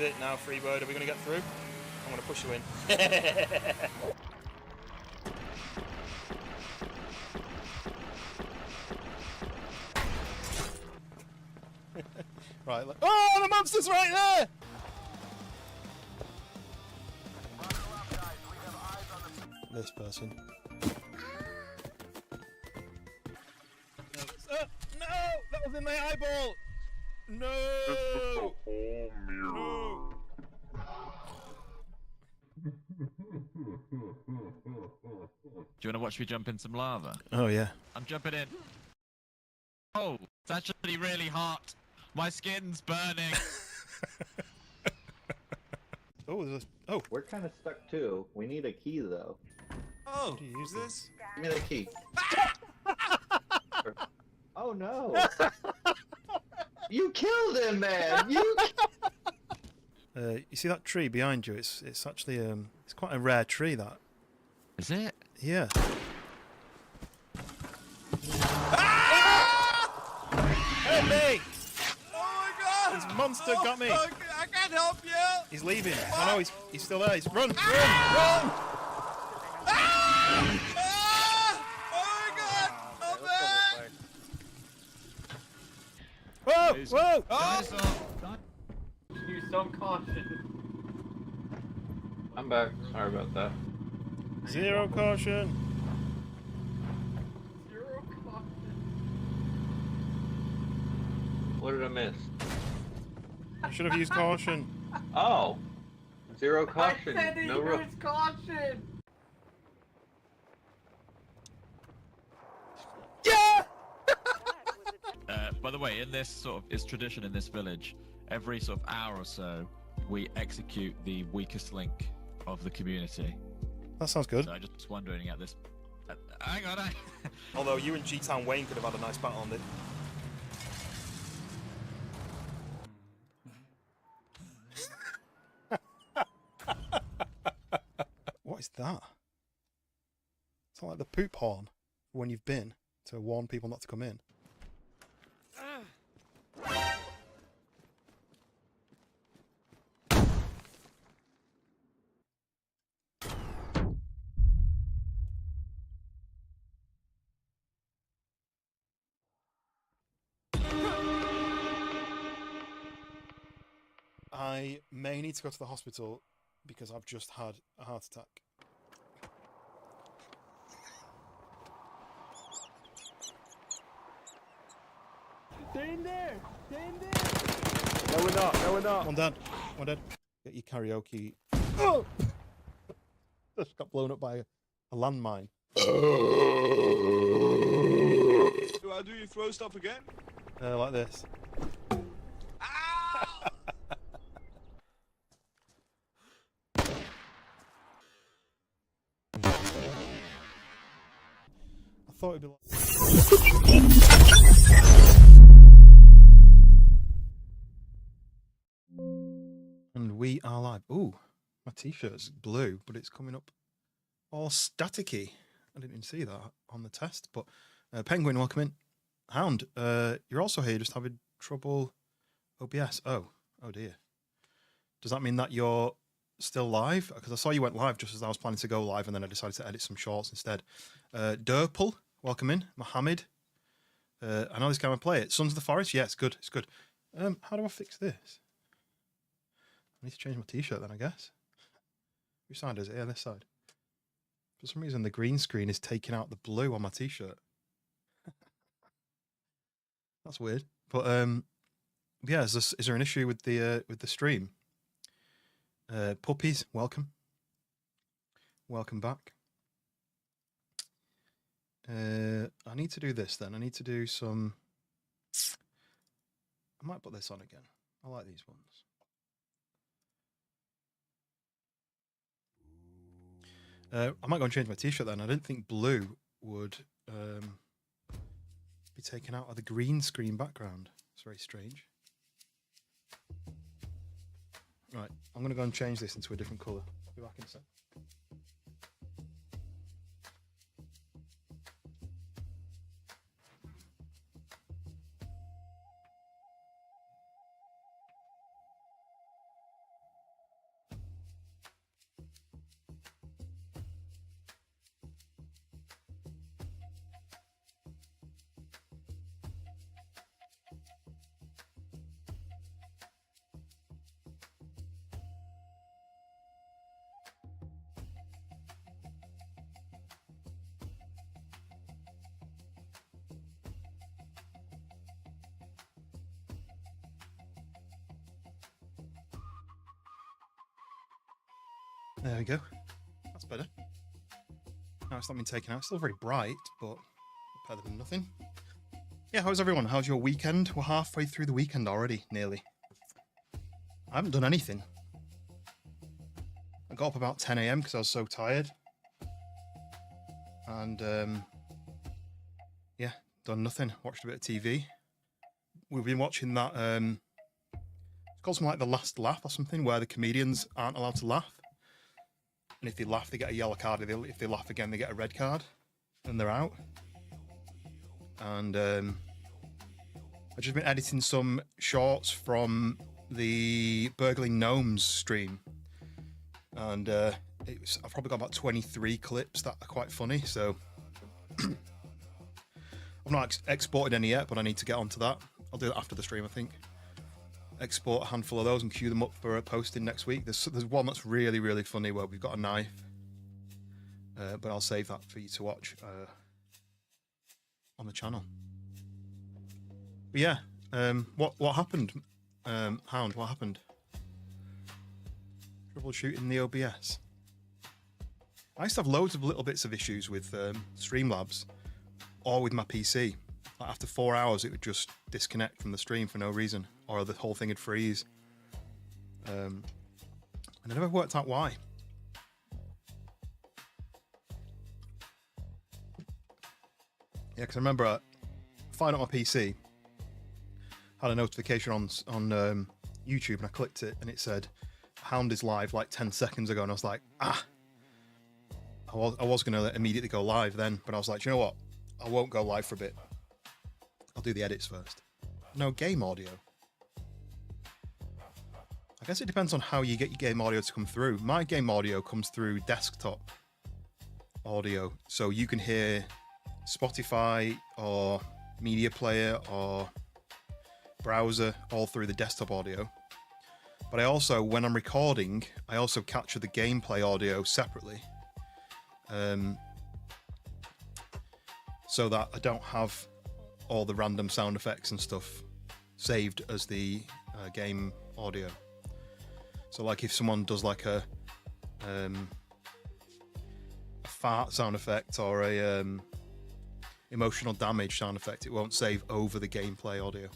is it now, Freebird? Are we going to get through? I'm going to push you in. Right, oh, the monster's right there! This person. No! That was in my eyeball! No! No! Do you want to watch me jump in some lava? Oh, yeah. I'm jumping in. Oh, it's actually really hot. My skin's burning. Oh, there's a... Oh. We're kind of stuck too. We need a key though. Oh, do you use this? Give me the key. Oh no! You killed him, man! You see that tree behind you? It's actually it's quite a rare tree, that. Is it? Yeah. Help me! Oh my god! This monster got me! Oh, I can't help you! He's leaving. Oh no, he's still there. He's run! Ah! Run! Ah! Ah! Oh my god! Help me! Whoa! Whoa! Oh! Use some caution. I'm back. Sorry about that. Zero caution. Zero caution. What did I miss? I should have used caution. Oh! Zero caution. I said to No use caution. Yeah! By the way, in this sort of, it's tradition in this village, every sort of hour or so, we execute the weakest link of the community. That sounds good. So I'm just wondering at this... hang on, Although you and G-Town Wayne could have had a nice battle on it. What is that? It's like the poop horn when you've been to warn people not to come in. I may need to go to the hospital because I've just had a heart attack. Stay in there. Stay in there. No, we're not. No, we're not. One dead. One dead. Get your karaoke. Oh! Just got blown up by a landmine. Do I do you throw stuff again? Like this. Ow! I thought it'd be like... And we are live. Ooh, my t-shirt's blue, but it's coming up all staticky. I didn't even see that on the test, but Penguin, welcome in. Hound, you're also here, just having trouble OBS. Oh dear. Does that mean that you're still live? Because I saw you went live just as I was planning to go live, and then I decided to edit some shorts instead. Durple, welcome in. Mohammed, I know this guy will play it. Sons of the Forest, yeah, it's good, it's good. How do I fix this? I need to change my t-shirt then, I guess. Which side is it? Yeah, this side. For some reason, the green screen is taking out the blue on my t-shirt. That's weird. But yeah, is there an issue with the stream? Puppies, welcome. Welcome back. I need to do this then. I need to do some... I might put this on again. I like these ones. I might go and change my t-shirt then. I didn't think blue would be taken out of the green screen background. It's very strange. Right, I'm going to go and change this into a different colour. I'll be back in a sec. There we go. That's better. Now it's not been taken out. It's still very bright, but better than nothing. Yeah, how's everyone? How's your weekend? We're halfway through the weekend already, nearly. I haven't done anything. I got up about 10 a.m. because I was so tired. And, yeah, done nothing. Watched a bit of TV. We've been watching that, it's called something like The Last Laugh or something, where the comedians aren't allowed to laugh. And if they laugh, they get a yellow card. If they laugh again, they get a red card. And they're out. And I've just been editing some shorts from the Burgling Gnomes stream. And I've probably got about 23 clips that are quite funny. So I've not exported any yet, but I need to get onto that. I'll do that after the stream, I think. Export a handful of those and queue them up for posting next week. There's one that's really, really funny where we've got a knife, but I'll save that for you to watch on the channel. But yeah, what happened? Hound, what happened? Troubleshooting the OBS. I used to have loads of little bits of issues with Streamlabs or with my PC. Like after 4 hours, it would just disconnect from the stream for no reason, or the whole thing would freeze. And I never worked out why. Yeah, because I remember I fired up my PC, had a notification on YouTube, and I clicked it, and it said Hound is live like 10 seconds ago, and I was like, I was going to immediately go live then, but I was like, you know what? I won't go live for a bit. I'll do the edits first. No game audio. I guess it depends on how you get your game audio to come through. My game audio comes through desktop audio, so you can hear Spotify or media player or browser all through the desktop audio. But I also, when I'm recording, I also capture the gameplay audio separately, so that I don't have all the random sound effects and stuff saved as the game audio. So like if someone does like a fart sound effect or a emotional damage sound effect, it won't save over the gameplay audio.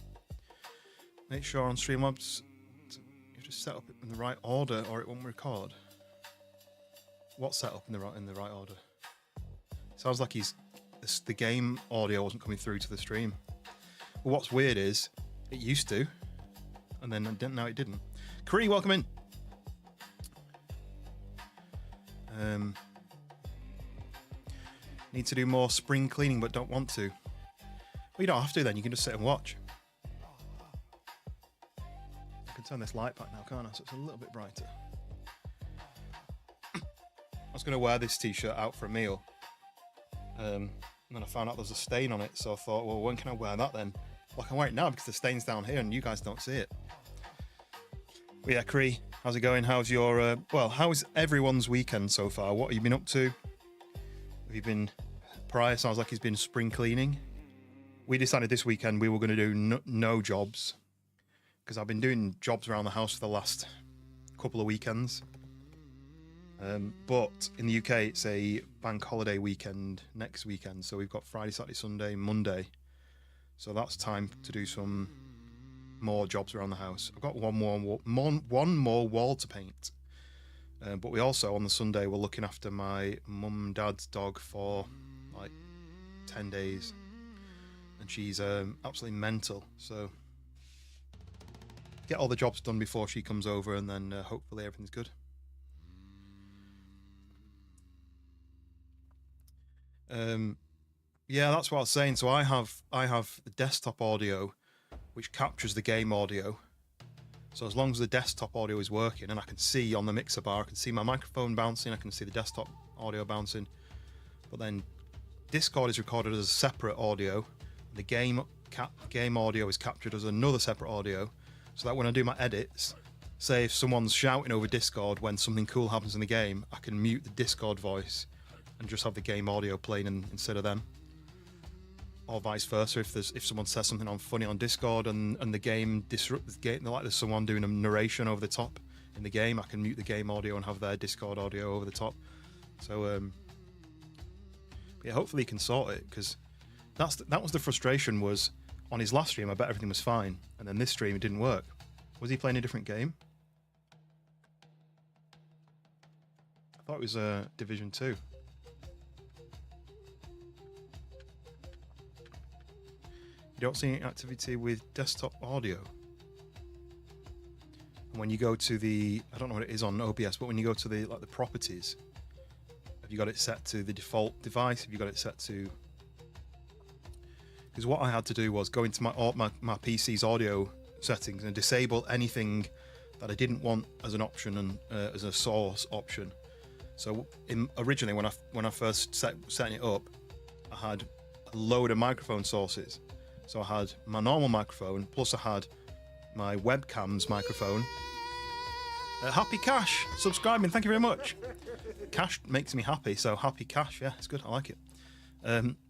Make sure on Streamlabs you have to set up it in the right order or it won't record. What's set up in the right order? Sounds like the game audio wasn't coming through to the stream. Well, what's weird is it used to, and then now it didn't. Cree, welcome in. Need to do more spring cleaning, but don't want to. Well, you don't have to then. You can just sit and watch. I can turn this light back now, can't I? So it's a little bit brighter. I was going to wear this t-shirt out for a meal. And then I found out there's a stain on it, so I thought, well, when can I wear that then? Well, I can wear it now because the stain's down here and you guys don't see it. But yeah, Cree, how's it going? How's your, how's everyone's weekend so far? What have you been up to? Have you been, Prior sounds like he's been spring cleaning. We decided this weekend we were going to do no jobs, because I've been doing jobs around the house for the last couple of weekends. But in the UK, it's a bank holiday weekend next weekend. So we've got Friday, Saturday, Sunday, Monday. So that's time to do some more jobs around the house. I've got one more wall to paint. But we also, on the Sunday, we're looking after my mum and dad's dog for like 10 days. And she's absolutely mental. So get all the jobs done before she comes over, and then hopefully everything's good. Yeah, that's what I was saying. So I have the desktop audio, which captures the game audio. So as long as the desktop audio is working, and I can see on the mixer bar, I can see my microphone bouncing, I can see the desktop audio bouncing. But then Discord is recorded as a separate audio. The game audio is captured as another separate audio, so that when I do my edits, say if someone's shouting over Discord when something cool happens in the game, I can mute the Discord voice and just have the game audio playing instead of them, or vice versa. If someone says something funny on Discord and the game disrupts the game, like there's someone doing a narration over the top, in the game. I can mute the game audio and have their Discord audio over the top. So yeah, hopefully he can sort it, because that was the frustration. Was on his last stream, I bet everything was fine, and then this stream it didn't work. Was he playing a different game? I thought it was Division 2. You don't see any activity with desktop audio. And when you go to the, I don't know what it is on OBS, but when you go to the the properties, have you got it set to the default device? Have you got it set to? Because what I had to do was go into my PC's audio settings and disable anything that I didn't want as an option and as a source option. So originally when I first setting it up, I had a load of microphone sources. So I had my normal microphone, plus I had my webcam's microphone. Happy Cash subscribing, thank you very much. Cash makes me happy, so happy Cash, yeah, it's good, I like it.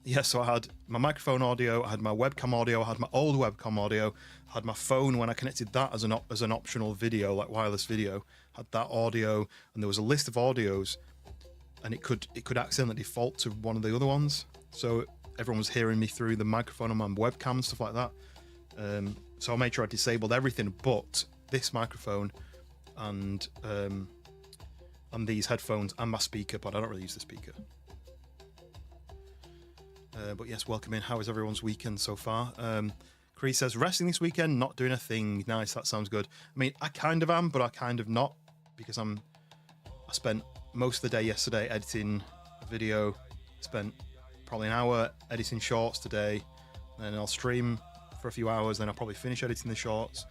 Yeah, so I had my microphone audio, I had my webcam audio, I had my old webcam audio, I had my phone when I connected that as an optional video, like wireless video, had that audio, and there was a list of audios, and it could accidentally default to one of the other ones, so everyone was hearing me through the microphone on my webcam and stuff like that. So I made sure I disabled everything but this microphone and these headphones and my speaker, but I don't really use the speaker. But yes, welcome in. How is everyone's weekend so far? Cree says, resting this weekend, not doing a thing. Nice, that sounds good. I mean, I kind of am, but I kind of not, because I spent most of the day yesterday editing a video, spent probably an hour editing shorts today, then I'll stream for a few hours, then I'll probably finish editing the shorts,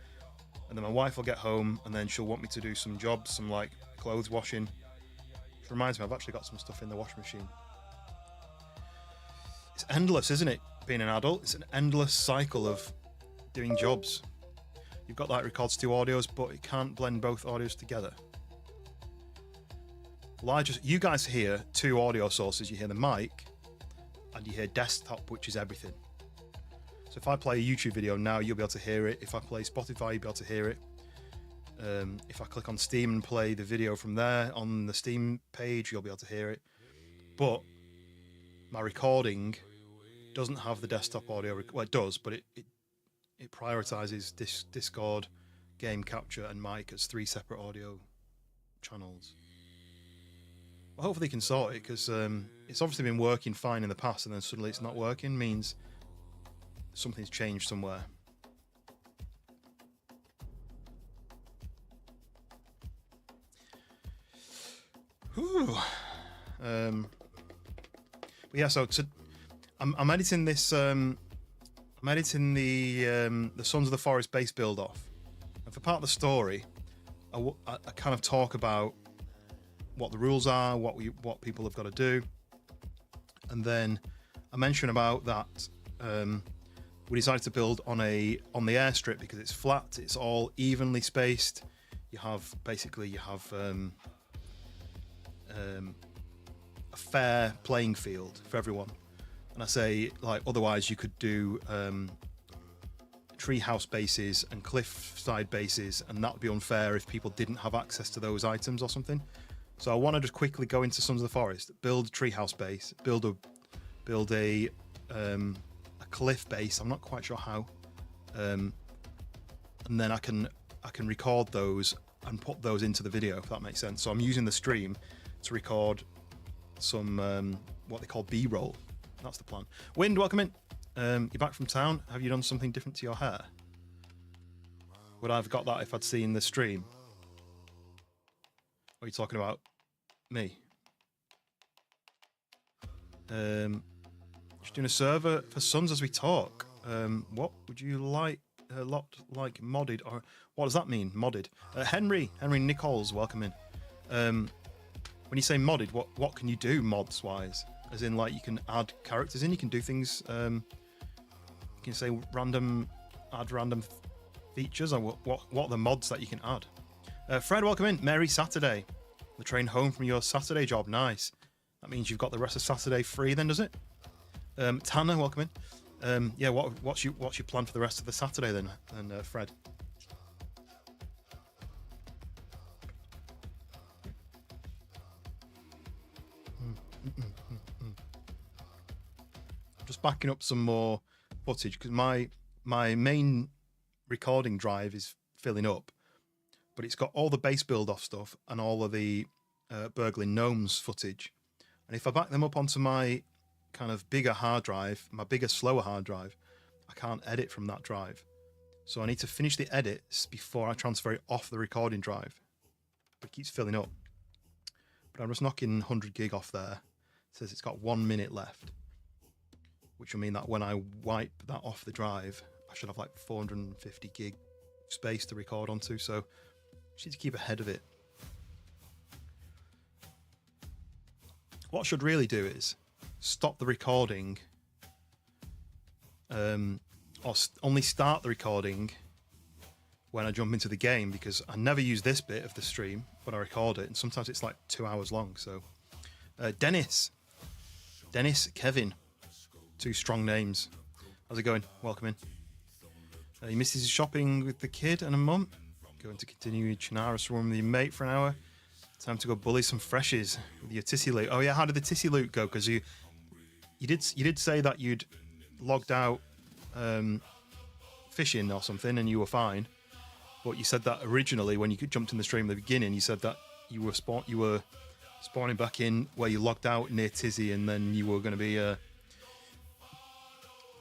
and then my wife will get home, and then she'll want me to do some jobs, some like clothes washing. Which reminds me, I've actually got some stuff in the washing machine. It's endless, isn't it? Being an adult, it's an endless cycle of doing jobs. You've got like records two audios, but it can't blend both audios together. You guys hear two audio sources. You hear the mic, and you hear desktop, which is everything. So if I play a YouTube video now, you'll be able to hear it. If I play Spotify, you'll be able to hear it. If I click on Steam and play the video from there on the Steam page, you'll be able to hear it. But my recording doesn't have the desktop audio. Well, it does, but it prioritizes Discord, game capture, and mic as three separate audio channels. Well, hopefully they can sort it, because it's obviously been working fine in the past, and then suddenly it's not working, means something's changed somewhere. Whew. But yeah, so I'm editing this. I'm editing the Sons of the Forest base build off, and for part of the story, I kind of talk about what the rules are, what people have got to do, and then I mention about that we decided to build on the airstrip because it's flat, it's all evenly spaced. You have a fair playing field for everyone, and I say, like, otherwise you could do treehouse bases and cliffside bases, and that would be unfair if people didn't have access to those items or something. So I want to just quickly go into Sons of the Forest, build a treehouse base, build a cliff base. I'm not quite sure how, and then I can record those and put those into the video, if that makes sense. So I'm using the stream to record some what they call B-roll. That's the plan. Wind, welcome in. You're back from town. Have you done something different to your hair? Would I have got that if I'd seen the stream? Or are you talking about me? Just doing a server for Sons as we talk. What would you like? A lot like modded, or what does that mean? Modded. Henry Nichols, welcome in. When you say modded, what can you do mods wise? As in, like, you can add characters in, you can do things. You can say add random features, or what are the mods that you can add? Fred, welcome in. Merry Saturday. The train home from your Saturday job. Nice. That means you've got the rest of Saturday free then, does it? Tanner, welcome in. Yeah, what's your plan for the rest of the Saturday then, Fred? backing up some more footage because my main recording drive is filling up, but it's got all the base build off stuff and all of the burgling gnomes footage. And if I back them up onto my kind of bigger hard drive, my bigger, slower hard drive, I can't edit from that drive. So I need to finish the edits before I transfer it off the recording drive. But it keeps filling up. But I'm just knocking 100 gig off there. It says it's got 1 minute left, which will mean that when I wipe that off the drive, I should have like 450 gig space to record onto. So I just need to keep ahead of it. What I should really do is stop the recording, or only start the recording when I jump into the game, because I never use this bit of the stream when I record it, and sometimes it's like 2 hours long. So Dennis, Kevin, 2 strong names. How's it going? Welcome in. He misses his shopping with the kid and a mum. Going to continue Chinaris room with your mate for an hour. Time to go bully some freshies with your tissy loot. Oh yeah, how did the tissy loot go? Because you did say that you'd logged out fishing or something and you were fine. But you said that originally when you jumped in the stream at the beginning, you said that you were spawning back in where you logged out near Tizzy, and then you were going to be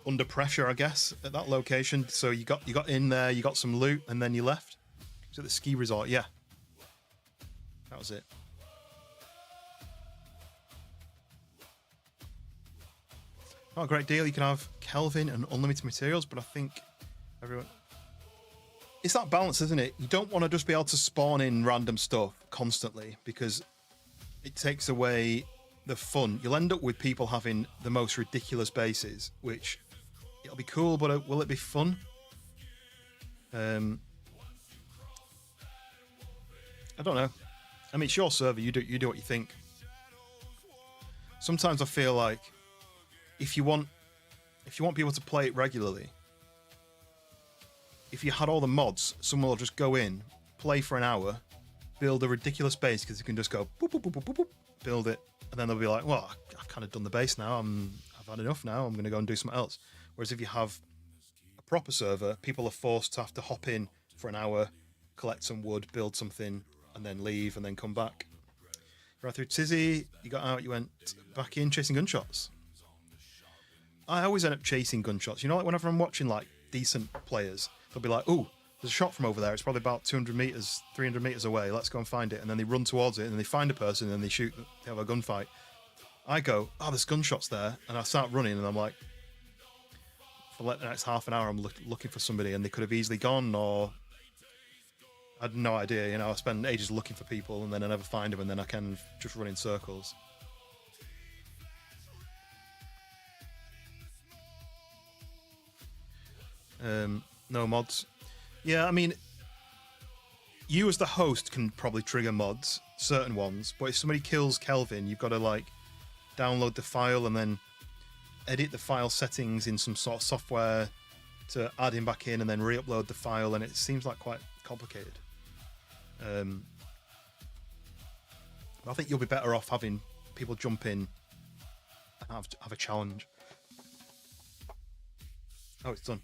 under pressure, I guess, at that location. So you got in there, you got some loot, and then you left. Was it the ski resort? Yeah. That was it. Not a great deal. You can have Kelvin and unlimited materials, but I think everyone... It's that balance, isn't it? You don't want to just be able to spawn in random stuff constantly, because it takes away the fun. You'll end up with people having the most ridiculous bases, which it'll be cool, but will it be fun? I don't know. I mean, it's your server. You do what you think. Sometimes I feel like if you want people to play it regularly, if you had all the mods, someone will just go in, play for an hour, build a ridiculous base, because you can just go boop, boop, boop, boop, boop, boop, build it, and then they'll be like, well, I've kind of done the base now. I've had enough now. I'm going to go and do something else. Whereas if you have a proper server, people are forced to have to hop in for an hour, collect some wood, build something, and then leave, and then come back. Right through Tizzy, you got out, you went back in chasing gunshots. I always end up chasing gunshots. You know, like whenever I'm watching like decent players, they'll be like, "Oh, there's a shot from over there. It's probably about 200 meters, 300 meters away. Let's go and find it." And then they run towards it, and they find a person, and they shoot. They have a gunfight. I go, "Oh, there's gunshots there," and I start running, and I'm like, for like the next half an hour, I'm looking for somebody, and they could have easily gone, or I had no idea. You know, I spend ages looking for people, and then I never find them, and then I can just run in circles. No mods. Yeah, I mean, you as the host can probably trigger mods, certain ones, but if somebody kills Kelvin, you've got to like download the file and then edit the file settings in some sort of software to add him back in, and then re-upload the file, and it seems like quite complicated. I think you'll be better off having people jump in and have a challenge. Oh, it's done.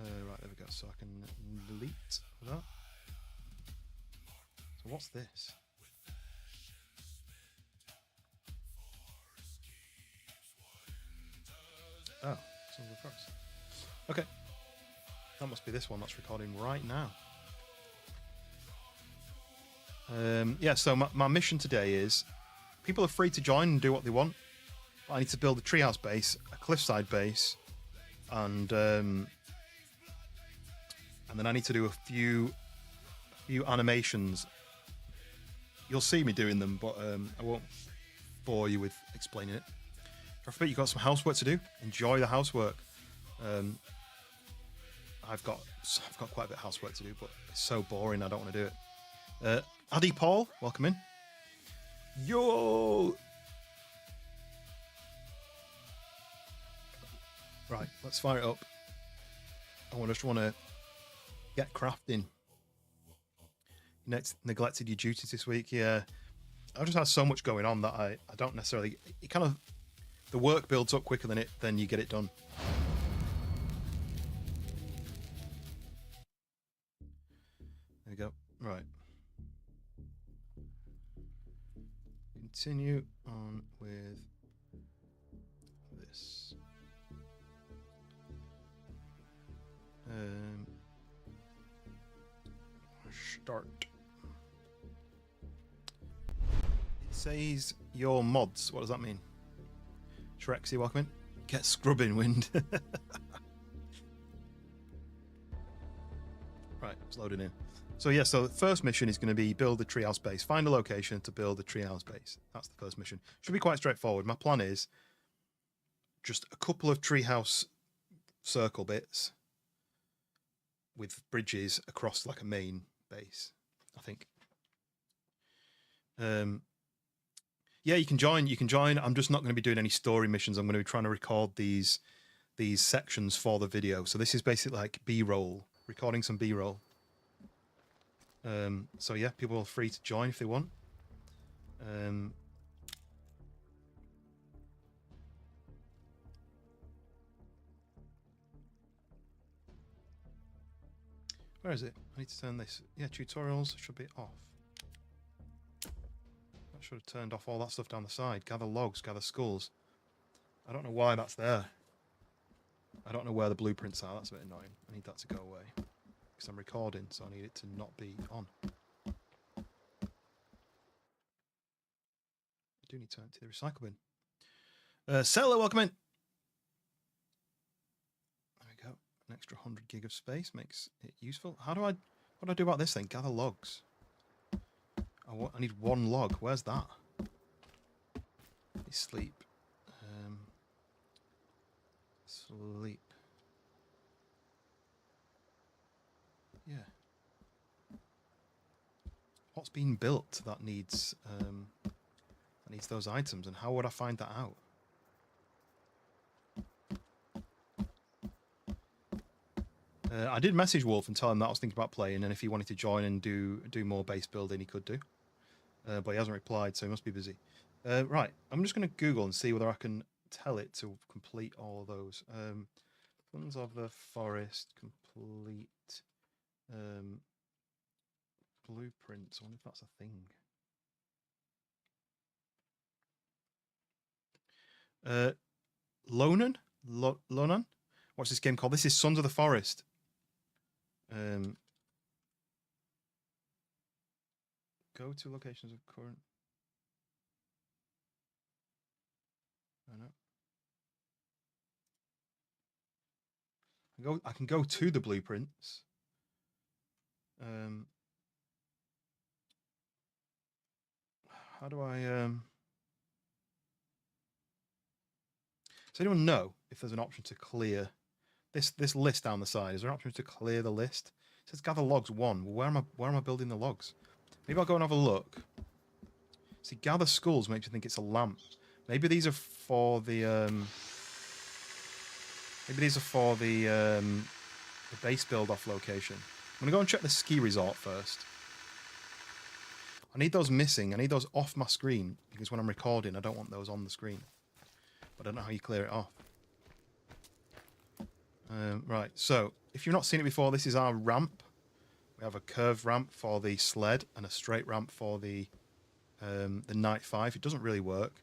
Right, there we go. So I can delete that. So what's this? Oh, Sons of the Forest. Okay. That must be this one that's recording right now. Yeah, so my mission today is people are free to join and do what they want. But I need to build a treehouse base, a cliffside base, and then I need to do a few animations. You'll see me doing them, but I won't bore you with explaining it. I bet you've got some housework to do. Enjoy the housework. I've got quite a bit of housework to do, but it's so boring I don't want to do it. Addy Paul, welcome in. Yo! Right, let's fire it up. I just want to get crafting. Neglected your duties this week, yeah. I just had so much going on that I don't necessarily. It kind of the work builds up quicker than you get it done. There we go. Right. Continue on with this. Start. It says your mods. What does that mean? Shrexy, welcome in. Get scrubbing, Wind. Right, it's loading in. So yeah, so the first mission is going to be build a treehouse base. Find a location to build a treehouse base. That's the first mission. Should be quite straightforward. My plan is just a couple of treehouse circle bits with bridges across like a main base, I think. Yeah, you can join. You can join. I'm just not going to be doing any story missions. I'm going to be trying to record these sections for the video. So this is basically like B-roll, recording some B-roll. So yeah, people are free to join if they want. Where is it? I need to turn this. Yeah, tutorials should be off. I should have turned off all that stuff down the side. Gather logs, gather skulls. I don't know why that's there. I don't know where the blueprints are. That's a bit annoying. I need that to go away. Because I'm recording, so I need it to not be on. I do need to empty the recycle bin. Seller, welcome in. There we go. An extra 100 gig of space makes it useful. What do I do about this thing? Gather logs. I need one log. Where's that? Sleep. Sleep. Yeah. What's been built that needs those items, and how would I find that out? I did message Wolf and tell him that I was thinking about playing, and if he wanted to join and do more base building, he could do. But he hasn't replied, so he must be busy. Right, I'm just going to Google and see whether I can tell it to complete all of those. Sons of the Forest, complete blueprints. I wonder if that's a thing. Lonan? Lonan? What's this game called? This is Sons of the Forest. Go to locations of current. I know. I can go to the blueprints. How do I Does anyone know if there's an option to clear this list down the side? Is there an option to clear the list? It says gather logs 1. Well, where am I building the logs? Maybe I'll go and have a look. See, gather skulls makes you think it's a lamp. Maybe these are for the base build off location. I'm gonna go and check the ski resort first. I need those missing. I need those off my screen because when I'm recording, I don't want those on the screen. But I don't know how you clear it off. Right, so if you've not seen it before, this is our ramp. We have a curved ramp for the sled and a straight ramp for the Night 5. It doesn't really work.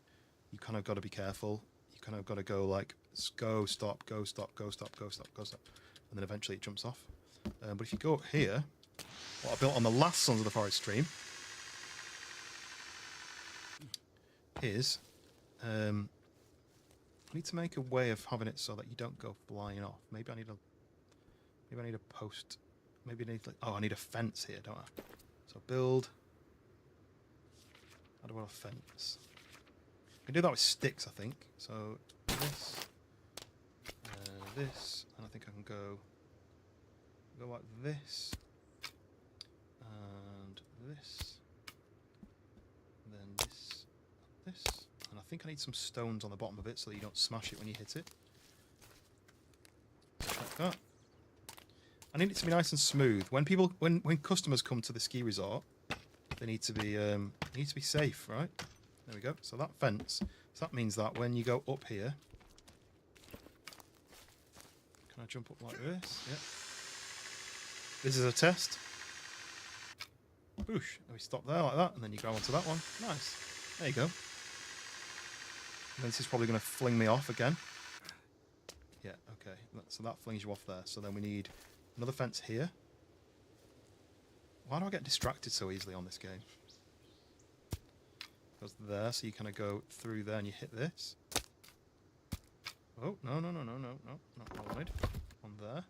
You kind of got to be careful. You kind of got to go like go, stop, go, stop, go, stop, go, stop, go, stop. And then eventually it jumps off. But if you go up here, what I built on the last Sons of the Forest stream is I need to make a way of having it so that you don't go flying off. Maybe I need a post. Maybe I need I need a fence here, don't I? So build. How do I fence? I can do that with sticks, I think. So this, and I think I can go like this, and this, and then this, and I think I need some stones on the bottom of it so that you don't smash it when you hit it. Like that. I need it to be nice and smooth. When customers come to the ski resort, They need to be safe, right? There we go. So that fence. So that means that when you go up here, can I jump up like this? Yep. This is a test. Boosh. And we stop there like that, and then you go onto that one. Nice. There you go. And this is probably going to fling me off again. Yeah, okay. So that flings you off there. So then we need another fence here. Why do I get distracted so easily on this game? Goes there, so you kind of go through there and you hit this. Oh, no, not what I wanted. On there.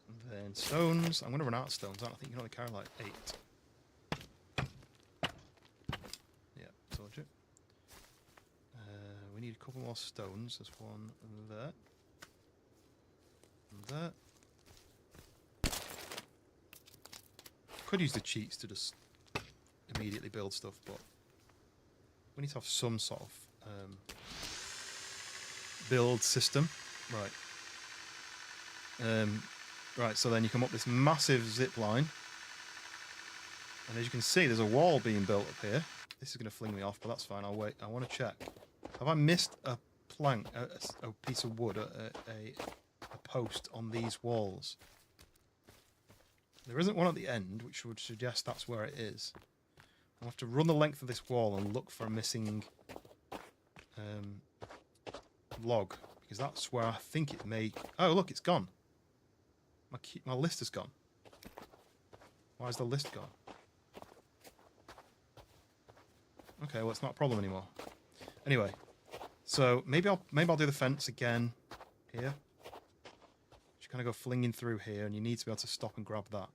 And then stones. I'm going to run out of stones. I think you can only carry like 8. Yeah, told you. We need a couple more stones. There's one there. And there. Could use the cheats to just immediately build stuff, but we need to have some sort of build system. Right. Right, so then you come up this massive zip line. And as you can see, there's a wall being built up here. This is going to fling me off, but that's fine. I'll wait. I want to check. Have I missed a plank, a piece of wood, a post on these walls? There isn't one at the end, which would suggest that's where it is. I'll have to run the length of this wall and look for a missing log, because that's where I think it may... Oh, look, it's gone. My list is gone. Why is the list gone? Okay, well, it's not a problem anymore. Anyway, so maybe I'll do the fence again here. Just kind of go flinging through here, and you need to be able to stop and grab that.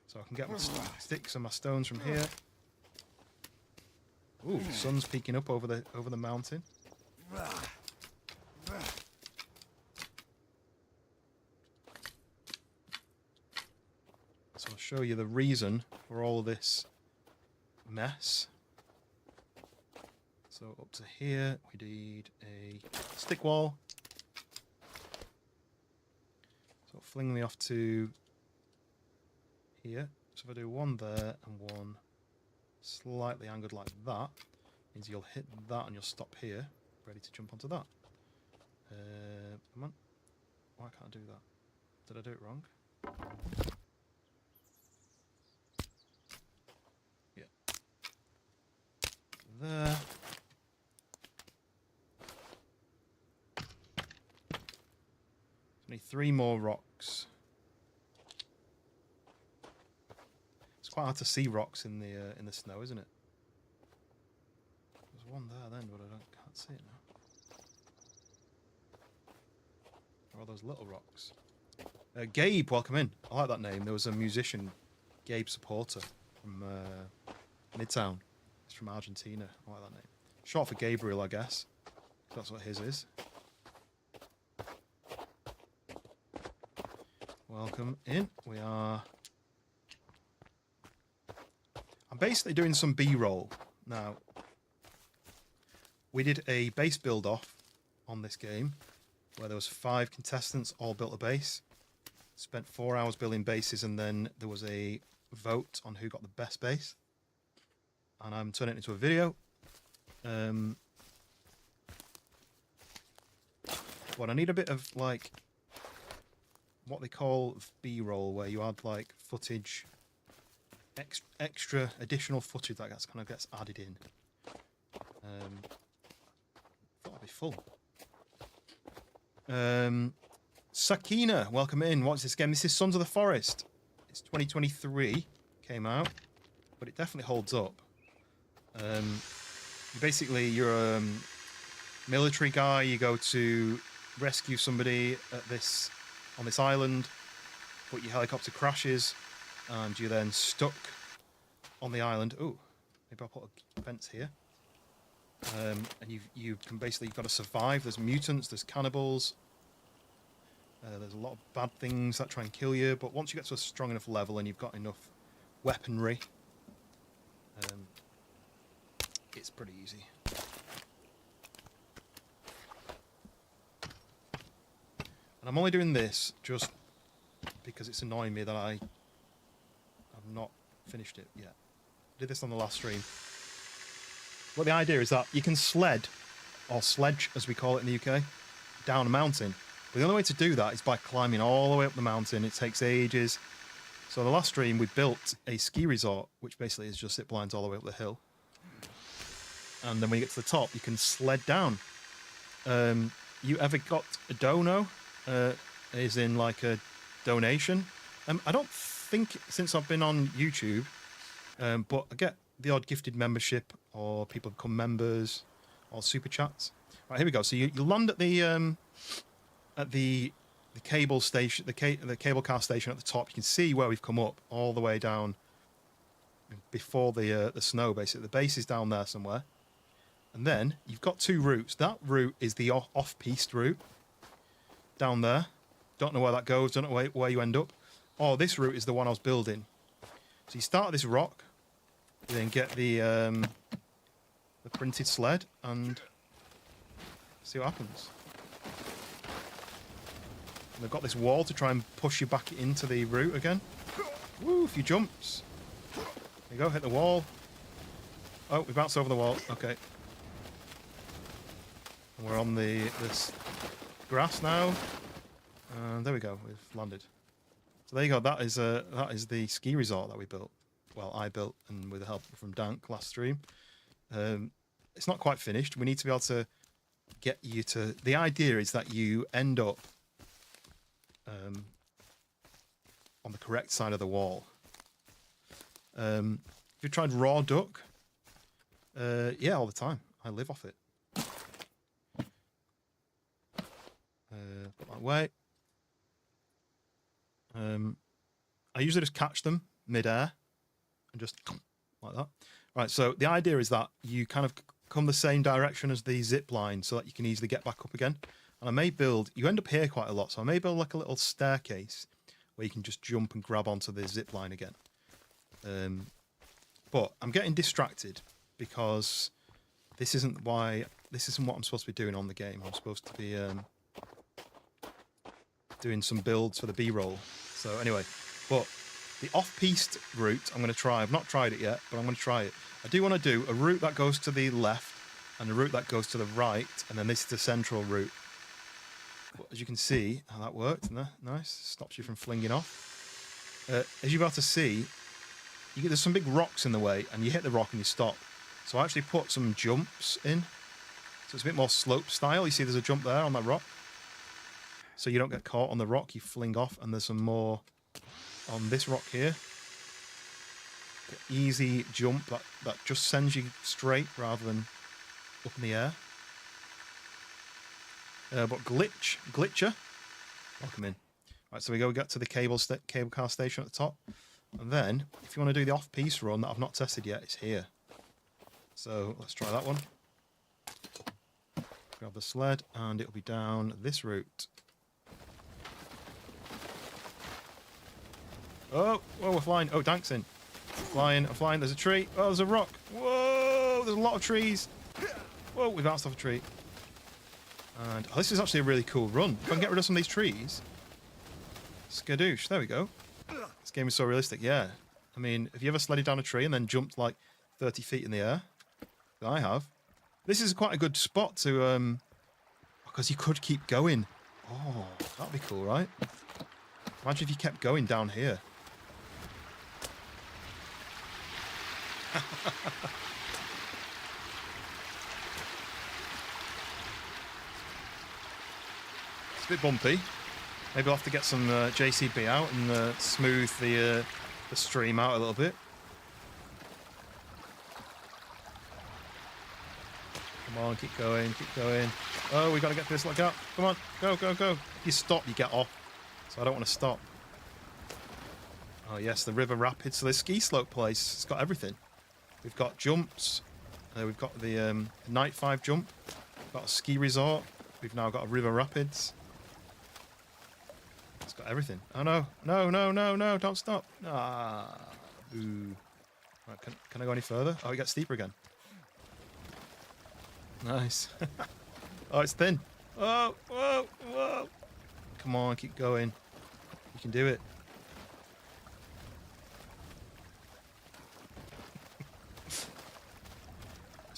So I can get my sticks and my stones from here. Ooh, the sun's peeking up over the mountain. So I'll show you the reason for all of this mess. So up to here, we need a stick wall. So fling me off to here. So if I do one there and one slightly angled like that, means you'll hit that and you'll stop here, ready to jump onto that. Come on. Why can't I do that? Did I do it wrong? Yeah. There. Need 3 more rocks. It's quite hard to see rocks in the snow, isn't it? There's one there then, but I can't see it now. Or are those little rocks? Gabe, welcome in. I like that name. There was a musician, Gabe Supporter, from Midtown. He's from Argentina. I like that name. Short for Gabriel, I guess. That's what his is. Welcome in. I'm basically doing some B-roll. Now, we did a base build-off on this game, where there was 5 contestants, all built a base. Spent 4 hours building bases, and then there was a vote on who got the best base. And I'm turning it into a video. What I need a bit of, like, what they call B-roll, where you add like footage, extra additional footage that gets added in. Thought I'd be full. Sakina, welcome in. What's this game? This is Sons of the Forest. It's 2023, came out, but it definitely holds up. Basically, you're a military guy. You go to rescue somebody on this island, but your helicopter crashes, and you're then stuck on the island. Oh, maybe I'll put a fence here. And you've got to survive. There's mutants, there's cannibals. There's a lot of bad things that try and kill you, but once you get to a strong enough level and you've got enough weaponry, it's pretty easy. And I'm only doing this just because it's annoying me that I have not finished it yet. did this on the last stream. But the idea is that you can sled, or sledge as we call it in the UK, down a mountain. But the only way to do that is by climbing all the way up the mountain. It takes ages. So on the last stream, we built a ski resort, which basically is just zip lines all the way up the hill. And then when you get to the top, you can sled down. You ever got a dono? Is in like a donation? I don't think since I've been on YouTube, but I get the odd gifted membership, or people become members, or super chats. Right, here we go. So you land at the cable station, the cable car station at the top. You can see where we've come up all the way down before the snow. Basically, the base is down there somewhere. And then you've got two routes. That route is the off-piste route down there. Don't know where that goes. Don't know where you end up. Oh, this route is the one I was building. So you start at this rock, you then get the printed sled and see what happens. And they've got this wall to try and push you back into the route again. Woo, a few jumps. There you go, hit the wall. Oh, we bounced over the wall. Okay. And we're on this grass now. And there we go, we've landed. So there you go, that is the ski resort that we built. Well, I built, and with the help from Dank last stream. It's not quite finished. We need to be able to get you to... The idea is that you end up on the correct side of the wall. Have you tried raw duck? Yeah, all the time. I live off it. Put that away. I usually just catch them mid-air and just like that. Right, so the idea is that you kind of come the same direction as the zip line so that you can easily get back up again. And I may build, you end up here quite a lot, so I may build like a little staircase where you can just jump and grab onto the zip line again. But I'm getting distracted because this isn't what I'm supposed to be doing on the game. I'm supposed to be doing some builds for the B-roll. So anyway, but the off-piste route I'm going to try. I've not tried it yet, but I'm going to try it. I do want to do a route that goes to the left and a route that goes to the right, and then this is the central route. But as you can see, how that worked, isn't that nice? Stops you from flinging off. As you're about to see, there's some big rocks in the way, and you hit the rock and you stop. So I actually put some jumps in, so it's a bit more slope style. You see there's a jump there on that rock. So you don't get caught on the rock, you fling off, and there's some more on this rock here. Easy jump that just sends you straight rather than up in the air. But glitcher, welcome in. Right, so we get to the cable car station at the top, and then if you want to do the off-piste run that I've not tested yet, it's here. So let's try that one. Grab the sled, and it'll be down this route. Oh, we're flying. Oh, Dank's in. I'm flying. There's a tree. Oh, there's a rock. Whoa, there's a lot of trees. Whoa, we bounced off a tree. And this is actually a really cool run. If I can get rid of some of these trees. Skadoosh. There we go. This game is so realistic. Yeah. I mean, have you ever sledded down a tree and then jumped like 30 feet in the air? I have. This is quite a good spot to, because you could keep going. Oh, that'd be cool, right? Imagine if you kept going down here. It's a bit bumpy. Maybe I'll have to get some JCB out and smooth the stream out a little bit. Come on, keep going, keep going. Oh, we got to get this like up. Come on, go, go, go. If you stop, you get off. So I don't want to stop. Oh yes, the river rapids. So the ski slope place, it's got everything. We've got jumps. We've got the night 5 jump. We've got a ski resort. We've now got a river rapids. It's got everything. Oh no, no, no, no, no, don't stop. Ah, ooh. Right, can I go any further? Oh, it gets steeper again. Nice. Oh, it's thin. Whoa, whoa, whoa. Come on, keep going. You can do it.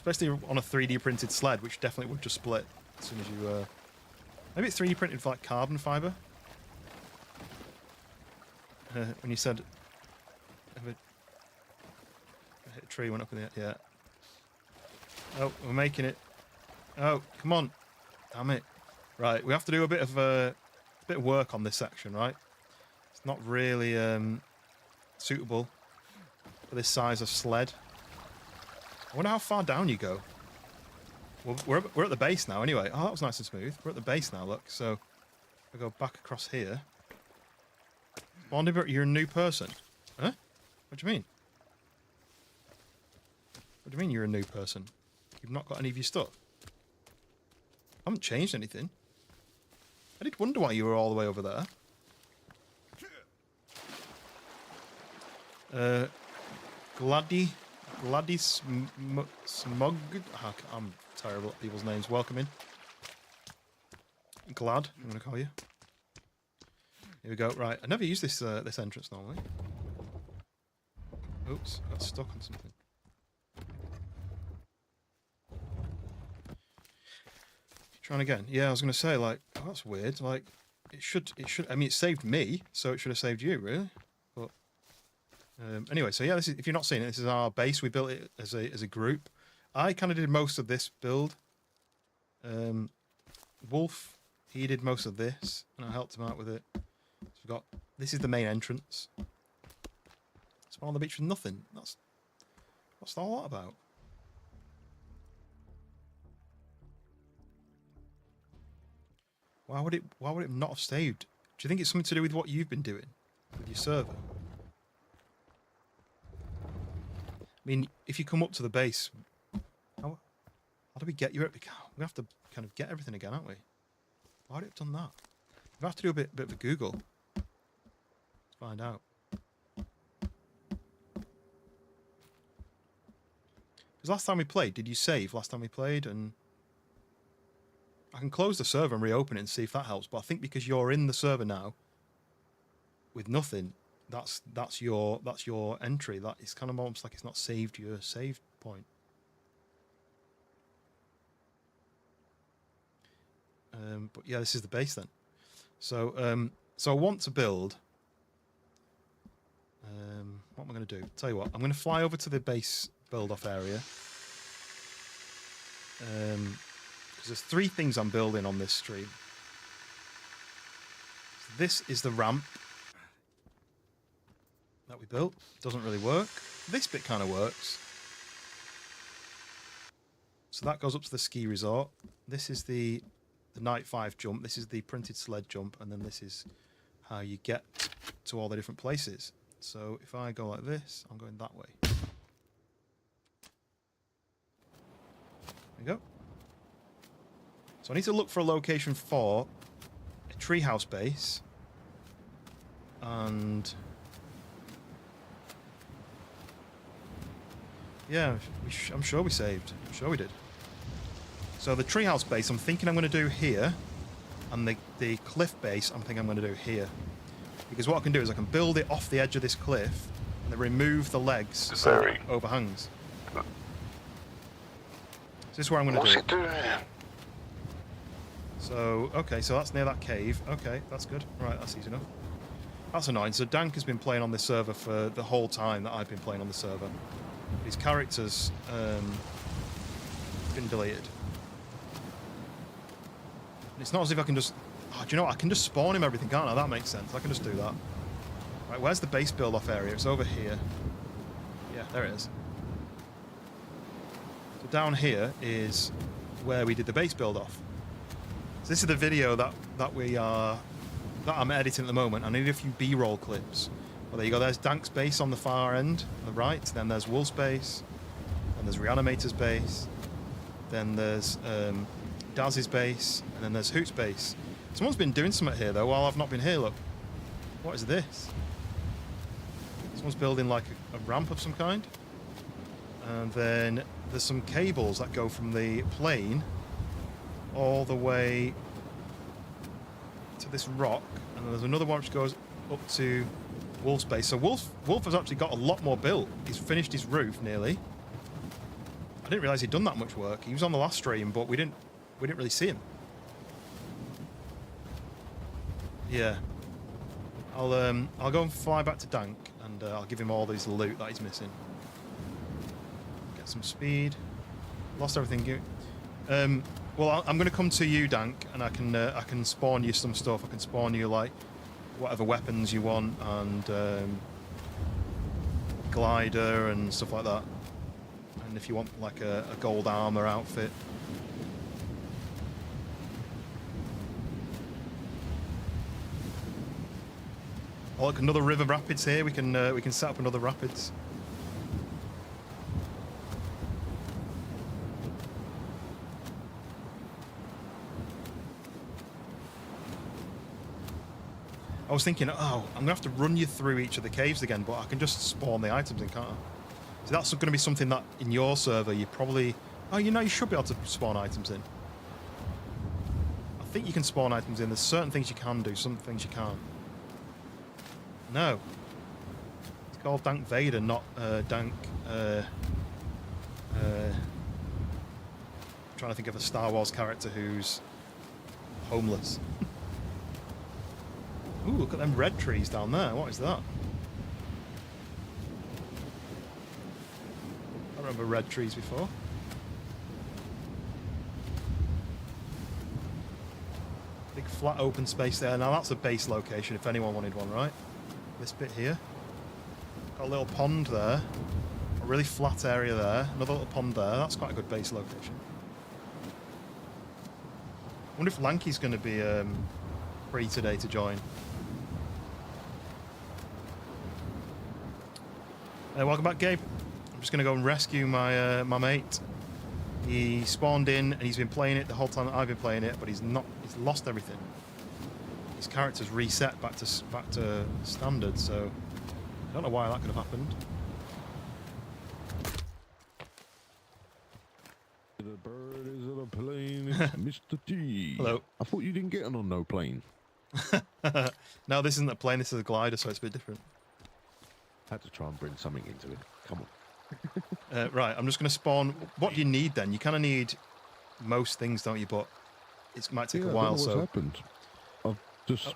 Especially on a 3D printed sled, which definitely would just split as soon as you... Maybe it's 3D printed for like carbon fibre? When you said... I hit a tree, went up in the... Yeah. Oh, we're making it. Oh, come on. Damn it. Right, we have to do a bit of work on this section, right? It's not really suitable for this size of sled. I wonder how far down you go. Well, we're at the base now anyway. Oh, that was nice and smooth. We're at the base now, look. So, we go back across here. Bondiver, you're a new person. Huh? What do you mean? What do you mean you're a new person? You've not got any of your stuff? I haven't changed anything. I did wonder why you were all the way over there. Gladys Smug. I'm terrible at people's names. Welcome in. Glad, I'm going to call you. Here we go. Right, I never use this this entrance normally. Oops, got stuck on something. Trying again. Yeah, I was going to say, like, oh, that's weird. Like, it should. I mean, it saved me, so it should have saved you, really. But anyway, so yeah, this is, if you're not seeing it, this is our base. We built it as a group. I kind of did most of this build. Wolf, he did most of this, and I helped him out with it. So we've got, this is the main entrance. Spawn on the beach with nothing. What's all that about? Why would it not have saved? Do you think it's something to do with what you've been doing with your server? I mean, if you come up to the base, how do we get you? We have to kind of get everything again, aren't we? Why would it have done that? We have to do a bit of a Google. Let's find out. Because last time we played, did you save last time we played? And I can close the server and reopen it and see if that helps. But I think because you're in the server now with nothing, that's your entry. That is kind of almost like it's not saved your save point. But yeah, this is the base then. So so I want to build. What am I going to do? Tell you what, I'm going to fly over to the base build-off area. Because there's 3 things I'm building on this stream. So this is the ramp that we built. Doesn't really work. This bit kind of works. So that goes up to the ski resort. This is the night 5 jump. This is the printed sled jump, and then this is how you get to all the different places. So if I go like this, I'm going that way. There we go. So I need to look for a location for a treehouse base. And yeah, I'm sure we saved. I'm sure we did. So the treehouse base, I'm thinking I'm going to do here. And the cliff base, I'm thinking I'm going to do here. Because what I can do is I can build it off the edge of this cliff and then remove the legs so it overhangs. So this is where I'm going to do it. So, okay, so that's near that cave. Okay, that's good. Right, that's easy enough. That's annoying. So Dank has been playing on this server for the whole time that I've been playing on the server. His character's been deleted. And it's not as if I can just... Oh, do you know what? I can just spawn him everything, can't I? That makes sense. I can just do that. Right, where's the base build-off area? It's over here. Yeah, there it is. So down here is where we did the base build-off. So this is the video that I'm editing at the moment. I need a few B-roll clips. Well, there you go. There's Dank's base on the far end, on the right. Then there's Wolf's base. Then there's Reanimator's base. Then there's Daz's base. And then there's Hoot's base. Someone's been doing something here, though, while I've not been here. Look. What is this? Someone's building, like, a ramp of some kind. And then there's some cables that go from the plane all the way to this rock. And then there's another one which goes up to Wolf's base. So Wolf has actually got a lot more built. He's finished his roof, nearly. I didn't realise he'd done that much work. He was on the last stream, but we didn't really see him. Yeah. I'll go and fly back to Dank, and I'll give him all this loot that he's missing. Get some speed. Lost everything. Well, I'm going to come to you, Dank, and I can spawn you some stuff. I can spawn you like whatever weapons you want, and glider and stuff like that. And if you want like a gold armor outfit. Oh, look, another river rapids here. We can set up another rapids. I was thinking, oh, I'm gonna have to run you through each of the caves again, but I can just spawn the items in, can't I? So that's going to be something that in your server you probably... Oh, you know, you should be able to spawn items in. I think you can spawn items in. There's certain things you can do, some things you can't. No. It's called Dank Vader, not Dank... trying to think of a Star Wars character who's homeless. Ooh, look at them red trees down there. What is that? I remember red trees before. Big flat open space there. Now that's a base location if anyone wanted one, right? This bit here. Got a little pond there. A really flat area there. Another little pond there. That's quite a good base location. I wonder if Lanky's going to be free today to join. Welcome back, Gabe. I'm just going to go and rescue my my mate. He spawned in and he's been playing it the whole time that I've been playing it, but he's lost everything. His character's reset back to standard, so I don't know why that could have happened. The bird is on a plane, it's Mr. T. Hello. I thought you didn't get on no plane. No, this isn't a plane, this is a glider, so it's a bit different. Had to try and bring something into it. Come on. Right, I'm just going to spawn. What do you need then? You kind of need most things, don't you? But it might take a while. I don't know so what's happened. I've just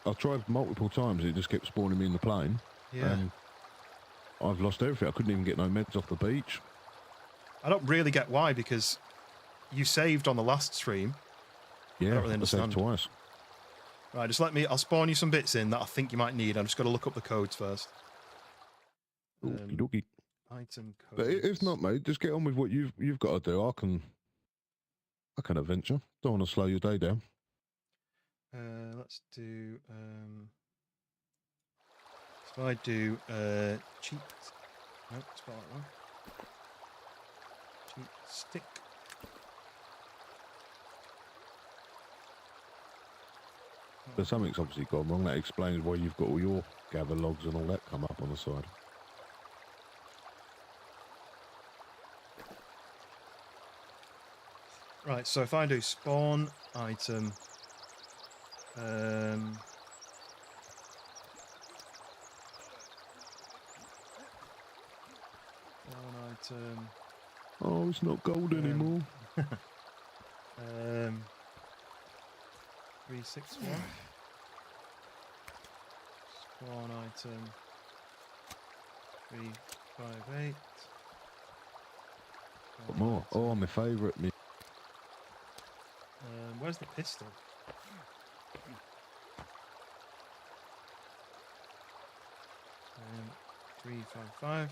I've tried multiple times. It just kept spawning me in the plane. Yeah. And I've lost everything. I couldn't even get no meds off the beach. I don't really get why, because you saved on the last stream. Yeah, I don't really understand. saved twice. Right, just let me. I'll spawn you some bits in that I think you might need. I'm just got to look up the codes first. Okie dokie. Item codes. But if not, mate, just get on with what you've got to do. I can adventure. Don't want to slow your day down. Let's do. So I do cheat. No, spell that wrong. Cheat stick. So something's obviously gone wrong. That explains why you've got all your gather logs and all that come up on the side. Right, so if I do spawn item, spawn item, Oh, it's not gold anymore. 361. Spawn item 358. What more? Oh, my favourite. Where's the pistol? 355.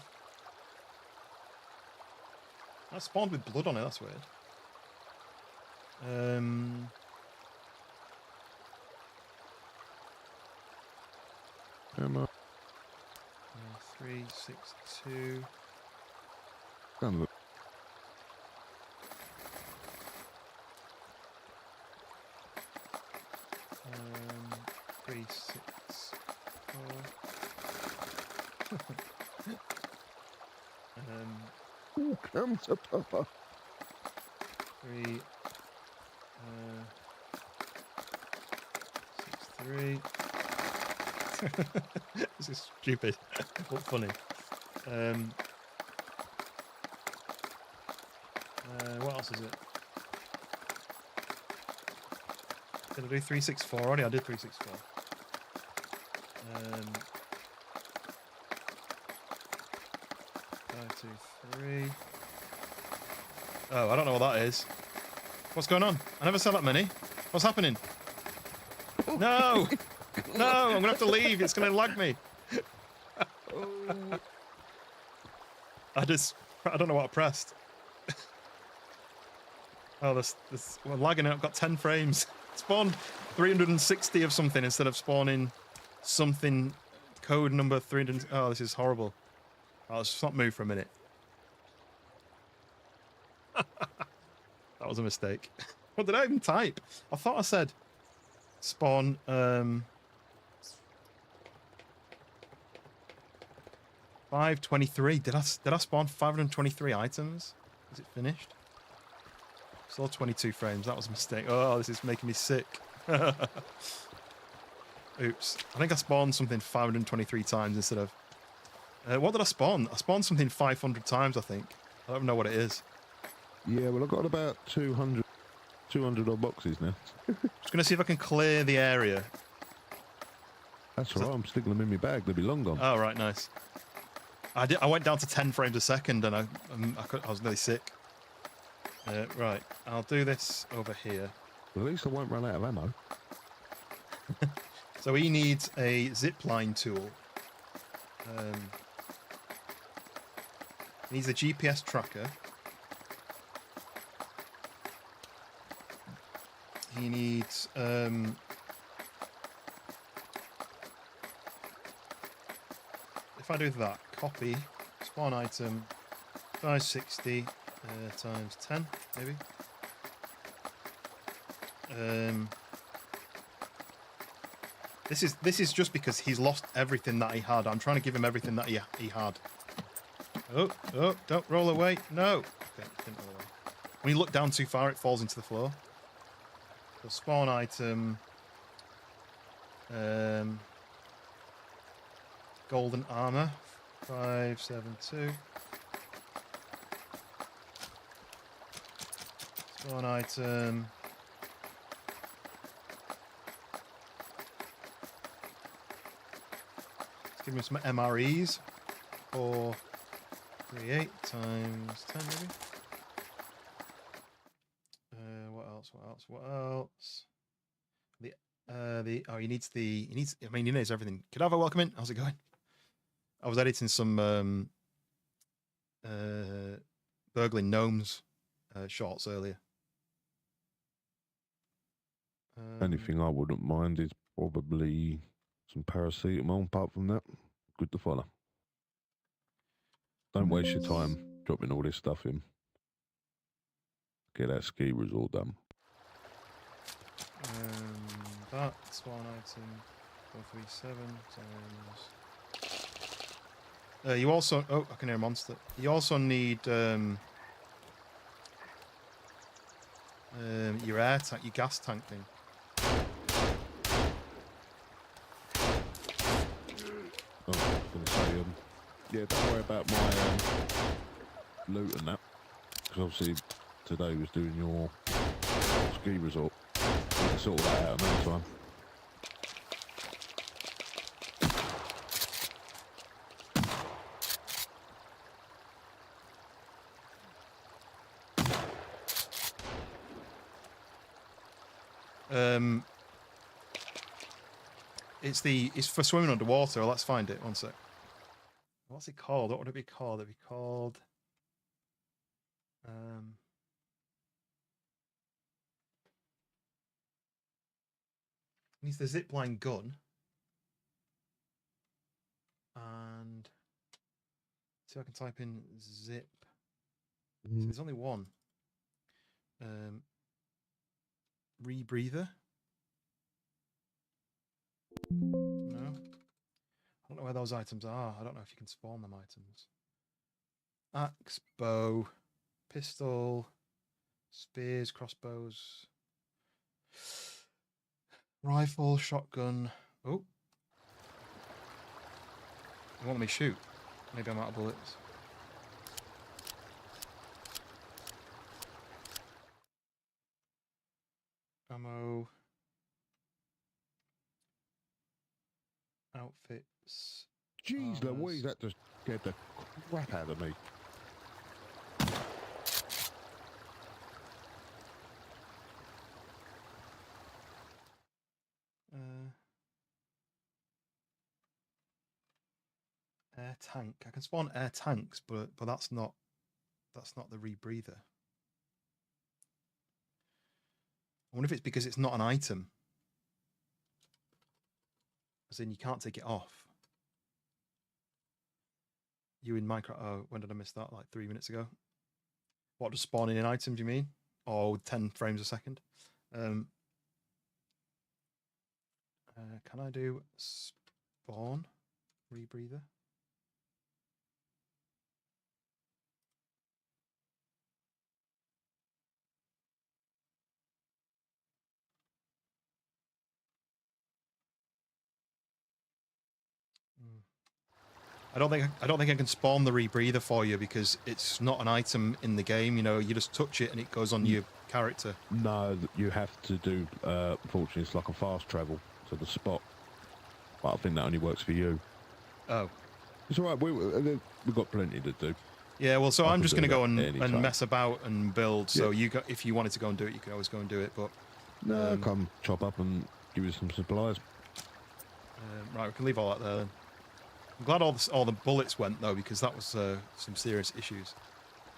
That spawned with blood on it, that's weird. Come on. 362. Come look. 364. Oh, come to Papa. 3 63. This is stupid but funny. What else is it? Did I do 364 already? I did 364. 5, 2, 3. Oh, I don't know what that is. What's going on? I never saw that many. What's happening? No! No, I'm going to have to leave. It's going to lag me. I don't know what I pressed. Oh, we're lagging out. I've got 10 frames. Spawn 360 of something instead of spawning something code number 300. Oh, this is horrible. Oh, let's just not move for a minute. That was a mistake. What did I even type? I thought I said spawn 523. Did I spawn 523 items? Is it finished? Still 22 frames. That was a mistake. Oh, this is making me sick. Oops. I think I spawned something 523 times instead of... what did I spawn? I spawned something 500 times, I think. I don't know what it is. Yeah, well, I've got about 200 odd boxes now. Just going to see if I can clear the area. That's all right. I'm sticking them in my bag. They'll be long gone. Oh, right, nice. I went down to 10 frames a second and I was nearly sick. Right, I'll do this over here. Well, at least I won't run out of ammo. So he needs a zipline tool. He needs a GPS tracker. He needs if I do that, copy spawn item 560 times 10 maybe. This is just because he's lost everything that he had. I'm trying to give him everything that he had. Oh, don't roll away. No. Okay, didn't roll away. When you look down too far, it falls into the floor. So spawn item. Golden armor. 572. Spawn item. Give me some MREs. 438 times 10 maybe. What else? He needs he knows everything. Cadaver, welcome in. How's it going? I was editing some burgling gnomes shorts earlier. Anything I wouldn't mind is probably some paracetamol. Apart from that, good to follow. Don't waste your time dropping all this stuff in. Get that ski resort done. That's one item. 437 times. You also. Oh, I can hear a monster. You also need your air tank, your gas tank thing. Oh, I was going to say, yeah, don't worry about my loot and that. Because obviously today was doing your ski resort. You can sort that out another time. It's for swimming underwater. Let's find it. One sec. What's it called? What would it be called? It'd be called. It needs the zipline gun. And see if I can type in zip. So there's only one. Rebreather. No. I don't know where those items are. I don't know if you can spawn them items. Axe, bow, pistol, spears, crossbows, rifle, shotgun. Oh. They want me to shoot. Maybe I'm out of bullets. ammo, outfits. Jeez Louise, that just scared the crap out of me. Air tank. I can spawn air tanks, but that's not the rebreather. I wonder if it's because it's not an item. As in, you can't take it off. You in Minecraft? Oh, when did I miss that? Like 3 minutes ago. What, does spawning in items, you mean? Oh, 10 frames a second. Can I do spawn rebreather? I don't think I can spawn the rebreather for you because it's not an item in the game. You know, you just touch it and it goes on your character. No, you have to do. Unfortunately, it's like a fast travel to the spot. But I think that only works for you. Oh, It's all right. We've got plenty to do. yeah. Well, so I I'm can just do going to go that and anytime. mess about and build. So Yeah. you got, if you wanted to go and do it, you can always go and do it. But No, come chop up and give you some supplies. right, we can leave all that there then. I'm glad all the bullets went though, because that was some serious issues.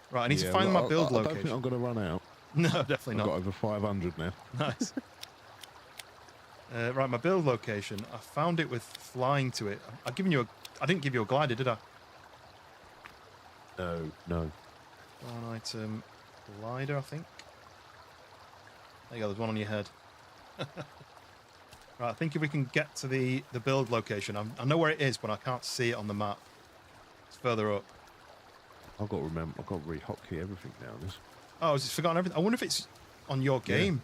Right, I need to find well, my build I don't think location. I'm going to run out. No, definitely I've not. got over 500 now. Nice. Right, my build location. I found it with flying to it. I didn't give you a glider, did I? No. One item glider, I think. There you go. There's one on your head. Right, I think if we can get to the build location, I know where it is, but I can't see it on the map. It's further up. I've got to remember. I've got to re-hotkey everything now. Oh, I've just forgotten everything. I wonder if it's on your game.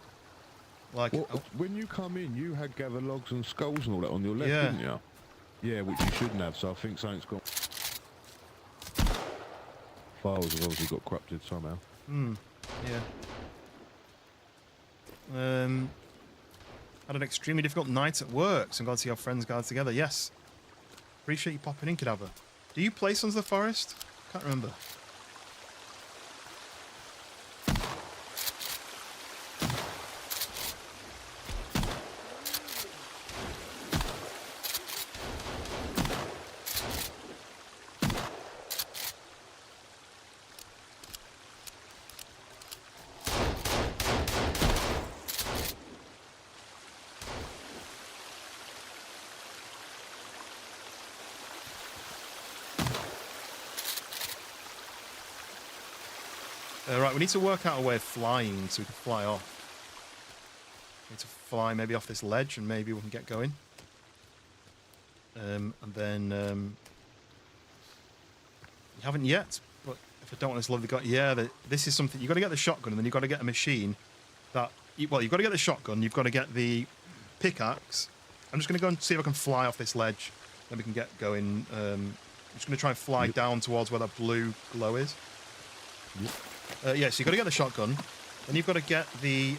Like, Well, when you come in, you had gather logs and skulls and all that on your left, Yeah. didn't you? Yeah, which you shouldn't have. So I think something's got. Files have obviously got corrupted somehow. yeah. Had an extremely difficult night at work, so I'm glad to see our friends gathered together. Yes. Appreciate you popping in, Cadaver. Do you play Sons of the Forest? Can't remember. Right, we need to work out a way of flying so we can fly off. We need to fly maybe off this ledge and maybe we can get going. And then... you haven't yet, but if I don't want to love the guy... Yeah, this is something... You've got to get the shotgun and then you've got to get a machine that... Well, you've got to get the shotgun, you've got to get the pickaxe. I'm just going to go and see if I can fly off this ledge. Then we can get going. I'm just going to try and fly down towards where that blue glow is. Yeah, so you've got to get the shotgun, then you've got to get the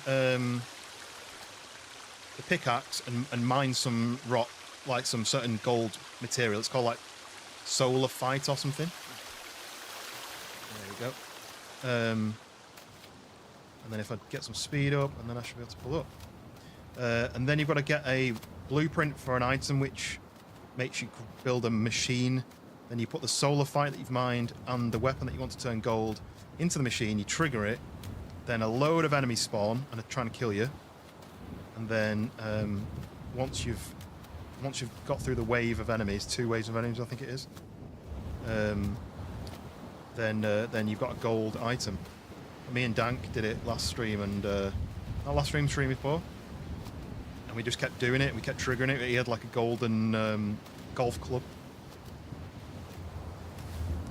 pickaxe and mine some rock, like some certain gold material. It's called like solar fight or something. There you go. And then if I get some speed up, and then I should be able to pull up. And then you've got to get a blueprint for an item which makes you build a machine. Then you put the solar fight that you've mined and the weapon that you want to turn gold into the machine, you trigger it, then a load of enemies spawn and are trying to kill you. And then once you've got through the wave of enemies, 2 waves of enemies I think it is, then you've got a gold item. Me and Dank did it last stream, and not last stream before, and we just kept doing it. We kept triggering it. He had like a golden golf club.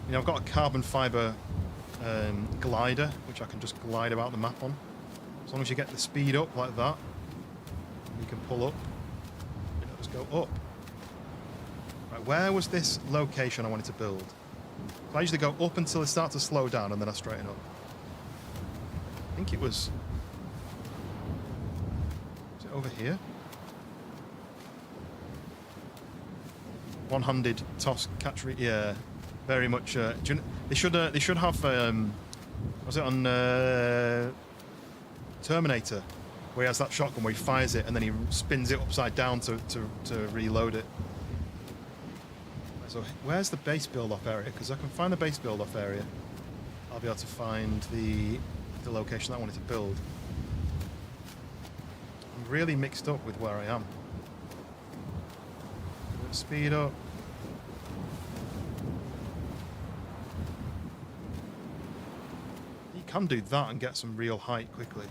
You know, I've got a carbon fiber glider, which I can just glide about the map on. As long as you get the speed up like that, you can pull up. It'll just go up. Right, where was this location I wanted to build? So I usually go up until it starts to slow down, and then I straighten up. I think it was... over here? One-handed toss catch. Yeah, very much. They should have. Was it on Terminator, where he has that shotgun where he fires it and then he spins it upside down to reload it. So where's the base build-off area? Because I can find the base build-off area. I'll be able to find the location I wanted to build. I'm really mixed up with where I am. Speed up. You can do that and get some real height quickly.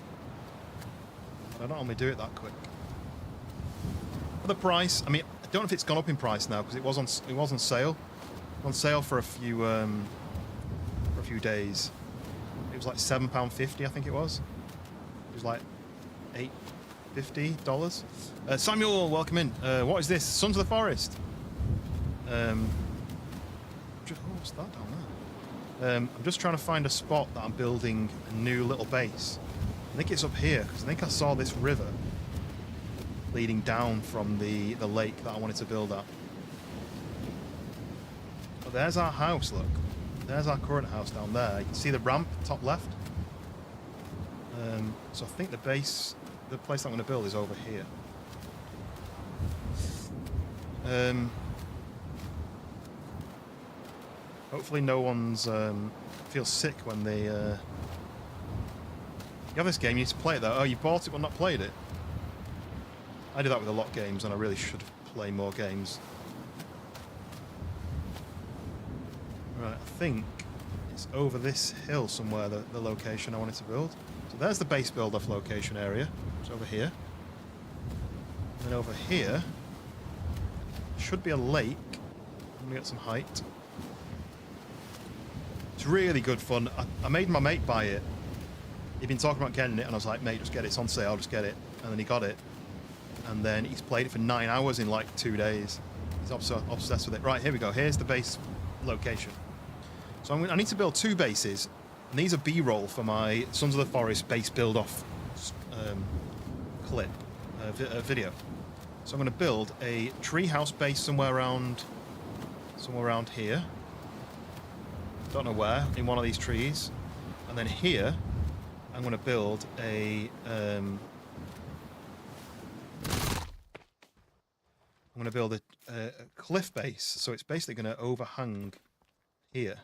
But I don't normally do it that quick. For the price, I mean, I don't know if it's gone up in price now because it was on sale. On sale for a few days. It was like £7.50, I think it was. It was like $8.50. Samuel, welcome in. What is this? Sons of the Forest. What's that down there? I'm just trying to find a spot that I'm building a new little base. I think it's up here because I think I saw this river leading down from the lake that I wanted to build at. Oh, there's our house, look. There's our current house down there. You can see the ramp, top left. So I think the place that I'm going to build is over here. Hopefully no one's feels sick when they... You have this game, you need to play it though. Oh, you bought it but not played it? I do that with a lot of games and I really should play more games. Right, I think it's over this hill somewhere, the location I wanted to build. So there's the base build-off location area. It's over here. And then over here should be a lake. I'm gonna get some height. It's really good fun. I made my mate buy it. He'd been talking about getting it and I was like, mate, just get it, it's on sale, just get it. And then he got it. And then he's played it for 9 hours in like 2 days. He's obsessed with it. Right, here we go. Here's the base location. So I need to build 2 bases. And these are B-roll for my Sons of the Forest base build-off video. So I'm going to build a treehouse base somewhere around here. Don't know where, in one of these trees. And then here, I'm going to build a... I'm going to build a cliff base. So it's basically going to overhang here.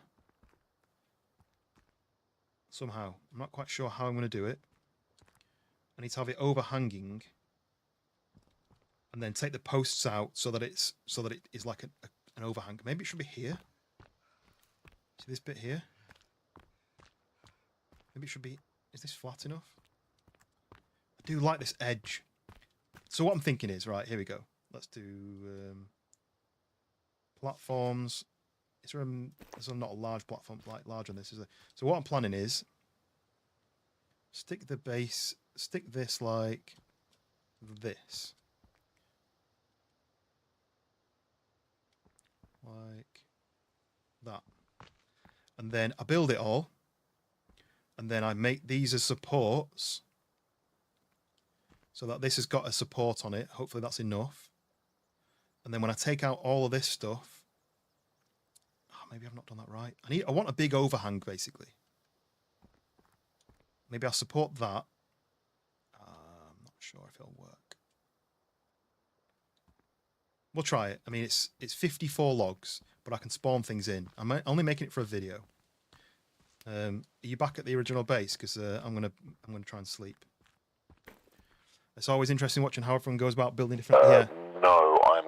Somehow. I'm not quite sure how I'm going to do it. I need to have it overhanging. And then take the posts out so that it is like an overhang. Maybe it should be here. See this bit here? Maybe it should be... Is this flat enough? I do like this edge. So what I'm thinking is, right, here we go. Let's do platforms. Is there there's not a large platform like large on this, is there? So what I'm planning is stick this like this. Like that. And then I build it all. And then I make these as supports. So that this has got a support on it. Hopefully that's enough. And then when I take out all of this stuff... Oh, maybe I've not done that right. I want a big overhang, basically. Maybe I'll support that. I'm not sure if it'll work. We'll try it. I mean, it's 54 logs, but I can spawn things in. I'm only making it for a video. Are you back at the original base? Because I'm gonna try and sleep. It's always interesting watching how everyone goes about building different. No, I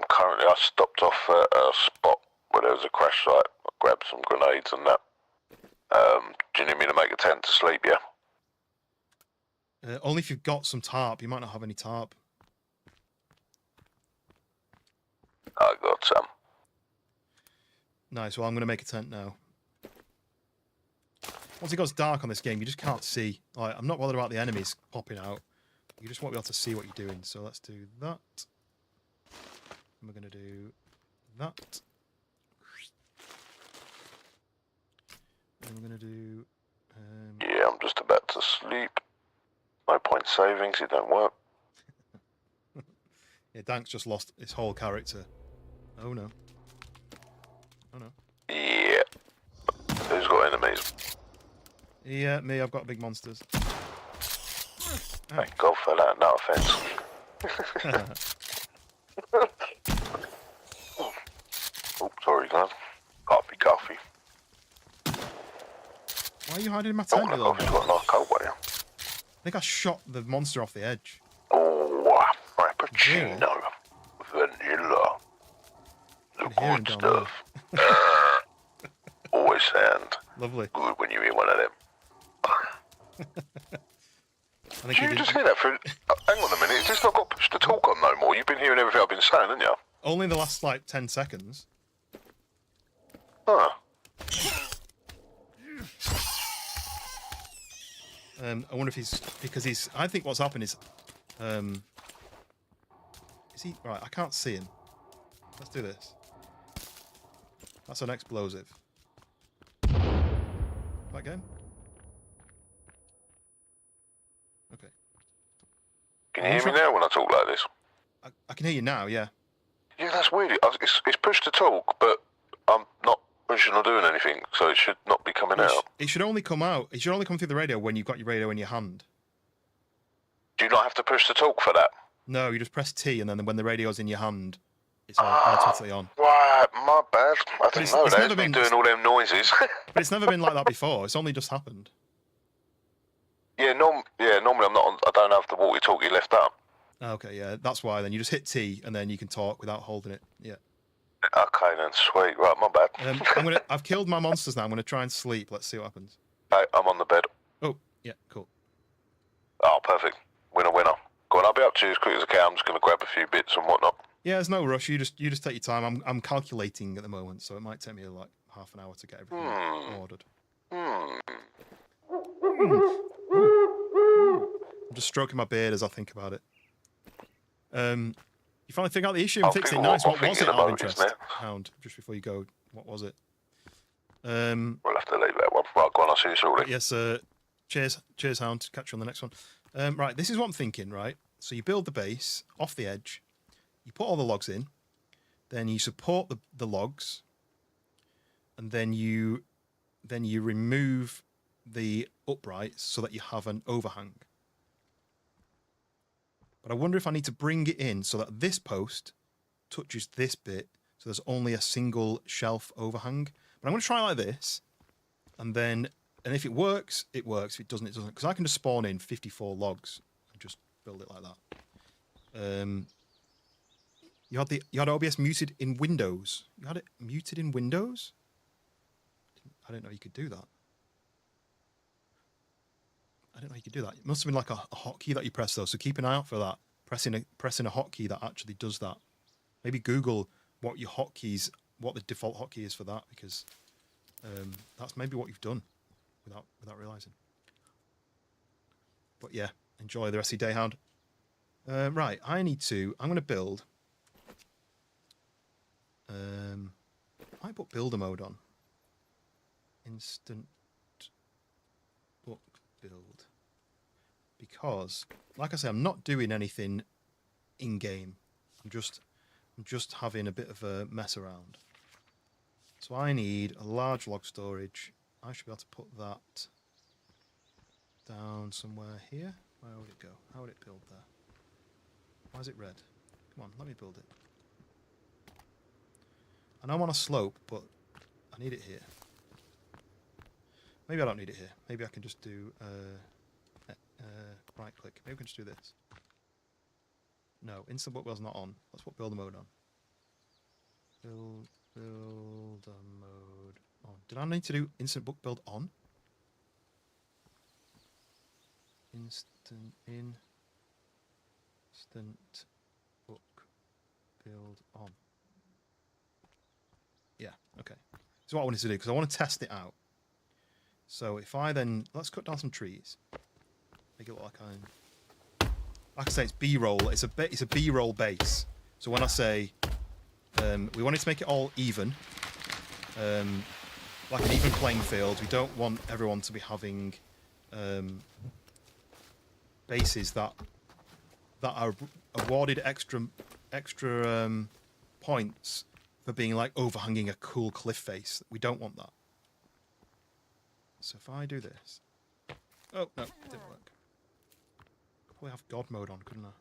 stopped off at a spot where there was a crash site. I grabbed some grenades and that. Do you need me to make a tent to sleep? Yeah. Only if you've got some tarp. You might not have any tarp. I got some. Nice. Well, I'm going to make a tent now. Once it goes dark on this game, you just can't see. Like, I'm not bothered about the enemies popping out. You just won't be able to see what you're doing. So let's do that. And we're going to do that. And we're going to do... Yeah, I'm just about to sleep. No point savings, it don't work. Yeah, Dank's just lost his whole character. Oh no. Oh no. Yeah. Who's got enemies? Yeah, me, I've got big monsters. Thank God for that, no offence. Oh, sorry guys. Coffee. Why are you hiding in my Oh, tent, that you little coffee's boy? got a nice cold way. I think I shot the monster off the edge. Oh, frappuccino. Vanilla. The can hear him good down stuff. Always sound Lovely. good when you hear one of them. I think Did he you did- just hear that through... hang on a minute, it's just not got push to talk on no more. You've been hearing everything I've been saying, haven't you? Only the last, like, 10 seconds. Huh. I wonder if he's... Because he's... I think what's happened is... Is he... Right, I can't see him. Let's do this. That's an explosive. That game? Okay. Can you hear me now when I talk like this? I can hear you now, yeah. Yeah, that's weird. It's push to talk, but I'm not pushing or doing anything, so it should not be coming out. It should only come out... It should only come through the radio when you've got your radio in your hand. Do you not have to push to talk for that? No, you just press T, and then when the radio's in your hand, it's automatically on. Right, my bad. I didn't it's know never that. It's been- been doing all them noises. But it's never been like that before. It's only just happened. Normally I'm not. I don't have the walkie-talkie left up. Okay, yeah, that's why. Then you just hit T, and then you can talk without holding it. Yeah. Okay then, sweet. Right, my bad. I've killed my monsters now. I'm gonna try and sleep. Let's see what happens. Hey, I'm on the bed. Oh, yeah, cool. Oh, perfect. Winner. Go on, I'll be up to you as quick as I can. I'm just going to grab a few bits and whatnot. Yeah, there's no rush. You just take your time. I'm calculating at the moment, so it might take me like half an hour to get everything ordered. I'm just stroking my beard as I think about it. You finally figured out the issue and fixed it. Nice. What was it out of interest? Hound, just before you go, what was it? We'll have to leave that one. Right, go on, I'll see you shortly. Yes, cheers, Hound. Catch you on the next one. Right, this is what I'm thinking, right? So you build the base off the edge, you put all the logs in, then you support the logs, and then you remove the uprights so that you have an overhang. But I wonder if I need to bring it in so that this post touches this bit, so there's only a single shelf overhang. But I'm going to try like this, and if it works, it works. If it doesn't, it doesn't. Because I can just spawn in 54 logs and just build it like that. You had OBS muted in Windows. You had it muted in Windows? I didn't know you could do that. I didn't know you could do that. It must have been like a hotkey that you press though. So keep an eye out for that. Pressing a hotkey that actually does that. Maybe Google what the default hotkey is for that, because that's maybe what you've done without realizing. But yeah, enjoy the rest of your day, Hound. Right, I'm going to build. I put builder mode on. Instant book build. Because, like I say, I'm not doing anything in game. I'm just having a bit of a mess around. So I need a large log storage. I should be able to put that down somewhere here. Where would it go? How would it build there? Why is it red? Come on, let me build it. I know I'm on a slope, but I need it here. Maybe I don't need it here. Maybe I can just do right click. Maybe we can just do this. No, instant book build's not on. Let's put builder mode on. Builder mode on. Did I need to do instant book build on? Instant book build on. Yeah, okay. So what I wanted to do, because I want to test it out. So if I then, let's cut down some trees. Make it look like I say, it's B-roll. It's a B-roll base. So when I say we wanted to make it all even, like an even playing field. We don't want everyone to be having bases that are awarded extra extra points for being like overhanging a cool cliff face. We don't want that. So if I do this, oh no, it didn't work. Could probably have God mode on, couldn't I?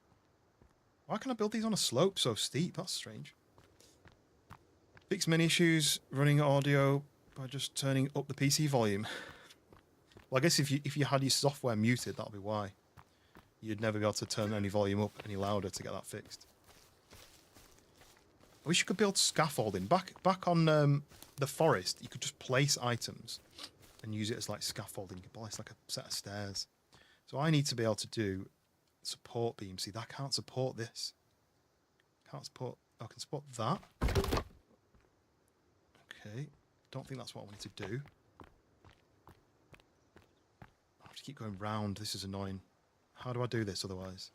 Why can't I build these on a slope so steep? That's strange. Fix many issues running audio by just turning up the PC volume. Well, I guess if you had your software muted, that'll be why. You'd never be able to turn any volume up any louder to get that fixed. I wish you could build scaffolding. Back on the forest, you could just place items and use it as like scaffolding. You could place like a set of stairs. So I need to be able to do support beam. See, that can't support this. Can't support. I can support that. Okay. Don't think that's what I wanted to do. I have to keep going round. This is annoying. How do I do this otherwise?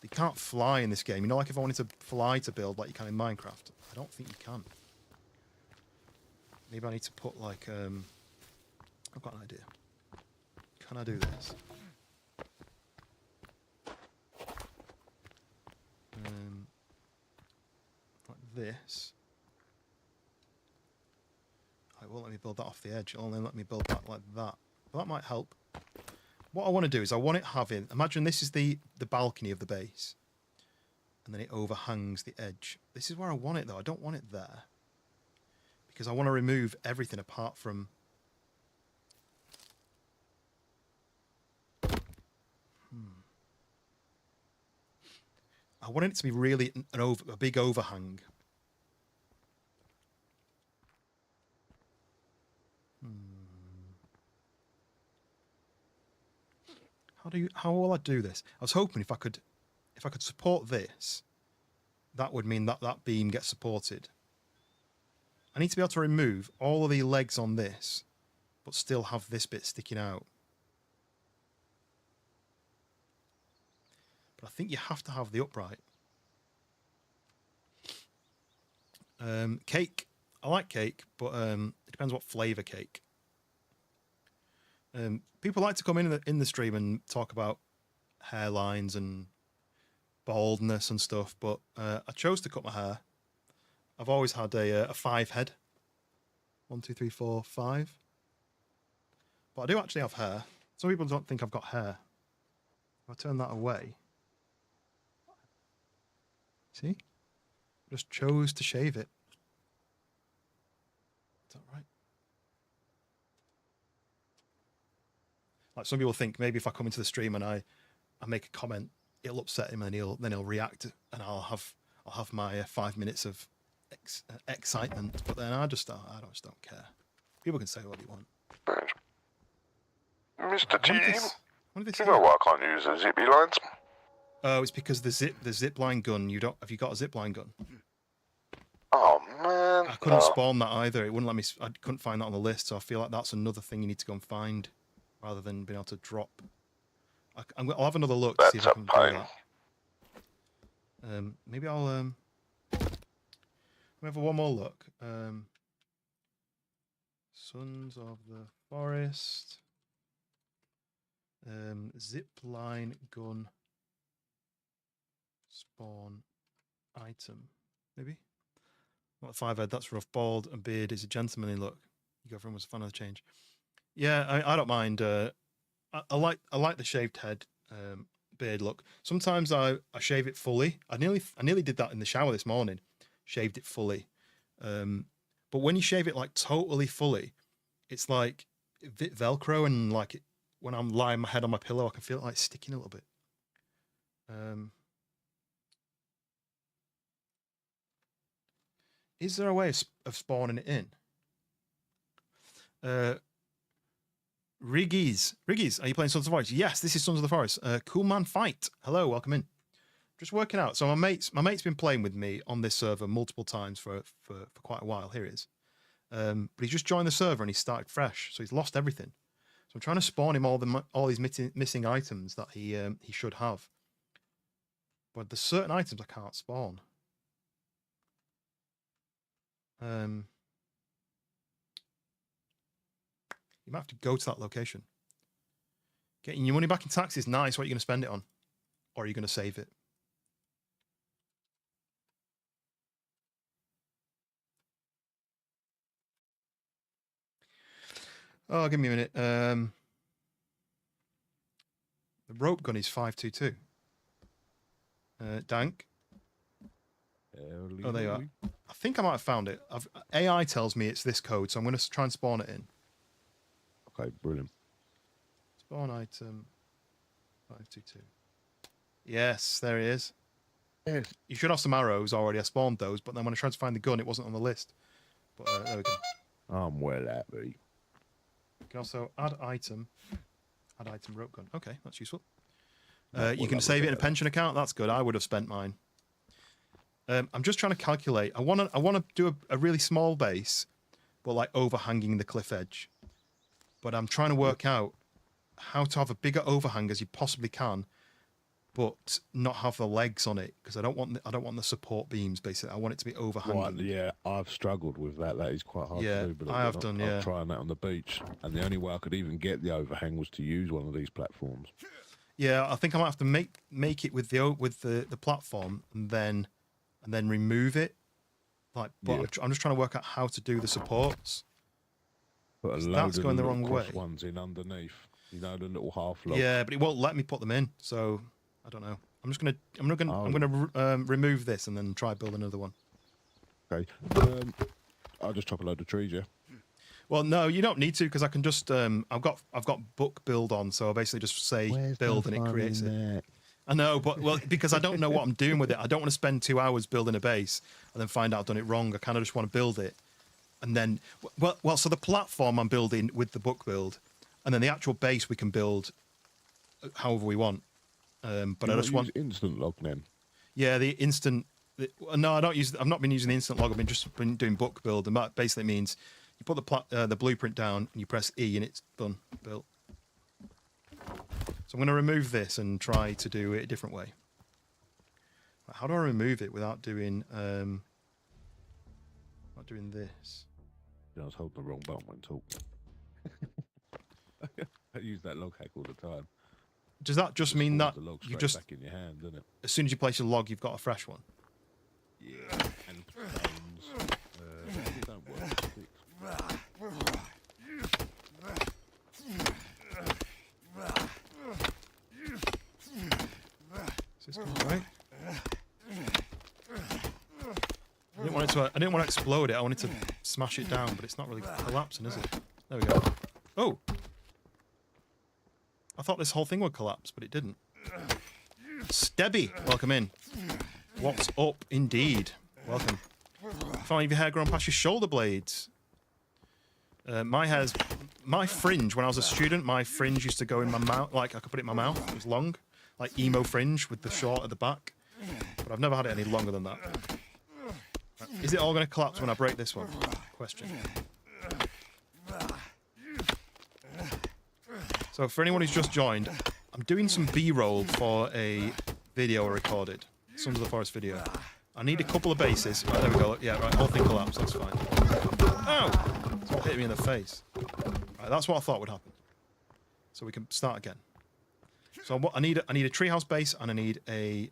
You can't fly in this game. You know, like if I wanted to fly to build like you can in Minecraft. I don't think you can. Maybe I need to put like I've got an idea. Can I do this? Like this. It won't let me build that off the edge. It'll only let me build that like that. But that might help. What I want to do is I want it having... Imagine this is the balcony of the base. And then it overhangs the edge. This is where I want it, though. I don't want it there. Because I want to remove everything apart from... I want it to be really a big overhang. How will I do this? I was hoping if I could support this, that would mean that that beam gets supported. I need to be able to remove all of the legs on this, but still have this bit sticking out. But I think you have to have the upright. Cake. I like cake, but it depends what flavour cake. People like to come in the stream and talk about hairlines and baldness and stuff, but I chose to cut my hair. I've always had a 5 head. 1, 2, 3, 4, 5. But I do actually have hair. Some people don't think I've got hair. If I turn that away, see? I just chose to shave it. Is that right? Like some people think maybe if I come into the stream and I make a comment, it'll upset him and then he'll react and I'll have my 5 minutes of excitement. But then I just don't care. People can say what they want. Mr. T, You know why I can't use the zippy lines? Oh, it's because the zipline gun. Have you got a zipline gun? Oh man, I couldn't spawn that either. It wouldn't let me. I couldn't find that on the list. So I feel like that's another thing you need to go and find, rather than being able to drop. I'll have another look to see if I can do that. Maybe I'll let me have one more look. Sons of the Forest. Zipline gun. Spawn item. Maybe. Not 5 head. That's rough. Bald and beard is a gentlemanly look. Your girlfriend was a fan of the change. Yeah, I don't mind. I like the shaved head beard look. Sometimes I shave it fully. I nearly did that in the shower this morning. Shaved it fully. But when you shave it like totally fully, it's like Velcro, and like when I'm lying my head on my pillow, I can feel it like sticking a little bit. Is there a way of spawning it in? Riggies, are you playing Sons of the Forest? Yes, this is Sons of the Forest. Cool Man Fight. Hello, welcome in. Just working out. So my mate's been playing with me on this server multiple times for quite a while. Here he is. But he's just joined the server and he started fresh, so he's lost everything. So I'm trying to spawn him all these missing items that he should have. But there's certain items I can't spawn. You might have to go to that location. Getting your money back in tax is nice. What are you going to spend it on? Or are you going to save it? Oh, give me a minute. The rope gun is 522. Dank. Oh, there you are. I think I might have found it. AI tells me it's this code, so I'm going to try and spawn it in. Okay, brilliant. Spawn item 522. Yes, there it is. Yes. You should have some arrows already. I spawned those, but then when I tried to find the gun, it wasn't on the list. But there we go. I'm well happy. You can also add item rope gun. Okay, that's useful. Well, you can save it in a pension account. That's good. I would have spent mine. I'm just trying to calculate. I want to do a really small base, but like overhanging the cliff edge. But I'm trying to work out how to have a bigger overhang as you possibly can, but not have the legs on it, because I don't want the support beams. Basically, I want it to be overhanging. Right, yeah, I've struggled with that. That is quite hard to do. But I have done. Yeah, I'm trying that on the beach, and the only way I could even get the overhang was to use one of these platforms. Yeah, I think I might have to make it with the platform and then remove it. Like, but Yeah. I'm just trying to work out how to do the supports. Put a load That's of going the little wrong cross way. ones in underneath. You know, the little half log. Yeah, but it won't let me put them in. So I don't know. I'm gonna remove this and then try build another one. Okay. I'll just chop a load of trees, yeah. Well, no, you don't need to, because I can just I've got book build on, so I basically just say build and it creates it. I know, but because I don't know what I'm doing with it. I don't want to spend 2 hours building a base and then find out I've done it wrong. I kind of just want to build it, and then so the platform I'm building with the book build, and then the actual base we can build however we want. But I just want instant log then. Yeah, the instant. No, I don't use. I've not been using the instant log. I've been doing book build, and that basically means you put the blueprint down and you press E and it's done, built. So I'm going to remove this and try to do it a different way. How do I remove it without doing this? I was holding the wrong button when talking. I use that log hack all the time. Does that just mean that the log you straight just back in your hand, doesn't it? as soon as you place a log, you've got a fresh one? Yeah. And stones. They don't work. Sticks. Is this going right? I didn't want to explode it. I wanted to smash it down, but it's not really collapsing, is it? There we go. Oh! I thought this whole thing would collapse, but it didn't. Stebby, welcome in. What's up, indeed? Welcome. Finally, your hair grown past your shoulder blades. My fringe, when I was a student, my fringe used to go in my mouth, like I could put it in my mouth. It was long, like emo fringe with the short at the back. But I've never had it any longer than that. Is it all going to collapse when I break this one? Question. So for anyone who's just joined, I'm doing some B-roll for a video I recorded. Sons of the Forest video. I need a couple of bases. Right, there we go. Yeah, right, whole thing collapsed. That's fine. Ow! It's what hit me in the face. Right, that's what I thought would happen. So we can start again. So I need a treehouse base and I need a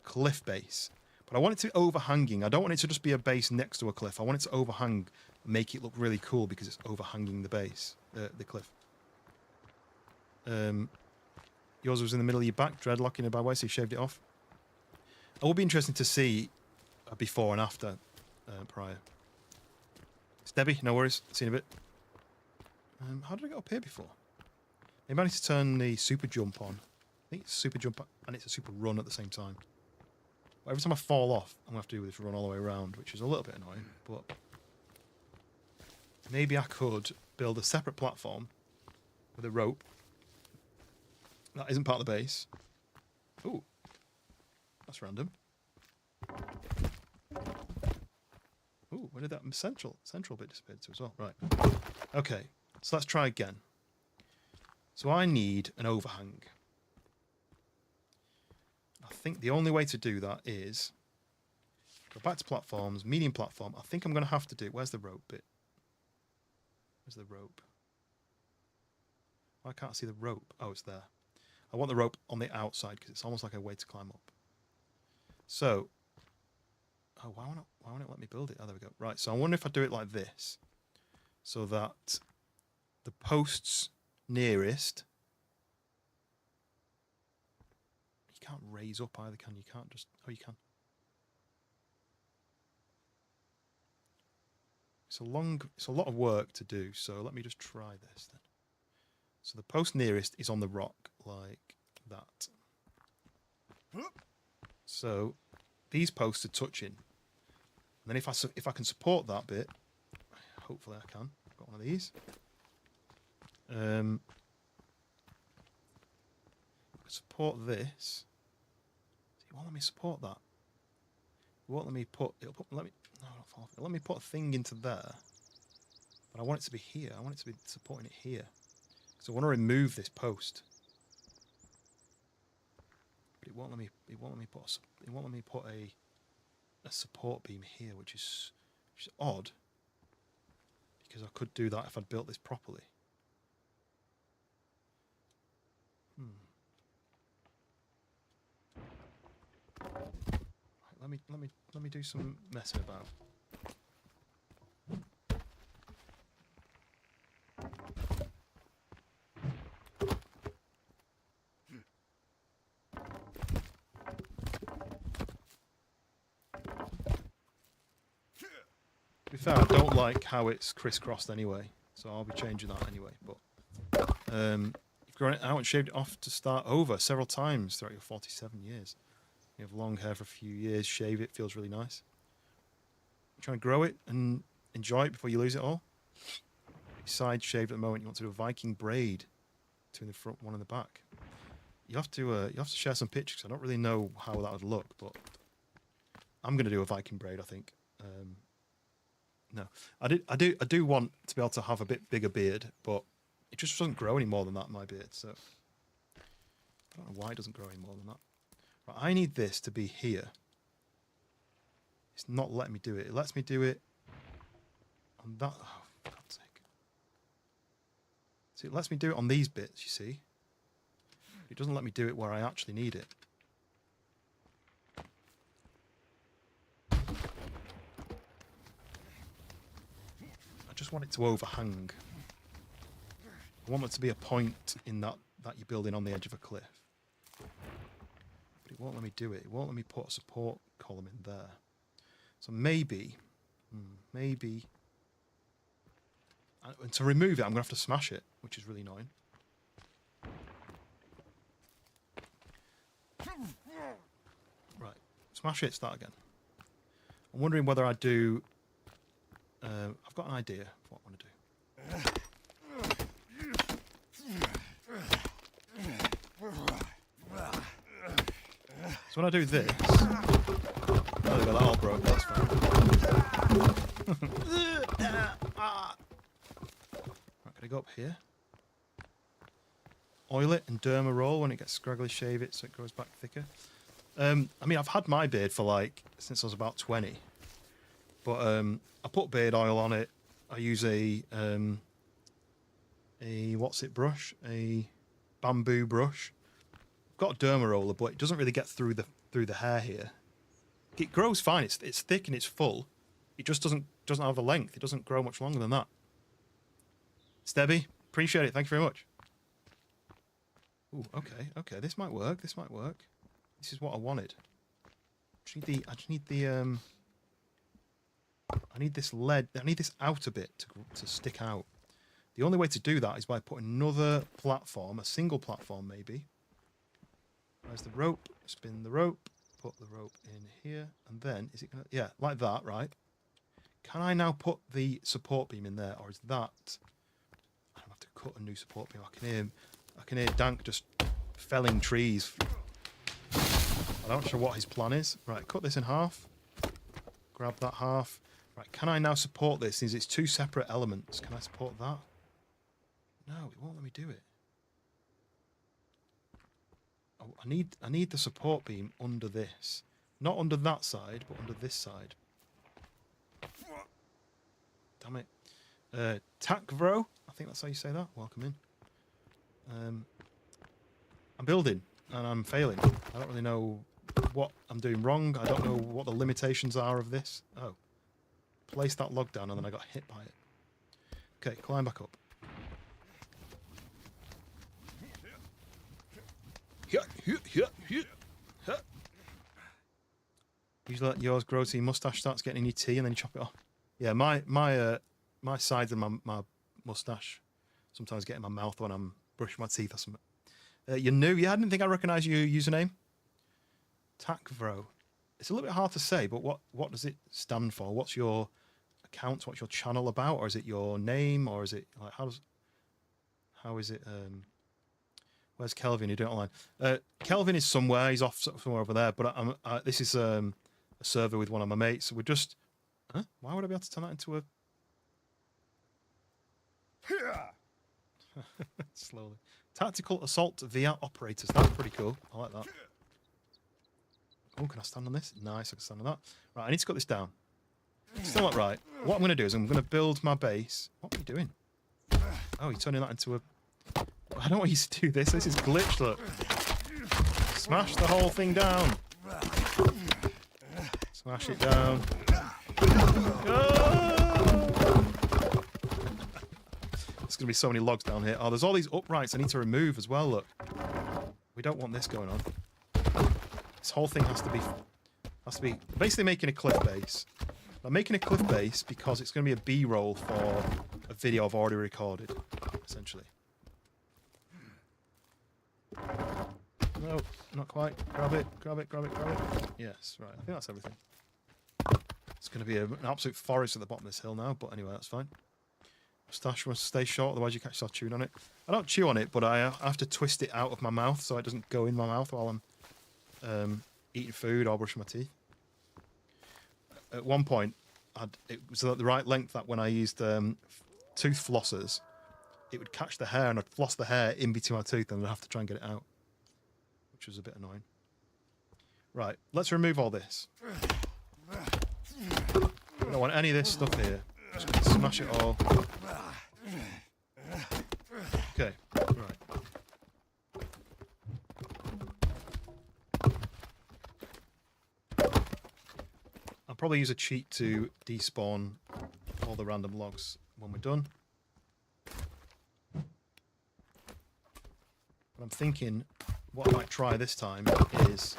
cliff base. But I want it to be overhanging. I don't want it to just be a base next to a cliff. I want it to overhang and make it look really cool because it's overhanging the base, the cliff. Yours was in the middle of your back, dreadlock in a bad way, so you shaved it off. It will be interesting to see before and after prior. Stebby, no worries. See you in a bit. How did I get up here before? Maybe I need to turn the super jump on. I think it's super jump and it's a super run at the same time. But every time I fall off, I'm going to have to do this run all the way around, which is a little bit annoying. But maybe I could build a separate platform with a rope. That isn't part of the base. Ooh. That's random. Ooh, where did that central bit disappear to as well? Right. Okay, so let's try again. So I need an overhang. I think the only way to do that is go back to platforms, medium platform. I think I'm going to have to do... Where's the rope bit? Where's the rope? I can't see the rope. Oh, it's there. I want the rope on the outside because it's almost like a way to climb up. So... Oh, why not? Why won't it let me build it? Oh, there we go. Right, so I wonder if I do it like this, so that the posts nearest. You can't raise up either, can you? You can't just. Oh, you can. It's a lot of work to do. So let me just try this then. So the post nearest is on the rock like that. So these posts are touching. And then if I can support that bit, hopefully I can. I've got one of these. Support this. It won't let me support that. It won't let me put. Let me put a thing into there. But I want it to be here. I want it to be supporting it here. So I want to remove this post. But it won't let me. It won't let me put. It won't let me put a support beam here, which is odd. Because I could do that if I'd built this properly. Right, let me do some messing about. To be fair, I don't like how it's crisscrossed anyway, so I'll be changing that anyway. But you've grown it out and shaved it off to start over several times throughout your 47 years. You have long hair for a few years, shave it, feels really nice. You're trying to grow it and enjoy it before you lose it all. Side shaved at the moment, you want to do a Viking braid between the front, one in the back. You have to share some pictures, 'cause I don't really know how that would look, but I'm going to do a Viking braid, I think. No, I do want to be able to have a bit bigger beard, but it just doesn't grow any more than that, my beard. So I don't know why it doesn't grow any more than that. Right, I need this to be here. It's not letting me do it. It lets me do it on that. Oh, for God's sake! See, it lets me do it on these bits. You see, it doesn't let me do it where I actually need it. I just want it to overhang. I want it to be a point in that you're building on the edge of a cliff. But it won't let me do it. It won't let me put a support column in there. So maybe, and to remove it, I'm going to have to smash it, which is really annoying. Right, smash it, start again. I'm wondering whether I do... I've got an idea of what I want to do. So when I do this... Oh, there we go, that all broke, that's fine. Right, can I go up here? Oil it and derma roll. When it gets scraggly, shave it so it grows back thicker. I mean, I've had my beard for since I was about 20. But I put beard oil on it. I use a brush? A bamboo brush. I've got a derma roller, but it doesn't really get through the hair here. It grows fine. It's thick and it's full. It just doesn't have the length. It doesn't grow much longer than that. Stebby, appreciate it. Thank you very much. Ooh, okay. This might work. This is what I wanted. I need this lead. I need this outer bit to stick out. The only way to do that is by putting another platform, a single platform maybe. Where's the rope? Spin the rope. Put the rope in here, and then is it gonna? Yeah, like that, right? Can I now put the support beam in there, or is that? I don't have to cut a new support beam. I can hear Dank just felling trees. I'm not sure what his plan is. Right, cut this in half. Grab that half. Right, can I now support this? Since it's two separate elements, can I support that? No, it won't let me do it. Oh, I need the support beam under this. Not under that side, but under this side. Damn it. Takvro, I think that's how you say that. Welcome in. I'm building, and I'm failing. I don't really know what I'm doing wrong. I don't know what the limitations are of this. Oh. Place that log down and then I got hit by it. Okay, climb back up. Usually let yours grow till your mustache starts getting in your tea and then you chop it off. Yeah, my sides of my mustache sometimes get in my mouth when I'm brushing my teeth or something. You're new? Yeah, I didn't think I recognised your username. Takvro. It's a little bit hard to say, but what does it stand for? What's your account? What's your channel about? Or is it your name? Or is it like how is it? Where's Kelvin? You do it online. Kelvin is somewhere. He's off somewhere over there. But this is a server with one of my mates. So we're just. Huh? Why would I be able to turn that into a? Slowly. Tactical assault via operators. That's pretty cool. I like that. Oh, can I stand on this? Nice, I can stand on that. Right, I need to cut this down. Still not right. What I'm going to do is I'm going to build my base. What are you doing? Oh, you're turning that into a... I don't want you to do this. This is glitched, look. Smash the whole thing down. Smash it down. Oh! There's going to be so many logs down here. Oh, there's all these uprights I need to remove as well, look. We don't want this going on. This whole thing has to be basically making a cliff base. I'm making a cliff base because it's going to be a B-roll for a video I've already recorded, essentially. No, not quite. Grab it, grab it, grab it, grab it. Yes, right. I think that's everything. It's going to be an absolute forest at the bottom of this hill now, but anyway, that's fine. Moustache must stay short, otherwise you catch yourself chewing on it. I don't chew on it, but I have to twist it out of my mouth so it doesn't go in my mouth while I'm eating food or brushing my teeth. At one point, it was at the right length that when I used tooth flossers, it would catch the hair and I'd floss the hair in between my teeth and I'd have to try and get it out, which was a bit annoying. Right, let's remove all this. I don't want any of this stuff here. Just gonna smash it all. Okay, right. I'll probably use a cheat to despawn all the random logs when we're done. But I'm thinking what I might try this time is,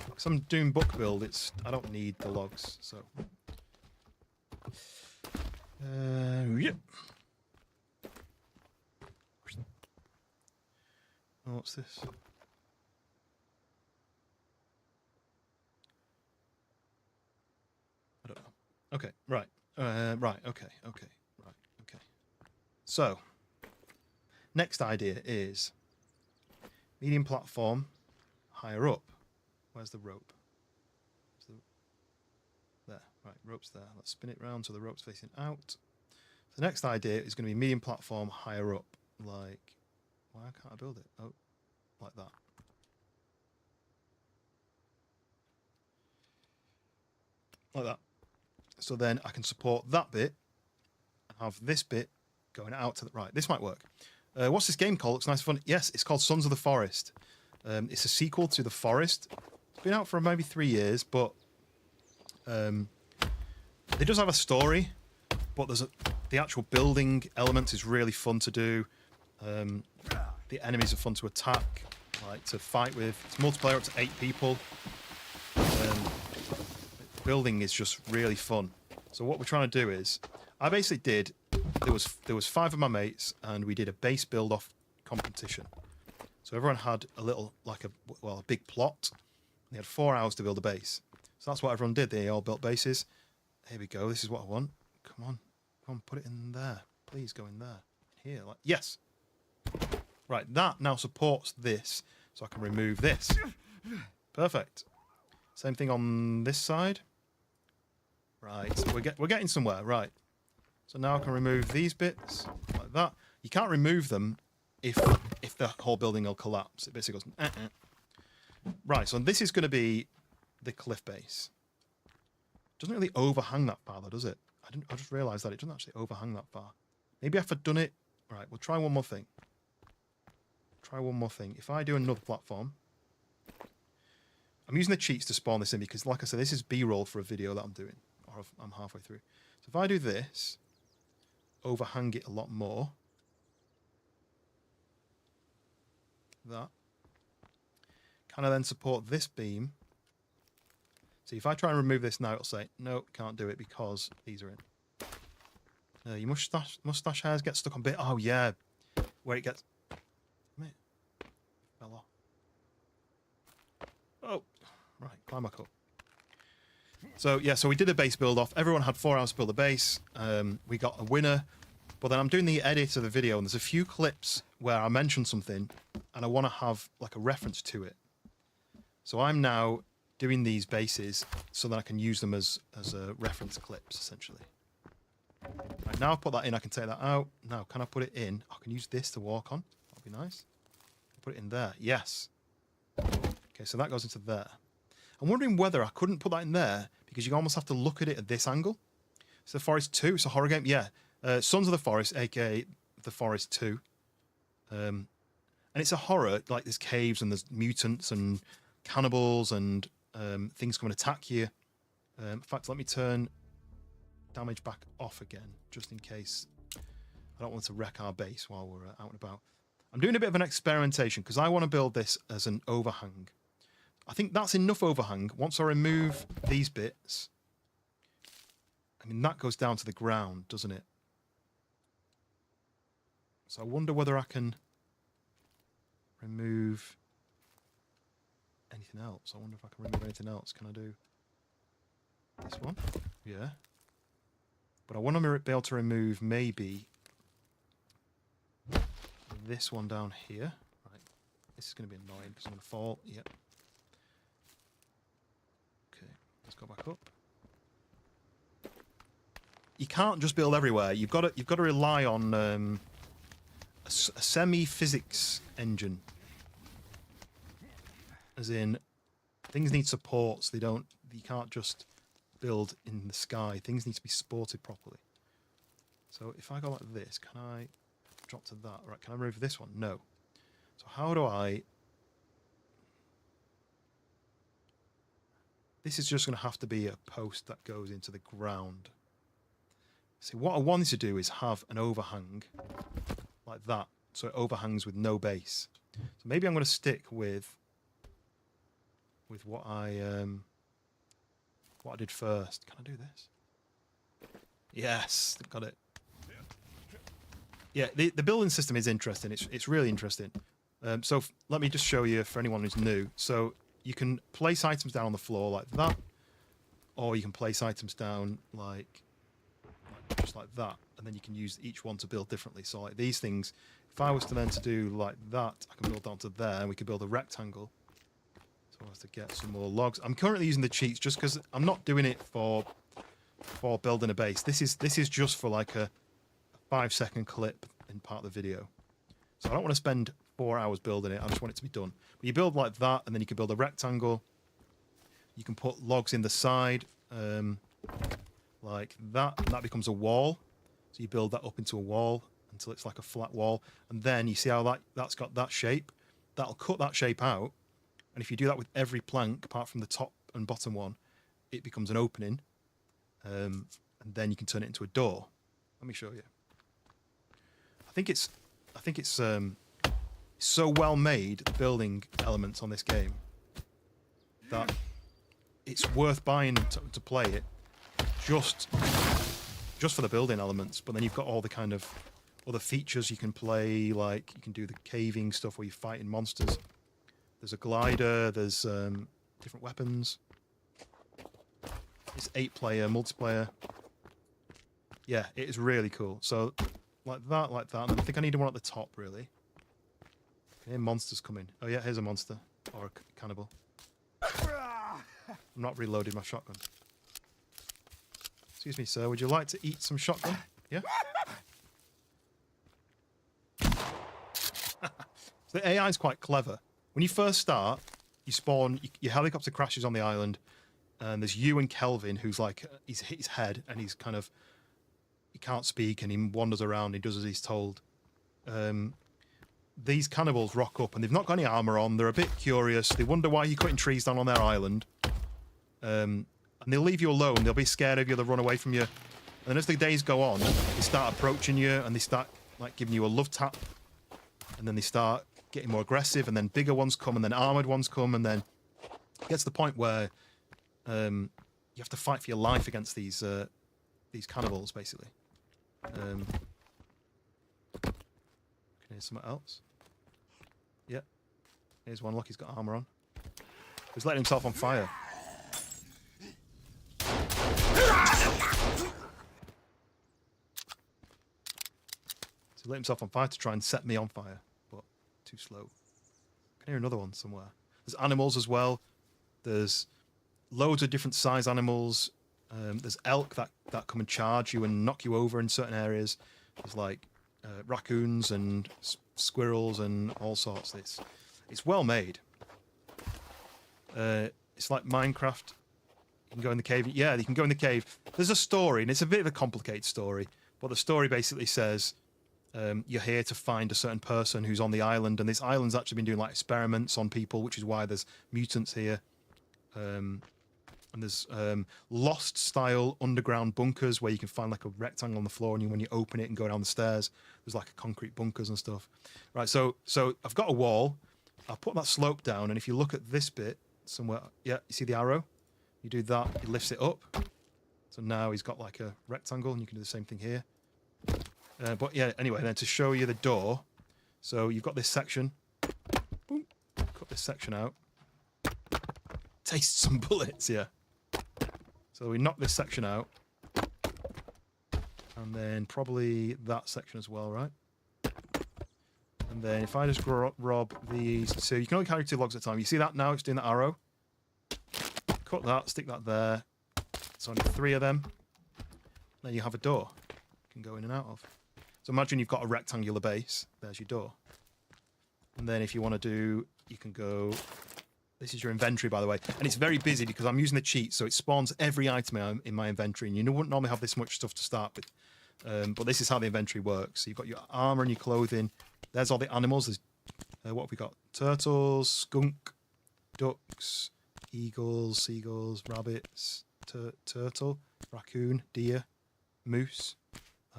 because I'm doing book build, I don't need the logs, so. Yep. Oh, what's this? I don't know. Okay, right. Right, okay. So, next idea is medium platform higher up. Where's the rope? There, right, rope's there. Let's spin it round so the rope's facing out. The next idea is going to be medium platform higher up. Like, why can't I build it? Oh, like that. Like that. So then I can support that bit and have this bit going out to the right. This might work. What's this game called? Looks nice and fun. Yes, it's called Sons of the Forest. It's a sequel to The Forest. It's been out for maybe 3 years, but it does have a story, but the actual building element is really fun to do. The enemies are fun to attack, like to fight with. It's multiplayer up to 8 people. Building is just really fun. So what we're trying to do is, I basically did. There was 5 of my mates, and we did a base build off competition. So everyone had a little, like a big plot. They had 4 hours to build a base. So that's what everyone did. They all built bases. Here we go. This is what I want. Come on, put it in there. Please go in there. Here, like yes. Right, that now supports this, so I can remove this. Perfect. Same thing on this side. Right, so we're getting somewhere. Right. So now I can remove these bits like that. You can't remove them if the whole building will collapse. It basically goes. Right. So this is going to be the cliff base. Doesn't really overhang that far, though, does it? I just realised that it doesn't actually overhang that far. Maybe if I'd done it. Right. We'll try one more thing. Try one more thing. If I do another platform, I'm using the cheats to spawn this in because, like I said, this is B-roll for a video that I'm doing, or I'm halfway through. So if I do this, overhang it a lot more. That. Can I then support this beam? See, if I try and remove this now, it'll say, no, can't do it because these are in. Your mustache hairs get stuck on bit. Oh, yeah. Where it gets... Fell off. Oh, right, climb back up. So, yeah, so we did a base build off. Everyone had 4 hours to build a base. We got a winner. But then I'm doing the edit of the video, and there's a few clips where I mention something, and I want to have, like, a reference to it. So I'm now doing these bases so that I can use them as reference clips, essentially. Right, now I've put that in, I can take that out. Now, can I put it in? I can use this to walk on. That'll be nice. Put it in there. Yes. Okay, so that goes into there. I'm wondering whether I couldn't put that in there because you almost have to look at it at this angle. It's the Forest 2. It's a horror game. Yeah. Sons of the Forest, aka the Forest 2. And it's a horror. Like there's caves and there's mutants and cannibals and things come and attack you. In fact, let me turn damage back off again, just in case I don't want to wreck our base while we're out and about. I'm doing a bit of an experimentation because I want to build this as an overhang. I think that's enough overhang. Once I remove these bits, I mean, that goes down to the ground, doesn't it? So I wonder whether I can remove anything else. I wonder if I can remove anything else. Can I do this one? Yeah. But I want to be able to remove maybe this one down here. Right. This is going to be annoying because I'm going to fall. Yep. Okay. Let's go back up. You can't just build everywhere. You've got to rely on a semi-physics engine. As in, things need supports. You can't just build in the sky. Things need to be supported properly. So if I go like this, can I drop to that? Right, can I remove this one? No. So how do I... This is just going to have to be a post that goes into the ground. See, what I wanted to do is have an overhang like that. So it overhangs with no base. So maybe I'm going to stick with what I did first. Can I do this? Yes, got it. Yeah, the building system is interesting. It's really interesting. So let me just show you for anyone who's new. So you can place items down on the floor like that, or you can place items down like just like that, and then you can use each one to build differently. So like these things, if I was to then to do like that, I can build down to there, and we could build a rectangle. So I was to get some more logs. I'm currently using the cheats just because I'm not doing it for building a base. This is just for like a 5-second clip in part of the video. So I don't want to spend 4 hours building it. I just want it to be done. But you build like that, and then you can build a rectangle. You can put logs in the side, like that, and that becomes a wall. So you build that up into a wall until it's like a flat wall, and then you see how that's got that shape. That'll cut that shape out, and if you do that with every plank apart from the top and bottom one, it becomes an opening, and then you can turn it into a door. Let me show you. I think it's so well made, the building elements on this game, that it's worth buying to play it just for the building elements. But then you've got all the kind of other features you can play, like you can do the caving stuff where you're fighting monsters. There's a glider, there's different weapons. It's 8-player multiplayer. Yeah, it is really cool. So like that, and then I think I need one at the top, really. I hear monsters coming. Oh yeah, here's a monster. Or a cannibal. I'm not reloading my shotgun. Excuse me, sir, would you like to eat some shotgun? Yeah? So the AI is quite clever. When you first start, you spawn, your helicopter crashes on the island, and there's you and Kelvin, who's like, he's hit his head, and he's kind of, he can't speak, and he wanders around, he does as he's told. these cannibals rock up and they've not got any armor on. They're a bit curious. They wonder why you're cutting trees down on their island. And they'll leave you alone. They'll be scared of you. They'll run away from you. And then as the days go on, they start approaching you and they start like giving you a love tap. And then they start getting more aggressive. And then bigger ones come. And then armored ones come. And then it gets to the point where you have to fight for your life against these cannibals, basically. Can I hear something else? Yeah. Here's one. Look, he's got armor on. He's letting himself on fire. So he lit himself on fire to try and set me on fire, but too slow. I can hear another one somewhere. There's animals as well. There's loads of different size animals. There's elk that come and charge you and knock you over in certain areas. There's like raccoons and squirrels and all sorts. It's well made. It's like Minecraft. You can go in the cave. Yeah, you can go in the cave. There's a story, and it's a bit of a complicated story. But the story basically says you're here to find a certain person who's on the island, and this island's actually been doing like experiments on people, which is why there's mutants here. And there's Lost-style underground bunkers where you can find like a rectangle on the floor, and when you open it and go down the stairs, there's like concrete bunkers and stuff. Right, so I've got a wall. I'll put that slope down, and if you look at this bit somewhere, yeah, you see the arrow? You do that, it lifts it up. So now he's got like a rectangle, and you can do the same thing here. But yeah, anyway, then to show you the door, so you've got this section. Boom, cut this section out. Taste some bullets, yeah. So we knock this section out. And then probably that section as well, right? And then if I just rob these... So you can only carry 2 logs at a time. You see that now? It's doing that arrow. Cut that, stick that there. So only 3 of them. Then you have a door you can go in and out of. So imagine you've got a rectangular base. There's your door. And then if you want to do... You can go... This is your inventory, by the way. And it's very busy because I'm using the cheat, so it spawns every item in my inventory. And you wouldn't normally have this much stuff to start with. But this is how the inventory works. So you've got your armor and your clothing. There's all the animals. There's, what have we got? Turtles, skunk, ducks, eagles, seagulls, rabbits, turtle, raccoon, deer, moose.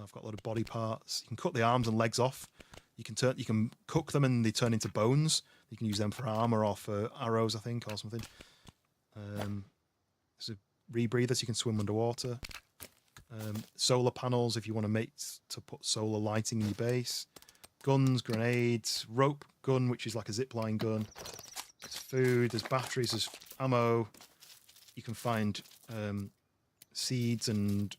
I've got a lot of body parts. You can cut the arms and legs off. You can cook them and they turn into bones. You can use them for armor or for arrows, I think, or something. There's a rebreather, so you can swim underwater. Solar panels if you want to put solar lighting in your base. Guns, grenades, rope gun, which is like a zipline gun. There's food, there's batteries, there's ammo. You can find seeds and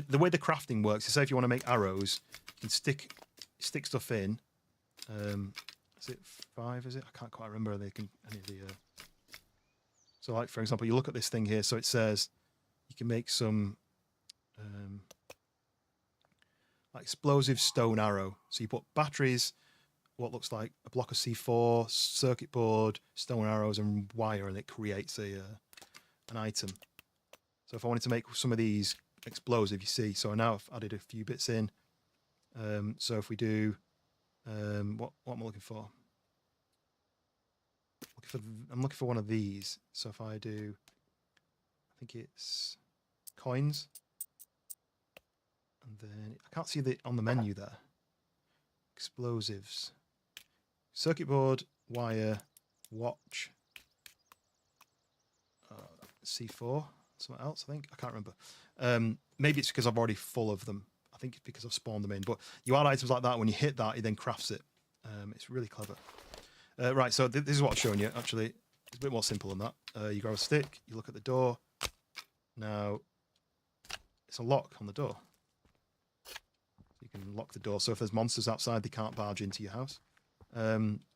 the way the crafting works is, say if you want to make arrows, you can stick stuff in. Is it 5? Is it? I can't quite remember. So, like for example, you look at this thing here. So it says you can make some like explosive stone arrow. So you put batteries, what looks like a block of C4, circuit board, stone arrows, and wire, and it creates an item. So if I wanted to make some of these explosive, you see. So now I've added a few bits in. So if we do. What am I looking for? I'm looking for one of these. So if I do, I think it's coins, and then I can't see on the menu there. Explosives, circuit board, wire, watch, C4, something else. I think I can't remember. Maybe it's because I'm already full of them. I think it's because I've spawned them in. But you add items like that, when you hit that, it then crafts it. It's really clever. Right, so this is what I'm showing you, actually. It's a bit more simple than that. You grab a stick, you look at the door. Now, it's a lock on the door. You can lock the door, so if there's monsters outside, they can't barge into your house.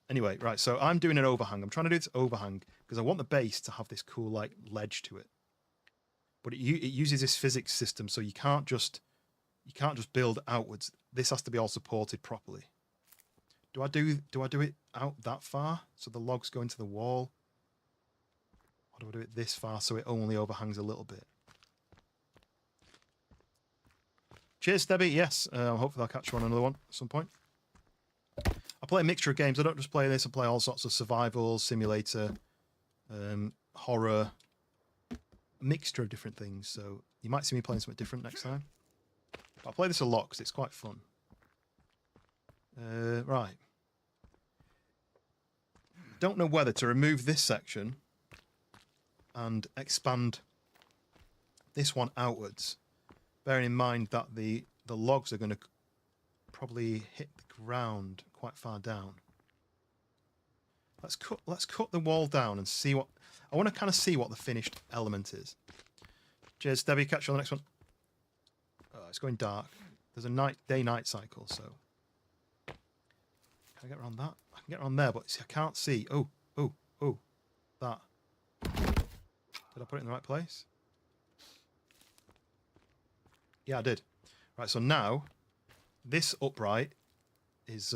Anyway, right, so I'm doing an overhang. I'm trying to do this overhang because I want the base to have this cool, like, ledge to it. But it uses this physics system, so you can't just build outwards. This has to be all supported properly. Do I do it out that far so the logs go into the wall? Or do I do it this far so it only overhangs a little bit? Cheers, Debbie. Yes, hopefully I'll catch you on another one at some point. play a mixture of games. I don't just play this. I play all sorts of survival, simulator, horror, a mixture of different things. So you might see me playing something different next time. But I play this a lot because it's quite fun. Right. Don't know whether to remove this section and expand this one outwards, bearing in mind that the logs are going to probably hit the ground quite far down. Let's cut the wall down and see what I want to kind of see what the finished element is. Cheers, Debbie. Catch you on the next one. Oh, it's going dark. There's a day-night cycle, so can I get around that? I can get around there, but see, I can't see. Oh, that. Did I put it in the right place? Yeah, I did. Right, so now this upright is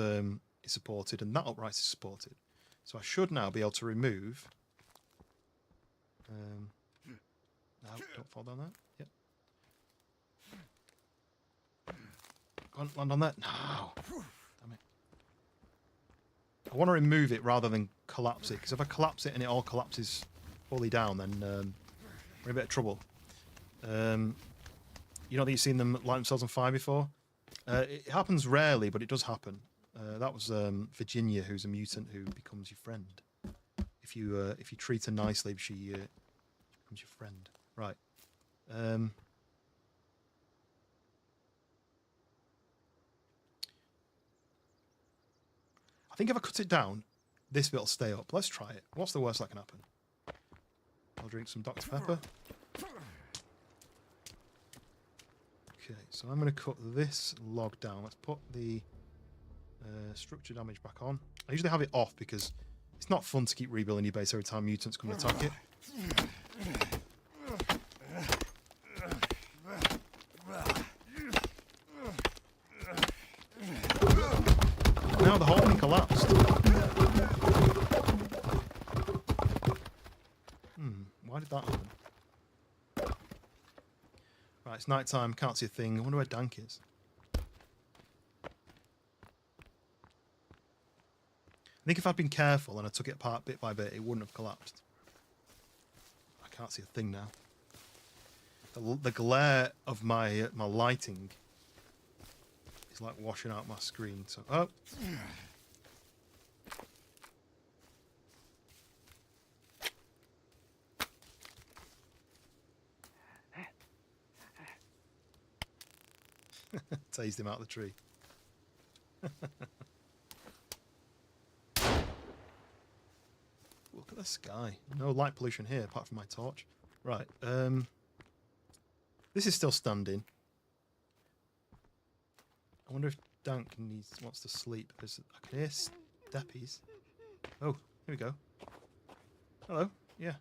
supported, and that upright is supported. So I should now be able to remove. No, don't fall down there. Yep. Go on, land on that. No. Damn it. I want to remove it rather than collapse it, because if I collapse it and it all collapses fully down, then we're in a bit of trouble. You know that you've seen them light themselves on fire before? It happens rarely, but it does happen. That was Virginia, who's a mutant who becomes your friend. If you treat her nicely, she becomes your friend. Right. I think if I cut it down, this bit will stay up. Let's try it. What's the worst that can happen? I'll drink some Dr. Pepper. Okay, so I'm going to cut this log down. Let's put the structure damage back on. I usually have it off because it's not fun to keep rebuilding your base every time mutants come and attack it. Now the whole thing collapsed. Why did that happen? Right, it's night time, can't see a thing. I wonder where Dank is. I think if I'd been careful and I took it apart bit by bit, it wouldn't have collapsed. I can't see a thing now. The glare of my lighting is like washing out my screen. So, oh. Tased him out of the tree. Look at the sky. No light pollution here apart from my torch. Right. This is still standing. I wonder if Dank wants to sleep because I can hear steppies. Oh, here we go. Hello. Yeah.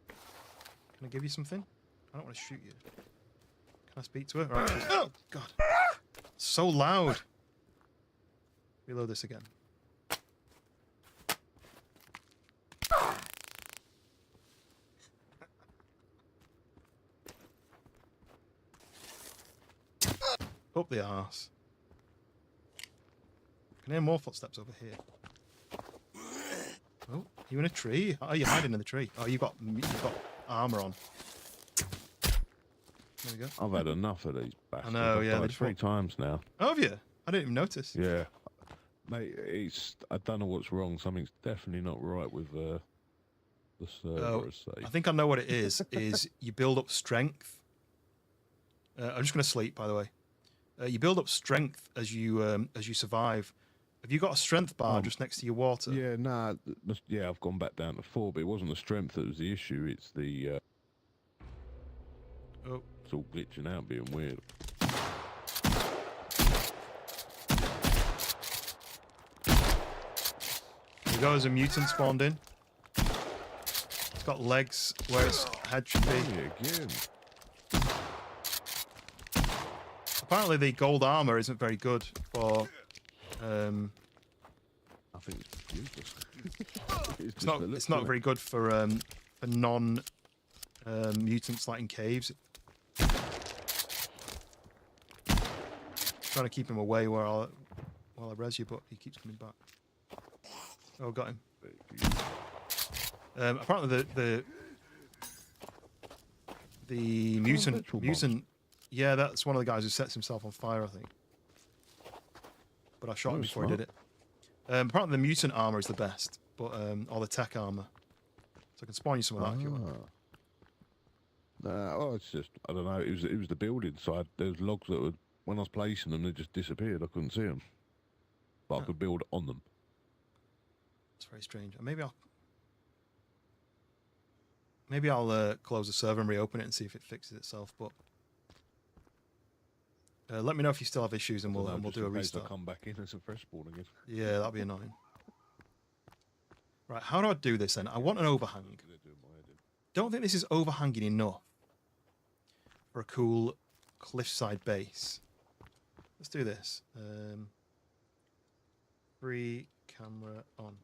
Can I give you something? I don't want to shoot you. Can I speak to her? Right. Oh, God. So loud. Reload this again. Up the arse. I can hear more footsteps over here. Oh, are you in a tree? Oh, you're hiding in the tree. Oh, you've got armor on. There we go. I've had enough of these bastards. I know, I've yeah. died 3 times now. Oh, have you? I didn't even notice. Yeah. Mate, I don't know what's wrong. Something's definitely not right with the server. I think I know what it is. Is you build up strength. I'm just going to sleep, by the way. You build up strength as you survive. Have you got a strength bar just next to your water? Yeah, nah. Yeah, I've gone back down to 4, but it wasn't the strength that was the issue. It's the... Oh. It's all glitching out, being weird. There goes a mutant spawned in. It's got legs where its head should be. Again. Apparently the gold armor isn't very good for... I think it's useless. It's not very good for non mutants like in caves. Trying to keep him away while while I res you, but he keeps coming back. Oh, got him. Apparently the mutant. Yeah, that's one of the guys who sets himself on fire, I think. But I shot him before he did it. Apparently the mutant armor is the best, but or the tech armor. So I can spawn you some of that if you want. Oh, it's just, I don't know. It was the building side. There's logs that would, when I was placing them, they just disappeared. I couldn't see them, but I could build on them. It's very strange. Maybe I'll close the server and reopen it and see if it fixes itself. But let me know if you still have issues, and we'll do a restart. I'll come back in as a fresh spawn again. Yeah, that'd be annoying. Right, how do I do this then? I want an overhang. Don't think this is overhanging enough for a cool cliffside base. Let's do this. Free camera on.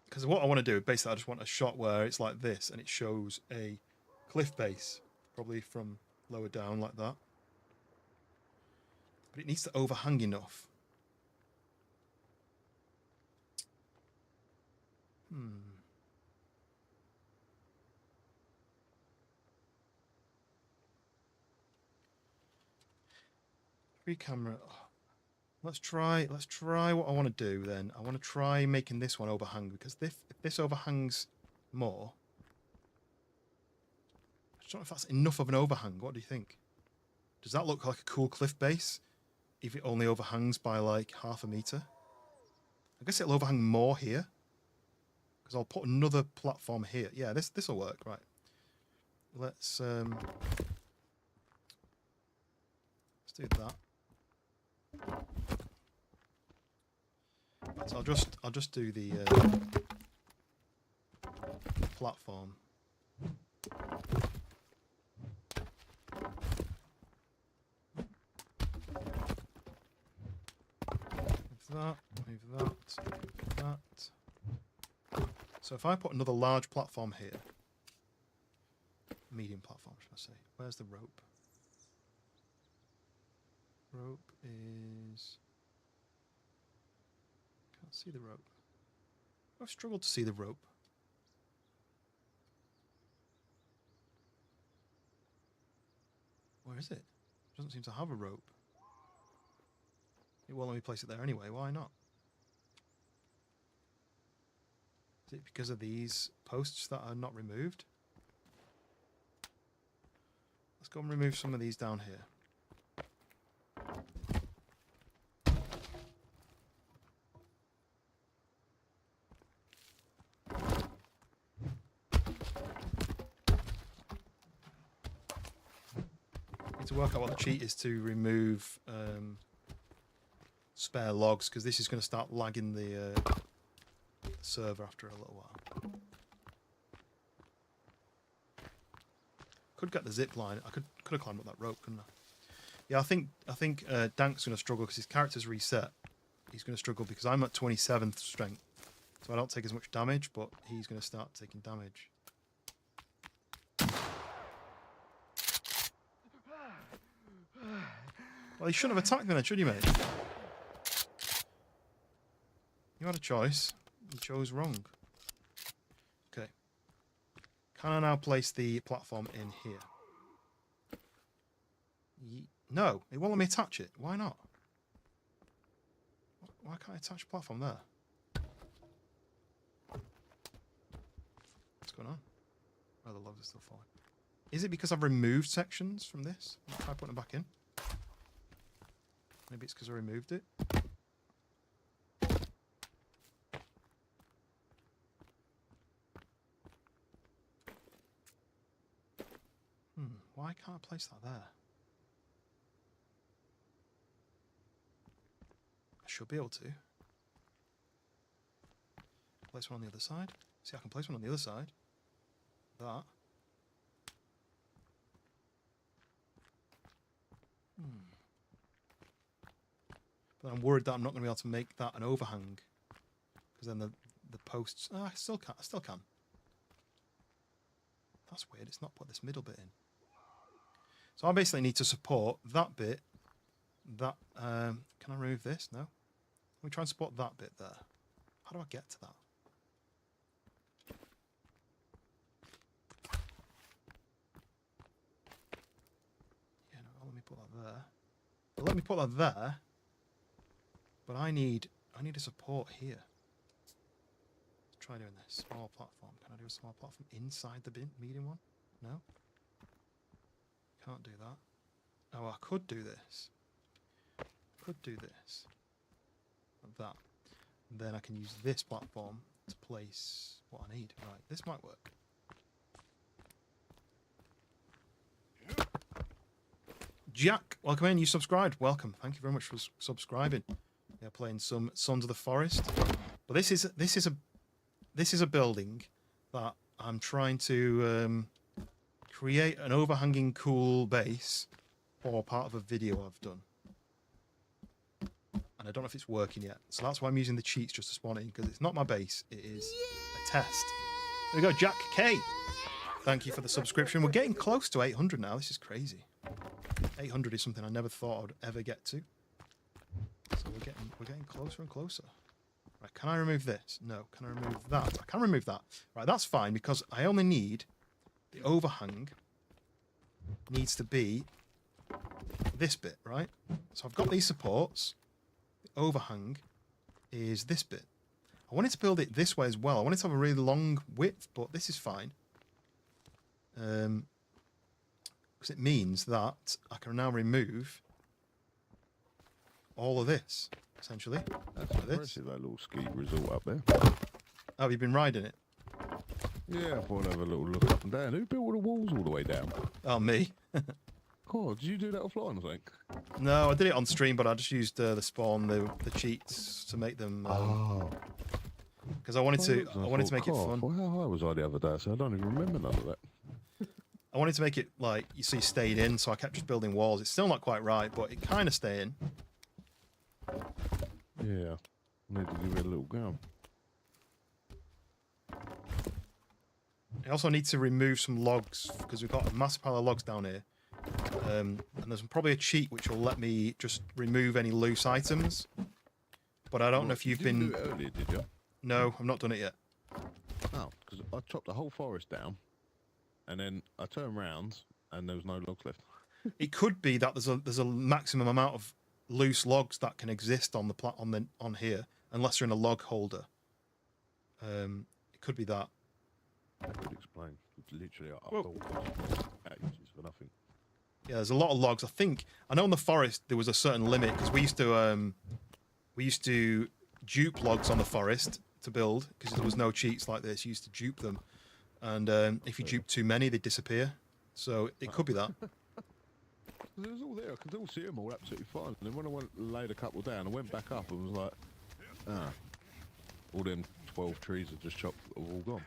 Because what I want to do, basically, I just want a shot where it's like this, and it shows a cliff base, probably from lower down like that. But it needs to overhang enough. Free camera. Let's try what I want to do then. I want to try making this one overhang, because if this overhangs more, I don't know if that's enough of an overhang. What do you think? Does that look like a cool cliff base if it only overhangs by like half a meter? I guess it'll overhang more here, because I'll put another platform here. Yeah, this will work, right? Let's do that. So I'll just do the platform. Move that. So if I put another large platform here, medium platform, should I say? Where's the rope? Rope is... Can't see the rope. I've struggled to see the rope. Where is it? Doesn't seem to have a rope. It won't let me place it there anyway. Why not? Is it because of these posts that are not removed? Let's go and remove some of these down here. Need to work out what the cheat is to remove spare logs, because this is going to start lagging the server after a little while. Could get the zip line. I could have climbed up that rope, couldn't I? Yeah, I think Dank's going to struggle because his character's reset. He's going to struggle because I'm at 27th strength, so I don't take as much damage, but he's going to start taking damage. Well, he shouldn't have attacked me then, should you, mate? You had a choice. You chose wrong. Okay. Can I now place the platform in here? No, it won't let me attach it. Why not? Why can't I attach a platform there? What's going on? Oh, the logs are still falling. Is it because I've removed sections from this? I'll try putting them back in. Maybe it's because I removed it. Why can't I place that there? I should be able to. Place one on the other side. See, I can place one on the other side. That. But I'm worried that I'm not going to be able to make that an overhang, because then the posts. Oh, I still can. I still can. That's weird. It's not put this middle bit in. So I basically need to support that bit. That can I remove this? No. Let me try and support that bit there. How do I get to that? Yeah, no, let me put that there. But let me put that there. But I need a support here. Let's try doing this. Small platform. Can I do a small platform inside the medium one? No. Can't do that. Oh, I could do this. Could do this. Like that. And then I can use this platform to place what I need. Right, this might work. Jack, welcome in. You subscribed. Welcome. Thank you very much for subscribing. Yeah, playing some Sons of the Forest. But this is a building that I'm trying to create an overhanging cool base for part of a video I've done. And I don't know if it's working yet. So that's why I'm using the cheats just to spawn it in, because it's not my base, it is a test. There we go, Jack K. Thank you for the subscription. We're getting close to 800 now. This is crazy. 800 is something I never thought I would ever get to. So we're getting closer and closer. Right, can I remove this? No. Can I remove that? I can remove that. Right, that's fine, because I only need the overhang needs to be this bit, right? So I've got these supports. The overhang is this bit. I wanted to build it this way as well. I wanted to have a really long width, but this is fine. Because it means that I can now remove all of this, essentially. That's impressive, that little ski resort up there. Oh, have you been riding it? Yeah, I thought I'd have a little look up and down. Who built all the walls all the way down? Oh, me. God, did you do that offline, I think? No, I did it on stream, but I just used the spawn, the cheats to make them. Because I wanted to make it fun. Well, how high was I the other day? So I don't even remember none of that. I wanted to make it like you see stayed in, so I kept just building walls. It's still not quite right, but it kind of stay in. Yeah, I need to give it a little go. I also need to remove some logs because we've got a massive pile of logs down here. And there's probably a cheat which will let me just remove any loose items. But I don't know if you've been. You didn't do it earlier, did you? No, I've not done it yet. Oh, because I chopped the whole forest down, and then I turned round, and there was no logs left. It could be that there's a maximum amount of loose logs that can exist on on here, unless they're in a log holder. It could be that. That could explain. It's literally I thought ages for nothing. Yeah, there's a lot of logs. I know in the forest there was a certain limit because we used to dupe logs on the forest to build because there was no cheats like this. You used to dupe them, and if you dupe too many, they disappear. So it could be that. It was all there. I could all see them all absolutely fine. And then when I laid a couple down, I went back up and was like, all them 12 trees are just chopped, are all gone.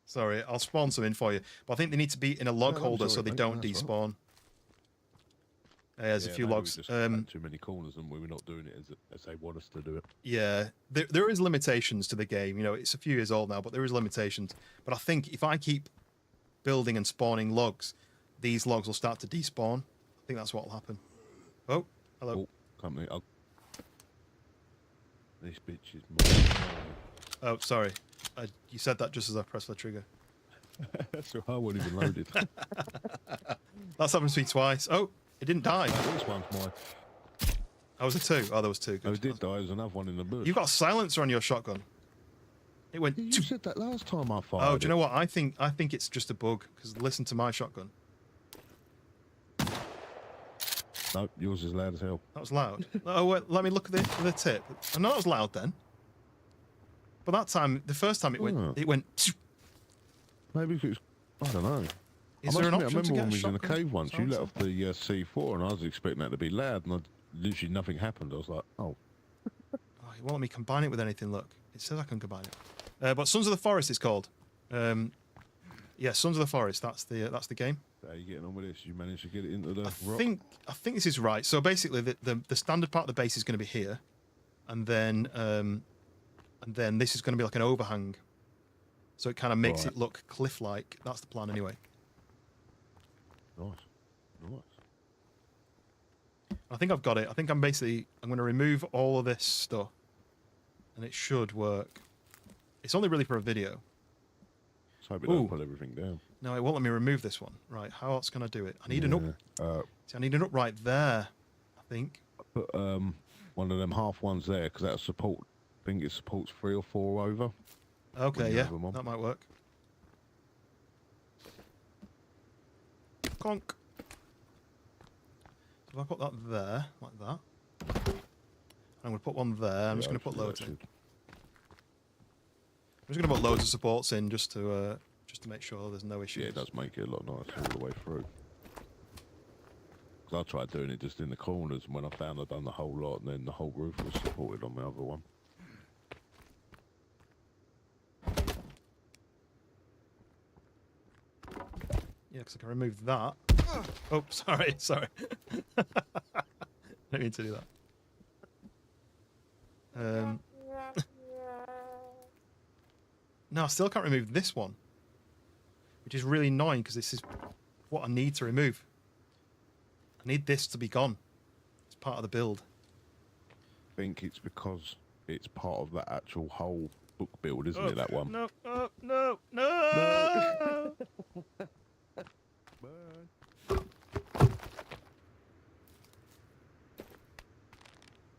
Sorry, I'll spawn some in for you. But I think they need to be in a log holder so they don't despawn. There's a few logs. We just too many corners and we were not doing it as they want us to do it. Yeah, there is limitations to the game. You know, it's a few years old now, but there is limitations. But I think if I keep building and spawning logs, these logs will start to despawn. I think that's what will happen. Oh, hello. Oh, company. This bitch is more. Oh, sorry. You said that just as I pressed the trigger. So I wasn't even loaded. That's happened to me twice. Oh, it didn't die. This one's mine. Oh, was it two? Oh, there was two. Good. Oh, it did die. There's another one in the bush. You've got a silencer on your shotgun. It went. You said that last time I fired. Oh, do you know what? I think it's just a bug. Because listen to my shotgun. No, yours is loud as hell. That was loud. Oh, wait, let me look at the tip. I know it was loud then. But that time, the first time it went. Maybe if it was. I don't know. Is there an option I remember to get when a we was in the shotgun cave once, you let silencer? off the C4 and I was expecting that to be loud and literally nothing happened. I was like, oh. Oh, it won't let me combine it with anything, look. It says I can combine it. But Sons of the Forest it's called. Yeah, Sons of the Forest, that's the game. How are you getting on with this? You managed to get it into the rock? I think this is right. So basically the standard part of the base is going to be here. And then this is going to be like an overhang. So it kind of makes it look cliff-like. That's the plan anyway. Nice. Nice. I think I've got it. I think I'm going to remove all of this stuff. And it should work. It's only really for a video. So we don't pull everything down. No, it won't let me remove this one. Right, how else can I do it? I need an up. See, I need an up right there, I think. Put one of them half ones there, because that'll support, I think it supports 3 or 4 over. Okay, yeah, that might work. Conk. So if I put that there, like that. I'm going to put one there. I'm just going to put loads in. I'm just going to put loads of supports in just to make sure there's no issues. Yeah, it does make it a lot nicer all the way through. Because I tried doing it just in the corners, and when I found I'd done the whole lot, and then the whole roof was supported on the other one. Yeah, because I can remove that. Oh, sorry. Don't mean to do that. No, I still can't remove this one, which is really annoying because this is what I need to remove. I need this to be gone. It's part of the build. I think it's because it's part of that actual whole book build, isn't it, that one? No.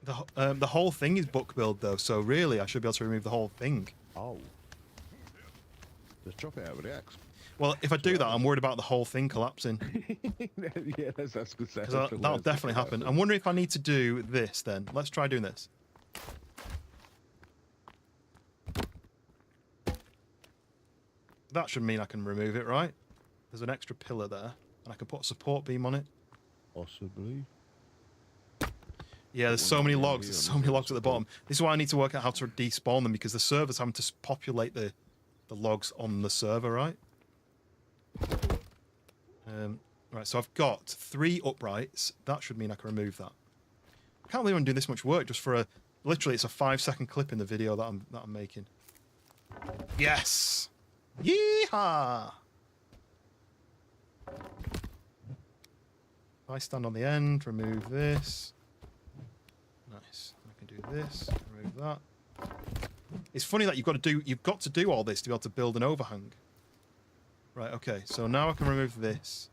The whole thing is book build, though, so really I should be able to remove the whole thing. Oh. Just chop it out with the axe. Well, if I do that, I'm worried about the whole thing collapsing. Yeah, that's good. That'll definitely happen. I'm wondering if I need to do this then. Let's try doing this. That should mean I can remove it, right? There's an extra pillar there, and I can put a support beam on it. Possibly. Yeah, there's so many logs. There's so many logs at the bottom. This is why I need to work out how to despawn them, because the server's having to populate the logs on the server, right? Right, so I've got 3 uprights. That should mean I can remove that. I can't believe I'm doing this much work just for literally it's a 5-second clip in the video that I'm making. Yes! Yeehaw! If I stand on the end, remove this. Nice. I can do this, remove that. It's funny that you've got to do all this to be able to build an overhang. Right, okay, so now I can remove this.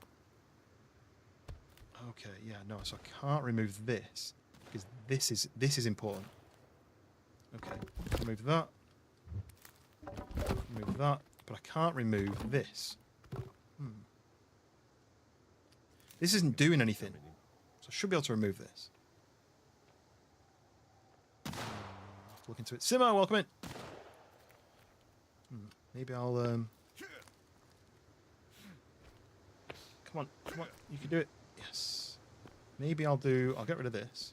Okay, yeah, no, so I can't remove this because this is important. Okay, remove that. Remove that, but I can't remove this. This isn't doing anything, so I should be able to remove this. I'll have to look into it. Simo, welcome in. Maybe I'll Come on, you can do it. Yes. Maybe I'll get rid of this.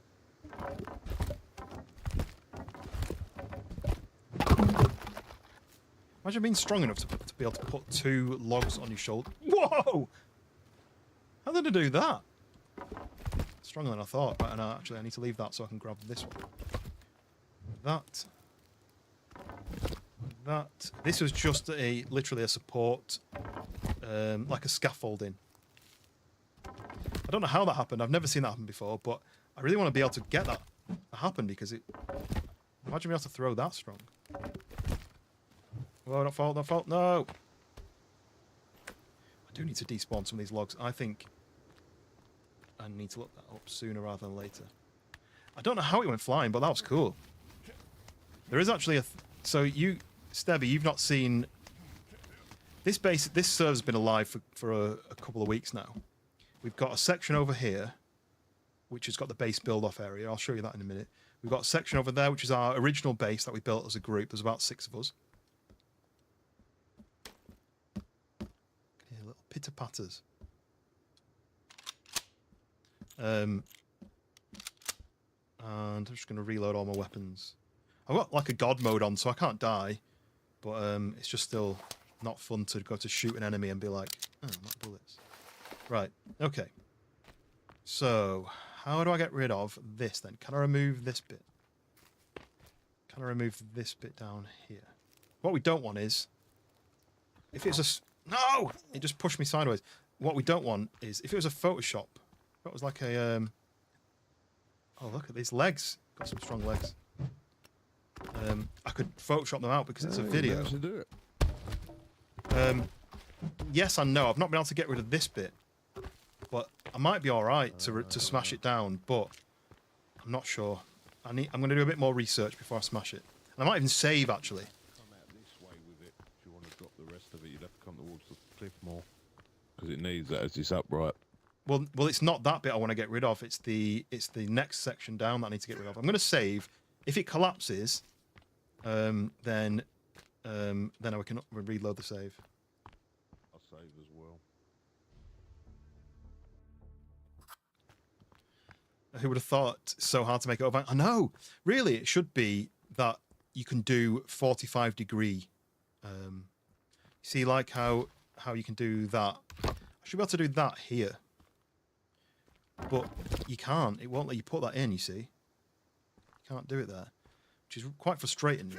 Imagine being strong enough to be able to put 2 logs on your shoulder. Whoa! How did I do that? Stronger than I thought. Right, and actually I need to leave that so I can grab this one. That. That. This was just literally a support, like a scaffolding. I don't know how that happened. I've never seen that happen before, but I really want to be able to get that to happen because imagine being able to throw that strong. Whoa, don't fall, no! I do need to despawn some of these logs. I think I need to look that up sooner rather than later. I don't know how it went flying, but that was cool. There is actually so you, Stebby, you've not seen... This server's been alive for a couple of weeks now. We've got a section over here, which has got the base build-off area. I'll show you that in a minute. We've got a section over there, which is our original base that we built as a group. There's about 6 of us. Okay, little pitter-patters. And I'm just going to reload all my weapons. I've got like a god mode on, so I can't die. But it's just still not fun to go to shoot an enemy and be like, oh, not bullets. Right, okay. So, how do I get rid of this then? Can I remove this bit? Can I remove this bit down here? What we don't want is... If it's a... No! It just pushed me sideways. What we don't want is... If it was a Photoshop, if it was like a... Oh, look at these legs. Got some strong legs. I could Photoshop them out because it's a video. To do it. Yes and no. I've not been able to get rid of this bit, but I might be all right to smash it down. But I'm not sure. I'm going to do a bit more research before I smash it, and I might even save actually. Come out this way with it. If you want to drop the rest of it, you'd have to come towards the cliff more because it needs that as it's upright. Well, it's not that bit I want to get rid of. It's the next section down that I need to get rid of. I'm going to save. If it collapses, then we can reload the save. I'll save as well. Who would have thought it's so hard to make it over? I know. Really, it should be that you can do 45-degree. See, like how you can do that. I should be able to do that here. But you can't. It won't let you put that in, you see. You can't do it there. Which is quite frustrating,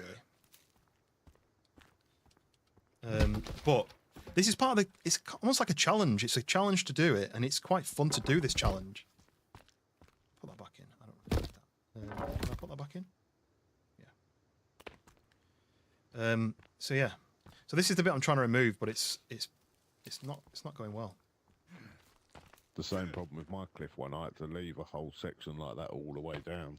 really. But this is part of the... It's almost like a challenge. It's a challenge to do it, and it's quite fun to do this challenge. Put that back in. I don't need that. Can I put that back in? Yeah. So yeah. So this is the bit I'm trying to remove, but it's not going well. The same problem with my cliff one. I had to leave a whole section like that all the way down.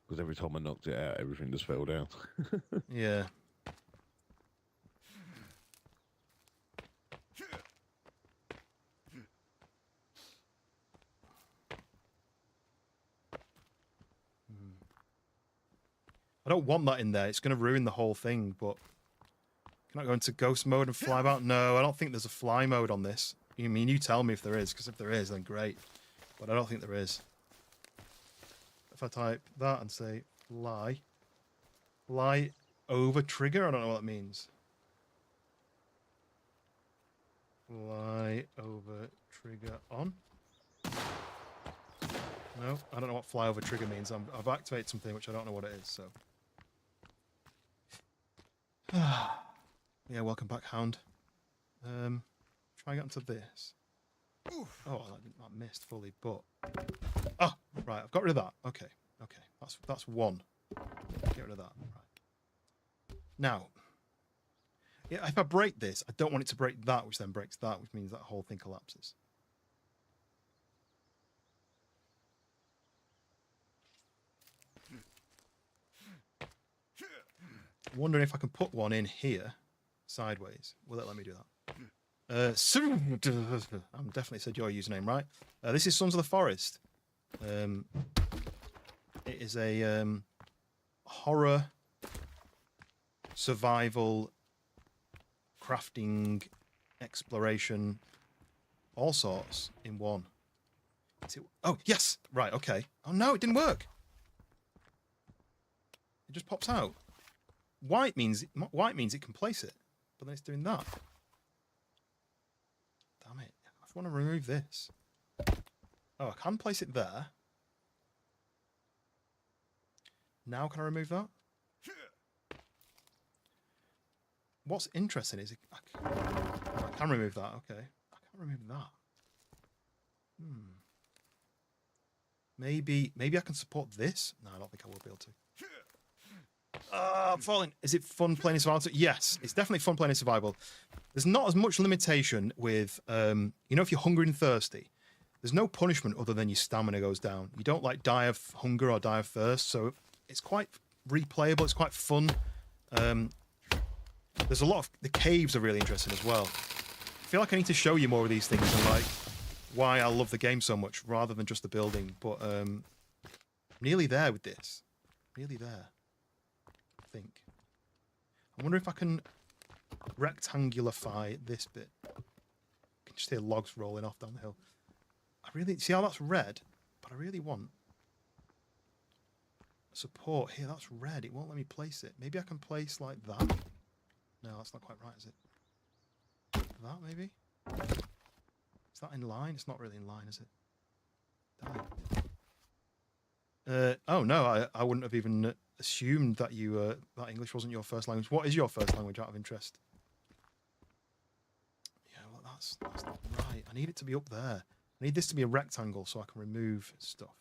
Because every time I knocked it out, everything just fell down. Yeah. I don't want that in there. It's going to ruin the whole thing, but... Can I go into ghost mode and fly about? No, I don't think there's a fly mode on this. You mean, you tell me if there is, because if there is, then great. But I don't think there is. If I type that and say fly over trigger, I don't know what that means. Fly over trigger on. No, I don't know what fly over trigger means. I've activated something which I don't know what it is, so. Yeah, welcome back, Hound. Try and get onto this. Oh, that missed fully, but... Oh, right, I've got rid of that. Okay, that's one. Get rid of that. Right. Now, yeah, if I break this, I don't want it to break that, which then breaks that, which means that whole thing collapses. I'm wondering if I can put one in here, sideways. Will it let me do that? I'm definitely said your username right. This is Sons of the Forest. It is a horror, survival, crafting, exploration, all sorts in one. Oh yes, right, okay. Oh no, it didn't work. It just pops out. White means it can place it, but then it's doing that. Damn it! I want to remove this. Oh, I can place it there. Now can I remove that? What's interesting is I can remove that. Okay, I can't remove that. Maybe I can support this. No, I don't think I will be able to. I'm falling. Is it fun playing in survival? Yes, it's definitely fun playing in survival. There's not as much limitation with, you know, if you're hungry and thirsty, there's no punishment other than your stamina goes down. You don't like die of hunger or die of thirst, so it's quite replayable. It's quite fun. There's a lot of the caves are really interesting as well. I feel like I need to show you more of these things and like why I love the game so much rather than just the building. But nearly there with this. Nearly there. I think. I wonder if I can rectangularify this bit. I can just hear logs rolling off down the hill. I really see how that's red, but I really want support here. That's red. It won't let me place it. Maybe I can place like that. No, that's not quite right, is it? That maybe? Is that in line? It's not really in line, is it? Damn. Oh no, I wouldn't have even assumed that you that English wasn't your first language. What is your first language out of interest? Yeah, well that's not right. I need it to be up there. I need this to be a rectangle so I can remove stuff.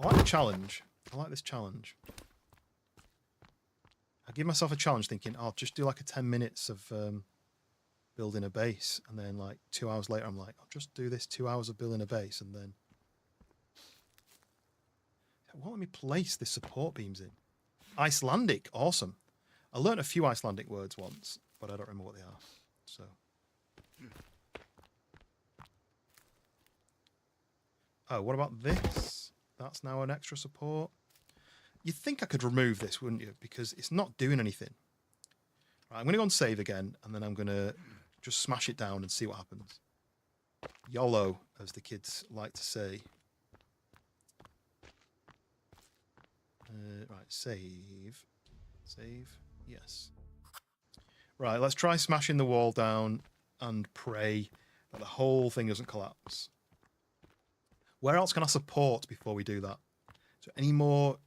I like the challenge. I like this challenge. I give myself a challenge thinking I'll just do like a 10 minutes of building a base, and then like 2 hours later I'm like, I'll just do this 2 hours of building a base, and then it won't let me place the support beams in. Icelandic, awesome. I learned a few Icelandic words once, but I don't remember what they are. So oh, what about this? That's now an extra support. You'd think I could remove this, wouldn't you? Because it's not doing anything. Right, I'm going to go and save again, and then I'm going to just smash it down and see what happens. YOLO, as the kids like to say. Right, save. Save. Yes. Right, let's try smashing the wall down and pray that the whole thing doesn't collapse. Where else can I support before we do that? So any more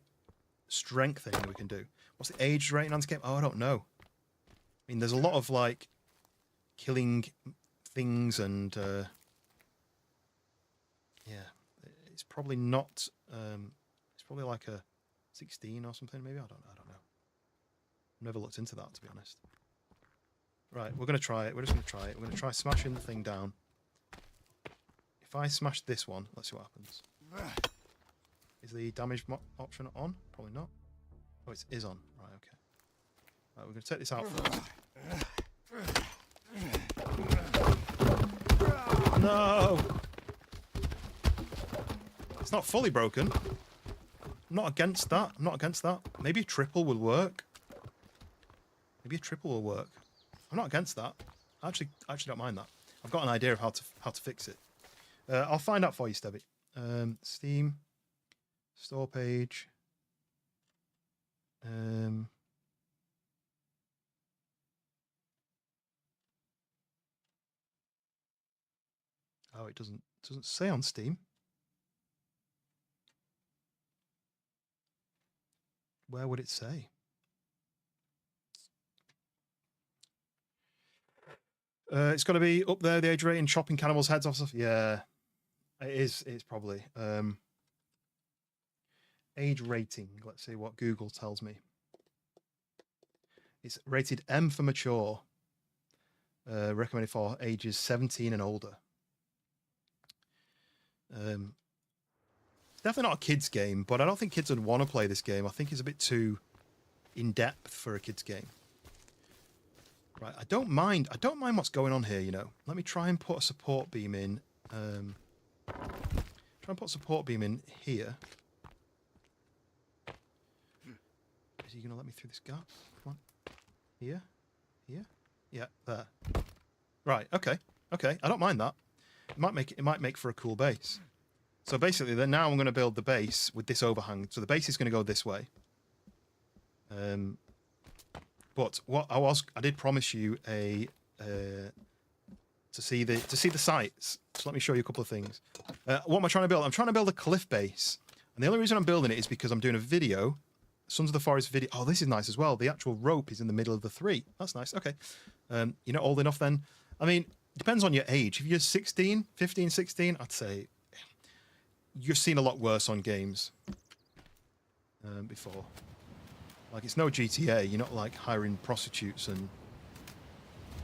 strengthening we can do? What's the age rating on this game? Oh, I don't know. I mean, there's a lot of like killing things, and yeah, it's probably not. It's probably like a 16 or something, maybe. I don't know. I've never looked into that, to be honest. Right, we're gonna try it. We're just gonna try it. We're gonna try smashing the thing down. If I smash this one, let's see what happens. Is the damage option on? Probably not. Oh, it is on. Right, okay. Right, we're going to take this out first. No! It's not fully broken. I'm not against that. I'm not against that. Maybe a triple will work. Maybe a triple will work. I'm not against that. I actually don't mind that. I've got an idea of how to fix it. I'll find out for you, Stevie. Steam. Store page. Oh, it doesn't say on Steam. Where would it say? It's got to be up there. The age rating, chopping cannibals' heads off. Yeah, it is. It's probably age rating. Let's see what Google tells me. It's rated M for mature. Recommended for ages 17 and older. It's definitely not a kids game, but I don't think kids would want to play this game. I think it's a bit too in depth for a kids game. Right, I don't mind what's going on here, you know. Let me try and put a support beam in. Try and put a support beam in here. Is he going to let me through this gap? Come on. Here? Here? Yeah, there. Right, okay. Okay, I don't mind that. It might make for a cool base. So basically, then now I'm going to build the base with this overhang. So the base is going to go this way. But what I did promise you to see the sites. So let me show you a couple of things. What am I trying to build? I'm trying to build a cliff base, and the only reason I'm building it is because I'm doing a video, Sons of the Forest video. Oh, this is nice as well. The actual rope is in the middle of the 3. That's nice. Okay, you're not old enough then. I mean, it depends on your age. If you're 16, 15, 16, I'd say you've seen a lot worse on games before. Like, it's no GTA. You're not like hiring prostitutes and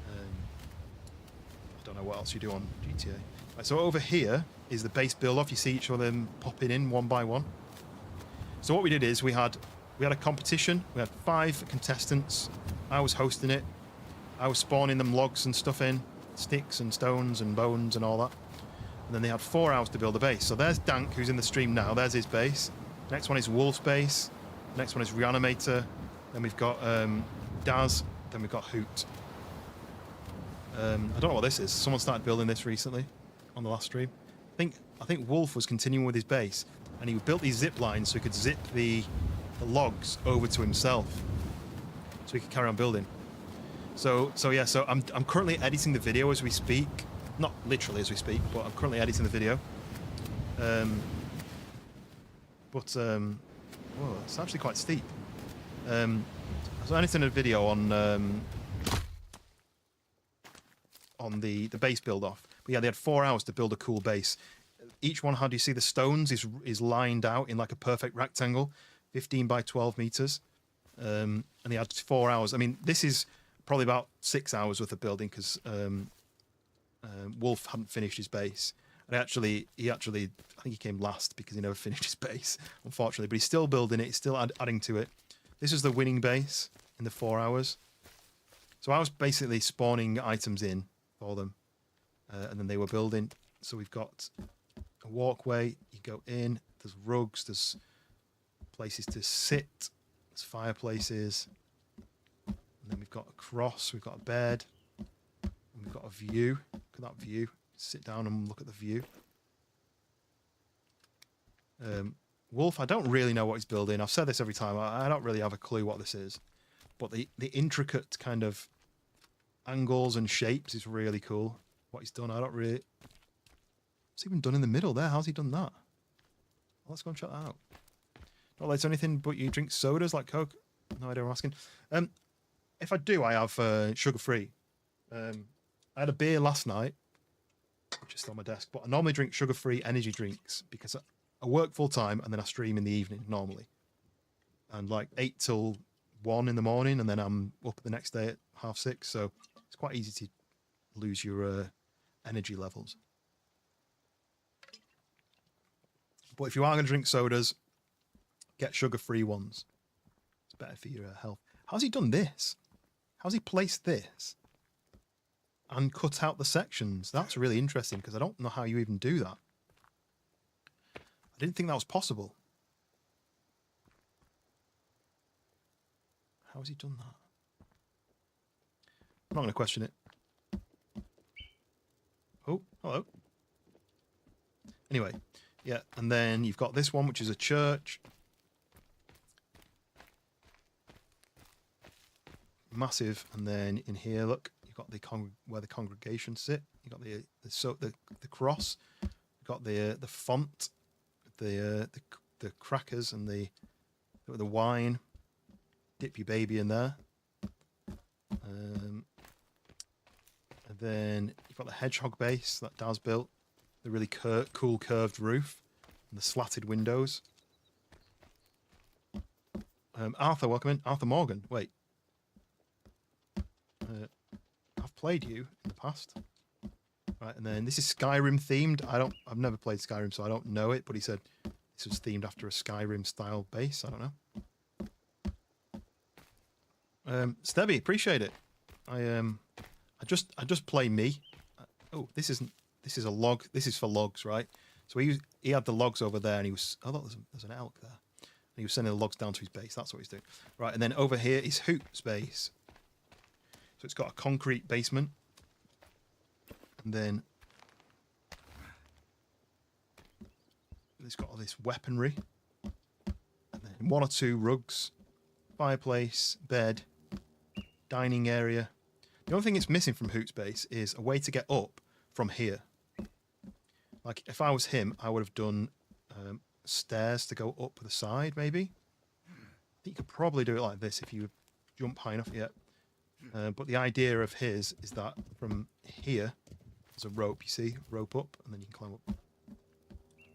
I don't know what else you do on GTA. Right, so over here is the base build-off. You see each of them popping in one by one. So what we did is we had a competition. We had 5 contestants. I was hosting it. I was spawning them logs and stuff in, sticks and stones and bones and all that. And then they had 4 hours to build a base. So there's Dank, who's in the stream now. There's his base. Next one is Wolf's base. Next one is Reanimator. Then we've got Daz. Then we've got Hoot. I don't know what this is. Someone started building this recently on the last stream. I think Wolf was continuing with his base, and he built these zip lines so he could zip the logs over to himself, so he could carry on building. So yeah. So I'm currently editing the video as we speak. Not literally as we speak, but I'm currently editing the video. Whoa, it's actually quite steep. I was editing a video on the base build-off. But yeah, they had 4 hours to build a cool base. each one, how do you see the stones is lined out in like a perfect rectangle, 15 by 12 meters. And he had 4 hours. I mean, this is probably about 6 hours worth of building because Wolf hadn't finished his base. And he actually, I think he came last because he never finished his base, unfortunately. But he's still building it. He's still adding to it. This is the winning base in the 4 hours. So I was basically spawning items in for them, and then they were building. So we've got a walkway. You go in. There's rugs. There's places to sit. There's fireplaces. And then we've got a cross. We've got a bed. And we've got a view. Look at that view. Sit down and look at the view. Wolf, I don't really know what he's building. I've said this every time. I don't really have a clue what this is. But the intricate kind of angles and shapes is really cool. What he's done, I don't really... What's even done in the middle there? How's he done that? Well, let's go and check that out. Not like anything but you drink sodas like Coke? No idea what I'm asking. If I do, I have sugar-free. I had a beer last night, which is still on my desk, but I normally drink sugar-free energy drinks because I work full-time and then I stream in the evening normally. And like 8 till 1 in the morning, and then I'm up the next day at 6:30, so it's quite easy to lose your energy levels. But if you are going to drink sodas, get sugar-free ones. It's better for your health. How's he done this? How's he placed this? And cut out the sections. That's really interesting because I don't know how you even do that. I didn't think that was possible. How has he done that? I'm not going to question it. Oh, hello. Anyway, yeah, and then you've got this one, which is a church. Massive, and then in here, look, you've got the where the congregation sit. You've got the cross. You've got the font, the crackers, and the wine. Dip your baby in there. And then you've got the hedgehog base that Daz built, the really cool curved roof, and the slatted windows. Arthur, welcome in. Arthur Morgan. Wait. I've played you in the past. Right, and then this is Skyrim themed. I've never played Skyrim, so I don't know it, but he said this was themed after a Skyrim style base. I don't know. Stebby, appreciate it. I just play me. Oh, this is a log. This is for logs, right? So he had the logs over there, and he was. Oh, look, there's an elk there. And he was sending the logs down to his base. That's what he's doing. Right, and then over here is Hoot's base. So it's got a concrete basement, and then it's got all this weaponry, and then 1 or 2 rugs, fireplace, bed, dining area. The only thing it's missing from Hoot's base is a way to get up from here. Like if I was him, I would have done stairs to go up the side, maybe. I think you could probably do it like this if you jump high enough. Yeah. But the idea of his is that from here, there's a rope, you see? Rope up, and then you can climb up.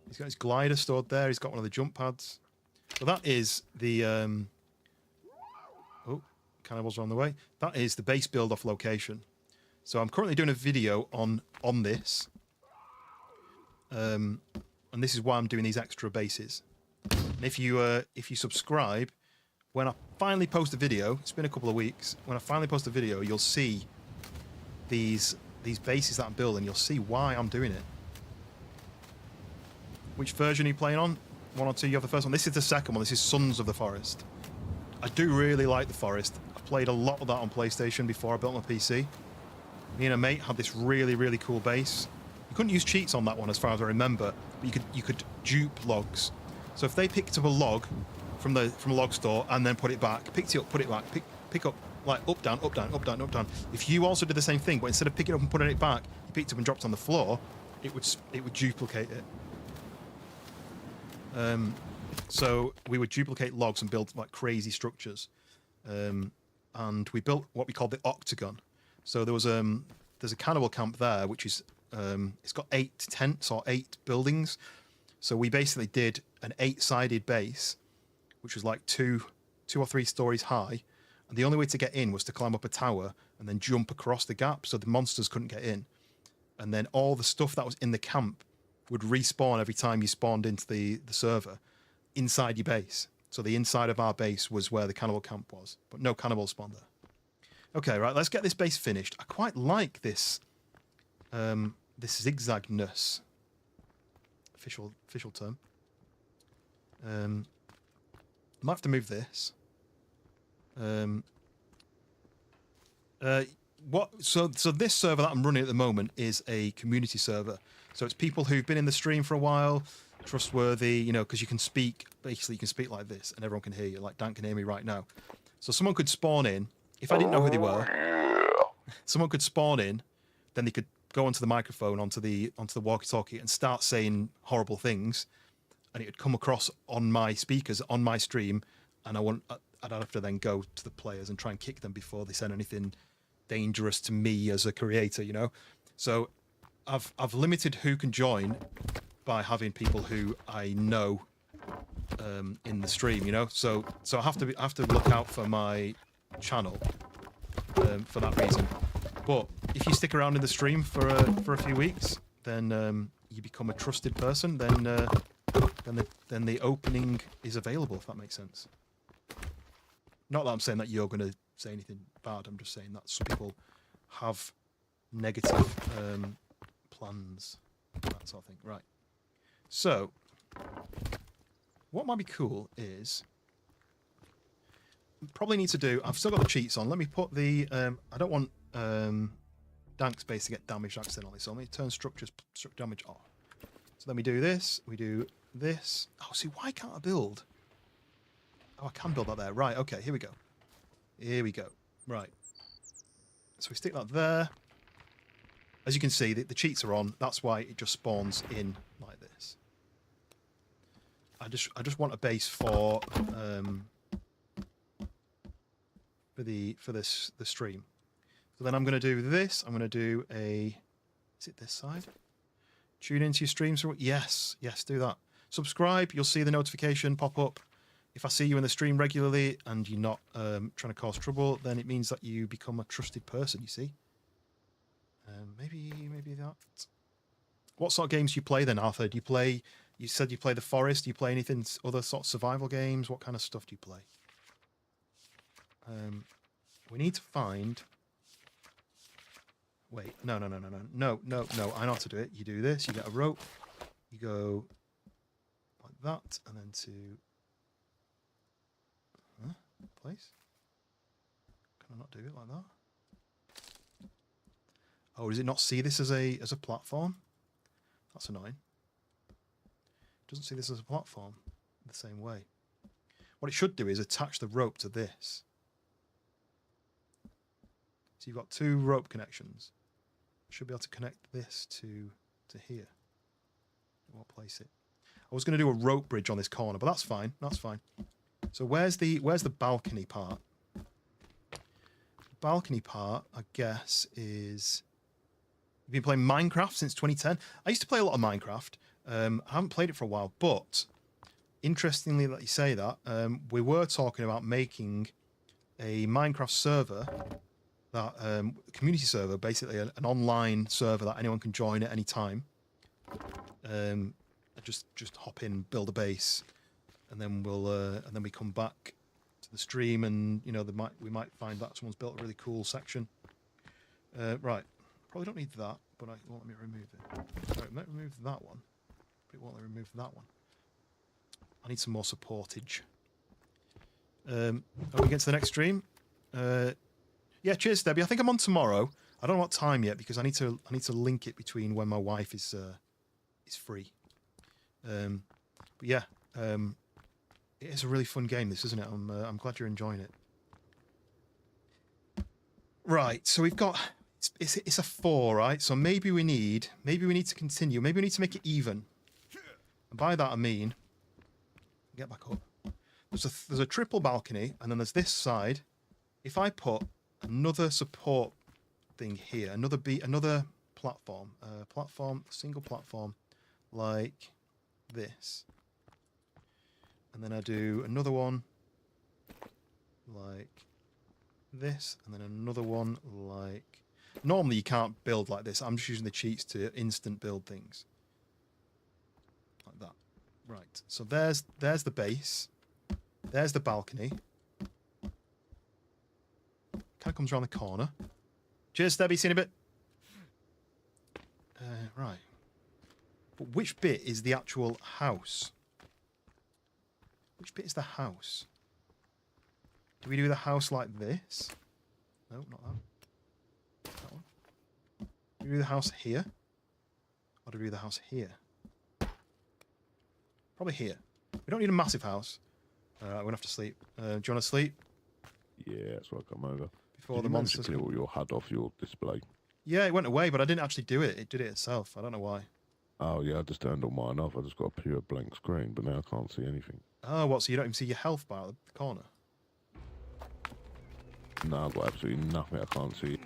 He's got his glider stored there. He's got one of the jump pads. So that is the... Oh, cannibals are on the way. That is the base build-off location. So I'm currently doing a video on this. And this is why I'm doing these extra bases. And if you subscribe... When I finally post a video, it's been a couple of weeks, when I finally post a video, you'll see these bases that I'm building. You'll see why I'm doing it. Which version are you playing on? 1 or 2? You have the first one. This is the second one. This is Sons of the Forest. I do really like the Forest. I've played a lot of that on PlayStation before I built my PC. Me and a mate had this really, really cool base. You couldn't use cheats on that one as far as I remember, but you could dupe logs. So if they picked up a log from a log store and then put it back, picked it up, put it back, pick up, like up, down, up, down, up, down, up, down. If you also did the same thing, but instead of picking it up and putting it back, you picked it up and dropped it on the floor, it would duplicate it. So we would duplicate logs and build like crazy structures. And we built what we called the octagon. So there's a cannibal camp there, which is it's got 8 tents or 8 buildings. So we basically did an 8-sided base, which was like 2 or 3 stories high. And the only way to get in was to climb up a tower and then jump across the gap so the monsters couldn't get in. And then all the stuff that was in the camp would respawn every time you spawned into the server inside your base. So the inside of our base was where the cannibal camp was, but no cannibal spawned there. Okay, right, let's get this base finished. I quite like this this zigzagness. Official term. Might have to move this. So this server that I'm running at the moment is a community server. So it's people who've been in the stream for a while, trustworthy, you know, because you can speak, basically you can speak like this and everyone can hear you, like Dan can hear me right now. So someone could spawn in, if I didn't know who they were, someone could spawn in, then they could go onto the microphone, onto the walkie-talkie and start saying horrible things, and it would come across on my speakers, on my stream, and I'd have to then go to the players and try and kick them before they said anything dangerous to me as a creator, you know. So I've limited who can join by having people who I know in the stream, you know. So I have to look out for my channel for that reason. But if you stick around in the stream for a few weeks, then you become a trusted person. Then the opening is available, if that makes sense. Not that I'm saying that you're going to say anything bad. I'm just saying that some people have negative plans, that sort of thing. Right. So, what might be cool is, probably need to do, I've still got the cheats on. Let me put the, I don't want Dank space to get damaged accidentally. So let me turn structure damage off. So then we do this, we do this. Oh, see, why can't I build? Oh, I can build that there. Right, okay, here we go. Here we go. Right. So we stick that there. As you can see, the cheats are on. That's why it just spawns in like this. I just want a base for the stream. So then I'm going to do this. I'm going to do a. Is it this side? Tune into your streams. Yes, do that. Subscribe. You'll see the notification pop up. If I see you in the stream regularly and you're not trying to cause trouble, then it means that you become a trusted person. You see. Maybe that. What sort of games do you play then, Arthur? Do you play? You said you play The Forest. Do you play anything other sort of survival games? What kind of stuff do you play? We need to find. Wait, no. I know how to do it. You do this. You get a rope. You go like that, and then to place. Can I not do it like that? Oh, does it not see this as a platform? That's annoying. It doesn't see this as a platform the same way. What it should do is attach the rope to this. So you've got 2 rope connections. Should be able to connect this to here. I won't place it. I was going to do a rope bridge on this corner, but that's fine. That's fine. So where's the balcony part? The balcony part, I guess, is. You've been playing Minecraft since 2010. I used to play a lot of Minecraft. I haven't played it for a while, but interestingly that you say that, we were talking about making a Minecraft server, that community server, basically an online server that anyone can join at any time. Just hop in, build a base, and then we come back to the stream, and you know we might find that someone's built a really cool section. Right. Probably don't need that, but it won't let me remove it. Sorry, it might remove that one, but it won't let me remove that one. I need some more supportage. Are we getting to the next stream? Yeah, cheers, Debbie. I think I'm on tomorrow. I don't know what time yet because I need to link it between when my wife is free. But yeah, it is a really fun game, this, isn't it? I'm glad you're enjoying it. Right, so we've got. It's a 4, right? So maybe we need to continue. Maybe we need to make it even. And by that I mean, get back up. There's a triple balcony, and then there's this side. If I put another support thing here, another platform. Single platform, like this. And then I do another one like this, and then another one like... Normally you can't build like this. I'm just using the cheats to instant build things. Like that. Right, so there's the base. There's the balcony. Kind of comes around the corner. Cheers, Stebby, see you in a bit. Right. But which bit is the actual house? Which bit is the house? Do we do the house like this? No, not that. That one. Do we do the house here? Or do we do the house here? Probably here. We don't need a massive house. Alright, we're gonna have to sleep. Do you want to sleep? Yeah, that's what I come over. Before Did the you manage to monsters... clear all your HUD off your display? Yeah, it went away, but I didn't actually do it. It did it itself. I don't know why. Oh, yeah, I just turned all mine off. I just got a pure blank screen, but now I can't see anything. Oh, what? So you don't even see your health bar at the corner? No, I've got absolutely nothing. I can't see.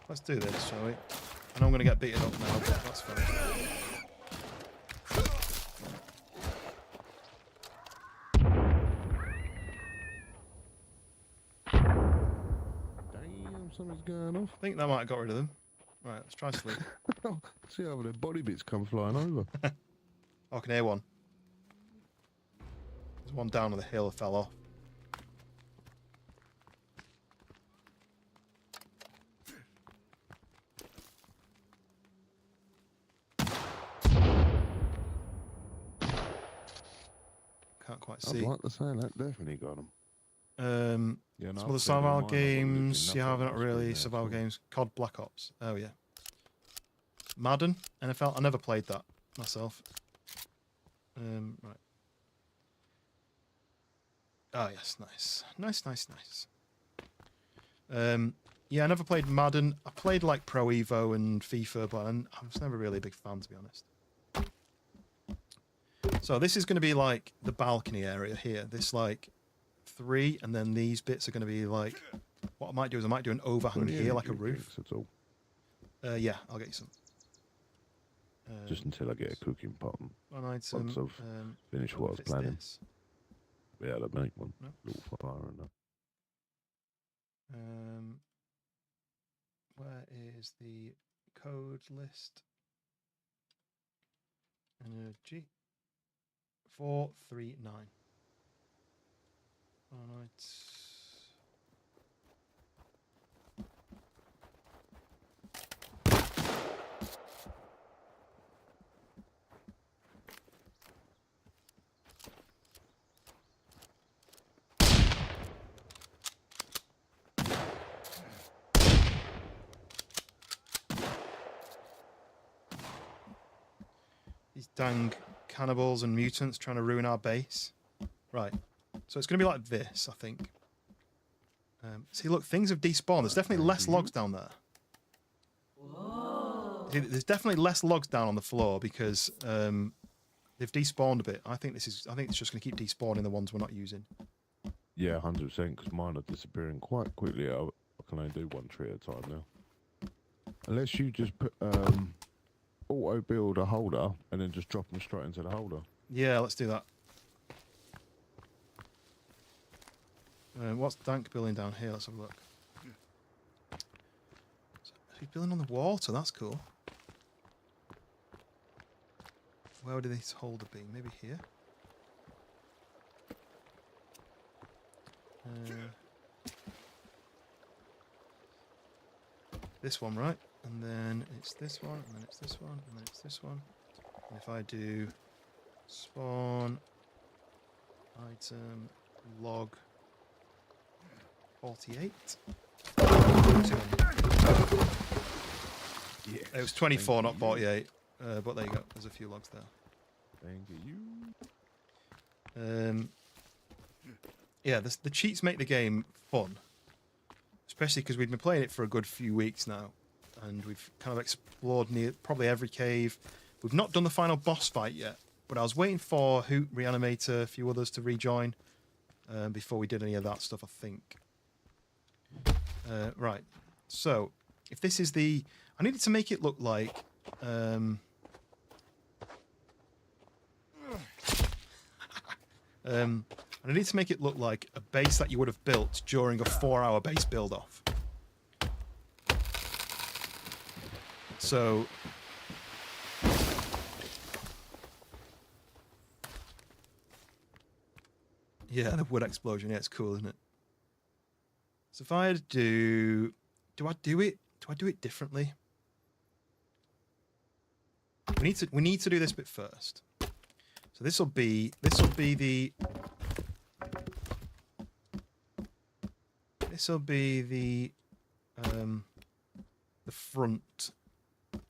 Let's do this, shall we? I know I'm going to get beaten up now, but that's fine. Damn, something's going off. I think that might have got rid of them. Right, let's try sleep. See how their body bits come flying over. Oh, I can hear one. There's one down on the hill that fell off. Can't quite I'd see. like to say that definitely got them. Yeah, no, Some of the I've seen survival mine, I've got games. literally Yeah, nothing not on the really screen survival there, games. COD Black Ops. Oh yeah. Madden, NFL. I never played that myself. Right. Oh yes, nice, nice. Yeah, I never played Madden. I played like Pro Evo and FIFA, but I was never really a big fan, to be honest. So this is going to be like the balcony area here. This like 3, and then these bits are going to be like... What I might do is I might do an overhang Got any here, like a energy roof. drinks at all? Yeah, I'll get you some. Just until I get a cooking pot and One item. once I've finished what I was fits planning. this. Yeah, I'll make one. No. Little fire and that. Where is the code list? Energy 439. All right. These dang cannibals and mutants trying to ruin our base. Right. So it's going to be like this, I think. See, look, things have despawned. There's definitely less logs down there. See, there's definitely less logs down on the floor because they've despawned a bit. I think it's just going to keep despawning the ones we're not using. Yeah, 100%, because mine are disappearing quite quickly. I can only do one tree at a time now. Unless you just put auto build a holder and then just drop them straight into the holder. Yeah, let's do that. What's Dank building down here? Let's have a look. So he's building on the water. That's cool. Where would this holder be? Maybe here? This one, right? And then it's this one, and then it's this one, and then it's this one. And if I do spawn item log 48. Yeah. It was 24, not 48. But there you go. There's a few logs there. Thank you. Yeah, the cheats make the game fun, especially because we've been playing it for a good few weeks now, and we've kind of explored probably every cave. We've not done the final boss fight yet, but I was waiting for Hoot, Reanimator, a few others to rejoin before we did any of that stuff, I think. Right, so if this is the... I needed to make it look like... I need to make it look like a base that you would have built during a 4-hour base build-off. So... yeah, the wood explosion. Yeah, it's cool, isn't it? So if I do... Do I do it differently? We need to do this bit first. So this will be the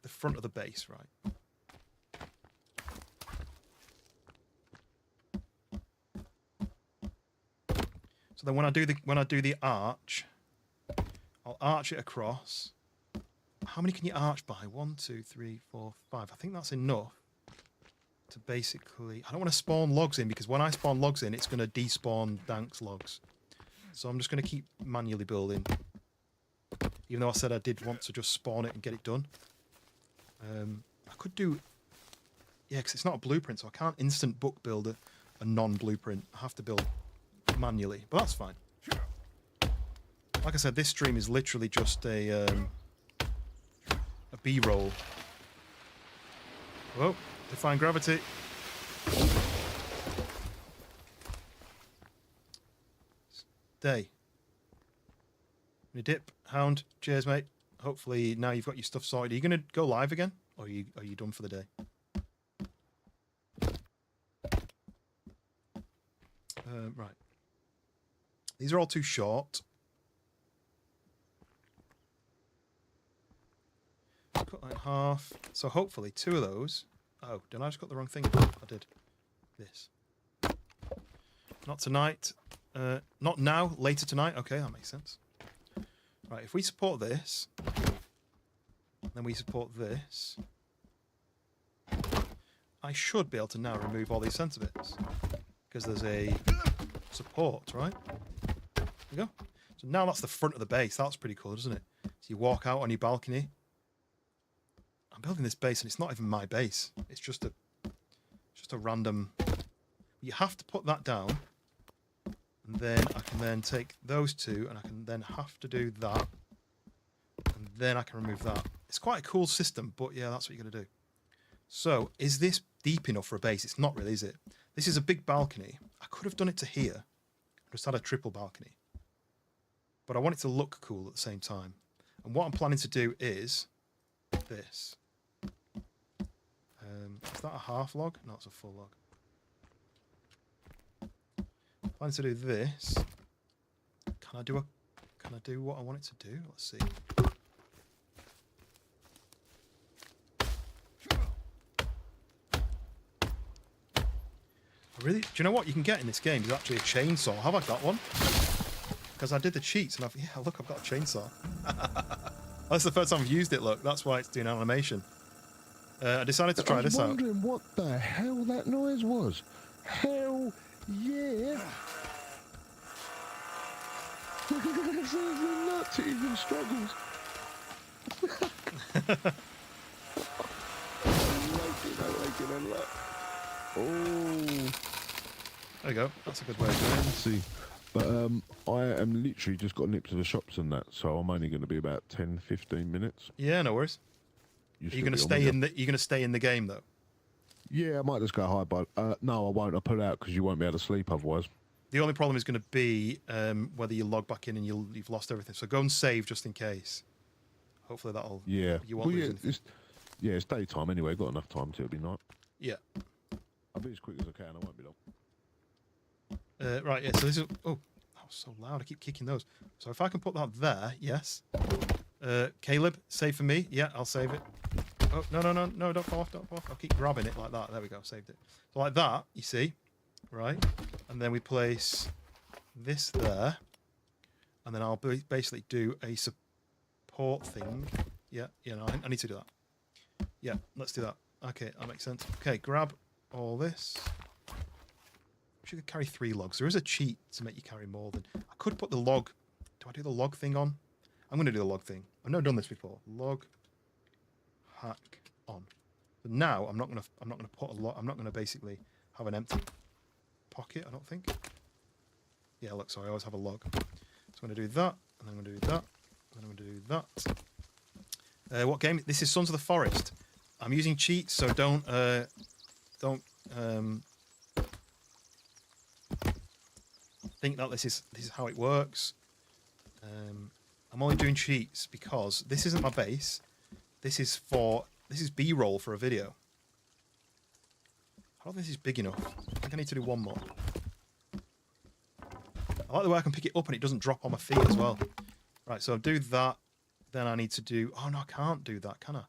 front of the base, right? So then when I do the arch, I'll arch it across. How many can you arch by? 1, 2, 3, 4, 5. I think that's enough to basically... I don't want to spawn logs in, because when I spawn logs in, it's going to despawn Dank's logs. So I'm just going to keep manually building. Even though I said I did want to just spawn it and get it done. I could do... yeah, because it's not a blueprint, so I can't instant book build a non-blueprint. I have to build manually, but that's fine. Like I said, this stream is literally just a B-roll. Whoa, define gravity. Day. You dip, Hound. Cheers, mate. Hopefully now you've got your stuff sorted. Are you going to go live again, or are you done for the day? Right. These are all too short. Cut like half. So hopefully 2 of those. Oh, did I just got the wrong thing? I did. This. Not tonight. Not now. Later tonight. Okay, that makes sense. Right, if we support this, then we support this, I should be able to now remove all these centre bits, because there's a support, right? There we go. So now that's the front of the base. That's pretty cool, isn't it? So you walk out on your balcony. I'm building this base, and it's not even my base. It's just a random... You have to put that down. And then I can then take those 2, and I can then have to do that. And then I can remove that. It's quite a cool system, but yeah, that's what you're going to do. So, is this deep enough for a base? It's not really, is it? This is a big balcony. I could have done it to here. Just had a triple balcony. But I want it to look cool at the same time. And what I'm planning to do is this. Is that a half log? No, it's a full log. Planning to do this. Can I do what I want it to do? Let's see. Really? Do you know what you can get in this game? Is actually a chainsaw. Have I got one? Because I did the cheats and yeah, look, I've got a chainsaw. That's the first time I've used it. Look, that's why it's doing animation. I decided to try this out. I was wondering what the hell that noise was. Hell yeah! This is nuts. It even struggles. I like it. Oh. There you go. That's a good way of doing it. Let's see. But I am literally just got a nip to the shops and that, so I'm only going to be about 10-15 minutes. Yeah, no worries. Are you going to stay in the? You're going to stay in the game though. Yeah, I might just go hide, but no, I won't. I'll put it out because you won't be able to sleep otherwise. The only problem is going to be whether you log back in and you've lost everything. So go and save just in case. Hopefully that'll. Yeah. You won't lose anything. It's daytime anyway. Got enough time till it'll be night. Yeah. I'll be as quick as I can. I won't be long. Right. Yeah. So this is. Oh, that was so loud. I keep kicking those. So if I can put that there, yes. Caleb, save for me. Yeah, I'll save it. Oh, no, no, no, no, don't fall off, don't fall off. I'll keep grabbing it like that. There we go, saved it. So like that, you see, right? And then we place this there. And then I'll basically do a support thing. Yeah, no, I need to do that. Yeah, let's do that. Okay, that makes sense. Okay, grab all this. Should carry 3 logs. There is a cheat to make you carry more than... I could put the log... Do I do the log thing on? I'm going to do the log thing. I've never done this before. Log hack on. But now I'm not going to put a log... I'm not going to basically have an empty pocket, I don't think. Yeah, look, sorry, I always have a log. So I'm going to do that, and then I'm going to do that, and then I'm going to do that. What game? This is Sons of the Forest. I'm using cheats, so don't think that this is how it works. I'm only doing cheats because this isn't my base. This is B-roll for a video. I don't think this is big enough. I think I need to do one more. I like the way I can pick it up and it doesn't drop on my feet as well. Right, so I'll do that. Then I need to do... Oh, no, I can't do that, can I?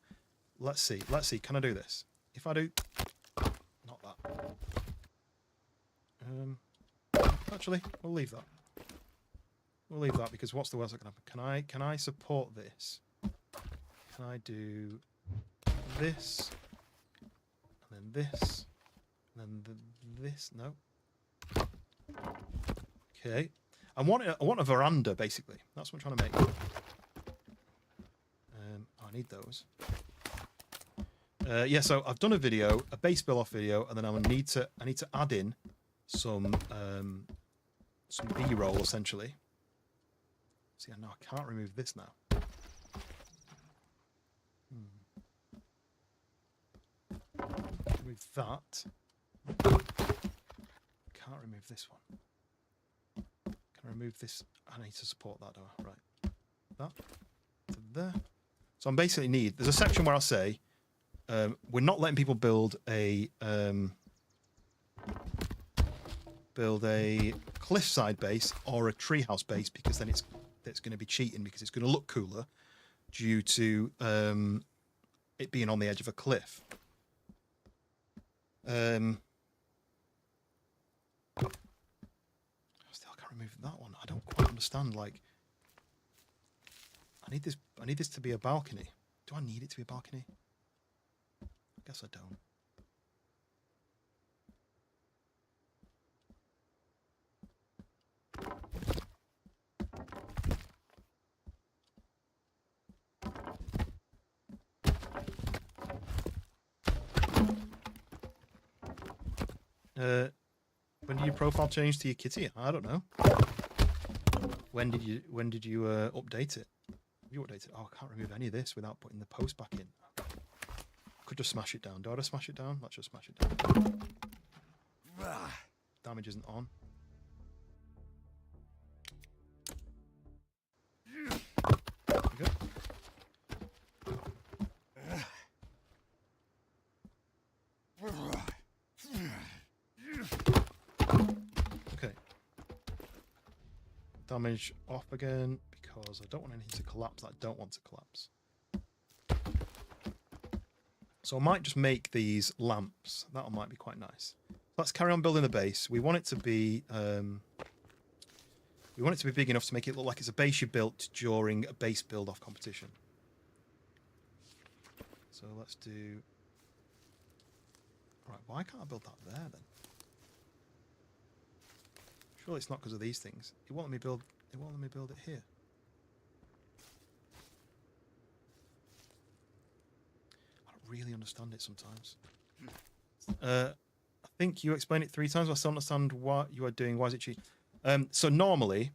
Let's see. Can I do this? If I do... Not that. Actually, we'll leave that. We'll leave that because what's the worst that can happen? Can I support this? Can I do this? And then this? And then this? No. Okay. I want a veranda, basically. That's what I'm trying to make. I need those. Yeah, so I've done a video, a base build off video, and then I need to add in some B-roll essentially. See, no, I can't remove this now. Remove that. Can't remove this one. Can I remove this? I need to support that, do I? Right. That to there. So I'm basically there's a section where I'll say we're not letting people build a cliffside base or a treehouse base because then it's going to be cheating because it's going to look cooler due to it being on the edge of a cliff. Still can't remove that one. I don't quite understand. Like, I need this to be a balcony. Do I need it to be a balcony? I guess I don't. When did your profile change to your kitty? I don't know. When did you update it? Have you updated it? Oh, I can't remove any of this without putting the post back in. Could just smash it down. Do I just smash it down? Let's just smash it down. Damage isn't on. There we go. Okay. Damage off again because I don't want anything to collapse that I don't want to collapse. So I might just make these lamps. That might be quite nice. Let's carry on building the base. We want it to be big enough to make it look like it's a base you built during a base build-off competition. So let's do... Right, why can't I build that there then? Surely it's not because of these things. It won't let me build it here. I don't really understand it sometimes. I think you explained it 3 times, but I still don't understand what you are doing. Why is it cheap? So normally,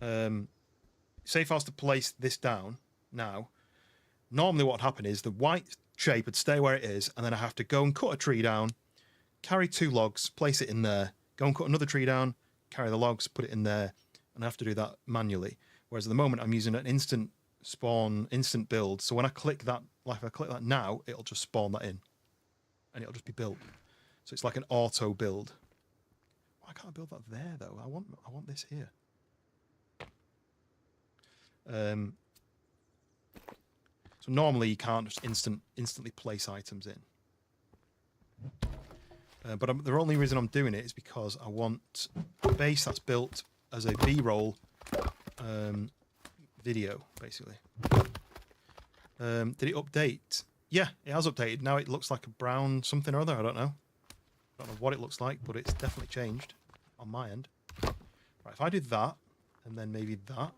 say if I was to place this down now, normally what would happen is the white shape would stay where it is, and then I have to go and cut a tree down, carry 2 logs, place it in there, go and cut another tree down, carry the logs, put it in there, and I have to do that manually. Whereas at the moment I'm using an instant spawn, instant build. So when I click that, like if I click that now, it'll just spawn that in, and it'll just be built. So it's like an auto build. Why can't I build that there though? I want this here. So So normally you can't just instantly place items in. But the only reason I'm doing it is because I want a base that's built as a B-roll video, basically. Did it update? Yeah, it has updated. Now it looks like a brown something or other. I don't know what it looks like, but it's definitely changed on my end. Right, if I did that, and then maybe that.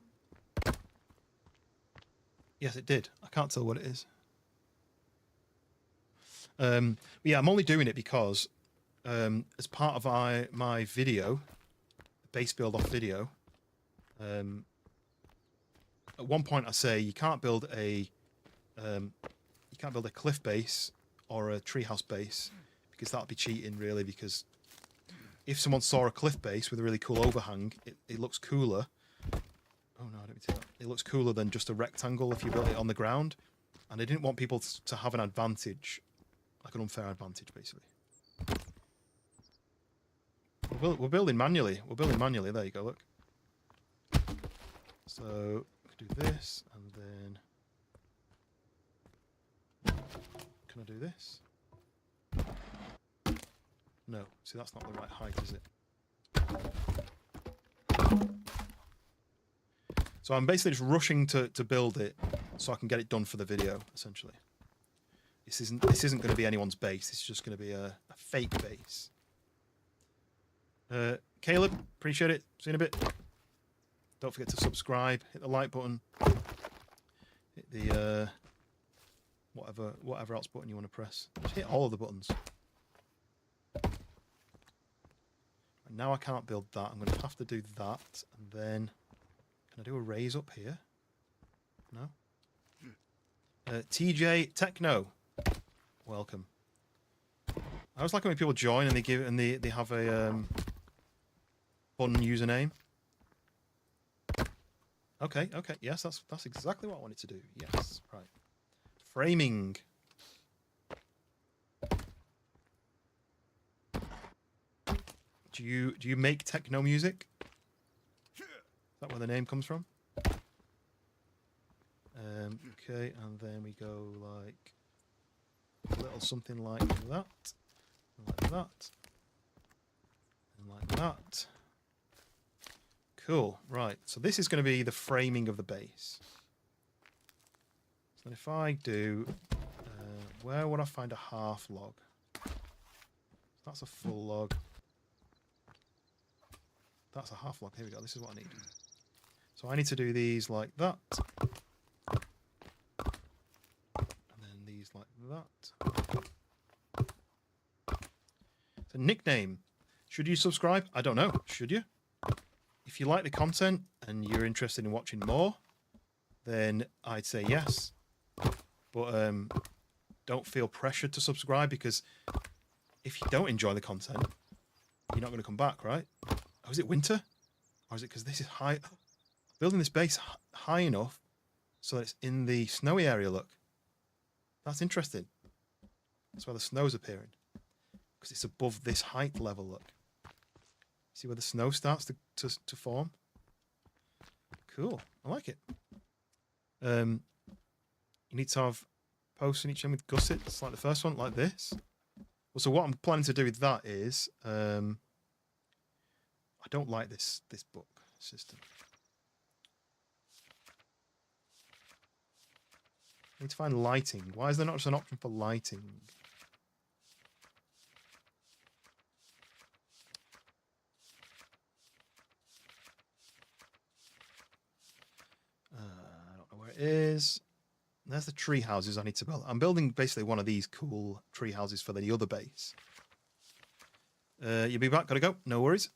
Yes, it did. I can't tell what it is. But yeah, I'm only doing it because as part of my video, base build off video, at one point I say you can't build a cliff base or a treehouse base because that'd be cheating, really, because if someone saw a cliff base with a really cool overhang, it looks cooler. Oh no, I don't mean to do that. It looks cooler than just a rectangle if you built it on the ground. And I didn't want people to have an advantage, like an unfair advantage, basically. We're building manually. We're building manually. There you go, look. So, we can do this, and then... Can I do this? No. See, that's not the right height, is it? So I'm basically just rushing to build it so I can get it done for the video, essentially. This isn't going to be anyone's base. It's just going to be a fake base. Caleb, appreciate it. See you in a bit. Don't forget to subscribe. Hit the like button. Hit the whatever else button you want to press. Just hit all of the buttons. And now I can't build that. I'm going to have to do that, and then can I do a raise up here? No. TJ Techno, welcome. I always like it when people join and they have a fun username. Okay, yes, that's exactly what I wanted to do. Yes, right. Framing. Do you make techno music? Is that where the name comes from? Okay, and then we go like a little something like that, and like that, and like that. Cool, right. So this is going to be the framing of the base. So if I do, where would I find a half log? That's a full log. That's a half log. Here we go. This is what I need. So I need to do these like that. And then these like that. So nickname. Should you subscribe? I don't know. Should you? If you like the content and you're interested in watching more, then I'd say yes. But don't feel pressured to subscribe, because if you don't enjoy the content, you're not going to come back, right? Oh, is it winter? Or is it because this is high? Building this base high enough so that it's in the snowy area, look. That's interesting. That's where the snow's appearing. Because it's above this height level, look. See where the snow starts to form? Cool. I like it. You need to have posts in each end with gussets, like the first one, like this. Well, so what I'm planning to do with that is... I don't like this book system. I need to find lighting. Why is there not just an option for lighting? I don't know where it is. There's the tree houses I need to build. I'm building basically one of these cool tree houses for the other base. You'll be back. Gotta go. No worries.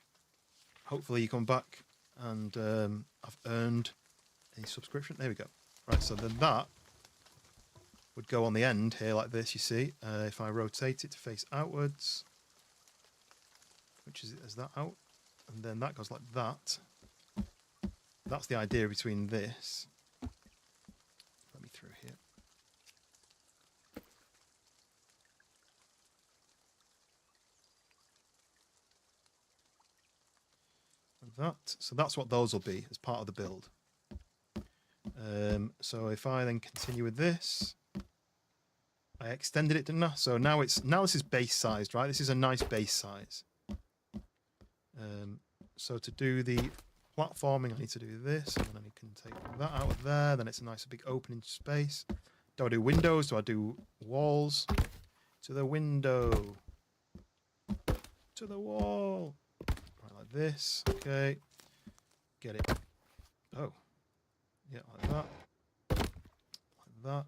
Hopefully you come back and I've earned a subscription. There we go. Right, so then that would go on the end here like this, you see. If I rotate it to face outwards, which is that out, and then that goes like that. That's the idea between this. Let me through here. And that. So that's what those will be as part of the build. So if I then continue with this, I extended it, didn't I? So now this is base sized, right? This is a nice base size. So to do the platforming, I need to do this, and then I can take that out of there. Then it's a nice big opening space. Do I do windows? Do I do walls? To the window. To the wall. Right, like this. Okay. Get it. Oh. Yeah, like that. Like that.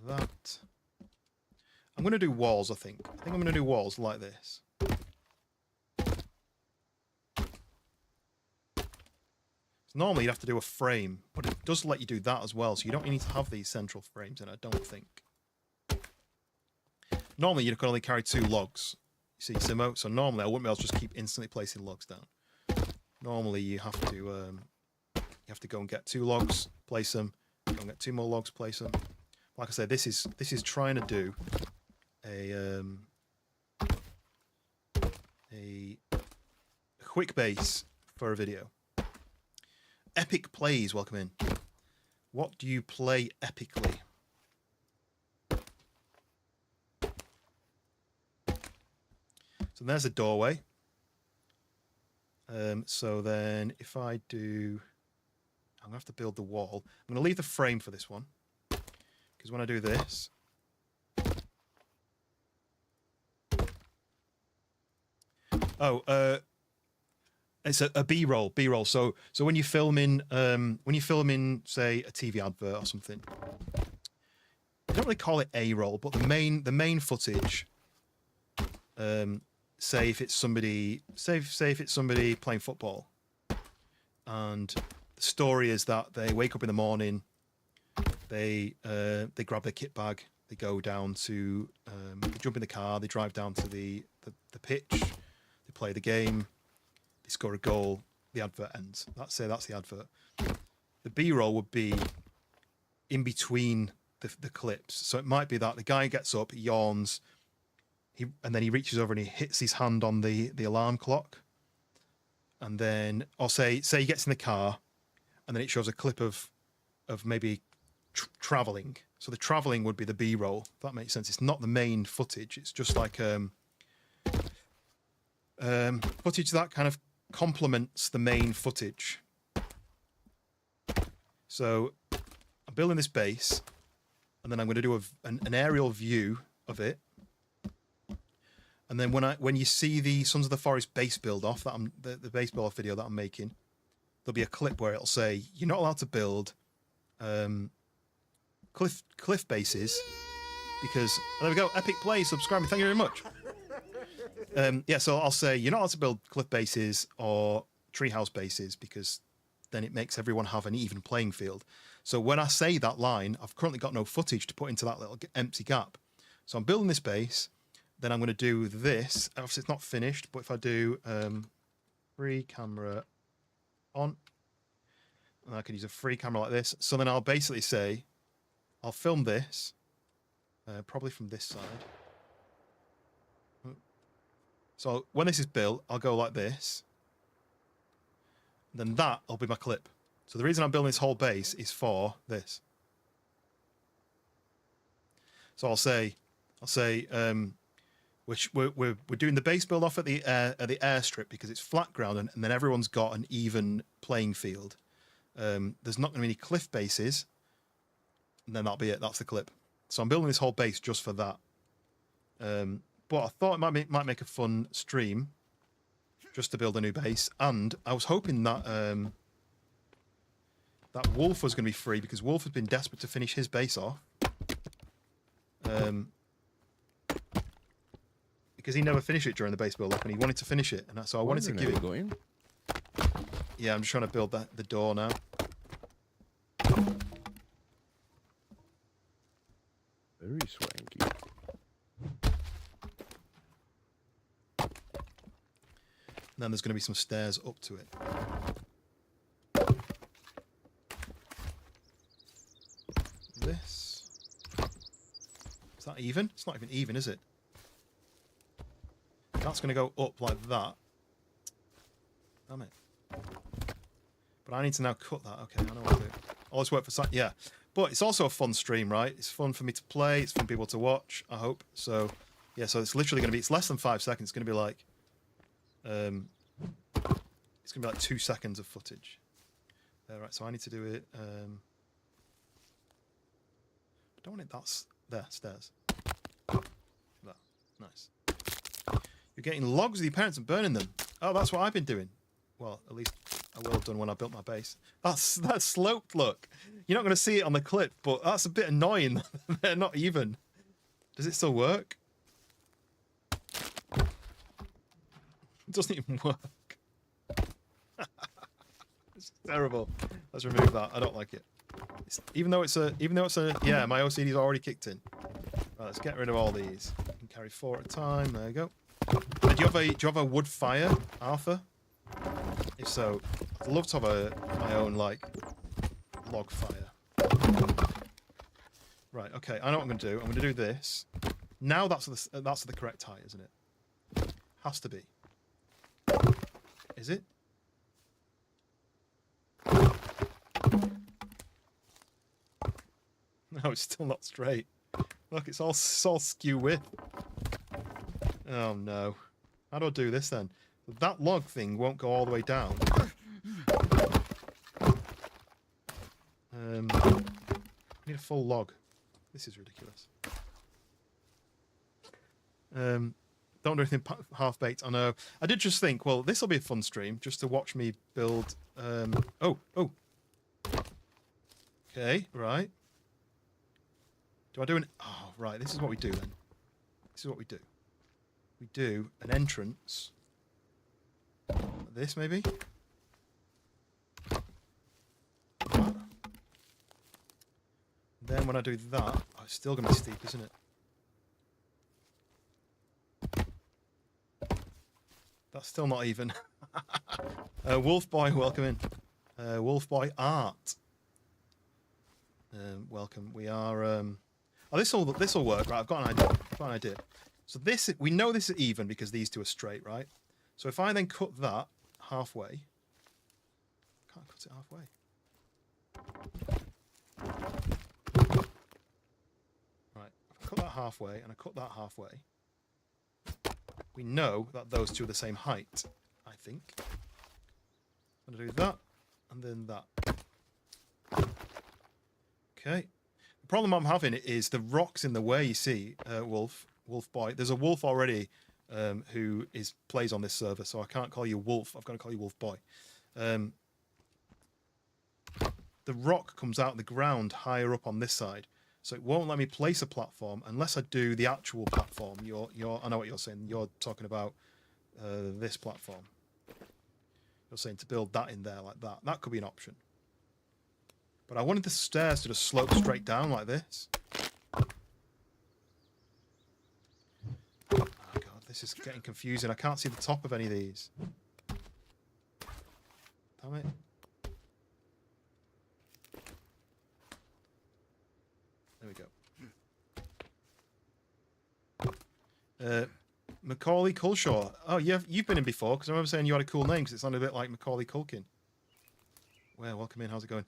That. I'm going to do walls, I think. I think I'm going to do walls like this. So normally you'd have to do a frame, but it does let you do that as well, so you don't need to have these central frames in, I don't think. Normally you can only carry 2 logs. You see, Simo? So normally I wouldn't be able to just keep instantly placing logs down. Normally you have to go and get 2 logs, place them, go and get 2 more logs, place them. Like I said, this is trying to do a quick base for a video. Epic plays, welcome in. What do you play epically? So there's a doorway. So then if I do, I'm gonna have to build the wall. I'm gonna leave the frame for this one, because when I do this, it's a B-roll. So when you film in, say a TV advert or something, I don't really call it a roll, but the main footage. Say if it's somebody playing football, and the story is that they wake up in the morning, they grab their kit bag, they go down to, they jump in the car, they drive down to the pitch, they play the game. Score a goal, the advert ends. That's the advert. The B-roll would be in between the clips. So it might be that the guy gets up, he yawns, and then he reaches over and he hits his hand on the alarm clock. And then, or say he gets in the car, and then it shows a clip of maybe traveling. So the traveling would be the B-roll. If that makes sense. It's not the main footage. It's just like footage that kind of complements the main footage. So I'm building this base, and then I'm going to do an aerial view of it. And then when you see the Sons of the Forest base build off that the base build off video that I'm making, there'll be a clip where it'll say you're not allowed to build cliff bases because there we go. Epic play, subscribe me, thank you very much. Yeah, so I'll say you're not allowed to build cliff bases or treehouse bases because then it makes everyone have an even playing field. So when I say that line, I've currently got no footage to put into that little empty gap. So I'm building this base, then I'm going to do this. Obviously, it's not finished, but if I do free camera on, and I can use a free camera like this. So then I'll basically say, I'll film this, probably from this side. So when this is built, I'll go like this. Then that'll be my clip. So the reason I'm building this whole base is for this. So I'll say, we're doing the base build off at the airstrip because it's flat ground and then everyone's got an even playing field. There's not going to be any cliff bases, and then that'll be it. That's the clip. So I'm building this whole base just for that. But I thought it might make a fun stream just to build a new base, and I was hoping that that Wolf was going to be free because Wolf has been desperate to finish his base off. Because he never finished it during the base build up, and he wanted to finish it, and so I wanted to give it. Yeah, I'm just trying to build the door now. Very swanky. And then there's going to be some stairs up to it. This. Is that even? It's not even even, is it? That's going to go up like that. Damn it. But I need to now cut that. Okay, I know what to do. All this work for yeah. But it's also a fun stream, right? It's fun for me to play. It's fun for people to watch, I hope. So, yeah, so it's literally going to be... It's less than 5 seconds. It's going to be like... it's going to be like 2 seconds of footage. Right, so I need to do it... I don't want it that... There, stairs. There. Nice. You're getting logs with your parents and burning them. Oh, that's what I've been doing. Well, at least I will have done when I built my base. That's sloped, look. You're not going to see it on the clip, but that's a bit annoying. They're not even. Does it still work? It doesn't even work. It's terrible. Let's remove that. I don't like it. Even though it's a yeah, my OCD's already kicked in. Right, let's get rid of all these. You can carry 4 at a time. There you go. Do you have a wood fire, Arthur? If so, I'd love to have my own like log fire. Right. Okay. I know what I'm going to do. I'm going to do this. Now that's the correct height, isn't it? Has to be. Is it? No, it's still not straight. Look, it's all skew width. Oh no. How do I do this then? That log thing won't go all the way down. I need a full log. This is ridiculous. Don't do anything half-baked. I know. I did just think, well, this will be a fun stream, just to watch me build... Oh. Okay, right. Do I do an... Oh, right, this is what we do then. This is what we do. We do an entrance. Like this, maybe? Then when I do that, oh, it's still going to be steep, isn't it? That's still not even. Wolf Boy, welcome in. Wolf Boy Art. Welcome. We are... Oh, this will work, right? I've got an idea. So this, we know this is even because these two are straight, right? So if I then cut that halfway... Can't cut it halfway. Right, if I cut that halfway and I cut that halfway, we know that those two are the same height, I think. I'm going to do that, and then that. Okay. The problem I'm having is the rocks in the way, you see, Wolf Boy. There's a wolf already who plays on this server, so I can't call you Wolf. I've got to call you Wolf Boy. The rock comes out of the ground higher up on this side, so it won't let me place a platform unless I do the actual platform. I know what you're saying. You're talking about this platform. You're saying to build that in there like that. That could be an option. But I wanted the stairs to just slope straight down like this. Oh god, this is getting confusing. I can't see the top of any of these. Damn it. There we go. Macaulay Culshaw. Oh, you've been in before, because I remember saying you had a cool name, because it sounded a bit like Macaulay Culkin. Well, welcome in. How's it going?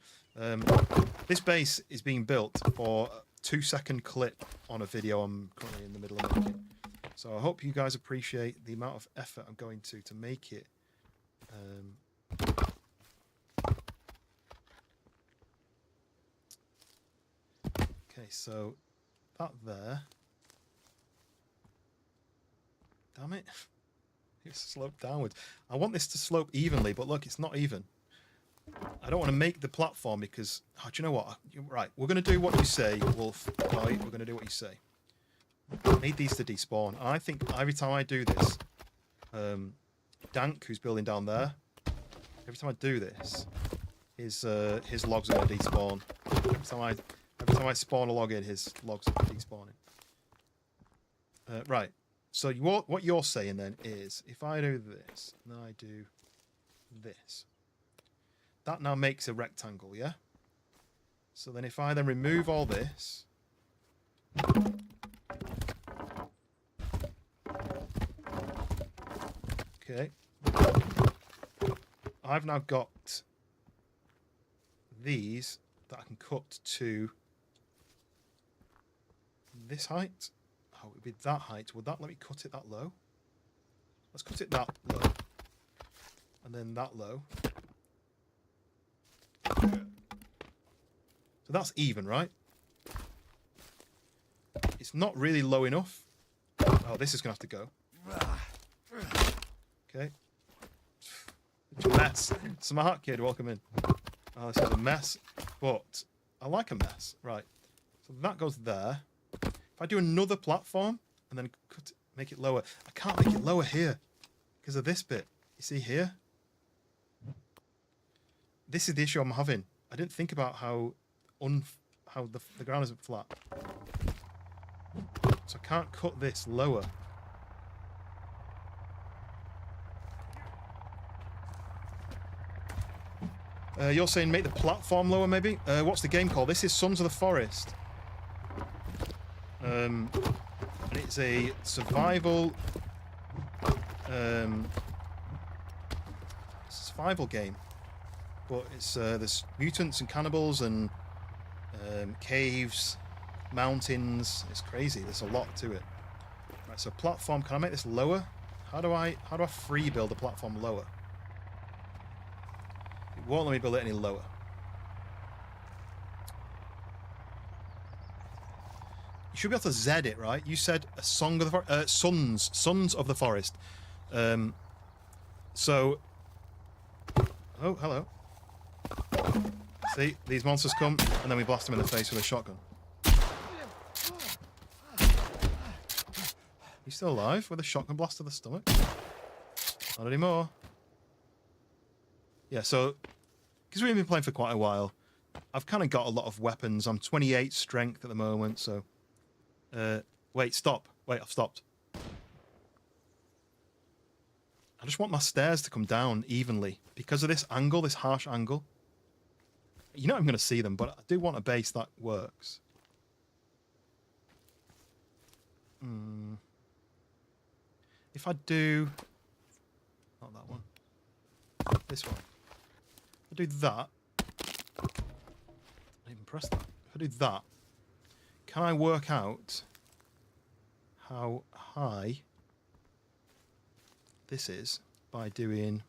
This base is being built for a 2-second clip on a video I'm currently in the middle of making. So I hope you guys appreciate the amount of effort I'm going to make it. Okay, so that there. Damn it. It's sloped downwards. I want this to slope evenly, but look, it's not even. I don't want to make the platform because... Oh, do you know what? Right, we're going to do what you say, Wolf. Right, we're going to do what you say. I need these to despawn. And I think every time I do this, Dank, who's building down there, every time I do this, his logs are going to despawn. Every time I spawn a log in, his logs are despawning. Right. So what you're saying then is, if I do this, and then I do this, that now makes a rectangle, yeah? So then if I then remove all this, okay, I've now got these that I can cut to this height. Oh, it would be that height. Would that let me cut it that low? Let's cut it that low. And then that low. So that's even, right? It's not really low enough. Oh, this is going to have to go. Okay. It's a mess. Smart kid, welcome in. Oh, this is a mess, but I like a mess. Right. So that goes there. If I do another platform and then make it lower, I can't make it lower here because of this bit. You see here? This is the issue I'm having. I didn't think about how the ground isn't flat. So I can't cut this lower. You're saying make the platform lower, maybe? What's the game called? This is Sons of the Forest. And it's a survival game. But it's there's mutants and cannibals and caves, mountains. It's crazy. There's a lot to it. Right, so platform. Can I make this lower? How do I free build a platform lower? It won't let me build it any lower. You should be able to Z it, right? You said a song of the Sons of the Forest. So, oh, hello. See, these monsters come, and then we blast them in the face with a shotgun. You still alive with a shotgun blast to the stomach? Not anymore. Yeah, so, because we've been playing for quite a while, I've kind of got a lot of weapons. I'm 28 strength at the moment, so... wait, stop. Wait, I've stopped. I just want my stairs to come down evenly. Because of this angle, this harsh angle. You know I'm going to see them, but I do want a base that works. If I do... Not that one. This one. If I do that... I didn't even press that. If I do that... Can I work out how high this is by doing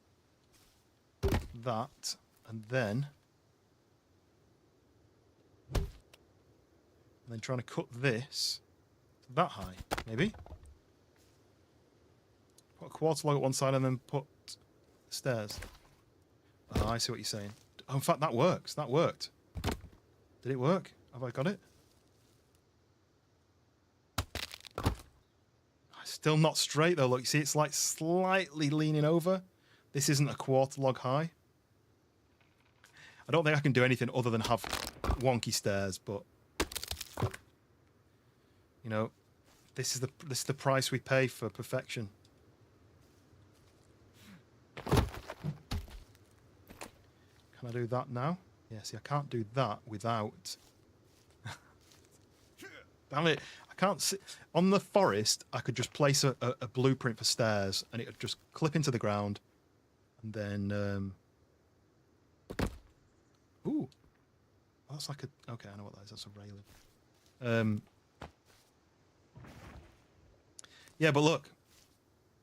that and then trying to cut this to that high, maybe? Put a quarter log at one side and then put stairs. Oh, I see what you're saying. Oh, in fact, that works. That worked. Did it work? Have I got it? Still not straight though. Look, you see it's like slightly leaning over. This isn't a quarter log high. I don't think I can do anything other than have wonky stairs, but you know, this is the price we pay for perfection. Can I do that now? Yeah, see, I can't do that without... Damn it. I can't see... On the forest, I could just place a blueprint for stairs and it would just clip into the ground. And then... Ooh. That's like a... Okay, I know what that is. That's a railing. Yeah, but look.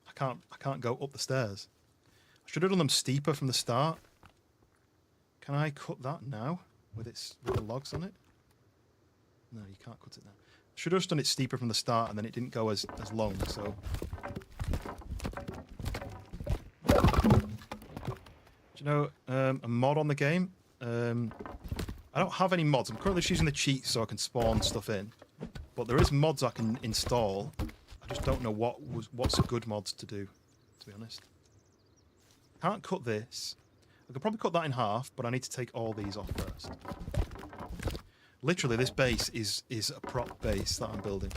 I can't go up the stairs. I should have done them steeper from the start. Can I cut that now with the logs on it? No, you can't cut it now. Should have just done it steeper from the start and then it didn't go as long, so... Do you know a mod on the game? I don't have any mods. I'm currently just using the cheats so I can spawn stuff in. But there is mods I can install. I just don't know what's good mods to do, to be honest. Can't cut this. I could probably cut that in half, but I need to take all these off first. Literally, this base is a prop base that I'm building.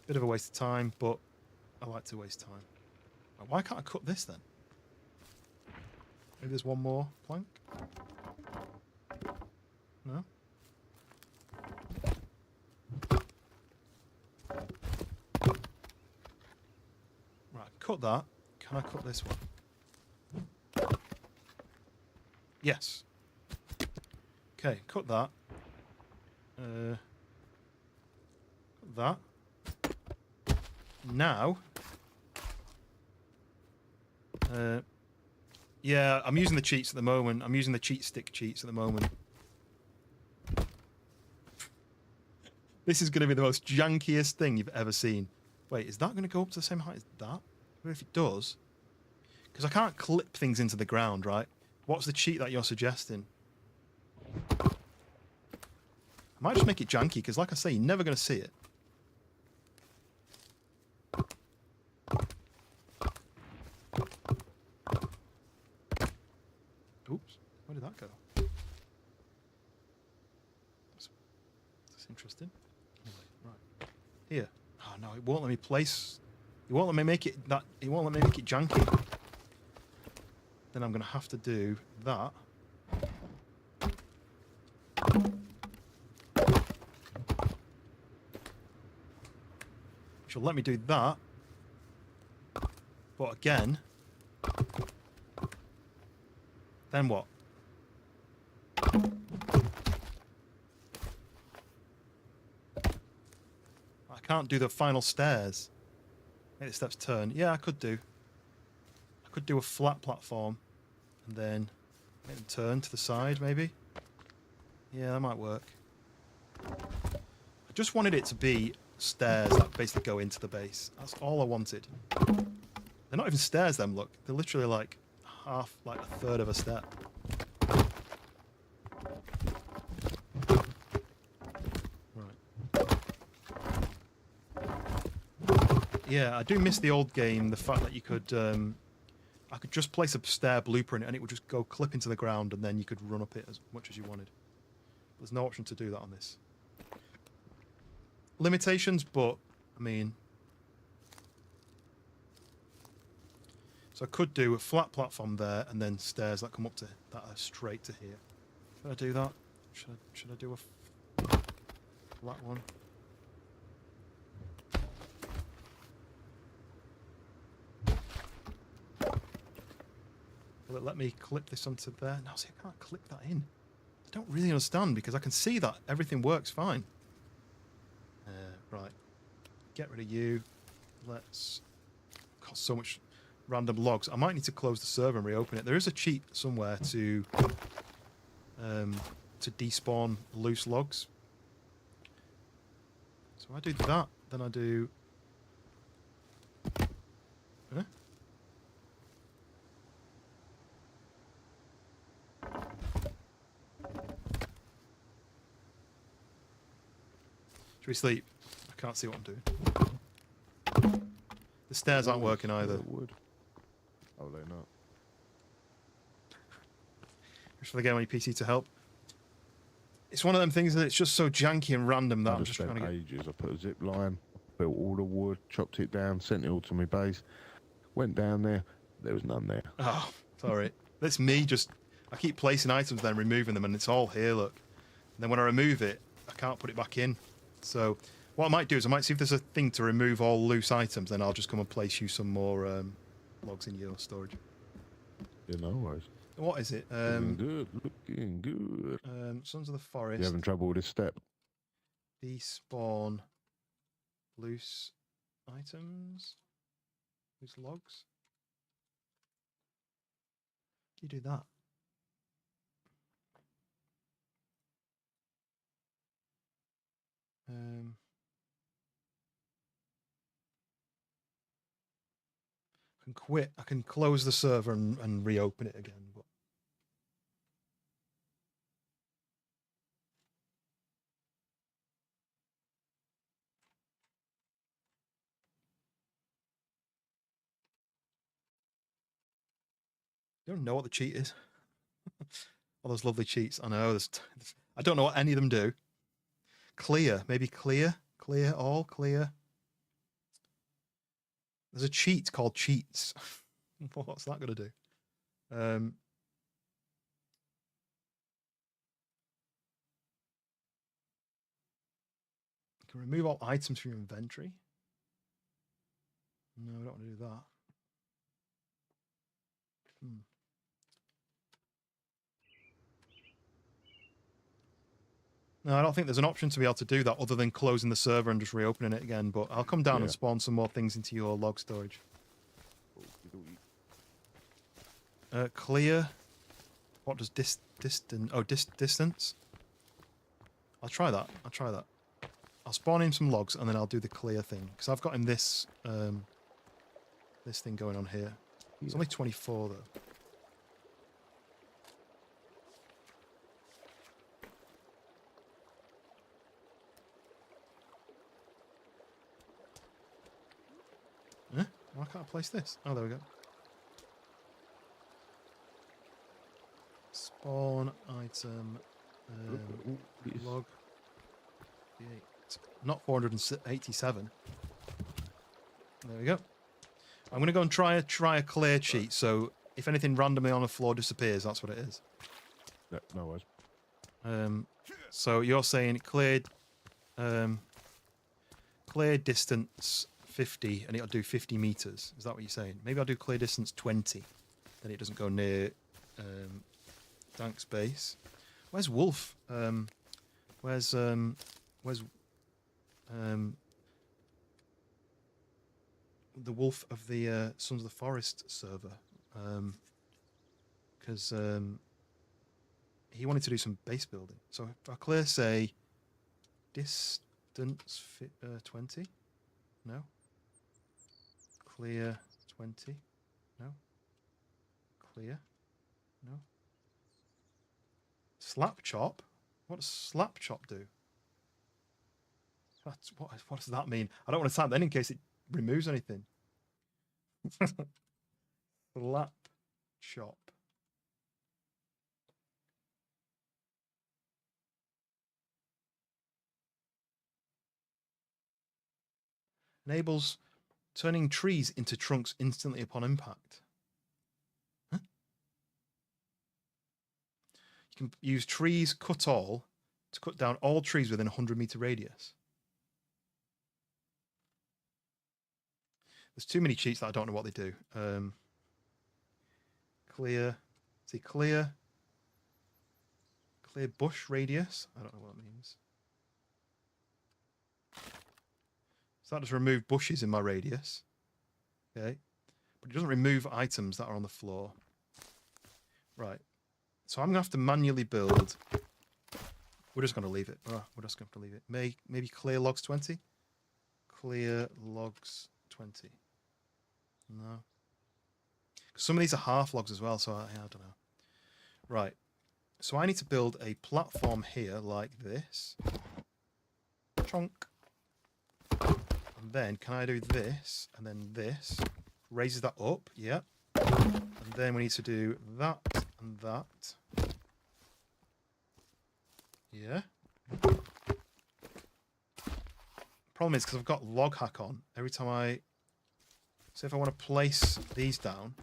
Bit of a waste of time, but I like to waste time. Why can't I cut this then? Maybe there's one more plank? No? Right, cut that. Can I cut this one? Yes. Okay, cut that. Cut that. Now. Yeah, I'm using the cheats at the moment. I'm using the cheat stick cheats at the moment. This is going to be the most jankiest thing you've ever seen. Wait, is that going to go up to the same height as that? What if it does? Because I can't clip things into the ground, right? What's the cheat that you're suggesting? I might just make it janky, because like I say, you're never going to see it. Oops, where did that go? That's interesting. Anyway, right. Here. Oh no, it won't let me place. It won't let me make it that. It won't let me make it janky. Then I'm going to have to do that. Which will let me do that. But again, then what? I can't do the final stairs. Make the steps turn. Yeah, I could do. I could do a flat platform and then make them turn to the side, maybe. Yeah, that might work. I just wanted it to be stairs that basically go into the base. That's all I wanted. They're not even stairs, them, look. They're literally like half, like a third of a step. Right. Yeah, I do miss the old game, the fact that you could... I could just place a stair blueprint and it would just go clip into the ground and then you could run up it as much as you wanted. There's no option to do that on this. Limitations, but, I mean... So I could do a flat platform there and then stairs that come up to that are straight to here. Should I do that? Should I do a flat one? Will it let me clip this onto there? No, see, I can't clip that in. I don't really understand because I can see that everything works fine. Right. Get rid of you. Let's... Got so much random logs. I might need to close the server and reopen it. There is a cheat somewhere to despawn loose logs. So I do that, then I do... Huh? Should we sleep? I can't see what I'm doing. The stairs aren't working either. Wood. Oh, they're not. Just for the game on your PC to help. It's one of them things that it's just so janky and random that I I'm just trying to get... ages. I put a zip line, built all the wood, chopped it down, sent it all to my base. Went down there. There was none there. Oh, sorry. That's me just... I keep placing items then removing them and it's all here, look. And then when I remove it, I can't put it back in. So what I might do is I might see if there's a thing to remove all loose items, then I'll just come and place you some more logs in your storage. Yeah, no worries. What is it? Looking good, looking good. Sons of the Forest. You having trouble with this step? Despawn loose items. Loose logs. You do that. I can quit. I can close the server and reopen it again. But you don't know what the cheat is. All those lovely cheats. I know. I don't know what any of them do. Clear. Maybe clear. Clear. All clear. There's a cheat called cheats. What's that going to do? You can remove all items from your inventory. No, I don't want to do that. No, I don't think there's an option to be able to do that other than closing the server and just reopening it again. But I'll come down and Yeah. spawn some more things into your log storage. Clear. What does distance? Oh, distance. I'll try that. I'll spawn in some logs and then I'll do the clear thing because I've got in this this thing going on here. It's only 24 though. Huh? Why can't I place this? Oh, there we go. Spawn item log. Not 487. There we go. I'm going to go and try a clear cheat. So if anything randomly on the floor disappears, that's what it is. Yeah, no worries. So you're saying clear distance 50, and it'll do 50 meters. Is that what you're saying? Maybe I'll do clear distance 20, then it doesn't go near Dank's base. Where's Wolf? Where's the Wolf of the Sons of the Forest server? Because he wanted to do some base building. So if I clear, say, distance 20, no. Clear 20, no. Clear, no. Slap chop? What does slap chop do? That's, what does that mean? I don't want to type that in case it removes anything. Slap chop. Enables turning trees into trunks instantly upon impact. Huh? You can use trees cut all to cut down all trees within a 100-meter radius. There's too many cheats that I don't know what they do. Clear. See, clear bush radius. I don't know what that means. So that just remove bushes in my radius. Okay. But it doesn't remove items that are on the floor. Right. So I'm going to have to manually build. We're just going to leave it. Oh, we're just going to leave it. Maybe clear logs 20? Clear logs 20. No. Some of these are half logs as well, so I don't know. Right. So I need to build a platform here like this. Chonk. And then can I do this and then this? Raises that up, yeah. And then we need to do that and that. Yeah. Problem is because I've got log hack on. Every time so if I want to place these down,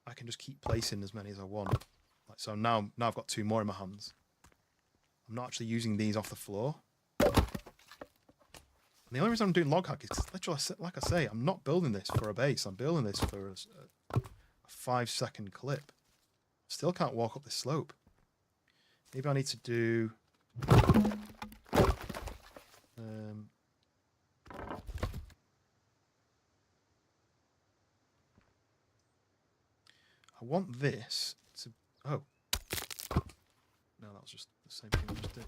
I can just keep placing as many as I want. Like so now I've got 2 more in my hands. I'm not actually using these off the floor. And the only reason I'm doing log hack is literally, like I say, I'm not building this for a base. I'm building this for a 5-second clip. Still can't walk up this slope. Maybe I need to do... I want this to... Oh. No, that was just the same thing I just did.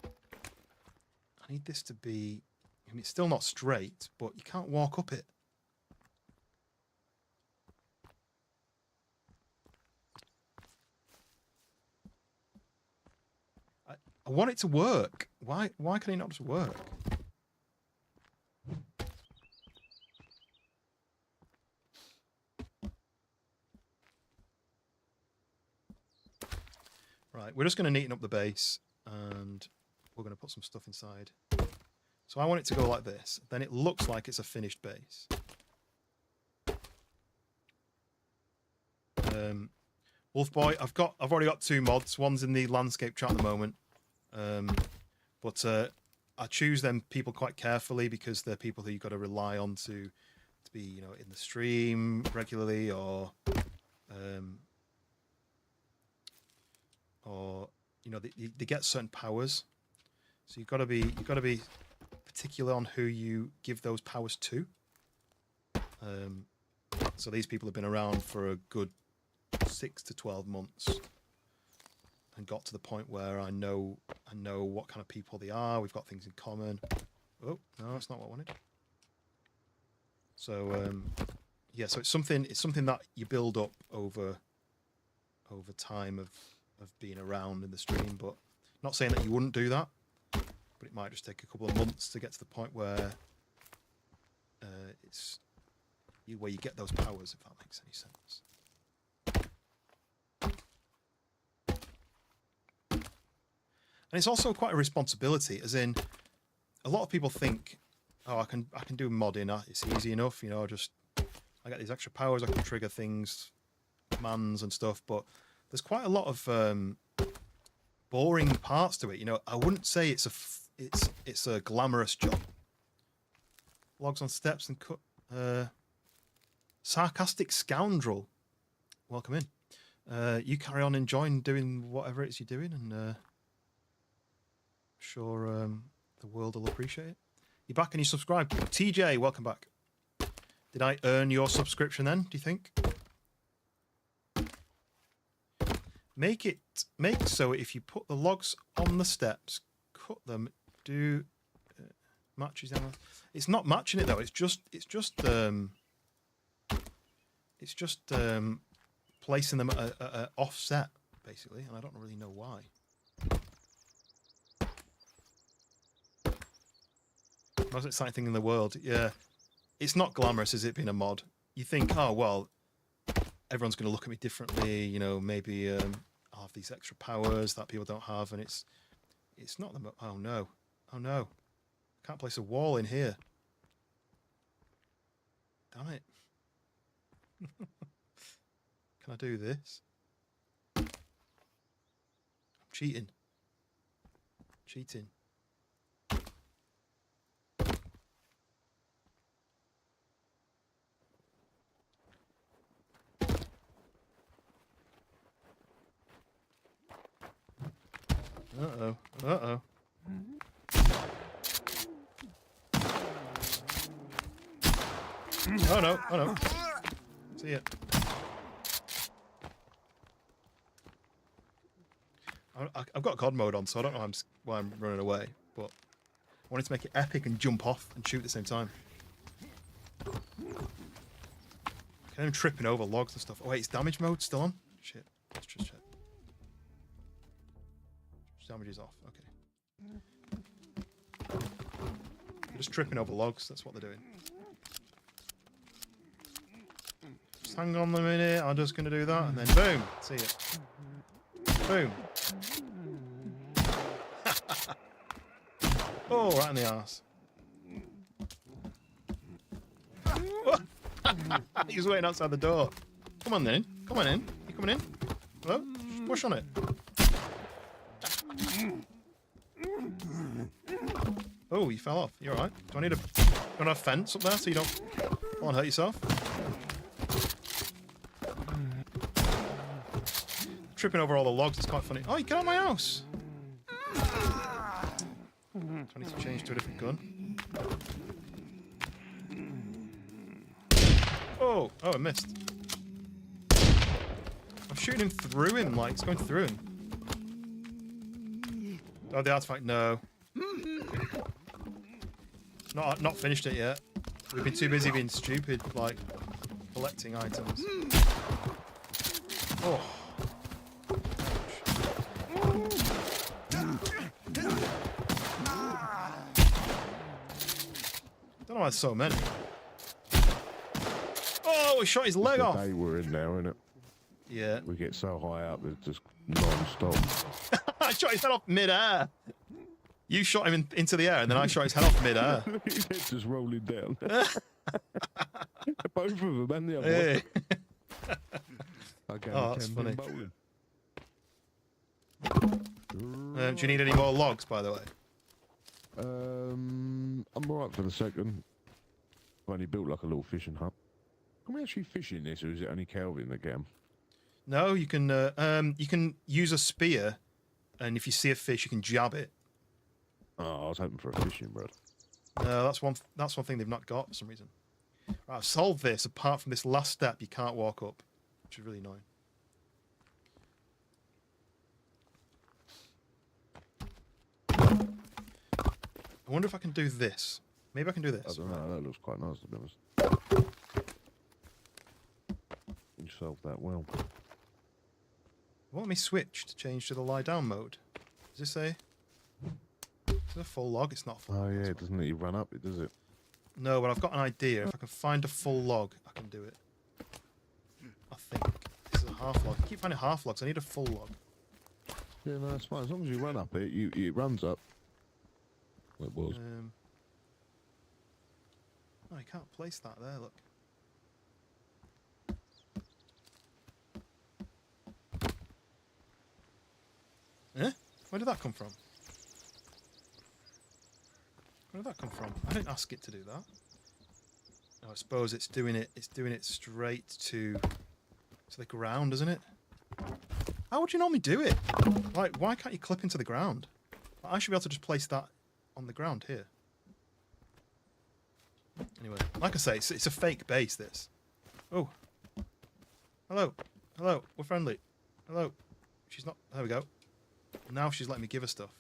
I need this to be... I mean, it's still not straight, but you can't walk up it. I want it to work. Why can it not just work? Right, we're just going to neaten up the base and we're going to put some stuff inside. So I want it to go like this. Then it looks like it's a finished base. Wolf Boy, I've already got 2 mods. One's in the landscape chat at the moment. But I choose them people quite carefully because they're people who you've got to rely on to be, you know, in the stream regularly or you know, they get certain powers. So you've got to be particular on who you give those powers to. So these people have been around for a good 6 to 12 months and got to the point where I know what kind of people they are. We've got things in common. Oh, no, that's not what I wanted. So yeah, so it's something that you build up over time of being around in the stream, but not saying that you wouldn't do that, but it might just take a couple of months to get to the point where where you get those powers, if that makes any sense. And it's also quite a responsibility, as in, a lot of people think, oh, I can do modding, it's easy enough, you know, I get these extra powers, I can trigger things, commands and stuff, but there's quite a lot of boring parts to it, you know. I wouldn't say it's a glamorous job. Logs on steps and cut. Sarcastic scoundrel, welcome in. You carry on enjoying doing whatever it is you're doing, and sure the world will appreciate it. You're back and you subscribed. TJ, welcome back. Did I earn your subscription then, do you think? Make so if you put the logs on the steps, cut them, do matches down. It's not matching it though, it's just placing them at a offset basically, and I don't really know why. Most exciting thing in the world, yeah. It's not glamorous, is it, being a mod? You think, oh well, everyone's going to look at me differently. You know, maybe I'll have these extra powers that people don't have, and it's not the. Oh no, oh no, can't place a wall in here. Damn it! Can I do this? I'm cheating. Cheating. Uh-oh. Uh-oh. Oh no, oh no. See ya. I've got God mode on, so I don't know why I'm running away, but I wanted to make it epic and jump off and shoot at the same time. Okay, I'm tripping over logs and stuff. Oh wait, it's damage mode still on? Shit, let's just check. Damage is off, okay. They're just tripping over logs, that's what they're doing. Just hang on a minute, I'm just going to do that, and then boom, see it. Boom. Oh, right in the arse. He was waiting outside the door. Come on then, come on in. You coming in? Hello? Just push on it. Oh, you fell off. You alright? Do I need a fence up there so you don't fall and hurt yourself? Tripping over all the logs is quite funny. Oh, you get out of my house! Do I need to change to a different gun? Oh, I missed. I'm shooting him through him, like, it's going through him. Oh, the artifact, no. Not finished it yet. We've been too busy being stupid, like, collecting items. Oh. Don't know why there's so many. Oh, he shot his leg off. The day we're in now, isn't it? Yeah. We get so high up, it's just non-stop. I shot his head off mid-air. You shot him into the air, and then I shot his head off mid-air. His head's just rolling down. Both of them, and the other Hey. one. Okay, Oh, that's funny. bowling. Do you need any more logs, by the way? I'm alright for the second. I've only built like a little fishing hut. Can we actually fish in this, or is it only Calvin that get 'em? No, you can use a spear, and if you see a fish, you can jab it. Oh, I was hoping for a fishing rod. No, that's one thing they've not got for some reason. Right, I've solved this. Apart from this last step, you can't walk up, which is really annoying. I wonder if I can do this. Maybe I can do this. I don't know. That looks quite nice, to be honest. You solved that well. Want me switch to change to the lie down mode? Does it say? Is it a full log? It's not full. Oh log, yeah, that's it doesn't let you run up it, does it? No, but I've got an idea. If I can find a full log, I can do it. I think. This is a half log. I keep finding half logs. I need a full log. Yeah, no, that's fine. As long as you run up it, it runs up. Well, it was. Oh, I can't place that there, look. Eh? Where did that come from? Where did that come from? I didn't ask it to do that. No, I suppose it's doing it straight to the ground, isn't it? How would you normally do it? Like, why can't you clip into the ground? I should be able to just place that on the ground here. Anyway, like I say, it's a fake base, this. Oh. Hello. Hello. We're friendly. Hello. She's not... There we go. Now she's letting me give her stuff.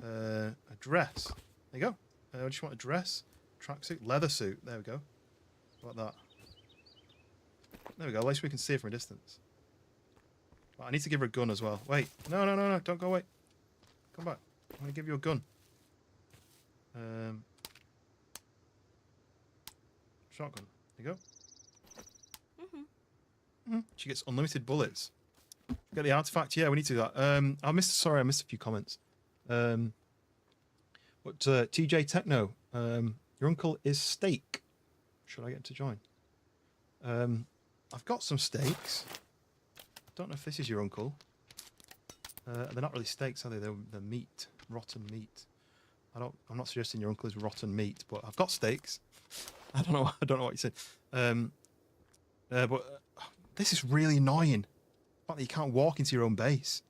A dress. There you go. I just want a dress. Tracksuit. Leather suit. There we go. What about that? There we go. At least we can see her from a distance. But I need to give her a gun as well. Wait. No, no, no, no. Don't go away. Come back. I'm going to give you a gun. Shotgun. There you go. She gets unlimited bullets. Get the artifact. Yeah, we need to do that. I missed a few comments. But TJ Techno, your uncle is steak. Should I get him to join? I've got some steaks. Don't know if this is your uncle. They're not really steaks, are they? They're meat, rotten meat. I'm not suggesting your uncle is rotten meat, but I've got steaks. I don't know what you said. But this is really annoying. The fact that you can't walk into your own base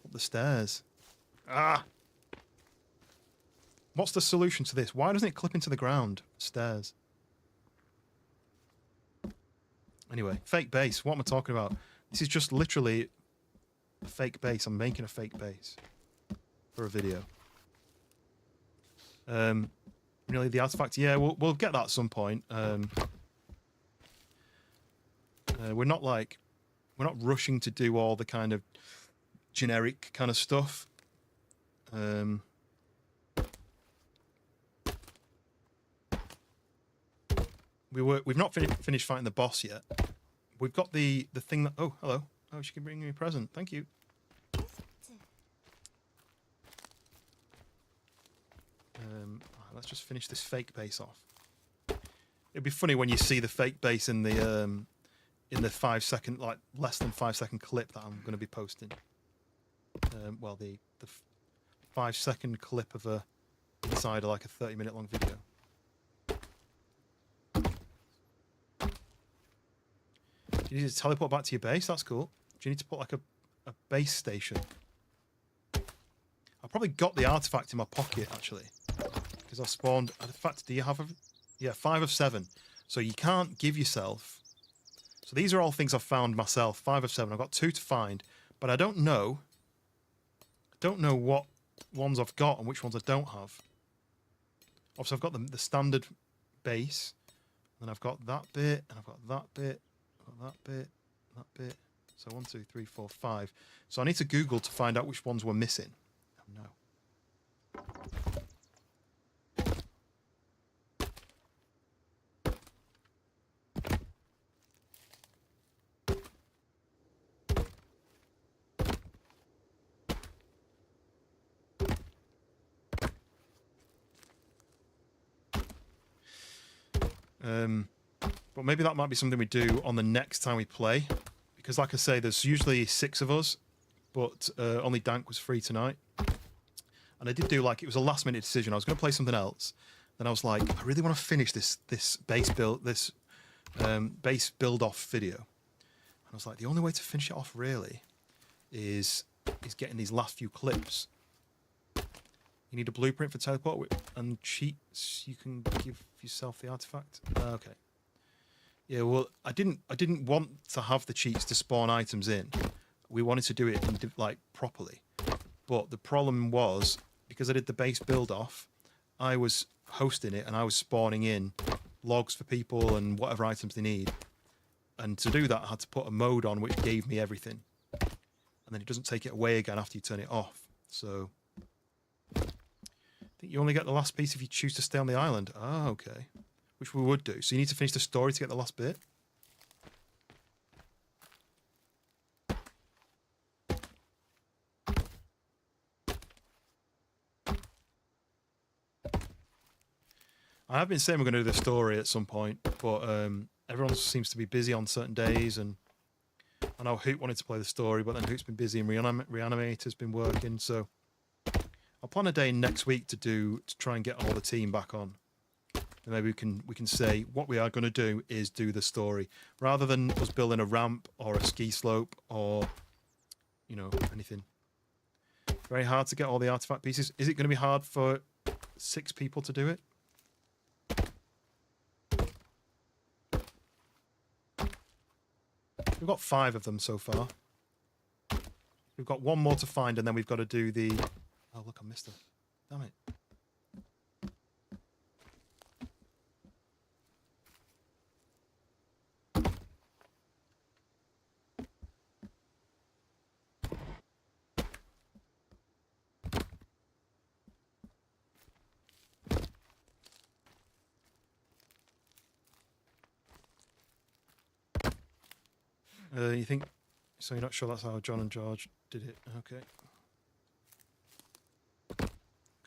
up the stairs. Ah. What's the solution to this? Why doesn't it clip into the ground? Stairs. Anyway, fake base. What am I talking about? This is just literally a fake base. I'm making a fake base for a video. Really, the artifact? Yeah, we'll get that at some point. We're not rushing to do all the kind of generic kind of stuff. We've not finished fighting the boss yet. We've got the thing that... Oh, hello. Oh, she can bring me a present. Thank you. Let's just finish this fake base off. It'd be funny when you see the fake base in the 5 second, like less than 5 second clip that I'm going to be posting. Well, the 5 second clip of a inside of like a 30-minute long video. Do you need to teleport back to your base? That's cool. Do you need to put like a base station? I probably got the artifact in my pocket actually, because I spawned. In fact, do you have a? Yeah, 5 of 7. So you can't give yourself. So these are all things I've found myself. 5 of 7. I've got 2 to find, but I don't know. I don't know what ones I've got and which ones I don't have. Obviously, I've got the standard base, and I've got that bit, and I've got that bit, I've got that bit, that bit. So 1, 2, 3, 4, 5. So I need to Google to find out which ones were missing. Oh no. But maybe that might be something we do on the next time we play, because like I say, there's usually 6 of us, but only Dank was free tonight, and I did do like, it was a last minute decision. I was going to play something else, then I was like, I really want to finish this base build, base build off video, and I was like, the only way to finish it off really is getting these last few clips. You need a blueprint for teleport and cheats. You can give yourself the artifact. Okay. Yeah, well, I didn't want to have the cheats to spawn items in. We wanted to do it in, like, properly. But the problem was, because I did the base build off, I was hosting it and I was spawning in logs for people and whatever items they need. And to do that, I had to put a mode on which gave me everything. And then it doesn't take it away again after you turn it off. So I think you only get the last piece if you choose to stay on the island. Ah, okay. Which we would do. So you need to finish the story to get the last bit. I have been saying we're going to do the story at some point, but everyone seems to be busy on certain days, and I know Hoot wanted to play the story, but then Hoot's been busy and Reanimator's been working, so I'll plan a day next week to try and get all the team back on. And maybe we can say what we are going to do is do the story rather than us building a ramp or a ski slope or, you know, anything. Very hard to get all the artifact pieces. Is it going to be hard for 6 people to do it? We've got 5 of them so far. We've got 1 more to find, and then we've got to do the... Oh, look, I missed it. Damn it. You think... So you're not sure that's how John and George did it? Okay.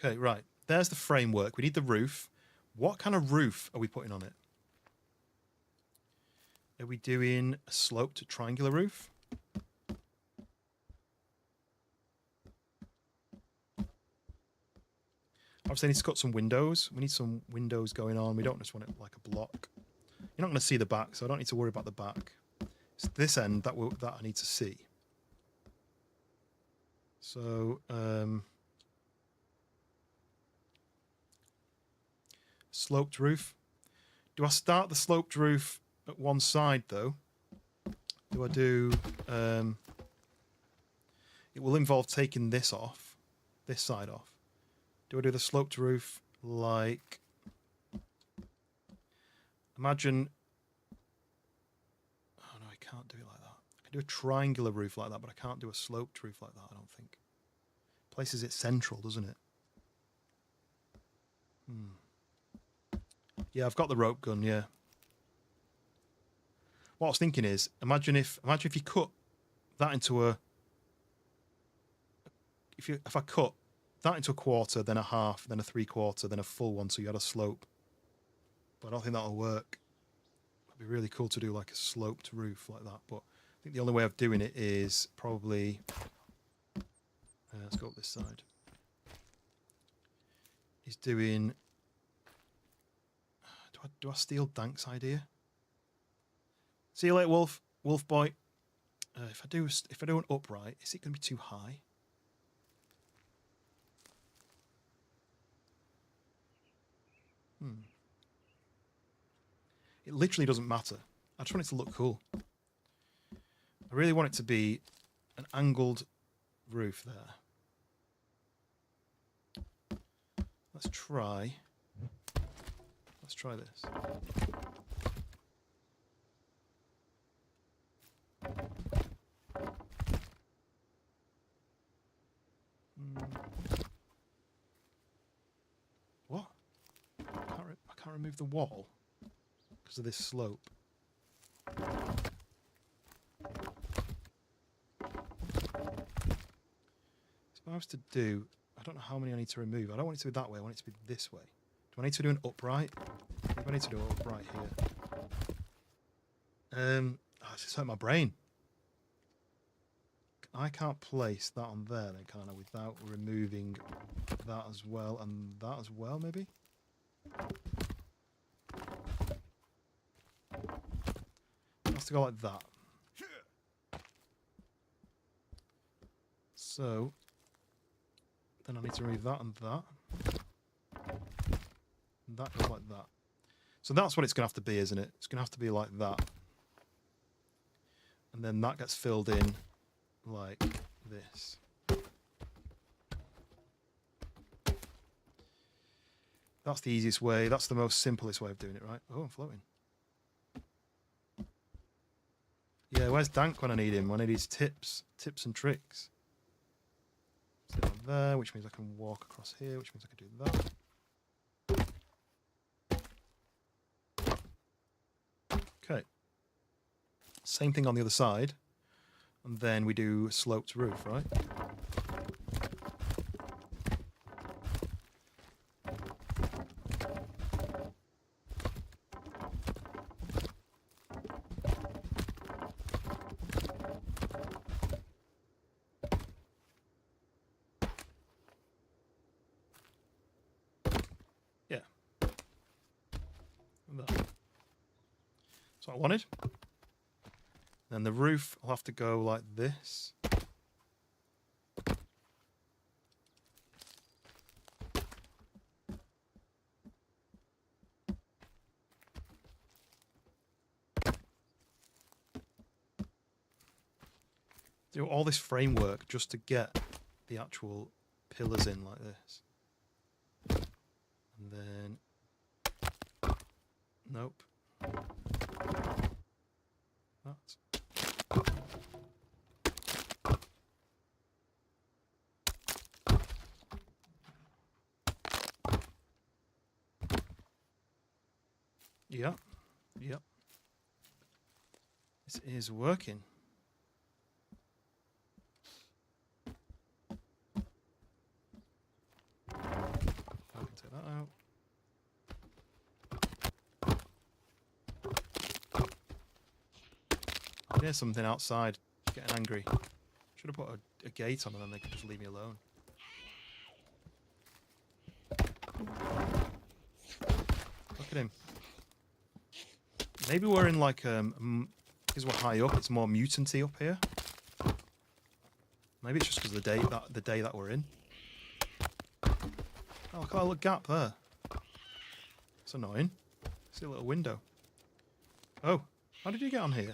Okay, right. There's the framework. We need the roof. What kind of roof are we putting on it? Are we doing a sloped triangular roof? Obviously, I need to cut some windows. We need some windows going on. We don't just want it like a block. You're not going to see the back, so I don't need to worry about the back. It's this end that I need to see. So, sloped roof. Do I start the sloped roof at one side, though? Do I do... it will involve taking this off, this side off. Do I do the sloped roof like... Imagine... Oh, no, I can't do it like that. I can do a triangular roof like that, but I can't do a sloped roof like that, I don't think. Places it central, doesn't it? Yeah, I've got the rope gun, yeah. What I was thinking is, imagine if you cut that into a... If I cut that into a quarter, then a half, then a 3/4, then a full one, so you had a slope. But I don't think that'll work. It'd be really cool to do like a sloped roof like that, but I think the only way of doing it is probably... let's go up this side. Is doing... Do I steal Dank's idea? See you later, Wolf. Wolf boy. If I do an upright, is it going to be too high? It literally doesn't matter. I just want it to look cool. I really want it to be an angled roof there. Let's try this. What? I can't remove the wall because of this slope. If I was to do, I don't know how many I need to remove. I don't want it to be that way. I want it to be this way. Do I need to do an upright? I think I need to do an upright here. It's just hurt my brain. I can't place that on there then, can I, without removing that as well and that as well, maybe? It has to go like that. Then I need to remove that and that. And that goes like that. So that's what it's going to have to be, isn't it? It's going to have to be like that. And then that gets filled in like this. That's the easiest way. That's the most simplest way of doing it, right? Oh, I'm floating. Yeah, where's Dank when I need him? I need his tips and tricks. So on there, which means I can walk across here, which means I can do that. Okay. Same thing on the other side. And then we do a sloped roof, right? Yeah. And that. That's what I wanted. Then the roof will have to go like this. Do all this framework just to get the actual pillars in like this. And then... Nope. That. Yeah. Yep. This is working. I can take that out. I hear something outside getting angry. Should have put a gate on and then they could just leave me alone. Look at him. Maybe we're in like because we're high up, it's more mutanty up here. Maybe it's just because the day that we're in. Oh, look at that little gap there. That's annoying. See a little window. Oh, how did you get on here?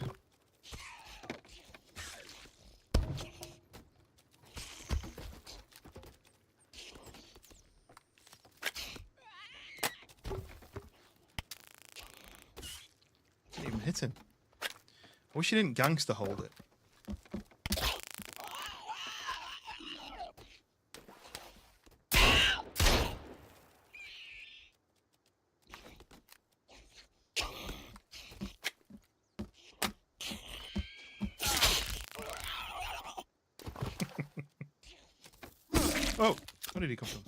Didn't even hit him. I wish you didn't gangster hold it. Oh, where did he come from?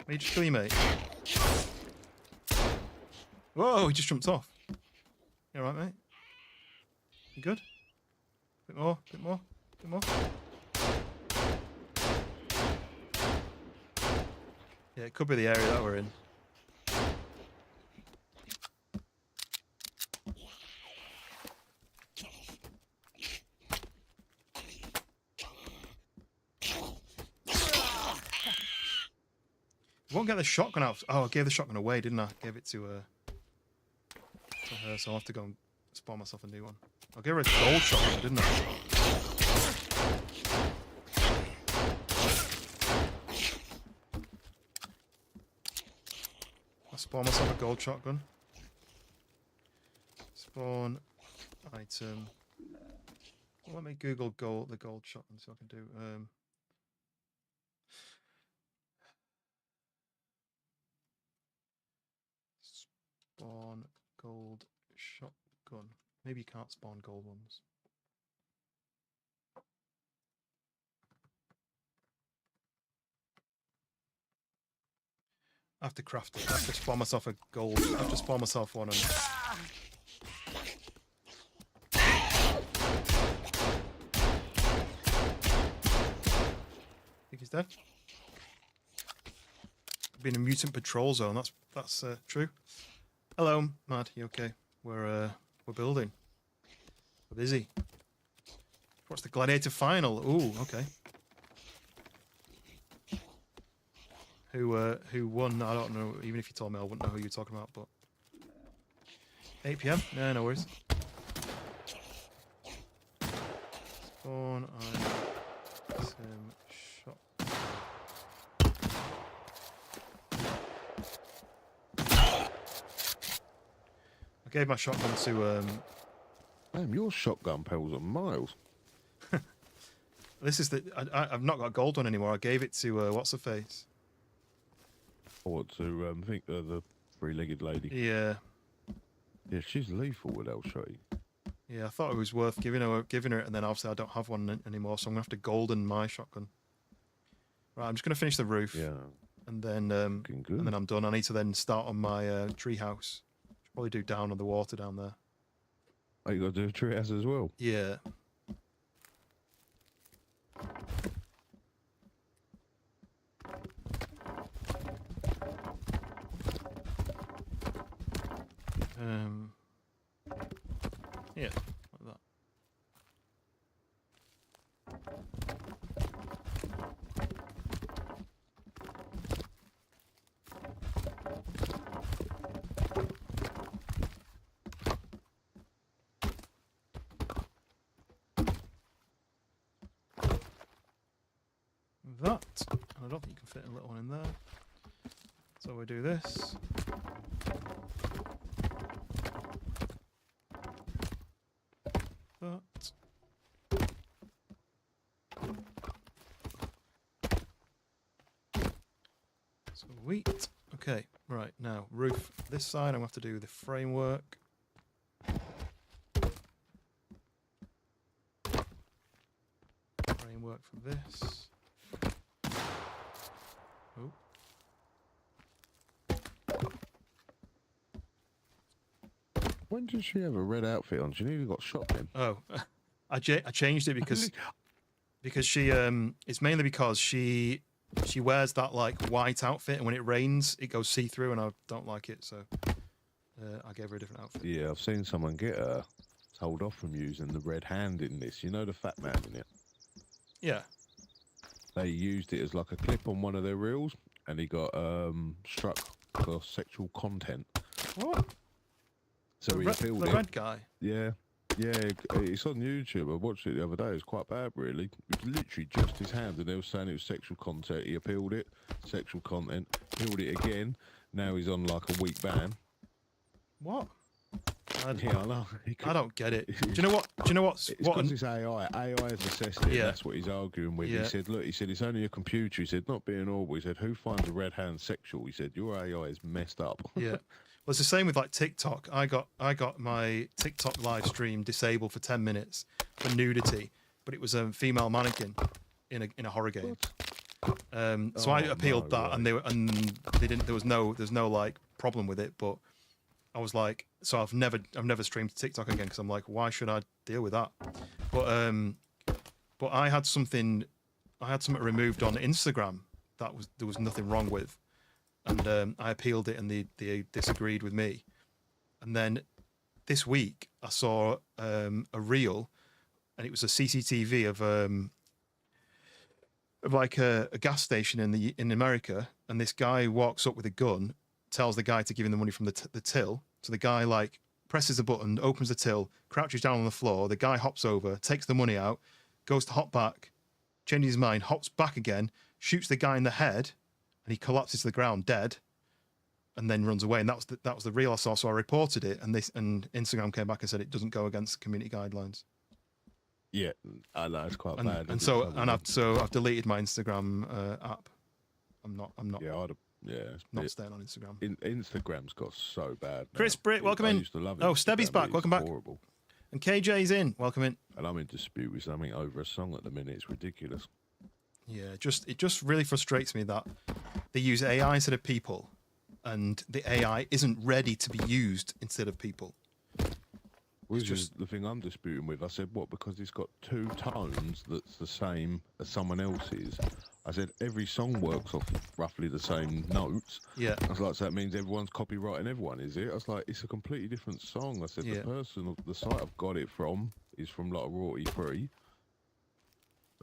Where you just kill your mate? Whoa, he just jumped off. You alright, mate? You good? Bit more, bit more, bit more. Yeah, it could be the area that we're in. Won't get the shotgun out. Oh, I gave the shotgun away, didn't I? Gave it to her, so I'll have to go and spawn myself a new one. I gave her a gold shotgun, didn't I? I'll spawn myself a gold shotgun. Spawn item. Well, let me Google the gold shotgun so I can do. Spawn gold shotgun. Maybe you can't spawn gold ones. I have to craft it. I have to spawn myself a gold. I have to spawn myself one. And... think he's dead. Been a mutant patrol zone. That's true. Hello, Mad. You okay? We're building. We're busy. What's the gladiator final? Ooh, okay. who won. I don't know. Even if you told me, I wouldn't know who you're talking about. But 8 p.m. No, no worries. Spawn. Sim shot. I gave my shotgun to. Damn, your shotgun pedals are miles. This is the. I've not got a gold one anymore. I gave it to what's her face. What to think the three-legged lady? Yeah. Yeah, she's lethal with L-shotty. Yeah, I thought it was worth giving her it, and then obviously I don't have one anymore, so I'm gonna have to golden my shotgun. Right, I'm just gonna finish the roof. Yeah. And then Looking good. and then I'm done. I need to then start on my tree house. Should probably do down on the water down there. Oh, you got to do a tree house as well. Yeah. Yeah, like that. That, and I don't think you can fit a little one in there. So we do this. That. Sweet. Okay, right, now roof this side, I'm going to have to do the framework. Framework for this. Oh. When did she have a red outfit on? She nearly got shot then. Oh, I changed it because she it's mainly because she wears that like white outfit, and when it rains it goes see through, and I don't like it, so I gave her a different outfit. Yeah, I've seen someone get told off from using the red hand in this. You know the fat man in it. Yeah. They used it as like a clip on one of their reels, and he got struck for sexual content. What? So he appealed the it. red guy. Yeah, it's on YouTube. I watched it the other day. It was quite bad, really. It was literally just his hand, and they were saying it was sexual content. He appealed it, sexual content, appealed it again. Now he's on like a week ban. What? Yeah, I know. I don't get it. Do you know what? It's because it's AI. AI has assessed it. Yeah. That's what he's arguing with. Yeah. He said, look, it's only a computer. He said, not being audible. He said, who finds a red hand sexual? He said, your AI is messed up. Yeah. Well, it's the same with like TikTok. I got my TikTok live stream disabled for 10 minutes for nudity, but it was a female mannequin in a horror game. So I appealed that, right. and they didn't. There's no like problem with it, but I was like, so I've never streamed TikTok again because I'm like, why should I deal with that? But I had something removed on Instagram there was nothing wrong with. And I appealed it, and they disagreed with me. And then this week, I saw a reel, and it was a CCTV of like a gas station in America. And this guy walks up with a gun, tells the guy to give him the money from the till. So the guy like presses a button, opens the till, crouches down on the floor. The guy hops over, takes the money out, goes to hop back, changes his mind, hops back again, shoots the guy in the head, and he collapses to the ground dead, and then runs away. And that was the reel I saw. So I reported it, and Instagram came back and said it doesn't go against community guidelines. Yeah, I know it's quite bad. And so I've deleted my Instagram app. I'm not. Not staying on Instagram. Instagram's got so bad now. Chris Britt, welcome in. I used to love it. Oh, Stebby's back. Welcome back. Horrible. And KJ's in. Welcome in. And I'm in dispute with something over a song at the minute. It's ridiculous. Yeah, it just really frustrates me that they use AI instead of people, and the AI isn't ready to be used instead of people. Which is the thing I'm disputing with. I said, what, because it's got two tones that's the same as someone else's? I said, every song works off roughly the same notes. Yeah. I was like, so that means everyone's copyrighting everyone, is it? I was like, it's a completely different song. I said, Yeah. the site I've got it from is from like royalty free.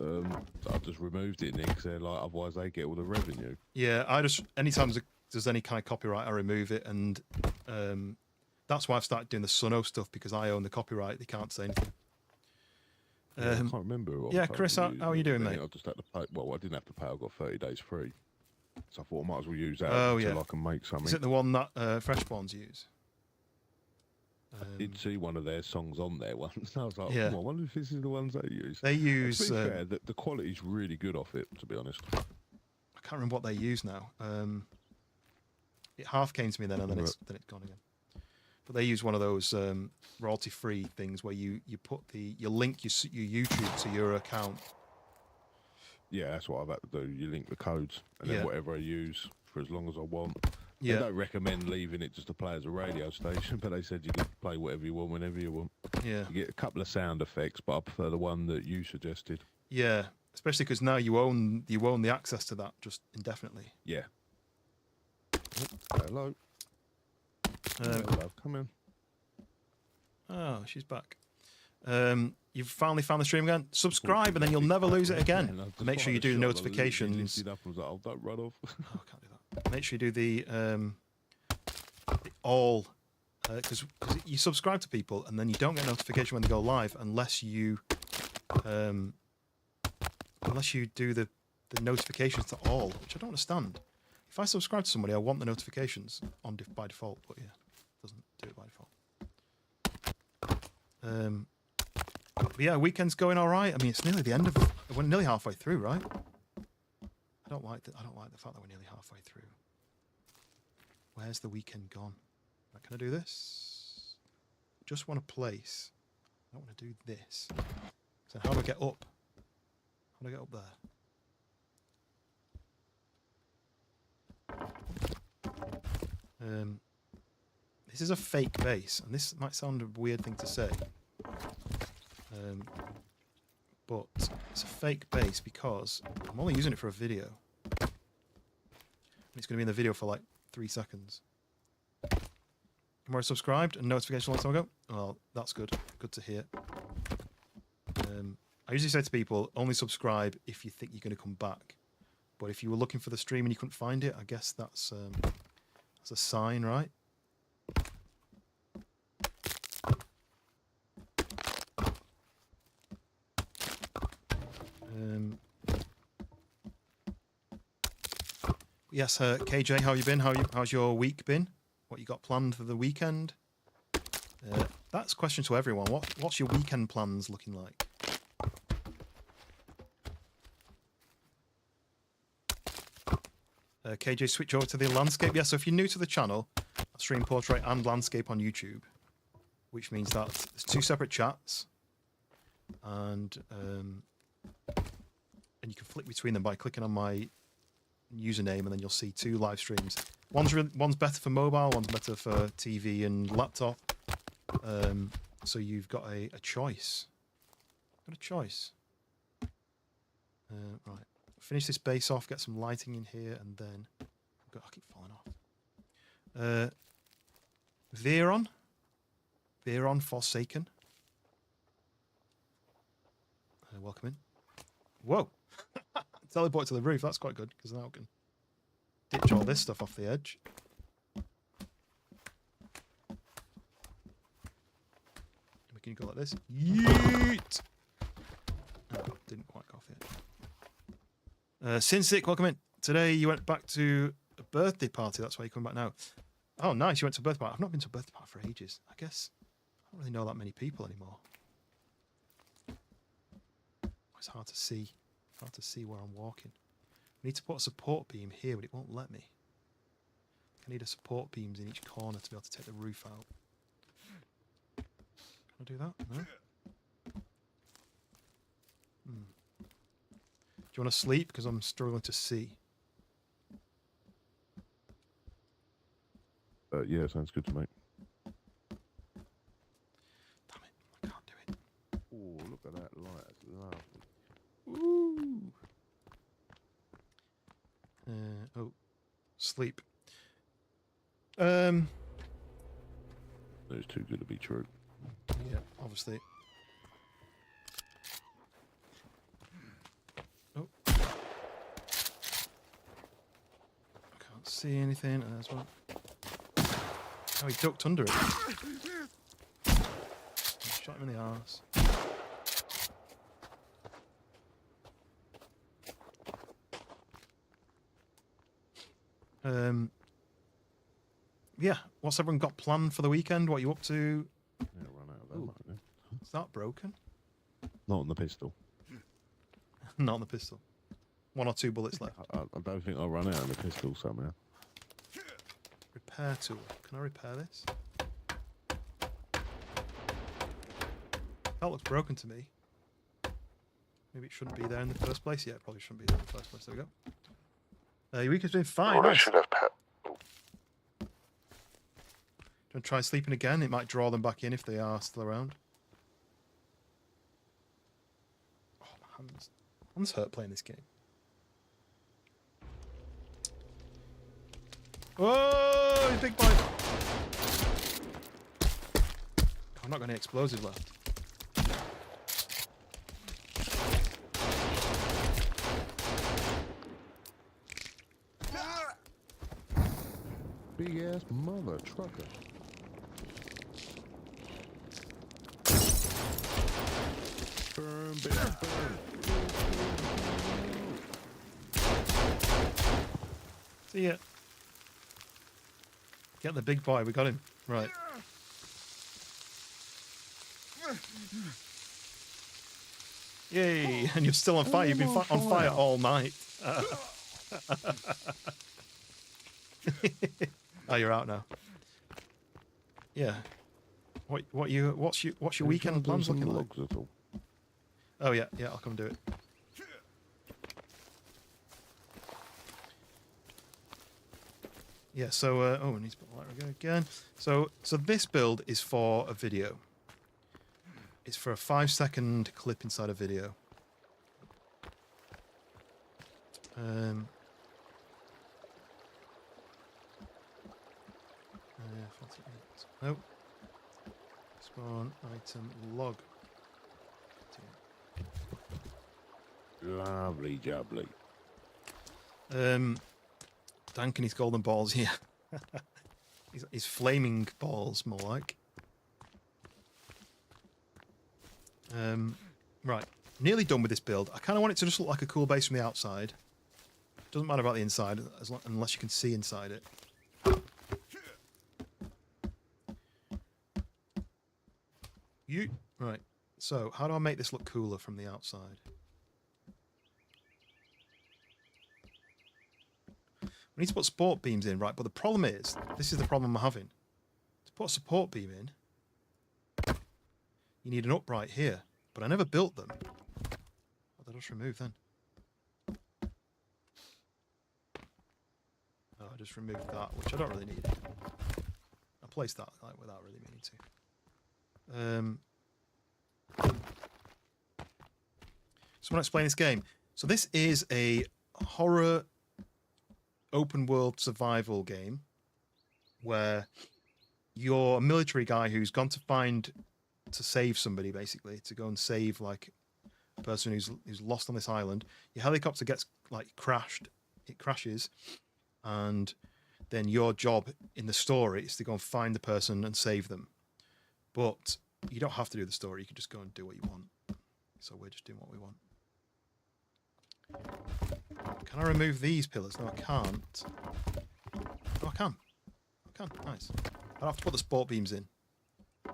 I just removed it, Nick. They're like, otherwise they get all the revenue. Yeah, I just anytime there's any kind of copyright, I remove it, and that's why I've started doing the Suno stuff because I own the copyright. They can't say anything. I can't remember. What Yeah, Chris, how are you doing, mate? I just had to pay. Well, I didn't have to pay. I got 30 days free, so I thought I might as well use that Oh, until yeah. I can make something. Is it the one that Freshborns use? I did see one of their songs on there once. I was like, Yeah. I wonder if this is the ones they use. They use. To be fair, the quality's really good off it, to be honest. I can't remember what they use now. It half came to me then, and then it's gone again. But they use one of those royalty-free things where you put you link your YouTube to your account. Yeah, that's what I've had to do. You link the codes, and Yeah. then whatever I use for as long as I want. Yeah. They don't recommend leaving it just to play as a radio station, but they said you can play whatever you want whenever you want. Yeah. You get a couple of sound effects, but I prefer the one that you suggested. Yeah, especially because now you own the access to that just indefinitely. Yeah. Hello. Hello. Come in. Oh, she's back. You've finally found the stream again. Subscribe, and then you'll never lose it again. Man, I just Make sure fired you a do the shot, I notifications. lifted up and was like, oh, don't run off. Oh, I can't do that. Make sure you do the all, because you subscribe to people and then you don't get notification when they go live unless you do the notifications to all, which I don't understand. If I subscribe to somebody, I want the notifications by default, but yeah, it doesn't do it by default. But yeah, weekend's going all right. I mean, it's nearly the end of. We're nearly halfway through, right? I don't like the fact that we're nearly halfway through. Where's the weekend gone? Right, can I do this? Just want a place. I don't want to do this. So how do I get up? How do I get up there? This is a fake base, and this might sound a weird thing to say. But it's a fake base because I'm only using it for a video. And it's going to be in the video for like 3 seconds. More subscribed and notification a long time ago. Well, that's good. Good to hear. I usually say to people, only subscribe if you think you're going to come back. But if you were looking for the stream and you couldn't find it, I guess that's a sign, right? Yes, KJ, how you been? How's your week been? What you got planned for the weekend? That's a question to everyone. What's your weekend plans looking like? KJ, switch over to the landscape. Yeah, so if you're new to the channel, I stream portrait and landscape on YouTube, which means that there's 2 separate chats, and you can flick between them by clicking on my username, and then you'll see 2 live streams. One's better for mobile, one's better for TV and laptop. So you've got a choice. Got a choice. Right. Finish this base off, get some lighting in here, and then I keep falling off. Veron Forsaken. Welcome in. Whoa! Teleport to the roof. That's quite good because now I can ditch all this stuff off the edge. We can go like this. Yeet! Oh, didn't quite go off yet. Sinsick, welcome in. Today you went back to a birthday party. That's why you're coming back now. Oh, nice. You went to a birthday party. I've not been to a birthday party for ages. I guess I don't really know that many people anymore. It's hard to see. Hard to see where I'm walking. I need to put a support beam here, but it won't let me. I need a support beams in each corner to be able to take the roof out. Can I do that? No? Do you want to sleep? Because I'm struggling to see. Yeah, sounds good to me. Damn it, I can't do it. Oh, look at that light. That's lovely. Ooh. Oh, sleep. It's too good to be true. Yeah, obviously. see anything. There's one. Oh, he ducked under it. Shot him in the arse. Yeah, what's everyone got planned for the weekend? What are you up to? Yeah, run out of them. Ooh. Is that broken? Not on the pistol. Not on the pistol. 1 or 2 bullets left. I don't think I'll run out of the pistol somehow. Repair tool. Can I repair this? That looks broken to me. Maybe it shouldn't be there in the first place. Yeah, it probably shouldn't be there in the first place. There we go. Your week has been fine. Oh, I Nice. should have pet. Don't try sleeping again. It might draw them back in if they are still around. Oh, my hands. Hands hurt playing this game. Oh, big boy. I'm not got any explosives left. Big ass mother trucker. Burn, baby, burn. See ya. Get the big boy. We got him. Right. Yay. And you're still on fire. You've been on fire all night. Oh, you're out now. Yeah. What's your weekend plans looking like? Logs at all. Oh yeah, I'll come do it. Yeah, so oh, I need to put the light again. So this build is for a video. It's for a 5-second clip inside a video. 40 minutes. Nope. Spawn item log. Lovely jubbly. Danking his golden balls here. His flaming balls, more like. Right. Nearly done with this build. I kind of want it to just look like a cool base from the outside. Doesn't matter about the inside, unless you can see inside it. Right. So, how do I make this look cooler from the outside? We need to put support beams in, right? But the problem is, this is the problem I'm having. To put a support beam in, you need an upright here. But I never built them. What did I just remove then? Oh, I just removed that, which I don't really need. I placed that like without really meaning to. So I want to explain this game. So this is a horror open world survival game where you're a military guy who's gone to save somebody, basically, to go and save like a person who's lost on this island. Your helicopter gets like crashed. It crashes, and then your job in the story is to go and find the person and save them. But you don't have to do the story. You can just go and do what you want. So we're just doing what we want. Can I remove these pillars? No, I can't. Oh, I can. I can. Nice. I have to put the support beams in. Oh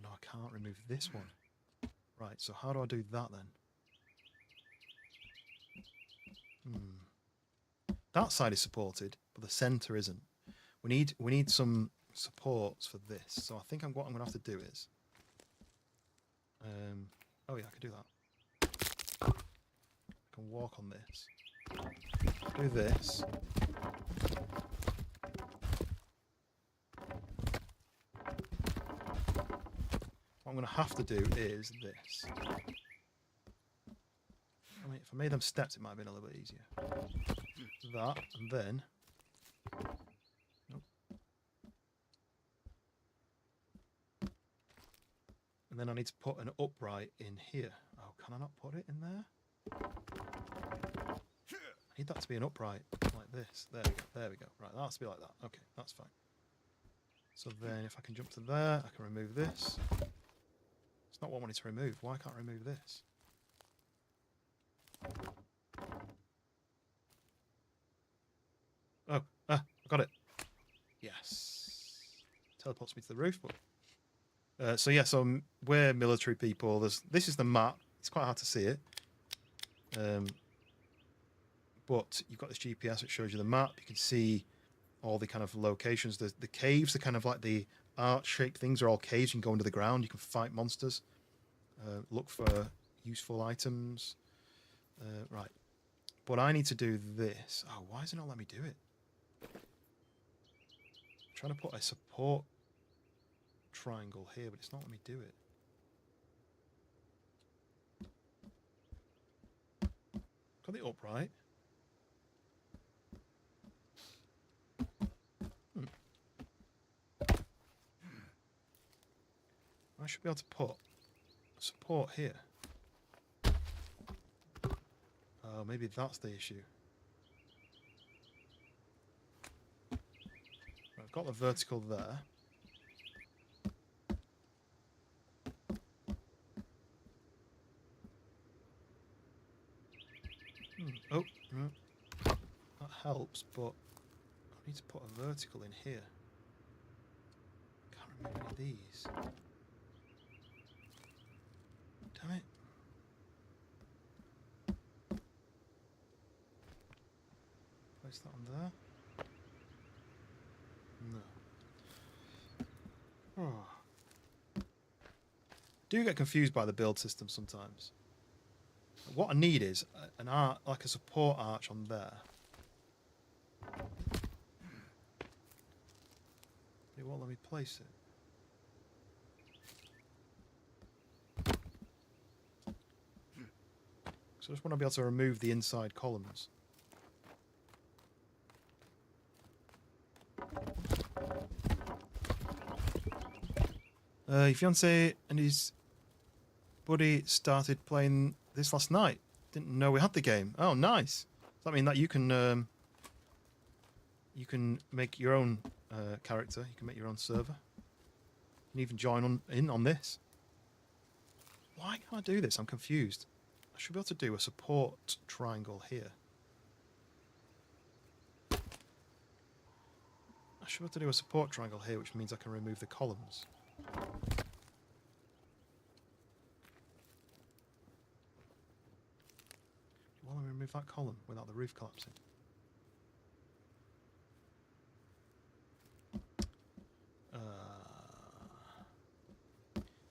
no, I can't remove this one. Right, so how do I do that then? That side is supported, but the centre isn't. We need some supports for this. So I think what I'm going to have to do is... oh yeah, I can do that. I can walk on this. Do this. What I'm going to have to do is this. I mean, if I made them steps, it might have been a little bit easier. That, and then... Nope. And then I need to put an upright in here. Oh, can I not put it in there? I need that to be an upright, like this. There we go. There we go. Right, that has to be like that. Okay, that's fine. So then if I can jump to there, I can remove this. It's not what I wanted to remove. Why can't I remove this? Oh, I got it. Yes. Teleports me to the roof. But, so yeah, so we're military people. This is the map. It's quite hard to see it. But you've got this GPS which shows you the map. You can see all the kind of locations. The caves are kind of like the art-shaped things are all caves. You can go under the ground. You can fight monsters. Look for useful items. Right. But I need to do this. Oh, why does it not let me do it? I'm trying to put a support triangle here, but it's not letting me do it. Got it upright. I should be able to put support here. Oh, maybe that's the issue. I've got the vertical there. Oh, no. That helps, but I need to put a vertical in here. Can't remember any of these. Damn it. Place that on there. No. Oh. Do get confused by the build system sometimes. What I need is an arch, like a support arch on there. It won't let me place it. So I just want to be able to remove the inside columns. Your fiance and his buddy started playing this last night. Didn't know we had the game. Oh, nice. Does that mean that you can make your own character? You can make your own server. You can even join in on this. Why can't I do this? I'm confused. I should be able to do a support triangle here. I should be able to do a support triangle here, which means I can remove the columns. Do you want to remove that column without the roof collapsing?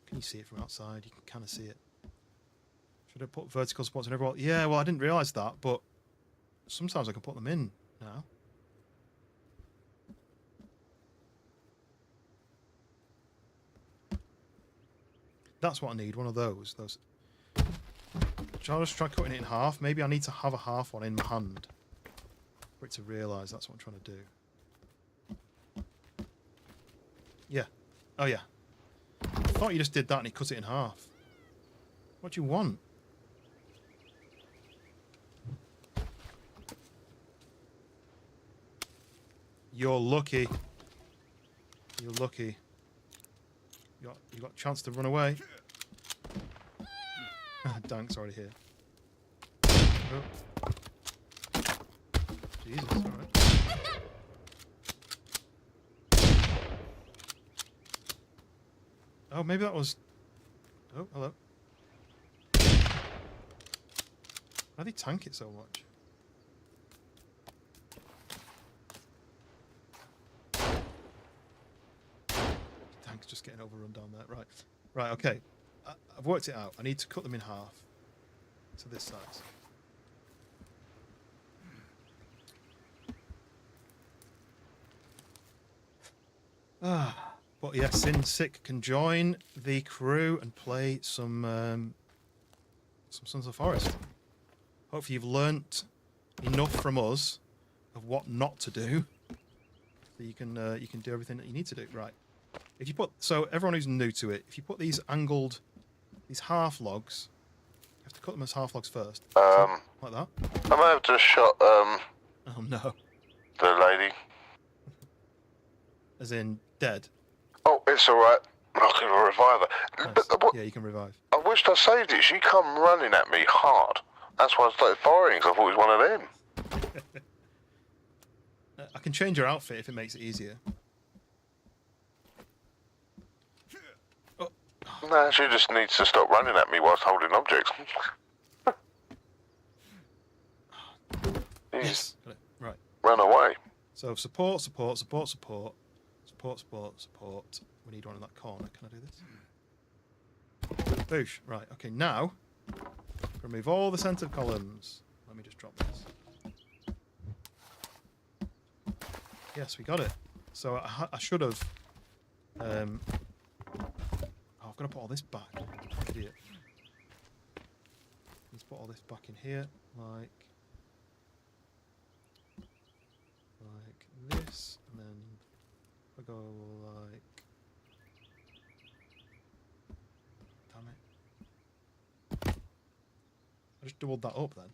Can you see it from outside? You can kind of see it. Should I put vertical supports in every wall? Yeah, well, I didn't realise that, but sometimes I can put them in now. That's what I need, one of those. I'll just try cutting it in half. Maybe I need to have a half one in my hand for it to realise that's what I'm trying to do. Yeah. Oh, yeah. I thought you just did that and it cut it in half. What do you want? You're lucky. You're lucky. You got a chance to run away. Dank's already here. Oh. Jesus, alright. Oh, maybe that was... Oh, hello. Why do they tank it so much? Tank's just getting overrun down there. Right. Right, okay. I've worked it out. I need to cut them in half to this size. But yeah, Sin Sick can join the crew and play some Sons of the Forest. Hopefully you've learnt enough from us of what not to do, so you can do everything that you need to do. Right. If you put everyone who's new to it, if you put these half logs, you have to cut them as half logs first. Um, Like that. I may have just shot Oh no. the lady. As in dead. Oh, it's alright. I can revive her. Nice. But what, Yeah, you can revive. I wished I saved it. She come running at me hard. That's why I started firing, 'cause I thought it was one of them. I can change your outfit if it makes it easier. Oh, Nah, she just needs to stop running at me whilst holding objects. yes. Got it. Right. Run away. So support, support, support, support. Support, support, support. We need one in that corner. Can I do this? Boosh. Right. Okay, now remove all the centered columns. Let me just drop this. Yes, we got it. So I should have. Oh, I've got to put all this back. Idiot. Let's put all this back in here, like this, and then I go like. Damn it! I just doubled that up then.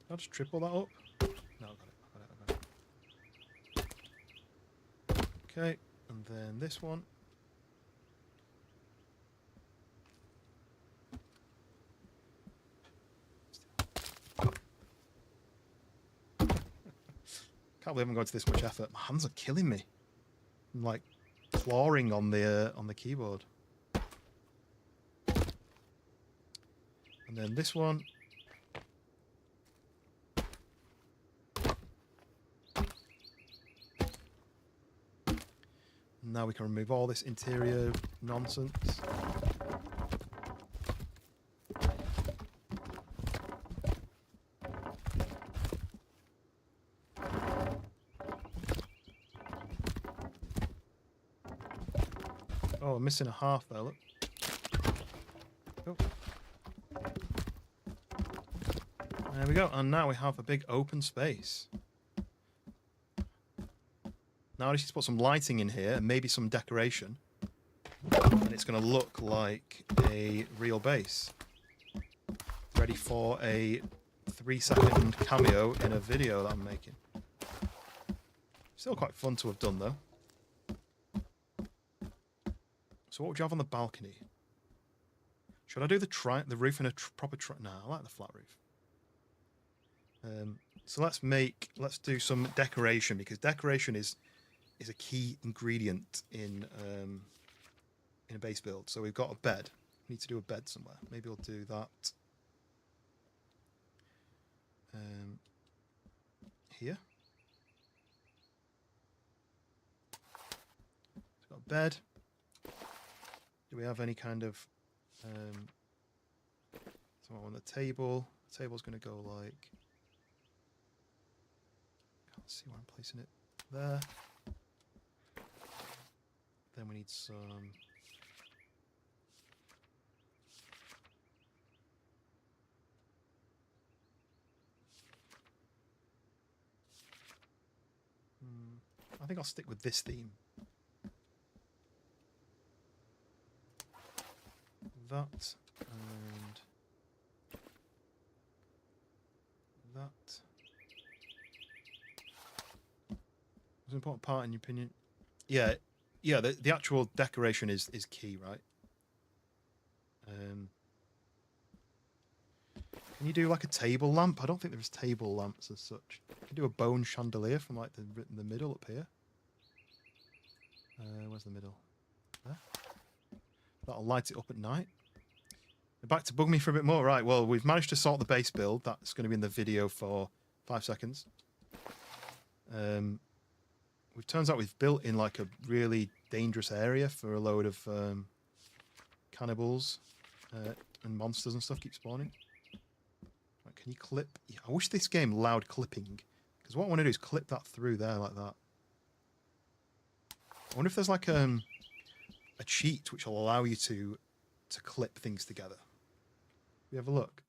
I'll just triple that up. No, I got it. Okay, and then this one. Can't believe I'm going to this much effort. My hands are killing me. I'm like clawing on the keyboard. And then this one. Now we can remove all this interior nonsense. Oh, I'm missing a half there, look. Oh. There we go, and now we have a big open space. Now I just need to put some lighting in here and maybe some decoration. And it's going to look like a real base. Ready for a 3-second cameo in a video that I'm making. Still quite fun to have done though. So what would you have on the balcony? Should I do the roof in a proper No, I like the flat roof. So let's do some decoration, because decoration is a key ingredient in a base build. So we've got a bed. We need to do a bed somewhere. Maybe we'll do that here. So we've got a bed. Do we have any kind of somewhere on the table? The table's going to go like. Can't see where I'm placing it. There. Then we need some. I think I'll stick with this theme. That and that. What's an important part in your opinion? Yeah, the actual decoration is key, right? Can you do like a table lamp? I don't think there's table lamps as such. You can do a bone chandelier from like the middle up here. Where's the middle? There. That'll light it up at night. Back to bug me for a bit more. Right, well, we've managed to sort the base build. That's going to be in the video for 5 seconds. Turns out we've built in like a really dangerous area for a load of cannibals and monsters and stuff keep spawning. Right, can you clip? Yeah, I wish this game allowed clipping, because what I want to do is clip that through there like that. I wonder if there's like a cheat which will allow you to clip things together. We have a look.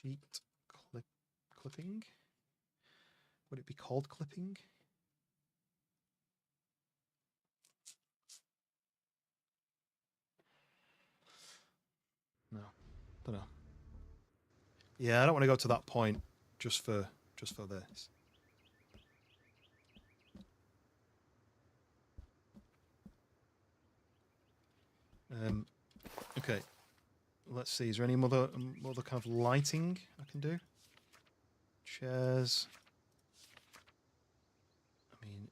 Cheat clipping. Would it be called clipping? Don't know. Yeah, I don't want to go to that point just for this. Okay. Let's see. Is there any other kind of lighting I can do? Chairs. I mean,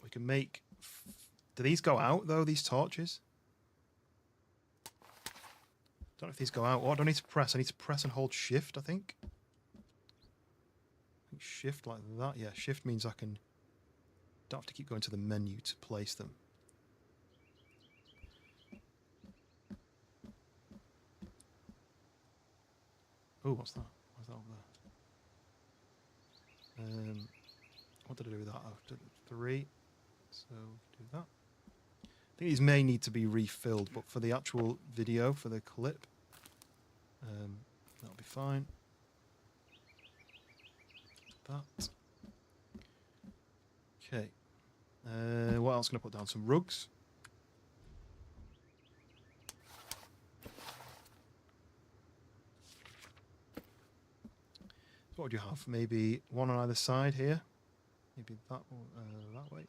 we can make. Do these go out though? These torches. Don't know if these go out. What do I need to press? I need to press and hold shift, I think. Shift like that. Yeah, shift means I can... Don't have to keep going to the menu to place them. Oh, what's that? What's that over there? What did I do with that? I did 3. So, do that. I think these may need to be refilled, but for the actual video, for the clip, that'll be fine. That. Okay. What else can I put down? Some rugs. What would you have? Maybe one on either side here. Maybe that way.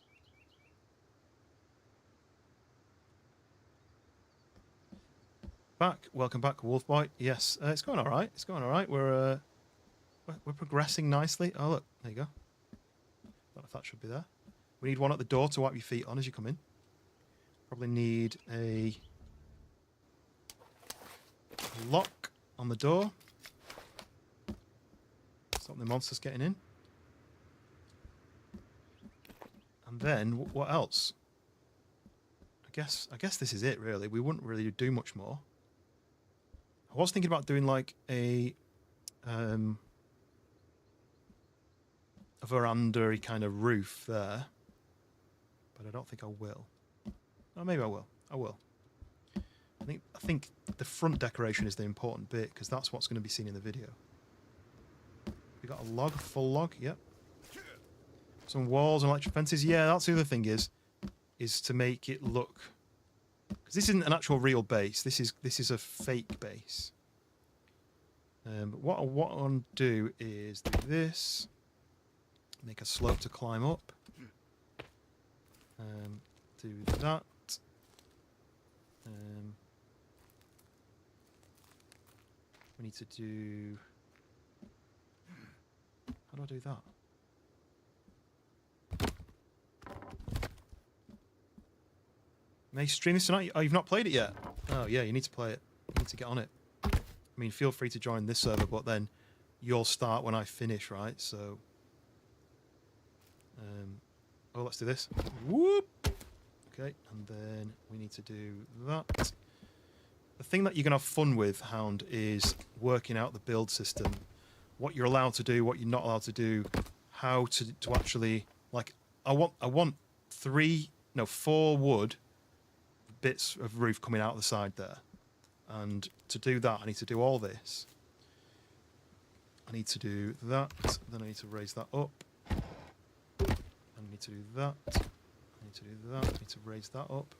Back. Welcome back, Wolfboy. Yes, it's going all right. It's going all right. We're progressing nicely. Oh, look. There you go. Don't know if that should be there. We need one at the door to wipe your feet on as you come in. Probably need a lock on the door. Stop the monsters getting in. And then, what else? I guess this is it, really. We wouldn't really do much more. I was thinking about doing like a veranda-y kind of roof there, but I don't think I will. Oh, maybe I will. I will. I think the front decoration is the important bit because that's what's going to be seen in the video. We got a log, a full log. Yep. Some walls and electric fences. Yeah, that's the other thing is to make it look. Because this isn't an actual real base. This is a fake base. But what I want to do is do this. Make a slope to climb up. Do that. We need to do... How do I do that? May I stream this tonight? Oh, you've not played it yet? Oh, yeah, you need to play it. You need to get on it. I mean, feel free to join this server, but then you'll start when I finish, right? So... oh, let's do this. Whoop! Okay, and then we need to do that. The thing that you're going to have fun with, Hound, is working out the build system. What you're allowed to do, what you're not allowed to do, how to actually... Like, I want 4 wood bits of roof coming out the side there. And to do that, I need to do all this. I need to do that. Then I need to raise that up. I need to do that. I need to do that. I need to raise that up.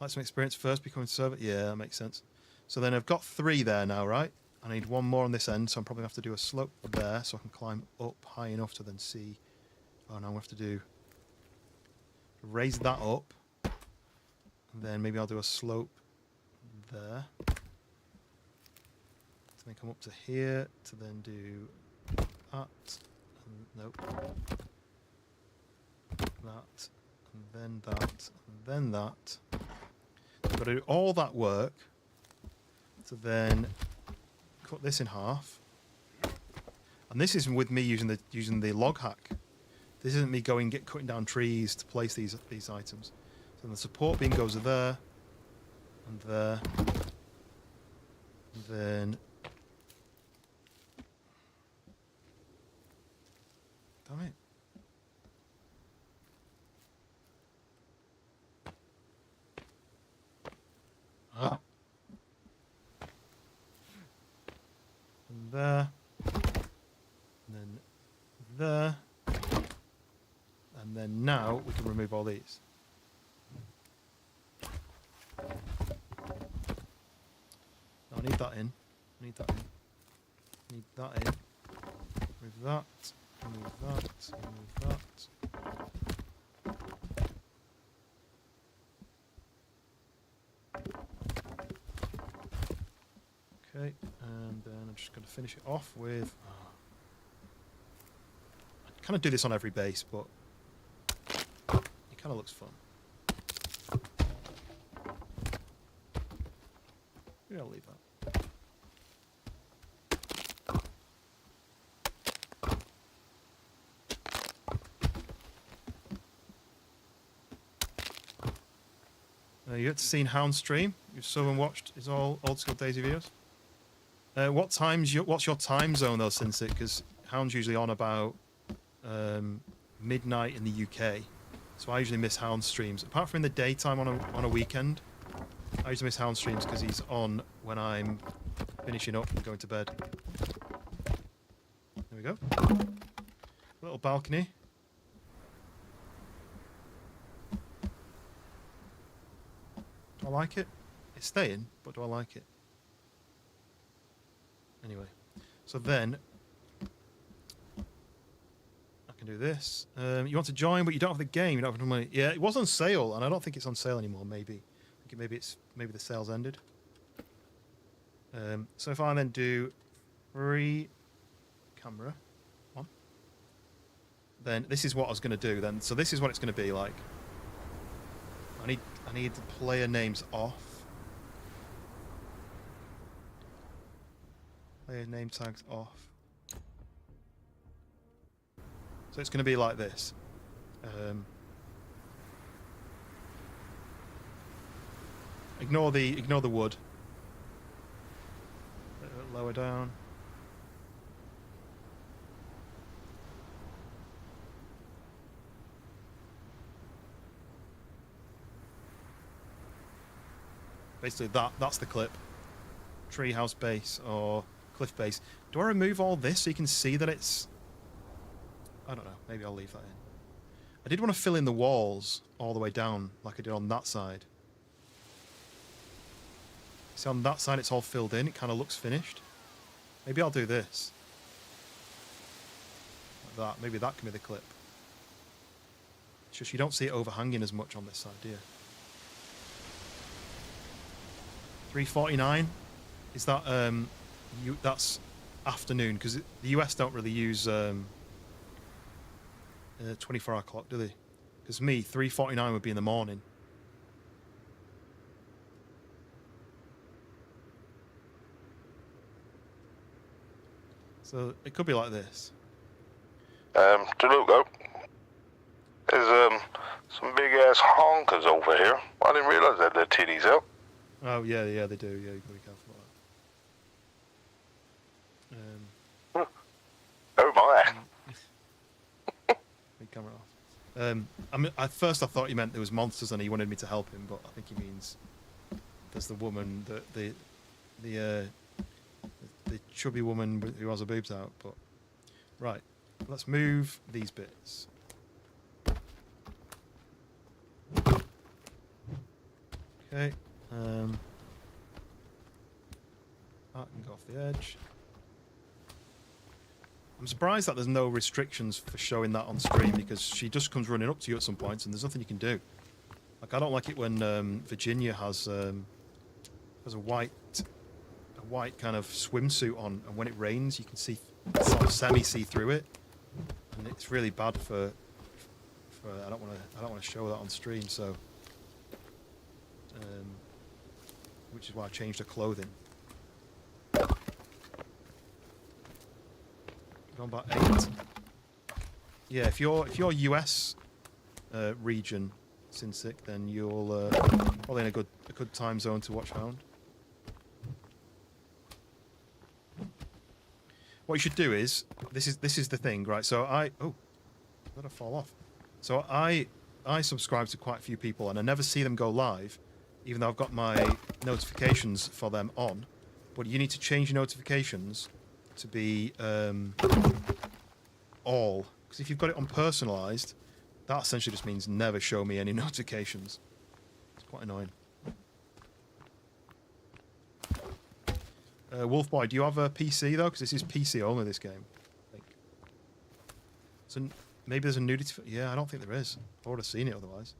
Like some experience first, becoming server. Yeah, that makes sense. So then I've got 3 there now, right? I need 1 more on this end, so I'm probably going to have to do a slope there so I can climb up high enough to then see. Oh, now I'm going to have to do... Raise that up. And then maybe I'll do a slope there. To then come up to here, to then do that. Nope. That. And then that. And then that. I've got to do all that work to then cut this in half. And this isn't with me using the log hack. This isn't me cutting down trees to place these items. So the support beam goes there and there. And then damn it. Ah. And there. And then there. And then now we can remove all these. I need that in. I need that in. I need that in. Move that. Move that. Move that. Okay, and then I'm just going to finish it off with... I kind of do this on every base, but it kind of looks fun. Yeah, I'll leave that. You get to see Hound stream. If someone watched his all old school Daisy videos. What's your time zone though, Sinsic? Because Hound's usually on about midnight in the UK, so I usually miss Hound streams. Apart from in the daytime on a weekend, I usually miss Hound streams because he's on when I'm finishing up and going to bed. There we go. Little balcony. Do I like it? It's staying, but do I like it? Anyway, so then I can do this. You want to join, but you don't have the game. You don't have enough money. Yeah, it was on sale, and I don't think it's on sale anymore. Maybe, maybe the sale's ended. So if I then do free camera on, then this is what I was going to do. Then so this is what it's going to be like. I need the player names off. Player name tags off. So it's going to be like this. Ignore the wood. A little bit lower down. Basically, that's the clip. Treehouse base or cliff base. Do I remove all this so you can see that it's... I don't know. Maybe I'll leave that in. I did want to fill in the walls all the way down like I did on that side. See, on that side it's all filled in. It kind of looks finished. Maybe I'll do this. Like that. Maybe that can be the clip. It's just you don't see it overhanging as much on this side, do you? 349? Is that... that's afternoon, because the US don't really use 24-hour clock, do they? Because me, 3:49 would be in the morning. So it could be like this. Deluco, there's some big ass honkers over here. I didn't realise they had their titties out. Oh yeah, they do. Yeah, you've got to be careful about that. Oh my. Big camera off. At first I thought he meant there was monsters and he wanted me to help him, but I think he means there's the woman, the chubby woman who has her boobs out. But right, let's move these bits. Okay. That can go off the edge. I'm surprised that there's no restrictions for showing that on screen, because she just comes running up to you at some points and there's nothing you can do. Like, I don't like it when Virginia has a white kind of swimsuit on, and when it rains you can see sort of semi-see through it, and it's really bad for I don't want to show that on stream, so which is why I changed her clothing. Gone about 8. Yeah, if you're US region, Sinsic, then you'll probably in a good time zone to watch Hound. What you should do is this is the thing, right? So let it fall off. So I subscribe to quite a few people, and I never see them go live, even though I've got my notifications for them on. But you need to change your notifications to be all, because if you've got it on personalized, that essentially just means never show me any notifications. It's quite annoying. Wolf Boy, do you have a PC though? Because this is PC only. This game. I think. So maybe there's a nudity. Yeah, I don't think there is. I would have seen it otherwise.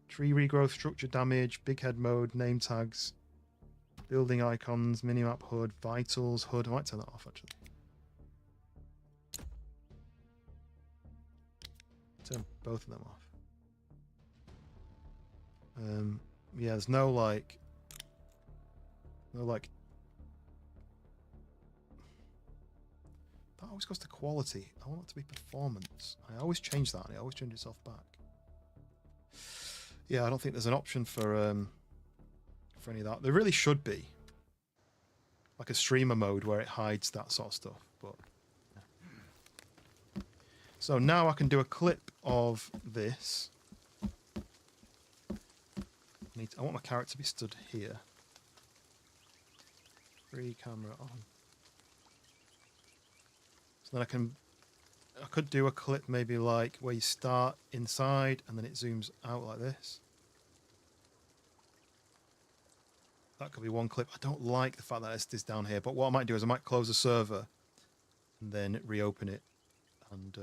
Tree regrowth, structure damage, big head mode, name tags, building icons, minimap HUD, vitals HUD. I might turn that off actually. Turn both of them off. Yeah, there's no like. That always goes to quality. I want it to be performance. I always change that, and it always changes itself back. Yeah, I don't think there's an option for any of that. There really should be, like a streamer mode where it hides that sort of stuff. But yeah. So now I can do a clip of this. I want my carrot to be stood here. Free camera on. So then I could do a clip maybe like where you start inside and then it zooms out like this. That could be one clip. I don't like the fact that it's this down here, but what I might do is I might close the server and then reopen it. And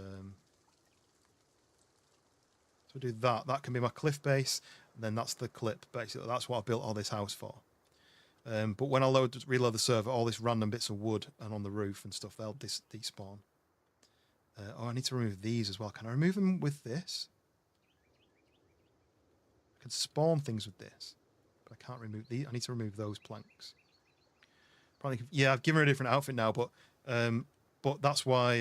so do that. That can be my cliff base. And then that's the clip, basically. That's what I built all this house for. But when I reload the server, all this random bits of wood and on the roof and stuff, they'll despawn. Oh, I need to remove these as well. Can I remove them with this? I can spawn things with this, but I can't remove these. I need to remove those planks. Probably, yeah, I've given her a different outfit now, but that's why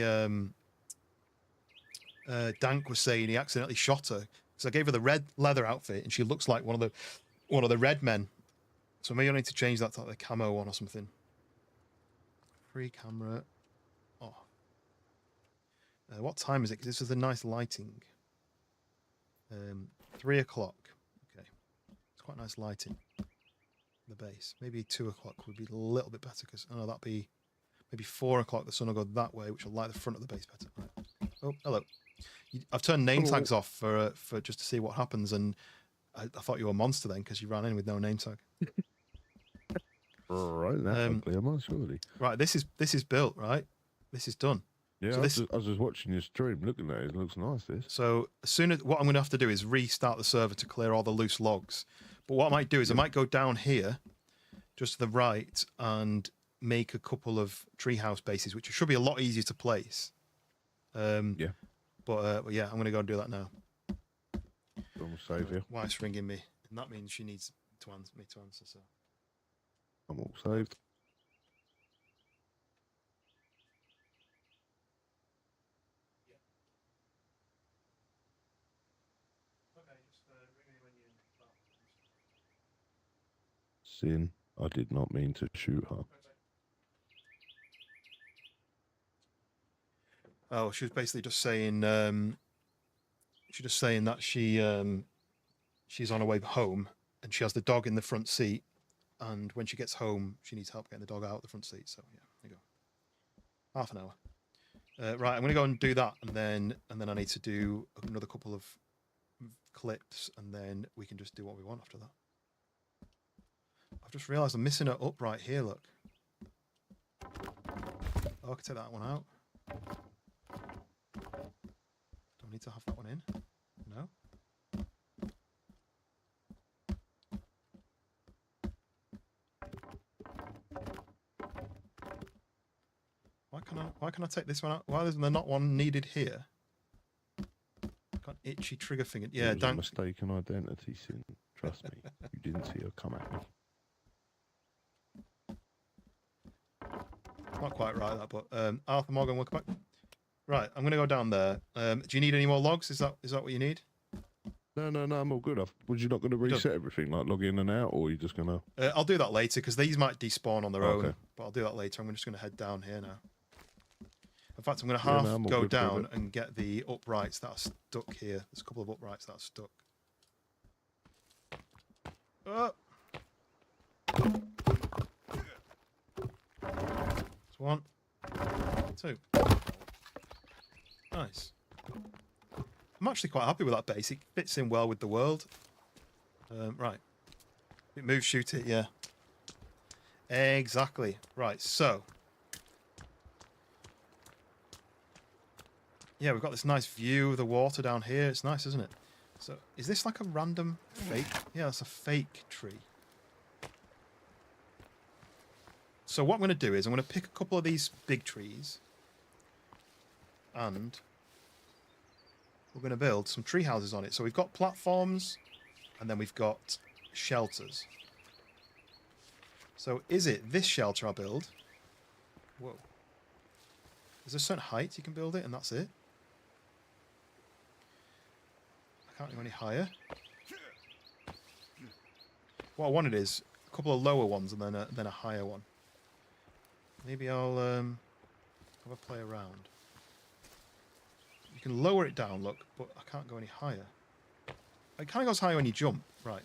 Dank was saying he accidentally shot her because I gave her the red leather outfit and she looks like one of the red men. So maybe I need to change that to like the camo one or something. Free camera. Oh. What time is it? Because this is a nice lighting. 3 o'clock. Okay. It's quite nice lighting. The base. Maybe 2 o'clock would be a little bit better because, oh, that'd be maybe 4 o'clock. The sun will go that way, which will light the front of the base better. Right. Oh, hello. I've turned name tags off for just to see what happens, and I thought you were a monster then because you ran in with no name tag. Right, that's ugly, am I, surely? Right, this is built, right? This is done. Yeah, so I was just watching your stream, looking at it. It looks nice, this. So as soon as what I'm going to have to do is restart the server to clear all the loose logs. But what I might do is I might go down here, just to the right, and make a couple of treehouse bases, which should be a lot easier to place. Yeah. But yeah, I'm going to go and do that now. I'm save you. Wife's ringing me, and that means she needs me to answer. So I'm all saved. Sin, I did not mean to shoot her. Oh, she was basically just saying. She's just saying that she's on her way home, and she has the dog in the front seat. And when she gets home, she needs help getting the dog out of the front seat. So yeah, there you go. Half an hour. Right, I'm going to go and do that, and then I need to do another couple of clips, and then we can just do what we want after that. I've just realised I'm missing an upright here. Look. Oh, I can take that one out. Do I need to have that one in? No. Why can I take this one out? Why isn't there not one needed here? Got itchy trigger finger. Yeah, it was a mistaken identity, Sin. Trust me. You didn't see her come at me. Not quite right that, but Arthur Morgan, welcome back. Right, I'm gonna go down there. Do you need any more logs? Is that what you need? No, I'm all good. Was you not going to reset everything, like log in and out, or are you just going to... I'll do that later, because these might despawn on their own, but I'll do that later. I'm just going to head down here now. In fact, I'm going to go down and get the uprights that are stuck here. There's a couple of uprights that are stuck. That's 1, 2. Nice. I'm actually quite happy with that base. It fits in well with the world. Right. If it moves, shoot it, yeah. Exactly. Right, so. Yeah, we've got this nice view of the water down here. It's nice, isn't it? So, is this like a random fake? Yeah, that's a fake tree. So what I'm going to do is I'm going to pick a couple of these big trees. And we're going to build some tree houses on it. So we've got platforms. And then we've got shelters. So is it this shelter I build? Whoa. Is there a certain height you can build it and that's it? I can't go any higher. What I wanted is a couple of lower ones and then a higher one. Maybe I'll have a play around. You can lower it down, look, but I can't go any higher. It kind of goes higher when you jump. Right.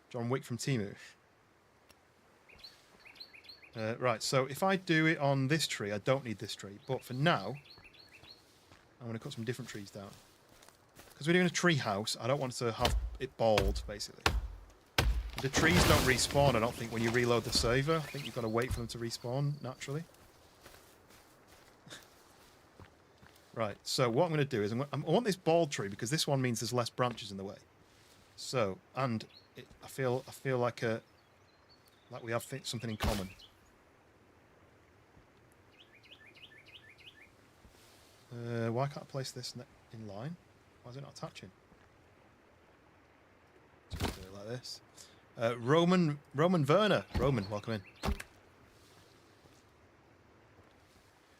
John Wick from Temu. Right, so if I do it on this tree, I don't need this tree. But for now, I'm going to cut some different trees down. Because we're doing a tree house, I don't want to have it bald, basically. The trees don't respawn, I don't think, when you reload the saver. I think you've got to wait for them to respawn, naturally. Right, so what I'm going to do is, I want this bald tree, because this one means there's less branches in the way. So, and I feel like we have something in common. Why can't I place this in line? Why is it not attaching? Just do it like this. Roman Werner. Roman, welcome in.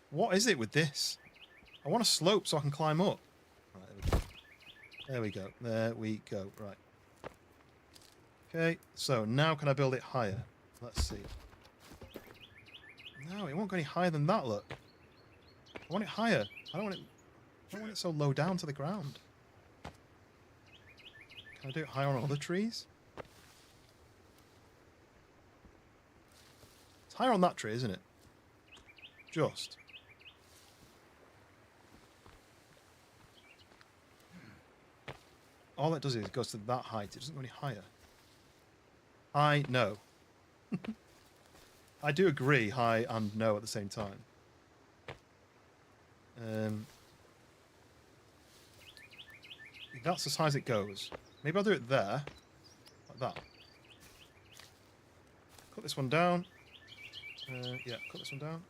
What is it with this? I want a slope so I can climb up. Right, there we go. There we go. Right. Okay, so now can I build it higher? Let's see. No, it won't go any higher than that, look. I want it higher. I don't want it so low down to the ground. Can I do it higher on other trees? It's higher on that tree, isn't it? Just. All it does is it goes to that height. It doesn't go any higher. High, no. I do agree, high and no at the same time. That's as high as it goes. Maybe I'll do it there. Like that. Cut this one down. Yeah, cut this one down.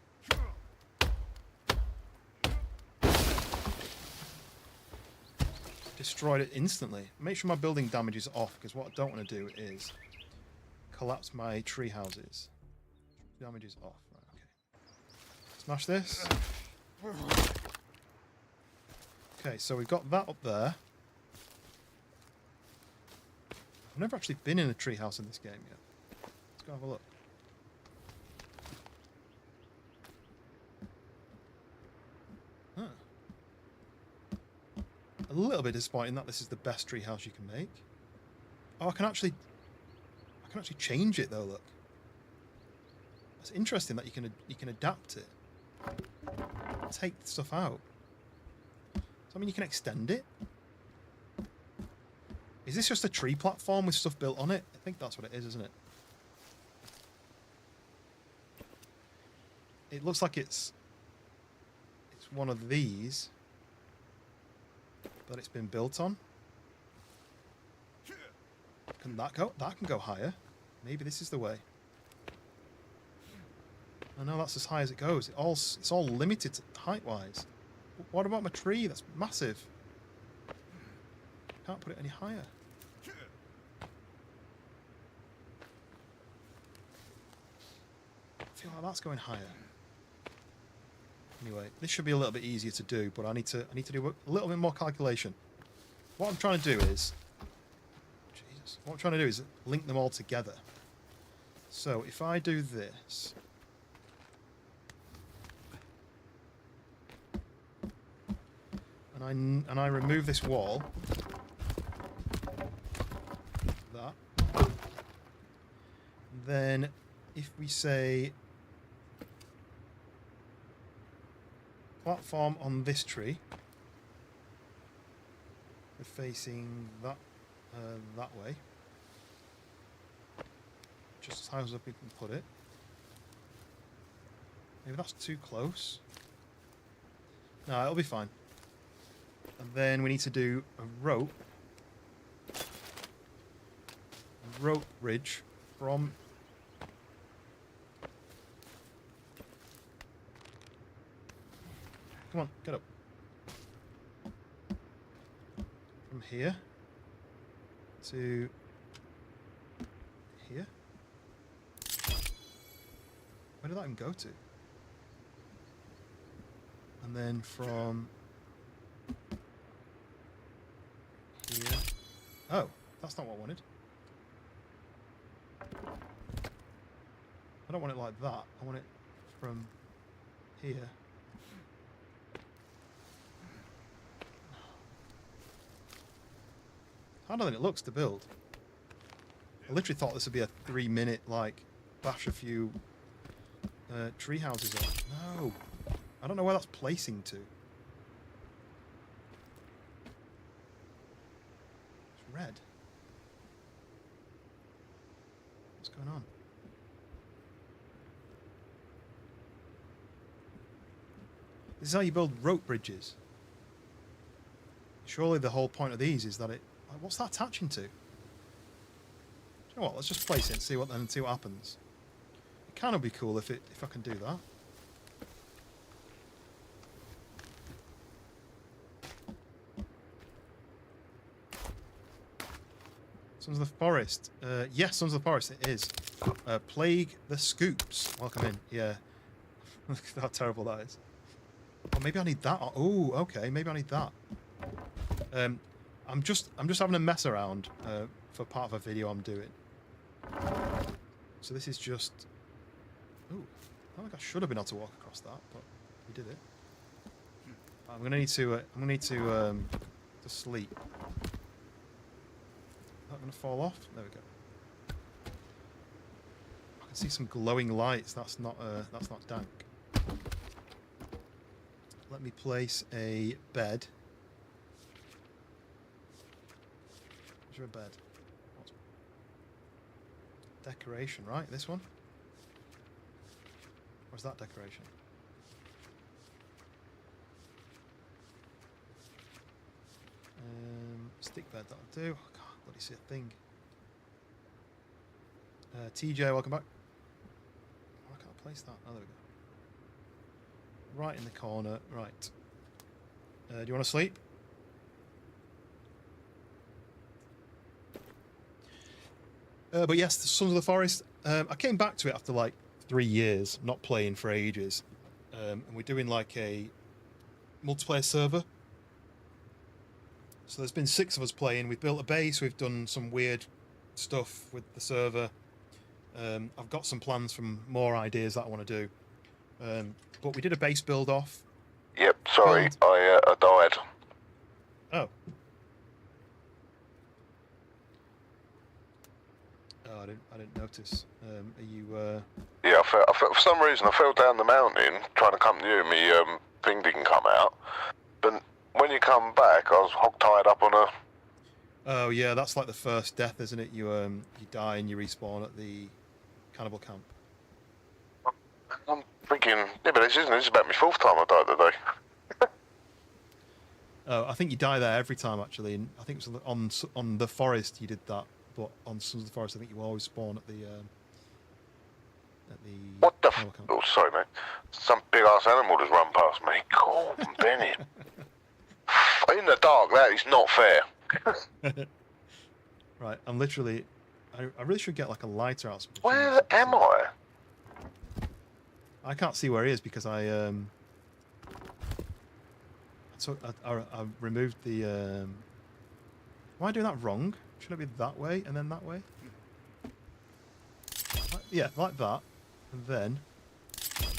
Destroyed it instantly. Make sure my building damage is off, because what I don't want to do is collapse my tree houses. Damage is off. Right, okay. Smash this. Okay, so we've got that up there. I've never actually been in a treehouse in this game yet. Let's go have a look. Huh. A little bit disappointing that this is the best treehouse you can make. Oh, I can actually change it though. Look, that's interesting that you can adapt it. Take stuff out. So I mean, you can extend it. Is this just a tree platform with stuff built on it? I think that's what it is, isn't it? It looks like it's one of these that it's been built on. Can that go? That can go higher. Maybe this is the way. I know that's as high as it goes. It's all limited height-wise. What about my tree? That's massive. Can't put it any higher. I feel like that's going higher. Anyway, this should be a little bit easier to do, but I need to do a little bit more calculation. What I'm trying to do is, what I'm trying to do is link them all together. So if I do this, and I remove this wall, that, then if we say platform on this tree, we're facing that that way. just as high as we can put it. Maybe that's too close. No, it'll be fine. And then we need to do a rope bridge from... Come on, get up. From here to here. Where did that even go to? And then from here. Oh, that's not what I wanted. I don't want it like that. I want it from here. Harder than it looks to build. I literally thought this would be a 3-minute, like, bash a few tree houses up. No. I don't know where that's placing to. It's red. What's going on? This is how you build rope bridges. Surely the whole point of these is that it... Like, what's that attaching to? Do you know what? Let's just place it and see what happens. It kind of be cool if I can do that. Sons of the Forest. Yes, Sons of the Forest, it is. Plague the Scoops. Welcome in. Yeah. Look at how terrible that is. Oh, maybe I need that. Oh, okay. Maybe I need that. I'm just having a mess around for part of a video I'm doing. So this is just... Ooh. I think I should have been able to walk across that, but we did it. I'm gonna need to sleep. Is that gonna fall off? There we go. I can see some glowing lights. That's not dank. Let me place a bed. Where's your bed? Decoration, right? This one? Where's that decoration? Stick bed, that'll do. I can't bloody see a thing. TJ, welcome back. Why can't I place that? Oh, there we go. Right in the corner. Right. Do you want to sleep? But yes, the Sons of the Forest. I came back to it after like 3 years, not playing for ages. And we're doing like a multiplayer server. So there's been 6 of us playing. We've built a base. We've done some weird stuff with the server. I've got some plans from more ideas that I want to do. But we did a base build off. Yep, sorry, I died. Oh. Oh, I didn't notice. Are you? Yeah, I fell, for some reason I fell down the mountain trying to come to you. My thing didn't come out. But when you come back, I was hog tied up on a. Oh yeah, that's like the first death, isn't it? You die and you respawn at the cannibal camp. I'm thinking, yeah, but this is about my 4th time I died today. Oh, I think you die there every time actually. And I think it was on the forest you did that, but on Sons of the Forest I think you always spawn at the. What the cannibal camp. Oh, sorry, mate. Some big ass animal just run past me. God, Benny. In the dark, that is not fair. Right, I'm literally. I really should get like a lighter out. Where am I? I can't see where he is because I removed the. Am I doing that wrong? Should it be that way and then that way? Yeah, like that, and then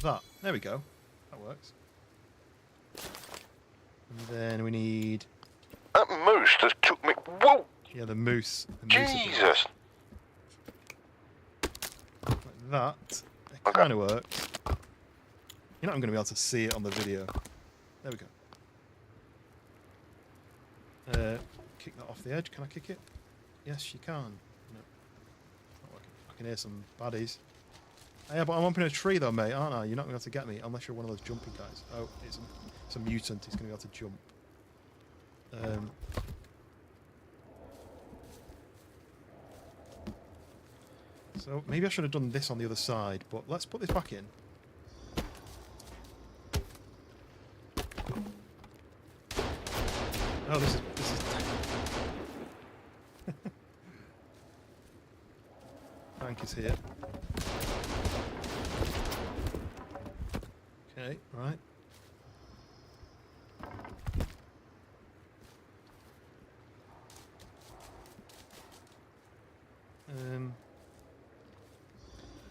that. There we go. That works. And then we need. That moose just took me. Whoa! Yeah, the moose. Jesus! Like that. It kind of works. You're not going to be able to see it on the video. There we go. Kick that off the edge. Can I kick it? Yes, you can. No. Not working. can hear some baddies. Yeah, but I'm up in a tree though, mate, aren't I? You're not going to be able to get me unless you're one of those jumping guys. Oh, it's a mutant. He's going to be able to jump. So maybe I should have done this on the other side, but let's put this back in. Oh, this is Frank is here. Okay, right.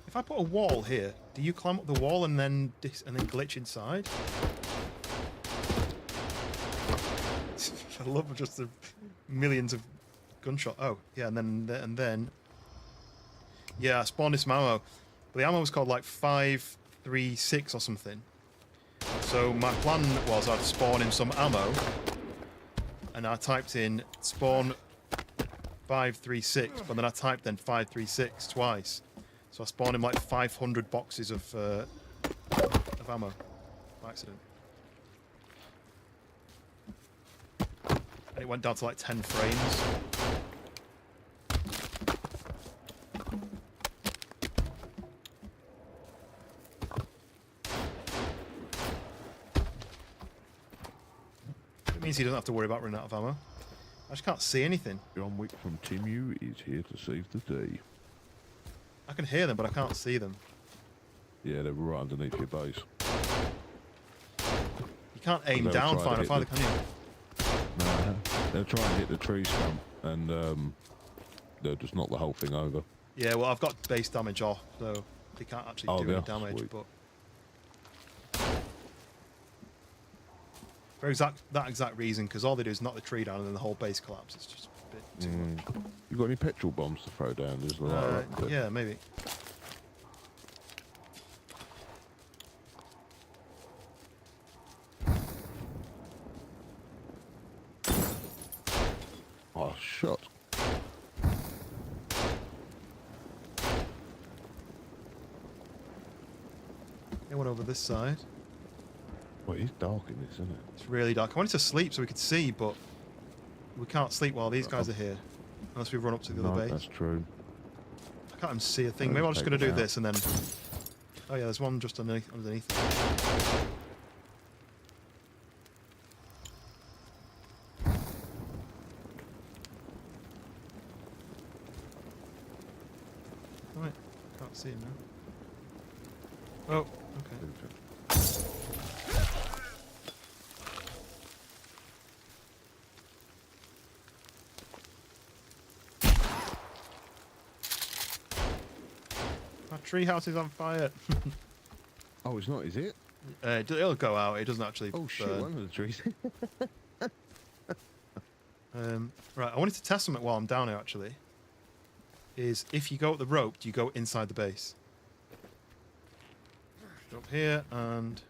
If I put a wall here, do you climb up the wall and then glitch inside? I love just the millions of gunshot. Oh, yeah, and then yeah, I spawned this ammo. But the ammo was called like 536 or something. So my plan was I'd spawn in some ammo, and I typed in spawn 536, but then I typed in 536 twice. So I spawned in like 500 boxes of ammo by accident. And it went down to like 10 frames. It means he doesn't have to worry about running out of ammo. I just can't see anything. John Wick from Timu is here to save the day. I can hear them, but I can't see them. Yeah, they're right underneath your base. You can't aim down far enough either, can you? Nah, they'll try and hit the tree stump, and they'll just knock the whole thing over. Yeah, well, I've got base damage off, so they can't actually do any damage. Sweet. But for that exact reason, because all they do is knock the tree down and then the whole base collapses. It's just a bit too much. You got any petrol bombs to throw down? Yeah, maybe. Oh, shot. Anyone over this side? Well, it's dark in this, isn't it? It's really dark. I wanted to sleep so we could see, but we can't sleep while these guys are here. Unless we run up to the other base. That's true. I can't even see a thing. Maybe I'm just going to do this and then... Oh yeah, there's one just underneath. Right, can't see him now. Oh, okay. My treehouse is on fire. Oh, it's not, is it? It'll go out. It doesn't actually. Oh shit! burn. One of the trees. Right, I wanted to test something while I'm down here. Actually, is if you go up the rope, do you go inside the base? Jump here and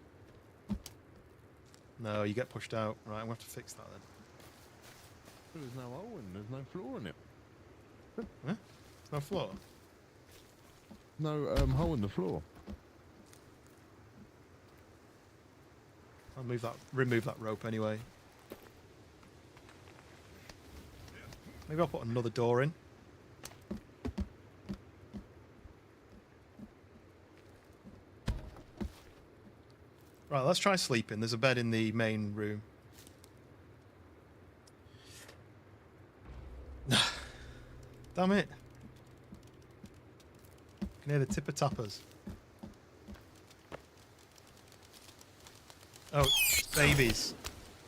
no, you get pushed out. Right, I'm gonna have to fix that then. There's no hole and there's no floor in it. Huh? There's no floor. No hole in the floor. I'll remove that rope anyway. Maybe I'll put another door in. Right, let's try sleeping. There's a bed in the main room. Damn it. I can hear the tipper tappers. Oh, babies.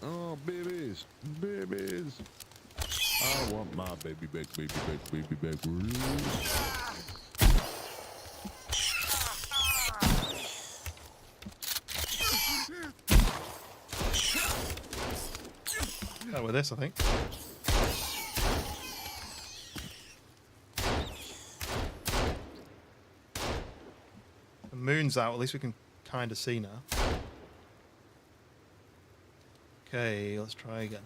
Oh, babies, babies. I want my baby back, baby back, baby back. Out with this, I think. The moon's out. At least we can kind of see now. Okay, let's try again.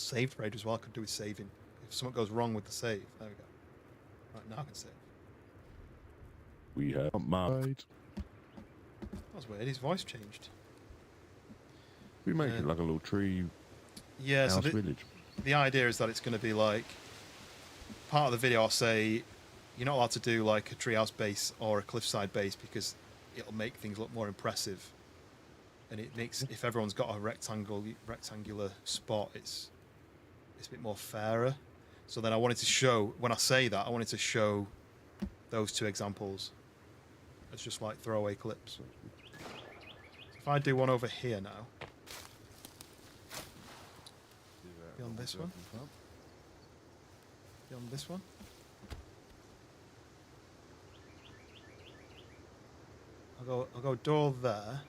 save trade as well. I could do with saving. If something goes wrong with the save, there we go. Right, now I can save. We have made. That was weird. His voice changed. We make it like a little tree Yeah, house so village. the idea is that it's going to be like part of the video. I'll say you're not allowed to do like a treehouse base or a cliffside base because it'll make things look more impressive. And it makes, if everyone's got a rectangular spot, it's a bit more fairer. So then I wanted to show, when I say that, I wanted to show those two examples as just like throwaway clips. So if I do one over here now, be on this one, be on this one. I'll go door there.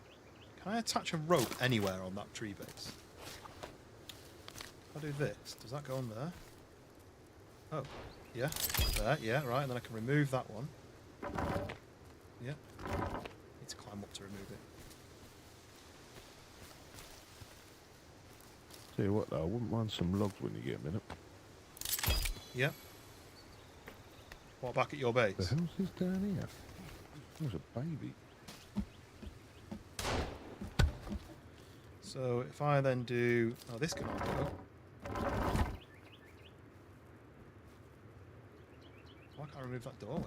Can I attach a rope anywhere on that tree base? If I do this, does that go on there? Oh, yeah, there, yeah, right, and then I can remove that one. Yeah, need to climb up to remove it. Tell you what though, I wouldn't mind some logs when you get a minute. Yeah. What, back at your base? The hell's this down here? There's a baby. So if I then do, oh, this can all go. Why can't I remove that doorway?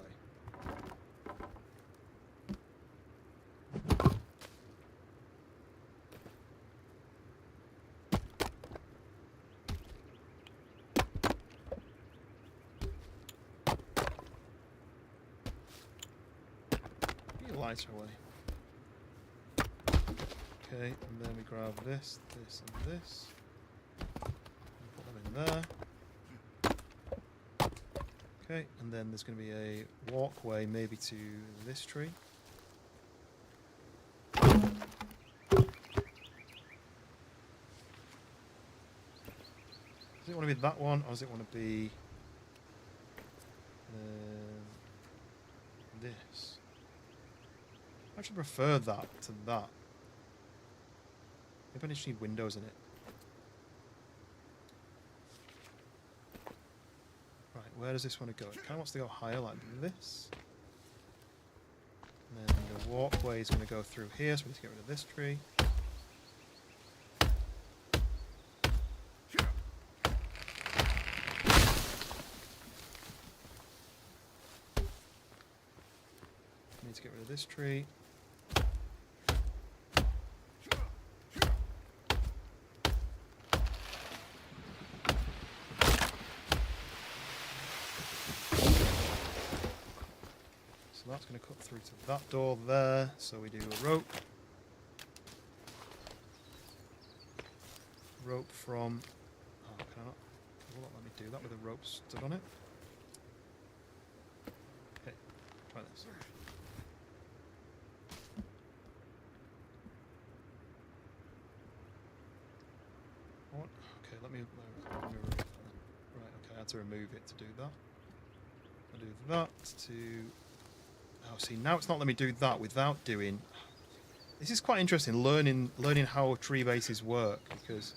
Get your lights away. Okay, and then we grab this, this, and this. And put them in there. Okay, and then there's going to be a walkway maybe to this tree. Does it want to be that one, or does it want to be this? I actually prefer that to that. Maybe I just need windows in it. Right, where does this want to go? It kind of wants to go higher like this. And then the walkway is going to go through here, so we need to get rid of this tree. Need to get rid of this tree. So that's going to cut through to that door there. So we do a rope. Rope from... Oh, can I not? Will not let me do that with a rope stood on it? Okay, try this. What? Okay, let me remove that. Right, okay, I had to remove it to do that. I do that to... Oh, see, now it's not letting me do that without doing... This is quite interesting, learning how tree bases work, because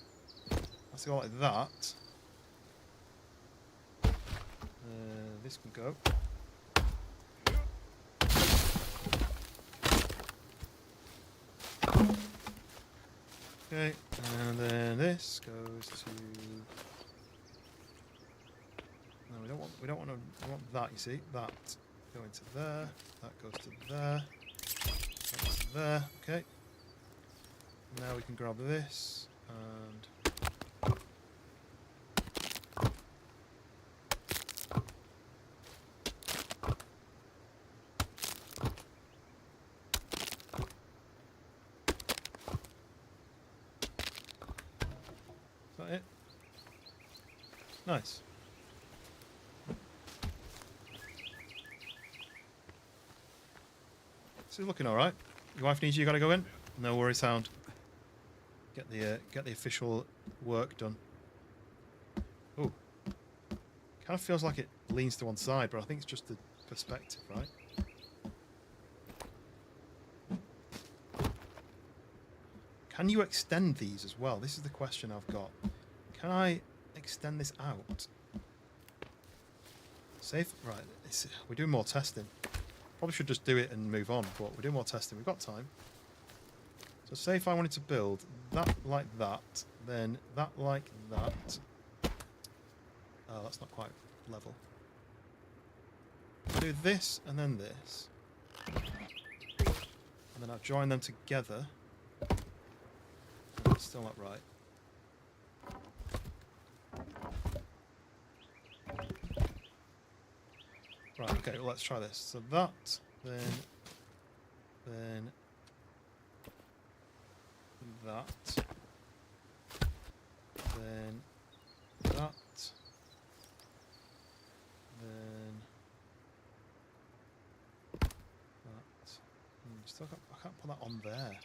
let's go like that. This can go. Okay, and then this goes to... No, we don't want that, you see. That go into there, that goes to there, that goes to there, okay. Now we can grab this and is that it? Nice. This is looking all right. Your wife needs you. Got to go in. No worries, Hound. Get the official work done. Oh, kind of feels like it leans to one side, but I think it's just the perspective, right? Can you extend these as well? This is the question I've got. Can I extend this out. Safe. Right. We're doing more testing. Probably should just do it and move on, but we're doing more testing. We've got time. So say if I wanted to build that like that, then that like that. Oh, that's not quite level. Do this and then this. And then I'll join them together. That's still not right. Right, okay, well, let's try this. So that, then that, then that, then that. Still got, I can't put that on there.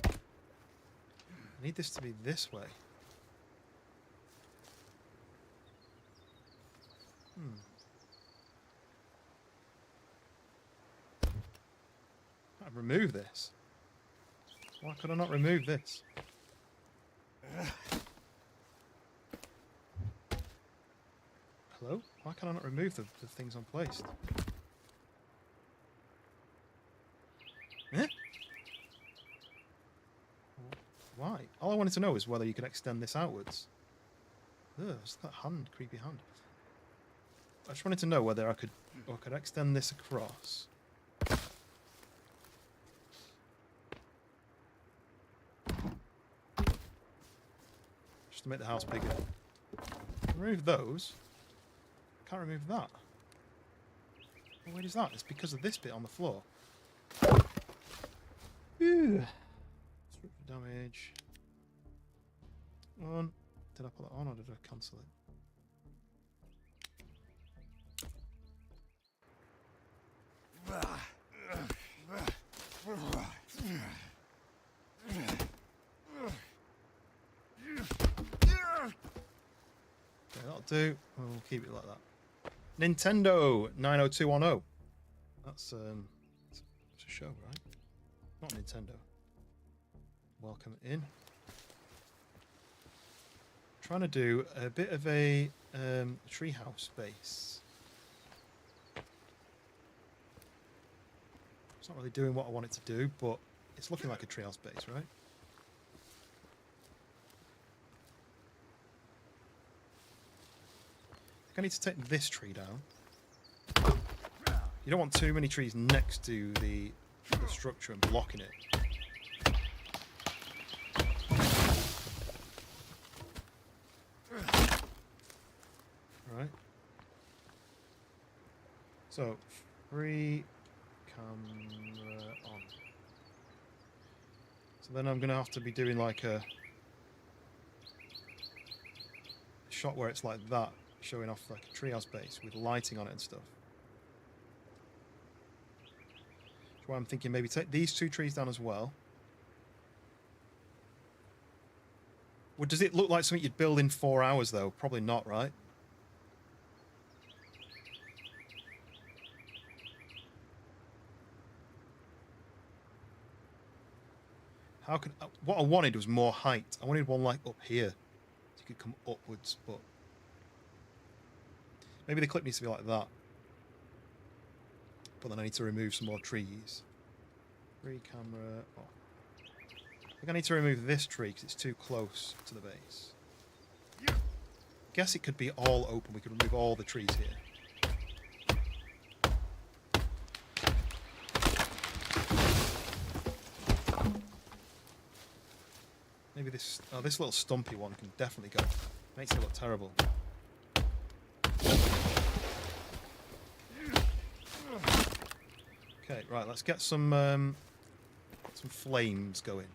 I need this to be this way. I'd remove this. Why could I not remove this? Hello? Why can I not remove the things I'm placed? Eh? Why? All I wanted to know is whether you could extend this outwards. Ugh, it's that hand, creepy hand. I just wanted to know whether I could extend this across. Just to make the house bigger. Remove those. Can't remove that. Well, where is that? It's because of this bit on the floor. Structure damage. On. Did I put that on or did I cancel it? Okay, that'll do. We'll keep it like that. Nintendo 90210. That's a show, right? Not Nintendo. Welcome in. Trying to do a bit of a treehouse base. It's not really doing what I want it to do, but it's looking like a treehouse base, right? I need to take this tree down. You don't want too many trees next to the structure and blocking it. Right. So, free camera on. So then I'm going to have to be doing like a shot where it's like that. Showing off like a treehouse base with lighting on it and stuff. That's why I'm thinking maybe take these two trees down as well. Well, does it look like something you'd build in 4 hours though? Probably not, right? How could what I wanted was more height. I wanted one like up here, so you could come upwards, but. Maybe the clip needs to be like that. But then I need to remove some more trees. Free camera. Oh. I think I need to remove this tree because it's too close to the base. I guess it could be all open. We could remove all the trees here. Maybe this little stumpy one can definitely go. Makes it look terrible. Okay, right, let's get some flames going.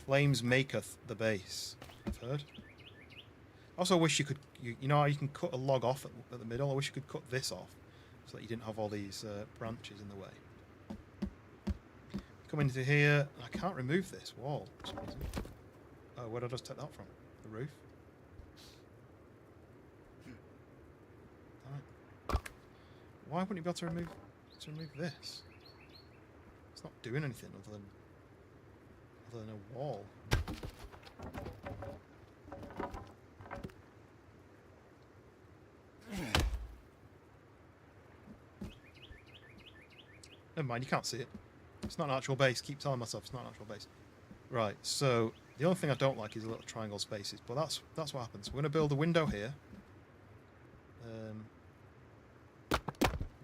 Flames maketh the base, I've heard. I also wish you could, you know how you can cut a log off at the middle? I wish you could cut this off so that you didn't have all these branches in the way. Come into here, I can't remove this wall for some reason. Oh, where did I just take that from? The roof? Damn it. Why wouldn't you be able to remove this? It's not doing anything other than other than a wall. Never mind, you can't see it. It's not an actual base. Keep telling myself it's not an actual base. Right, so the only thing I don't like is the little triangle spaces, but that's what happens. We're going to build a window here.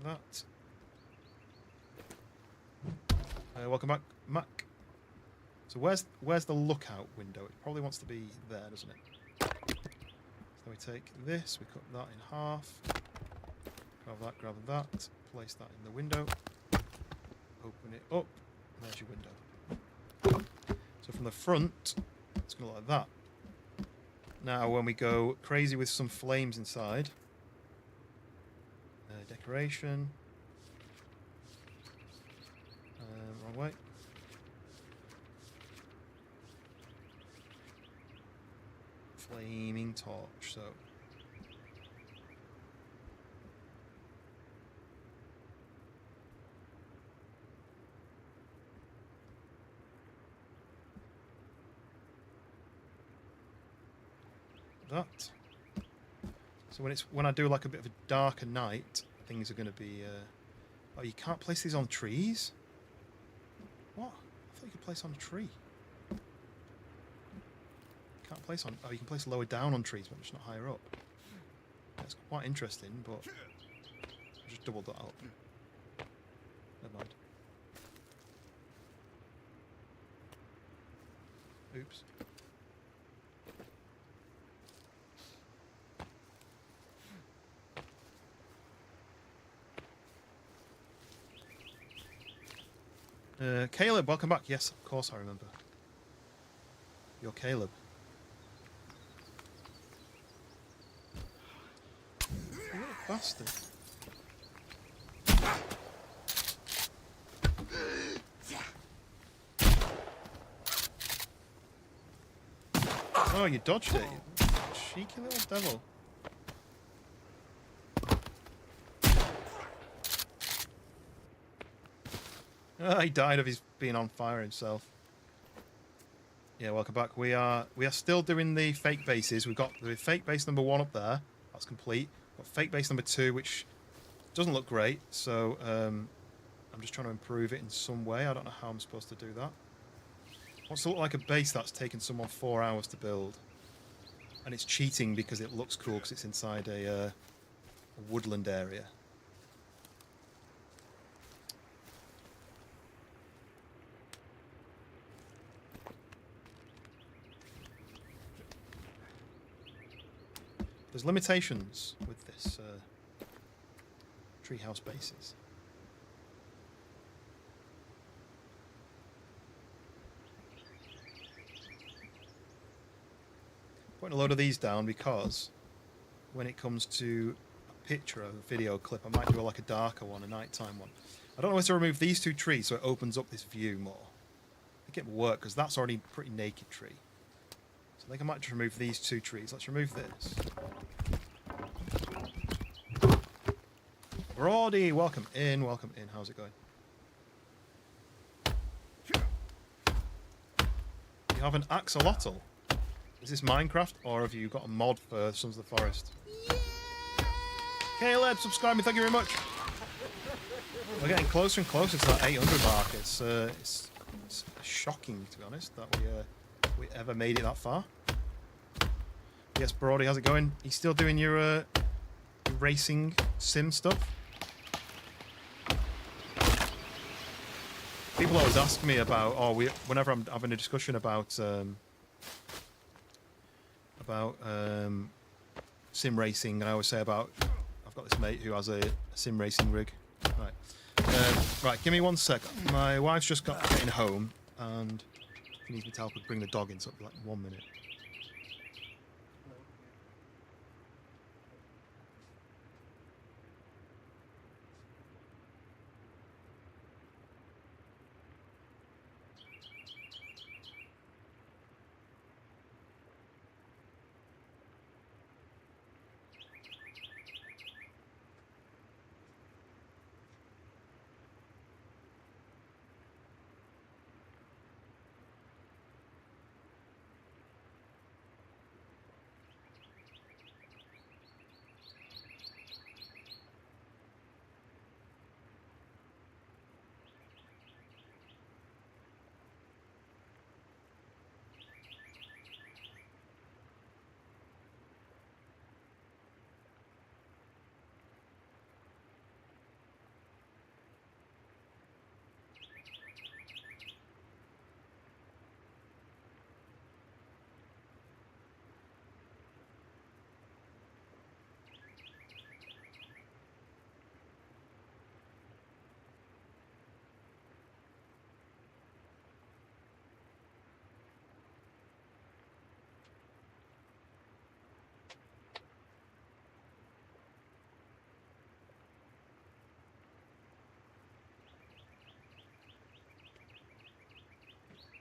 That. Welcome back, Mac. So where's the lookout window? It probably wants to be there, doesn't it? So we take this, we cut that in half. Grab that, place that in the window. Open it up. There's your window. So from the front, it's going to look like that. Now when we go crazy with some flames inside, decoration. Wrong way. Flaming torch. So that. So when I do like a bit of a darker night, things are going to be. Oh, you can't place these on trees? What? I thought you could place on a tree. Can't place on. Oh, you can place lower down on trees, but just not higher up. That's quite interesting, but I just doubled that up. Never mind. Oops. Caleb, welcome back. Yes, of course I remember. You're Caleb. You little bastard. Oh, you dodged it. You cheeky little devil. Oh, he died of his being on fire himself. Yeah, welcome back. We are still doing the fake bases. We've got the fake base number 1 up there. That's complete. Got fake base number 2, which doesn't look great. So I'm just trying to improve it in some way. I don't know how I'm supposed to do that. Wants to look like a base that's taken someone 4 hours to build, and it's cheating because it looks cool because it's inside a woodland area. There's limitations with this treehouse bases. Putting a load of these down because when it comes to a picture or a video clip, I might do like a darker one, a nighttime one. I don't know where to remove these 2 trees so it opens up this view more. I think it will work because that's already a pretty naked tree. So I think I might just remove these 2 trees. Let's remove this. Brody, welcome in, welcome in. How's it going? You have an axolotl. Is this Minecraft, or have you got a mod for Sons of the Forest? Yeah! Caleb, subscribe me, thank you very much. We're getting closer and closer to that 800 mark. It's shocking, to be honest, that we ever made it that far. Yes, Brody, how's it going? You still doing your racing sim stuff? People always ask me about, whenever I'm having a discussion about sim racing, and I always say I've got this mate who has a sim racing rig. Right, give me 1 sec. My wife's just getting home, and she needs me to help her bring the dog in, so it'll be like 1 minute.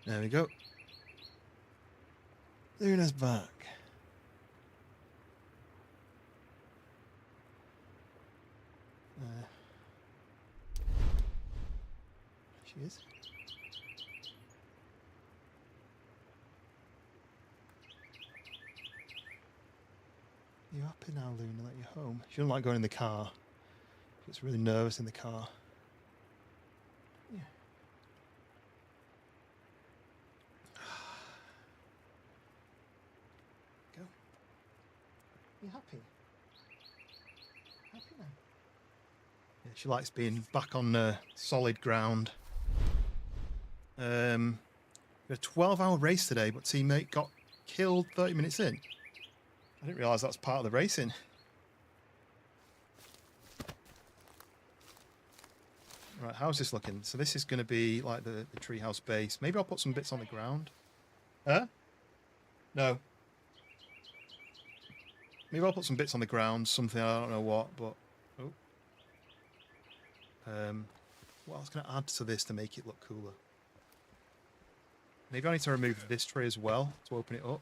There we go. Luna's back. She is. You happy now, Luna, that you're home? She doesn't like going in the car. She gets really nervous in the car. Yeah. Go. You happy? Happy now? Yeah, she likes being back on solid ground. We had a 12-hour race today, but teammate got killed 30 minutes in. I didn't realise that's part of the racing. Right, how's this looking? So this is going to be like the treehouse base. Maybe I'll put some bits on the ground. Huh? No. Maybe I'll put some bits on the ground, something, I don't know what, but... Oh. What else can I add to this to make it look cooler? Maybe I need to remove this tree as well to open it up.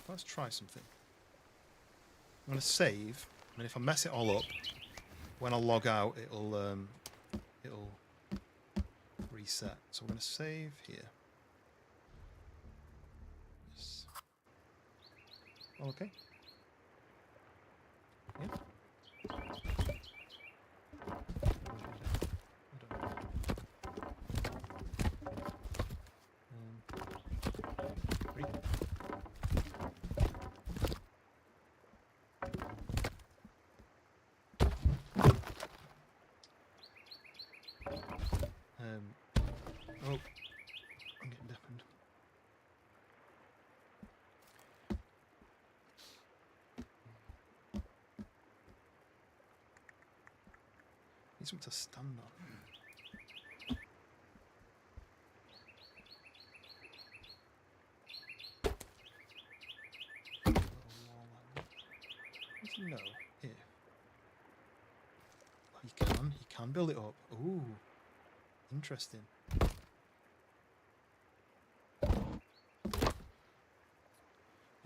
Let's try something. I'm going to save, and if I mess it all up, when I log out, it'll reset. So we're going to save here. Yes. Okay. Yep. Oh, I'm getting deafened. Need something to stand on. No, here. Oh, you can build it up. Ooh, interesting.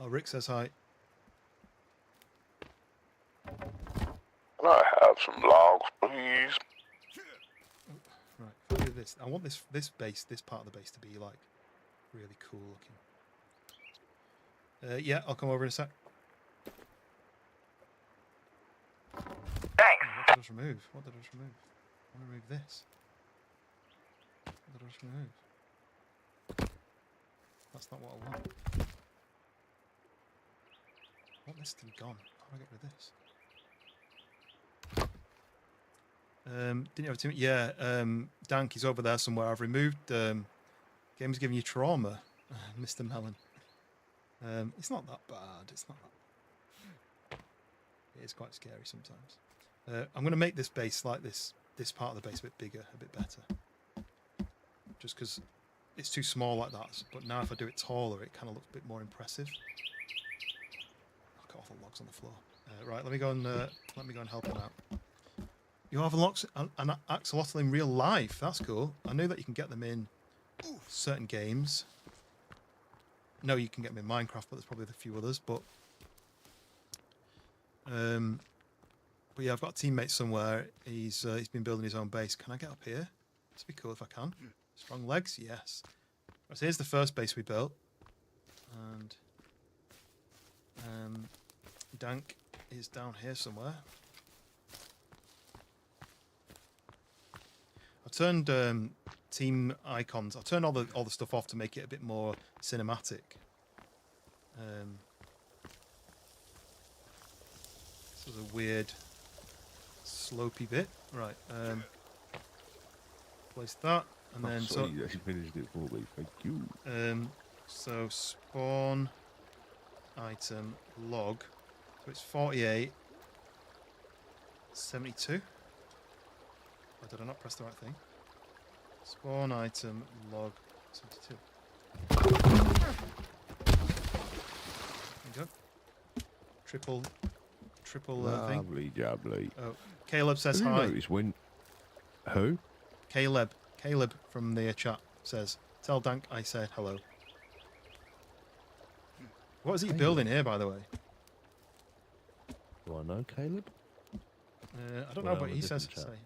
Oh, Rick says hi. Can I have some logs, please? Right, if I do this. I want this base, this part of the base to be like really cool looking. Yeah, I'll come over in a sec. Thanks. Oh, what did I just remove? What did I just remove? I want to remove this. What did I just remove? That's not what I want. I want this to be gone. How do I get rid of this? Didn't you have a team? Yeah, Dank, he's over there somewhere. I've removed game's giving you trauma, Mr. Melon. It's not that bad. It's not that. It is quite scary sometimes. I'm going to make this base like this part of the base a bit bigger, a bit better. Just because it's too small like that. But now if I do it taller, it kind of looks a bit more impressive. Got all the logs on the floor. Right, let me go and help him out. You have an axolotl in real life. That's cool. I knew that you can get them in certain games. No, you can get them in Minecraft, but there's probably a few others. But yeah, I've got a teammate somewhere. He's been building his own base. Can I get up here? This would be cool if I can. Strong legs, yes. Right, so here's the first base we built, and Dank is down here somewhere. I've turned team icons. I've turned all the stuff off to make it a bit more cinematic. This is a weird slopey bit. Right. Place that, and then so you actually finished it for me. Thank you. So spawn item log. So it's 48, 72. Oh, did I not press the right thing? Spawn item log 72. There you go. triple thing. Lovely jubbly. Oh, Caleb says Have you hi. noticed when... Who? Caleb from the chat says, "Tell Dank I said hello." What is he building here, by the way? Do I know Caleb? I don't Well, know, but a he says different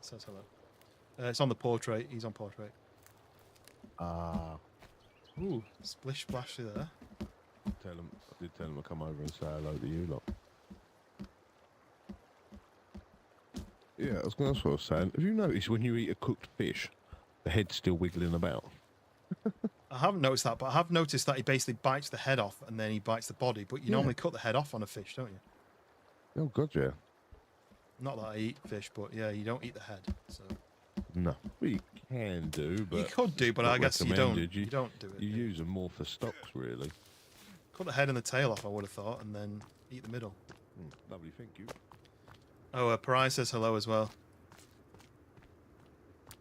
chat. hello. It's on the portrait. He's on portrait. Ah. Ooh, splish splash there. I did tell him to come over and say hello to you lot. Yeah, that's what I was saying. Have you noticed when you eat a cooked fish, the head's still wiggling about? I haven't noticed that, but I have noticed that he basically bites the head off and then he bites the body. But you normally cut the head off on a fish, don't you? Oh, God, yeah. Not that I eat fish, but yeah, you don't eat the head. So No. Well, you can do, but... you could do, but not I guess you don't. recommended. You don't do it. You yeah. use them more for stocks, really. Cut the head and the tail off, I would have thought, and then eat the middle. Lovely, thank you. Oh, Parai says hello as well. I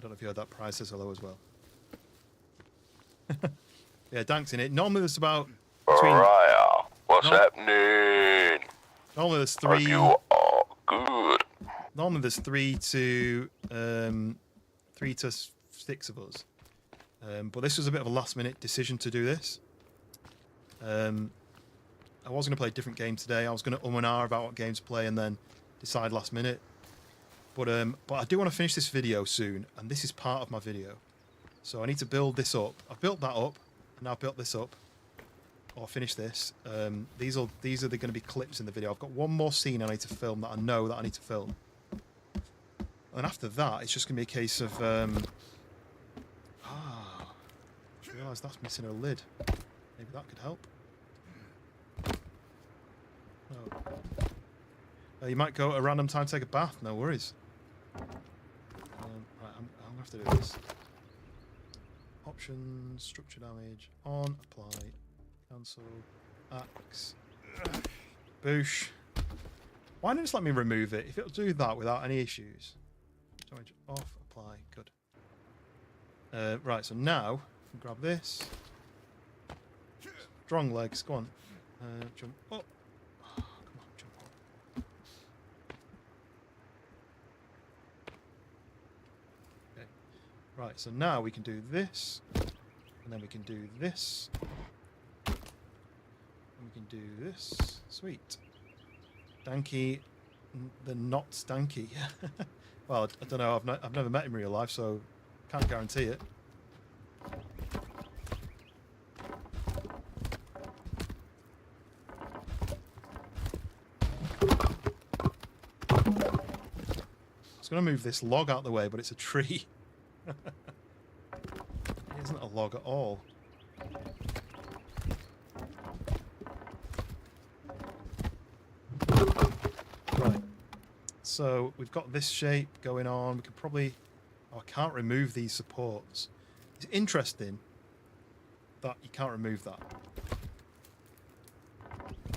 don't know if you heard that. Parai says hello as well. Yeah, Dank's in it. Normally there's about between... Mariah, what's happening? Normally there's Hope three... you are good. Normally there's 3 to 6 of us. But this was a bit of a last minute decision to do this. I was going to play a different game today. I was going to and ah about what games to play and then decide last minute. But I do want to finish this video soon, and this is part of my video. So I need to build this up. I've built that up, and now I've built this up. Or finish this. These are going to be clips in the video. I've got one more scene I need to film that I know that I need to film. And after that, it's just going to be a case of... I realise that's missing a lid. Maybe that could help. Oh. You might go at a random time to take a bath. No worries. Right, I'm going to have to do this. Options, structure damage, on, apply, cancel, axe, boosh. Why don't you just let me remove it? If it'll do that without any issues. Damage off, apply, good. Right, so now, grab this. Strong legs, go on. Jump up. Oh, come on, jump up. Okay. Right, so now we can do this. And then we can do this. And we can do this. Sweet. Danky, the not Stanky. Well, I don't know. I've never met him in real life, so can't guarantee it. I was going to move this log out of the way, but it's a tree. It isn't a log at all. Right. So we've got this shape going on. We can probably... Oh, I can't remove these supports. It's interesting that you can't remove that.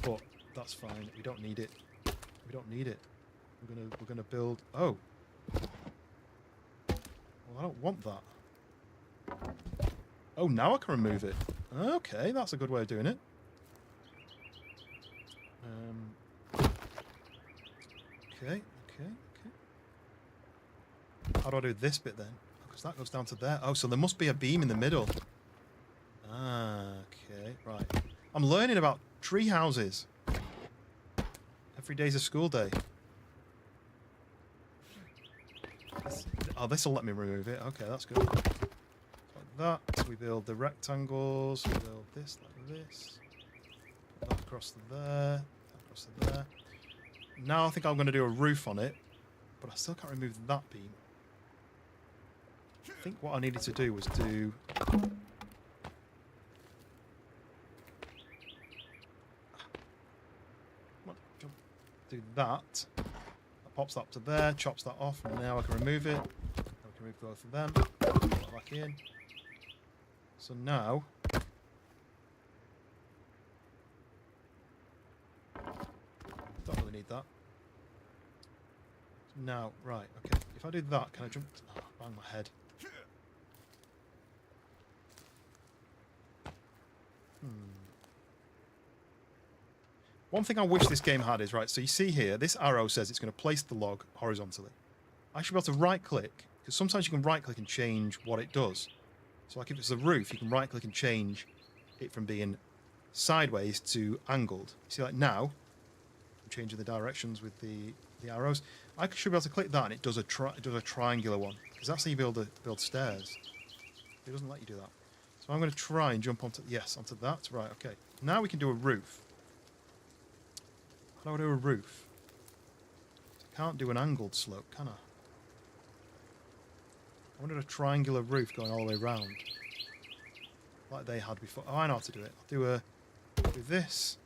But that's fine. We don't need it. We don't need it. We're gonna build... Oh. Well, I don't want that. Oh, now I can remove it. Okay, that's a good way of doing it. Okay. How do I do this bit then? Because that goes down to there. Oh, so there must be a beam in the middle. Ah, okay, right. I'm learning about tree houses. Every day's a school day. Oh, this will let me remove it. Okay, that's good. Like that. We build the rectangles. We build this like this. Put that across to there. That across to there. Now I think I'm going to do a roof on it, but I still can't remove that beam. I think what I needed to do was do... Do that. That pops that up to there, chops that off, and now I can remove it. I can remove both of them. Put that back in. So now... Don't really need that. Now, right, okay. If I do that, can I jump? Oh, bang my head. One thing I wish this game had is, right, so you see here, this arrow says it's going to place the log horizontally. I should be able to right-click, because sometimes you can right-click and change what it does. So like if it's the roof, you can right-click and change it from being sideways to angled. See, like now, I'm changing the directions with the arrows. I should be able to click that, and it does a triangular one, because that's how you build stairs. It doesn't let you do that. So I'm going to try and jump onto that. Right, okay. Now we can do a roof. How do I do a roof? I can't do an angled slope, can I? I wanted a triangular roof going all the way round, like they had before. Oh, I know how to do it. I'll do this.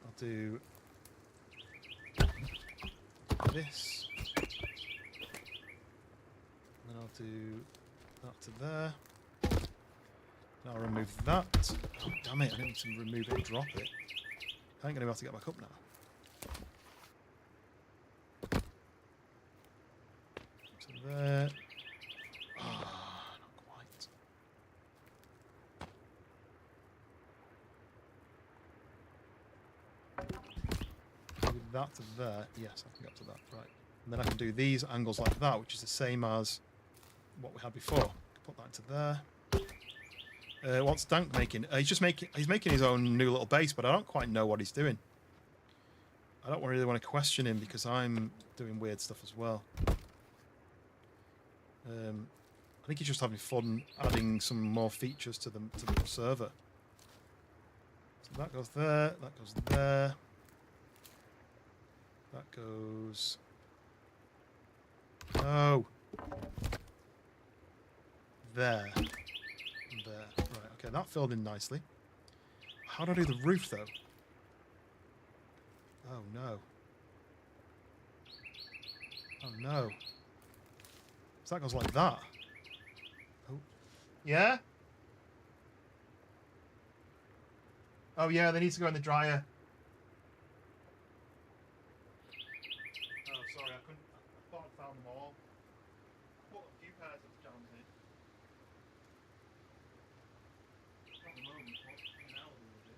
I'll do this. And then I'll do that to there. Now I'll remove that. Oh, damn it, I didn't need to remove it and drop it. I ain't going to be able to get back up now. To there. Ah, not quite. Do that to there. Yes, I can get up to that. Right. And then I can do these angles like that, which is the same as what we had before. Put that into there. What's Dank making? He's making his own new little base, but I don't quite know what he's doing. I don't really want to question him because I'm doing weird stuff as well. I think he's just having fun adding some more features to the server. So that goes there, that goes there. That goes... Oh! There. And there. Right, okay, that filled in nicely. How do I do the roof, though? Oh, no. Oh, no. So that goes like that. Oh. Yeah? Oh, yeah, they need to go in the dryer. Oh, sorry, I couldn't... I thought I found them all. I put a few pairs of pajamas in. Not at the moment, but an hour will do.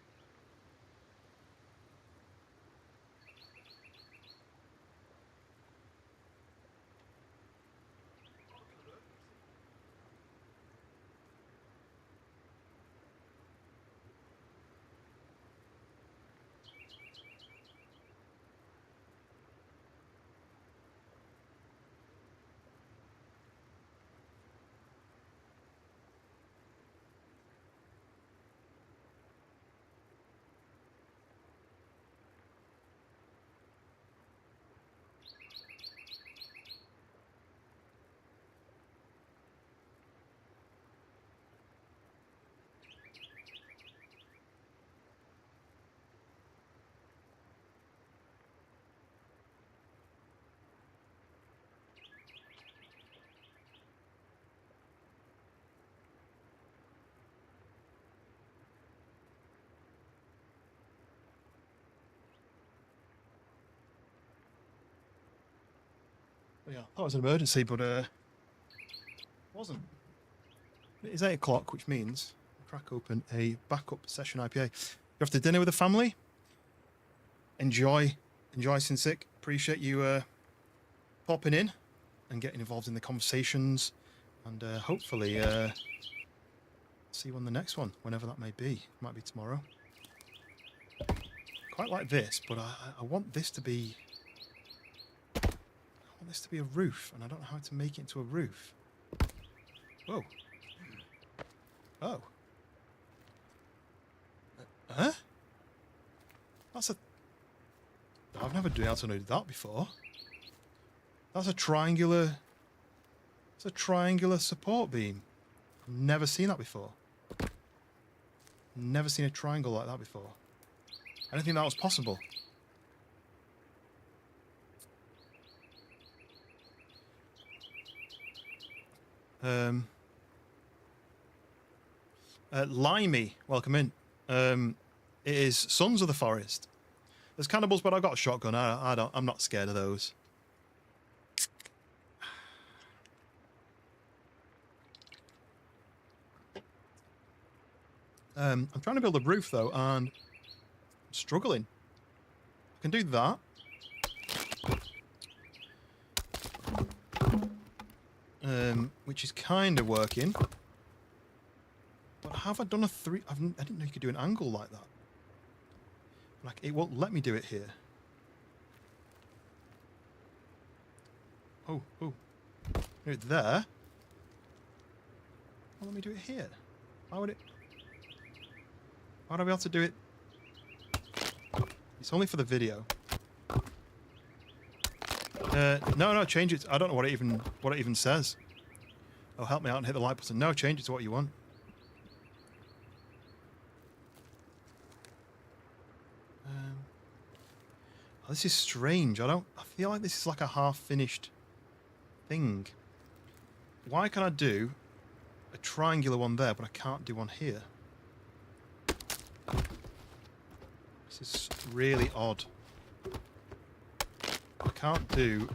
Yeah, I thought it was an emergency, but it wasn't. It is 8 o'clock, which means I'll crack open a backup session IPA. You're after dinner with the family. Enjoy Sinsick. Appreciate you popping in and getting involved in the conversations, and hopefully see you on the next one, whenever that may be. Might be tomorrow. Quite like this, but I want this to be... I want this to be a roof, and I don't know how to make it into a roof. Whoa. Oh. Huh? That's a... I've never been able to do that before. That's a triangular... It's a triangular support beam. I've never seen that before. Never seen a triangle like that before. I didn't think that was possible. Limey, welcome in. It is Sons of the Forest. There's cannibals, but I've got a shotgun. I'm not scared of those. I'm trying to build a roof though, and I'm struggling. I can do that. Which is kind of working. But have I done a 3? I didn't know you could do an angle like that. Like, it won't let me do it here. Oh. Do it there. Why let me do it here? Why would it... Why would I be able to do it? It's only for the video. No, change it. I don't know what it even says. Oh, help me out and hit the like button. No, change it to what you want. Oh, this is strange. I feel like this is like a half-finished thing. Why can I do a triangular one there, but I can't do one here? This is really odd. I can't do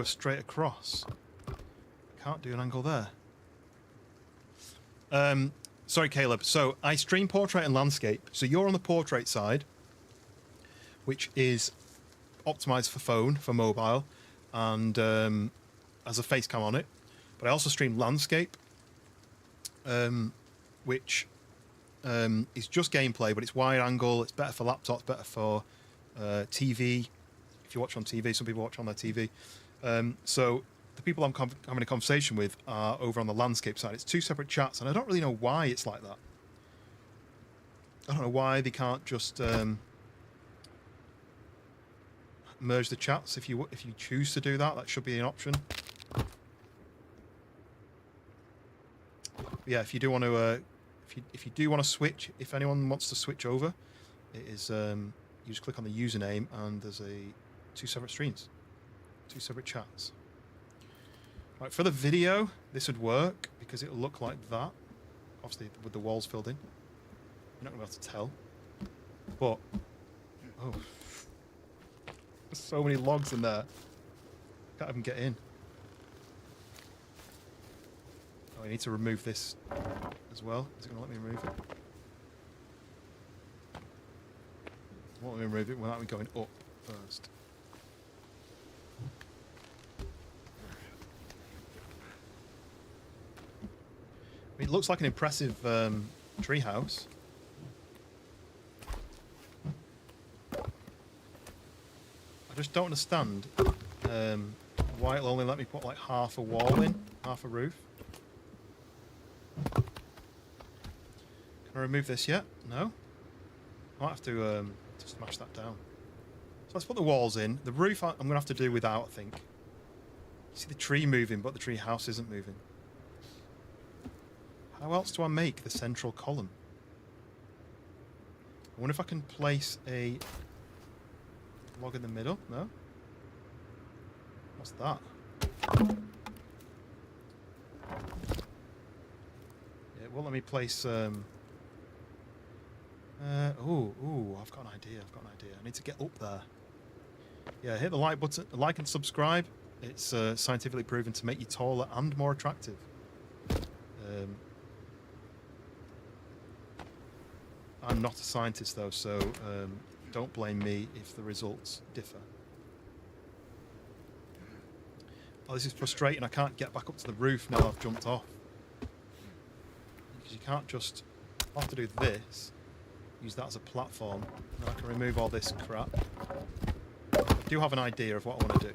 a straight across. I can't do an angle there. Sorry, Caleb. So I stream portrait and landscape. So you're on the portrait side, which is optimized for phone, for mobile, and has a face cam on it. But I also stream landscape, which is just gameplay, but it's wide angle. It's better for laptops, better for TV. If you watch on TV, some people watch on their TV. So the people I'm having a conversation with are over on the landscape side. It's two separate chats, and I don't really know why it's like that. I don't know why they can't just merge the chats. If you choose to do that, that should be an option. But yeah, if you do want to, if you do want to switch, if anyone wants to switch over, it is you just click on the username, and there's two separate streams, two separate chats. Right, for the video, this would work because it'll look like that. Obviously, with the walls filled in, you're not going to be able to tell. But oh, there's so many logs in there. Can't even get in. Oh, I need to remove this as well. Is it going to let me remove it? It won't let me remove it without me going up first. It looks like an impressive treehouse. I just don't understand why it'll only let me put like half a wall in, half a roof. Can I remove this yet? No. I might have to smash that down. So let's put the walls in. The roof I'm going to have to do without, I think. You see the tree moving, but the tree house isn't moving. How else do I make the central column? I wonder if I can place a log in the middle. No? What's that? Yeah, it won't let me place... Ooh, I've got an idea. I need to get up there. Yeah, hit the like button, like and subscribe. It's scientifically proven to make you taller and more attractive. I'm not a scientist though, so don't blame me if the results differ. Oh, this is frustrating. I can't get back up to the roof now I've jumped off. Because you can't just... I'll have to do this. Use that as a platform. And I can remove all this crap. I do have an idea of what I want to do.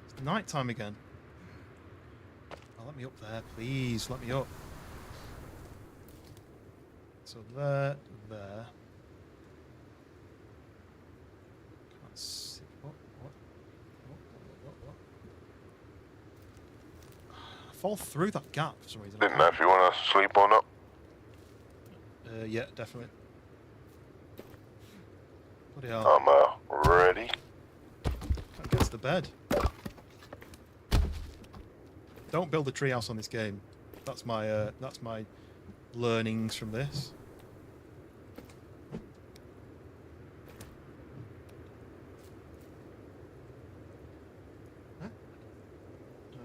It's night time again. Oh, let me up there, please. Let me up. So there. Can't see. What? I fall through that gap for some reason. Didn't know if you want to sleep or not. Yeah, definitely. Bloody hell. I'm ready. Can't get to the bed. Don't build a treehouse on this game. That's my learnings from this. Huh? No.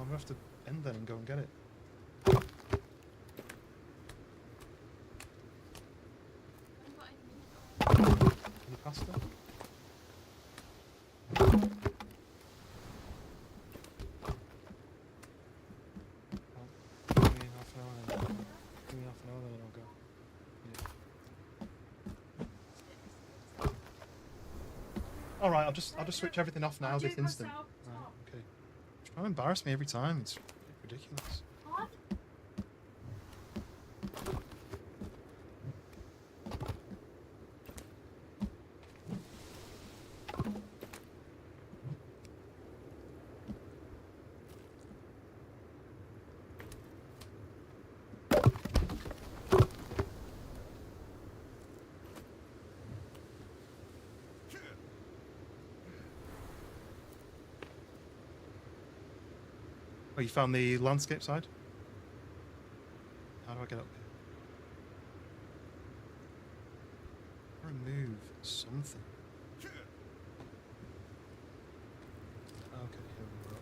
we have to end then and go and get it. Any pasta? Give me half an hour then. Give me half an hour then and I'll go. Yeah. Alright, I'll just switch everything off now this instant. Right, okay. You're trying to embarrass me every time. It's ridiculous. Oh, you found the landscape side? How do I get up here? Remove something. Okay, here we go.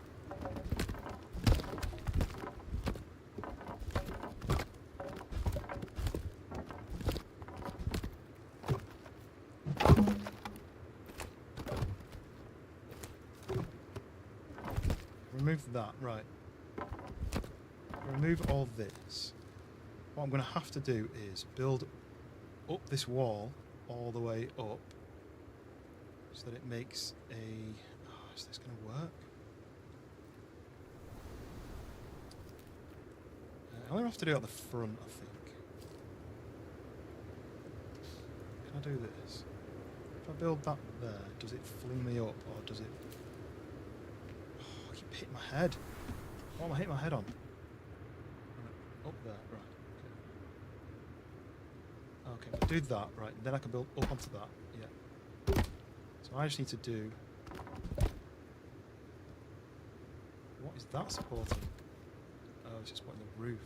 Remove that, right. Remove all this. What I'm going to have to do is build up this wall all the way up so that it makes a... Oh, is this going to work? I'm going to have to do it at the front, I think. Can I do this? If I build that there, does it fling me up or does it... Oh, I keep hitting my head. What am I hitting my head on? Up there, right. Okay, do that, right. Then I can build up onto that, yeah. So I just need to do... What is that supporting? Oh, it's just supporting the roof.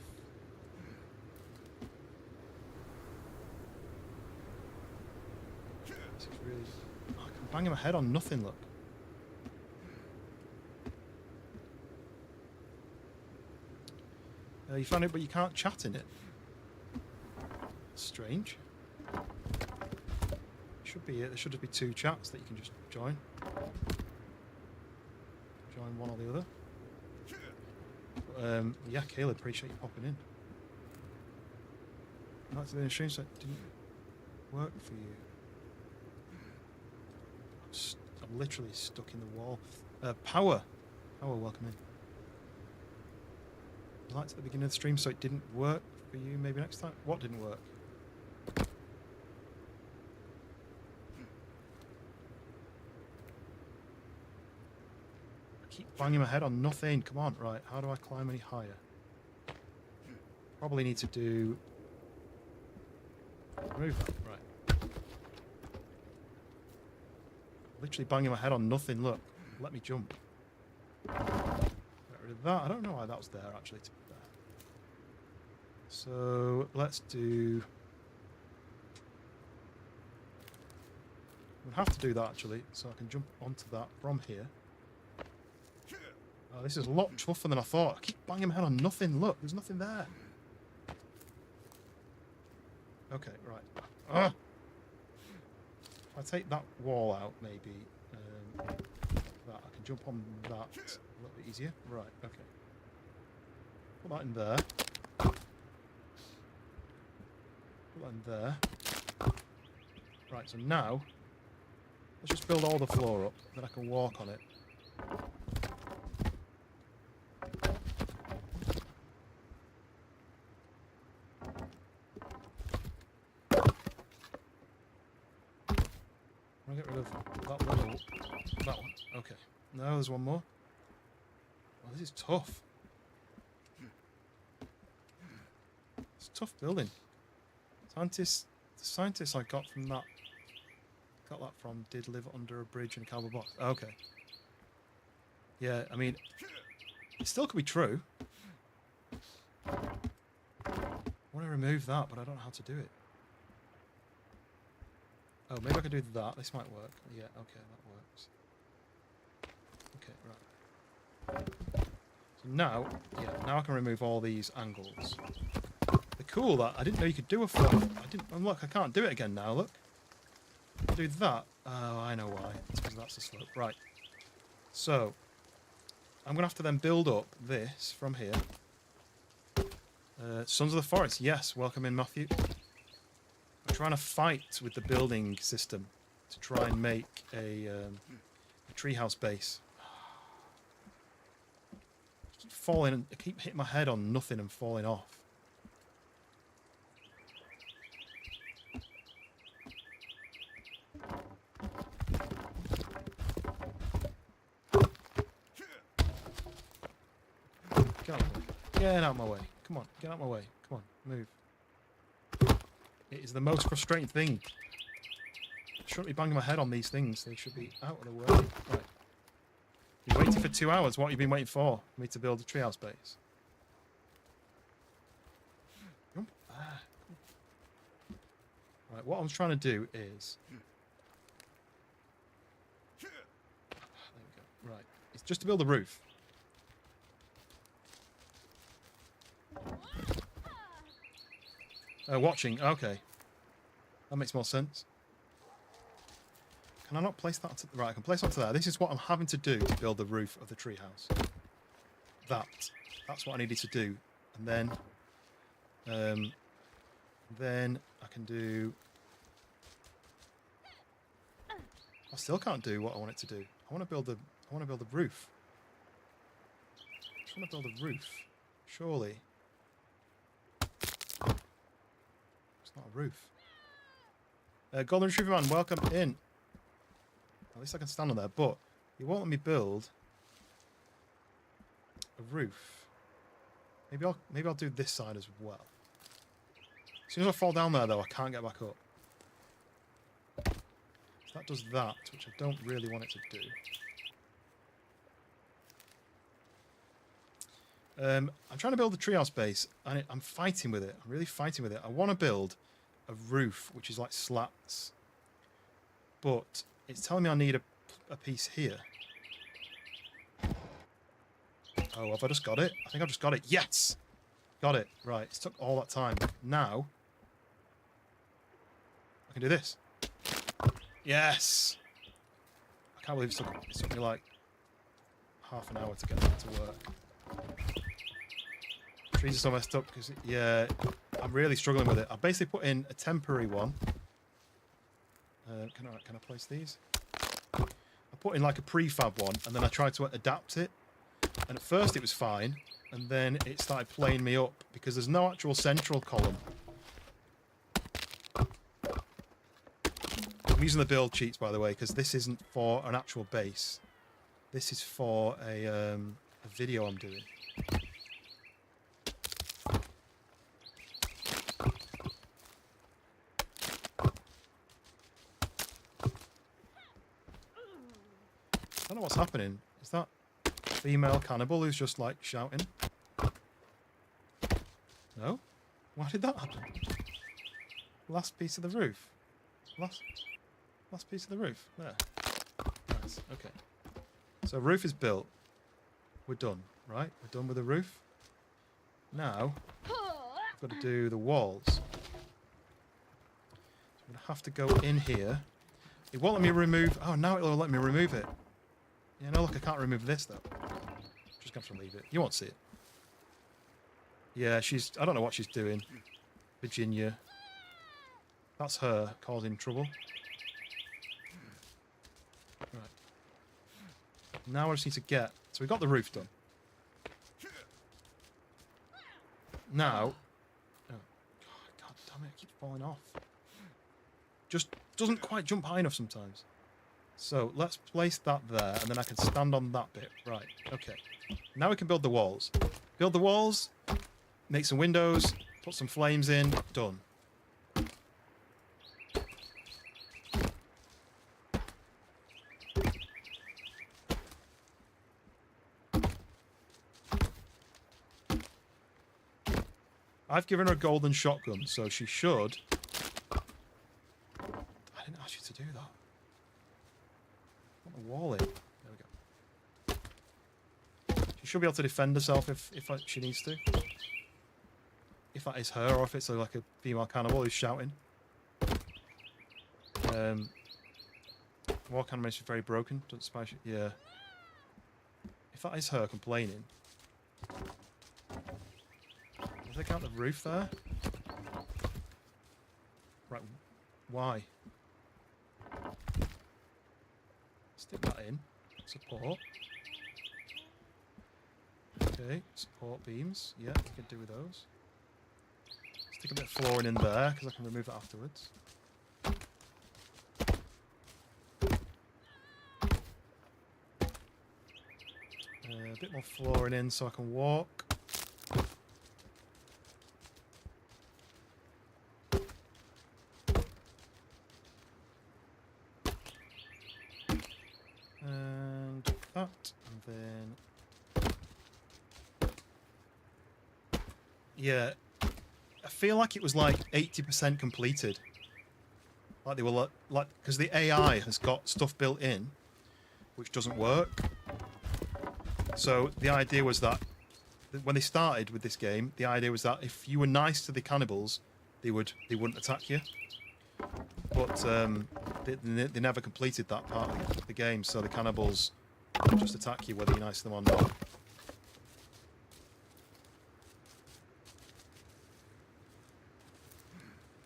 This is really... Oh, I can bang my head on nothing, look. You found it, but you can't chat in it. Strange. Should be it. There should just be two chats that you can just join. Join one or the other. But, yeah, Caleb, appreciate you popping in. That's the stream, so it didn't work for you. I'm literally stuck in the wall. Power, welcome in. Lights at the beginning of the stream, so it didn't work for you. Maybe next time. What didn't work? I keep banging my head on nothing. Come on, right? How do I climb any higher? Probably need to do. Remove that, right? Literally banging my head on nothing. Look, let me jump. Get rid of that. I don't know why that was there actually. To be fair. So let's do. We'll have to do that actually, so I can jump onto that from here. Oh, this is a lot tougher than I thought. I keep banging my head on nothing. Look, there's nothing there. Okay, right. If I take that wall out, maybe that I can jump on that a little bit easier. Right. Okay. Put that in there. Put that in there. Right. So now, let's just build all the floor up. Then I can walk on it. I'll get rid of that one. That one. Okay. No, there's one more. Oh, this is tough. It's tough building. The scientists I got from that. Got that from did live under a bridge in a cardboard box. Okay. Yeah, I mean, it still could be true. I want to remove that, but I don't know how to do it. Oh, maybe I could do that. This might work. Yeah, okay, that works. Okay, right. So now, yeah, now I can remove all these angles. They're cool. That I didn't know you could do a flip. I didn't. And look, I can't do it again now. Look. Do that. Oh, I know why. It's because that's the slope. Right. So I'm gonna have to then build up this from here. Sons of the Forest. Yes, welcome in, Matthew. I'm trying to fight with the building system to try and make a treehouse base. I keep falling and I keep hitting my head on nothing and falling off. Get out of my way. Come on, get out of my way. Come on, move. It is the most frustrating thing. I shouldn't be banging my head on these things. They should be out of the way. Right. You've waited for 2 hours. What have you been waiting for? Me to build a treehouse base. Jump. Right, what I was trying to do is... There we go. Right. It's just to build a roof. Watching. Okay. That makes more sense. Can I not place that? Right, I can place onto there. This is what I'm having to do to build the roof of the treehouse. That's what I needed to do. And then I can do... I still can't do what I want it to do. I want to build a roof. I just want to build a roof. Surely. It's not a roof. Golden Retriever Man, welcome in. At least I can stand on there, but he won't let me build a roof. Maybe I'll do this side as well. As soon as I fall down there, though, I can't get back up. So that does that, which I don't really want it to do. I'm trying to build a treehouse base, and I'm fighting with it. I'm really fighting with it. I want to build a roof, which is like slats, but it's telling me I need a piece here. Oh, have I just got it? I think I've just got it. Yes! Got it. Right, it took all that time. Now, I can do this. Yes! I can't believe it took me like half an hour to get that to work. Trees are so messed up because, yeah, I'm really struggling with it. I basically put in a temporary one. Can I place these? I put in like a prefab one, and then I tried to adapt it. And at first it was fine, and then it started playing me up because there's no actual central column. I'm using the build cheats, by the way, because this isn't for an actual base. This is for a video I'm doing. I don't know what's happening. Is that female cannibal who's just like shouting? No? Why did that happen? Last piece of the roof. Last piece of the roof. There. Nice. Okay. So roof is built. We're done, right? We're done with the roof. Now, I've got to do the walls. So I'm going to have to go in here. It won't let me remove... Oh, now it'll let me remove it. Yeah, no, look, I can't remove this, though. Just going to have to leave it. You won't see it. Yeah, she's... I don't know what she's doing. Virginia. That's her causing trouble. Right. Now I just need to get... So we got the roof done. Now... Oh, God damn it, I keep falling off. Just doesn't quite jump high enough sometimes. So let's place that there, and then I can stand on that bit. Right, okay. Now we can build the walls. Build the walls, make some windows, put some flames in, done. I've given her a golden shotgun, so she should... I didn't ask you to do that. Put the wall in. There we go. She should be able to defend herself if she needs to. If that is her, or if it's like a female cannibal who's shouting. Walk animation is very broken. Doesn't smash it. Yeah. If that is her complaining. Did I count the roof there? Right. Why? Stick that in. Support. Okay. Support beams. Yeah, we can do with those. Stick a bit of flooring in there because I can remove that afterwards. A bit more flooring in so I can walk. And that, and then yeah, I feel like it was like 80% completed. Like they were like because the AI has got stuff built in which doesn't work. So the idea was that when they started with this game, the idea was that if you were nice to the cannibals, they wouldn't attack you. But they never completed that part of the game, so the cannibals just attack you whether you're nice to them or not.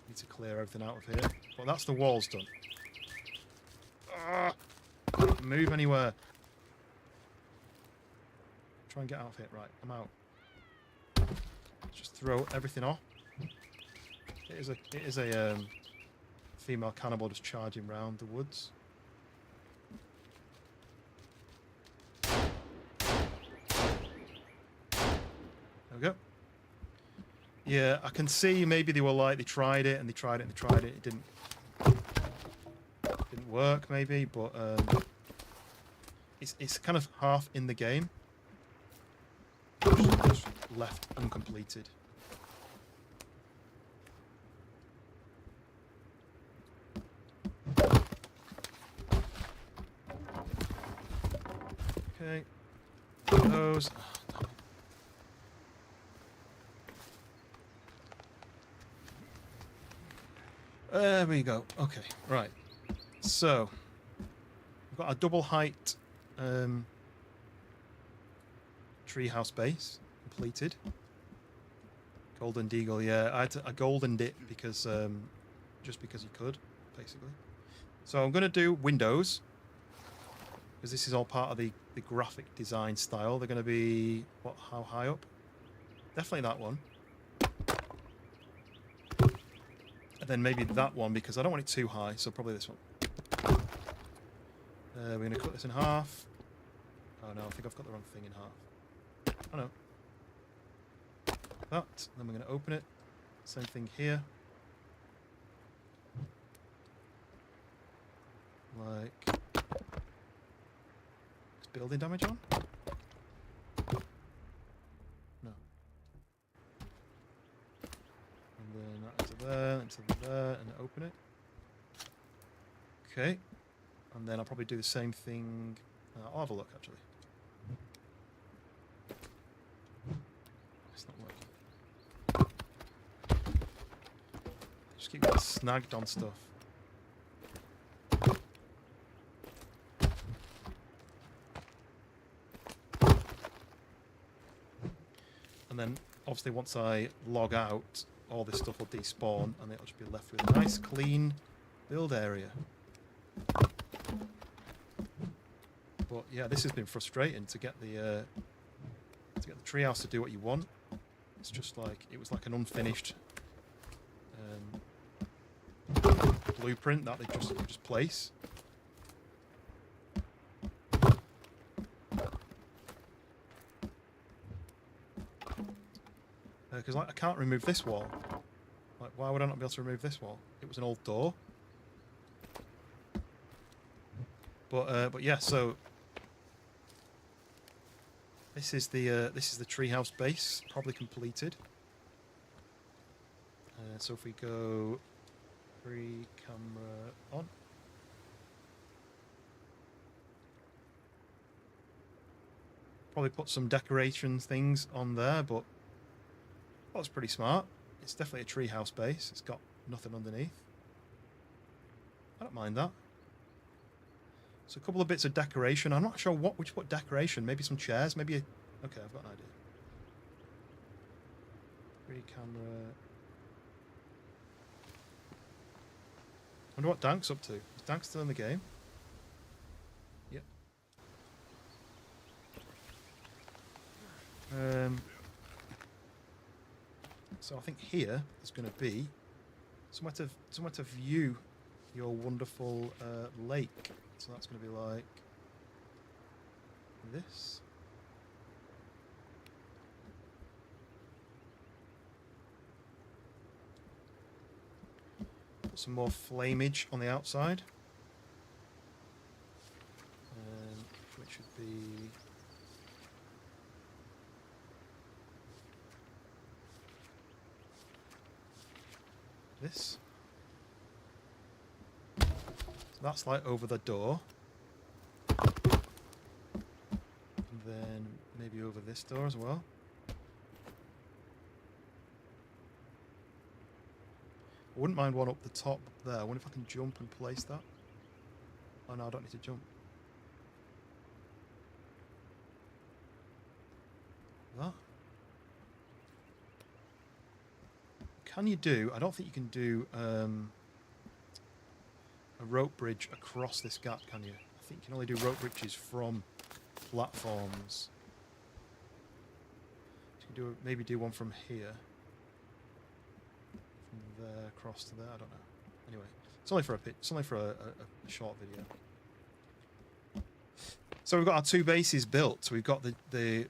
Need to clear everything out of here. Well, that's the walls done. Can't move anywhere. Try and get out of here. Right, I'm out. Just throw everything off. It is a female cannibal just charging round the woods. There we go. Yeah, I can see maybe they were like they tried it and they tried it and they tried it. It didn't work maybe, but it's kind of half in the game. Just left uncompleted. Okay. Those. There we go. Okay, right. So we've got a double height treehouse base completed. Golden Deagle, yeah. I goldened it because just because you could, basically. So I'm going to do windows because this is all part of the graphic design style. They're going to be how high up? Definitely that one. And then maybe that one because I don't want it too high, so probably this one. We're going to cut this in half. Oh no, I think I've got the wrong thing in half. Oh no. That, then we're going to open it. Same thing here. Like, is building damage on? No. And then that into there, and open it. Okay. And then I'll probably do the same thing. I'll have a look actually. It's not working. Just keep getting snagged on stuff. And then obviously once I log out, all this stuff will despawn and it'll just be left with a nice clean build area. But yeah, this has been frustrating to get the treehouse to do what you want. It's just like it was like an unfinished blueprint that they just place. Because like I can't remove this wall. Like, why would I not be able to remove this wall? It was an old door. But yeah, so this is the treehouse base, probably completed. So if we go camera on. Probably put some decoration things on there, but that's pretty smart. It's definitely a treehouse base. It's got nothing underneath. I don't mind that. So a couple of bits of decoration. I'm not sure which decoration. Maybe some chairs. Maybe. Okay, I've got an idea. 3 camera. Wonder what Dank's up to. Is Dank still in the game? Yep. So I think here is going to be somewhere to view your wonderful lake. So that's going to be like this. Put some more flamage on the outside. Which should be this. So that's like over the door. And then maybe over this door as well. I wouldn't mind one up the top there. I wonder if I can jump and place that. Oh no, I don't need to jump. That. Can you do... I don't think you can do a rope bridge across this gap, can you? I think you can only do rope bridges from platforms. You can do maybe do one from here. From there across to there, I don't know. Anyway, it's only for a short video. So we've got our 2 bases built. So we've got the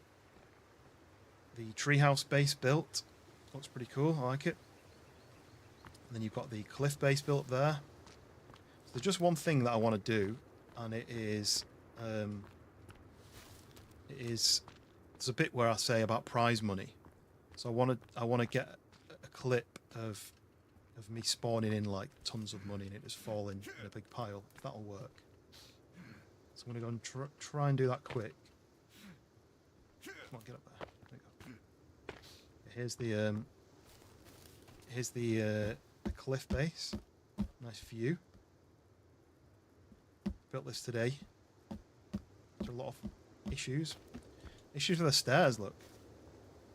treehouse base built. Looks pretty cool, I like it. And then you've got the cliff base built up there. So there's just one thing that I want to do, and it is there's a bit where I say about prize money. So I want to get a clip of me spawning in like tons of money and it just falling in a big pile. If that'll work. So I'm going to go and try and do that quick. Come on, get up there. There we go. Here's the cliff base. Nice view. Built this today. There's a lot of issues. Issues with the stairs, look.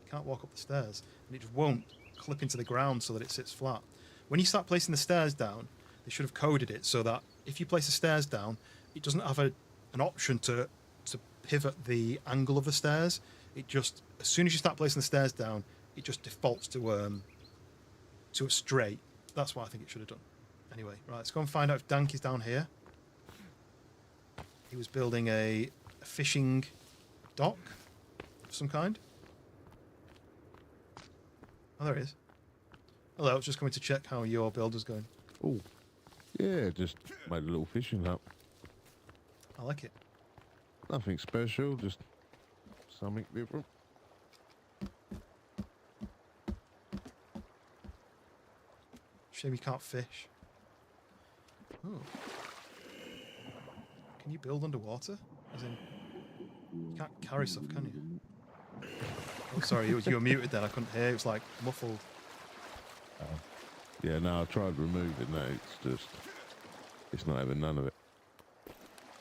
You can't walk up the stairs. And it just won't clip into the ground so that it sits flat. When you start placing the stairs down, they should have coded it so that if you place the stairs down, it doesn't have an option to pivot the angle of the stairs. It just, as soon as you start placing the stairs down, it just defaults to a straight. That's what I think it should have done. Anyway, right, let's go and find out if Dank is down here. He was building a fishing dock of some kind. Oh, there he is. Hello, I was just coming to check how your build was going. Oh, yeah, just made a little fishing hut. I like it. Nothing special, just something different. Shame you can't fish. Oh. Can you build underwater? As in, you can't carry stuff, can you? Oh, sorry, you were muted then. I couldn't hear. It was like muffled. Yeah, no, I tried removing that. It's not having none of it.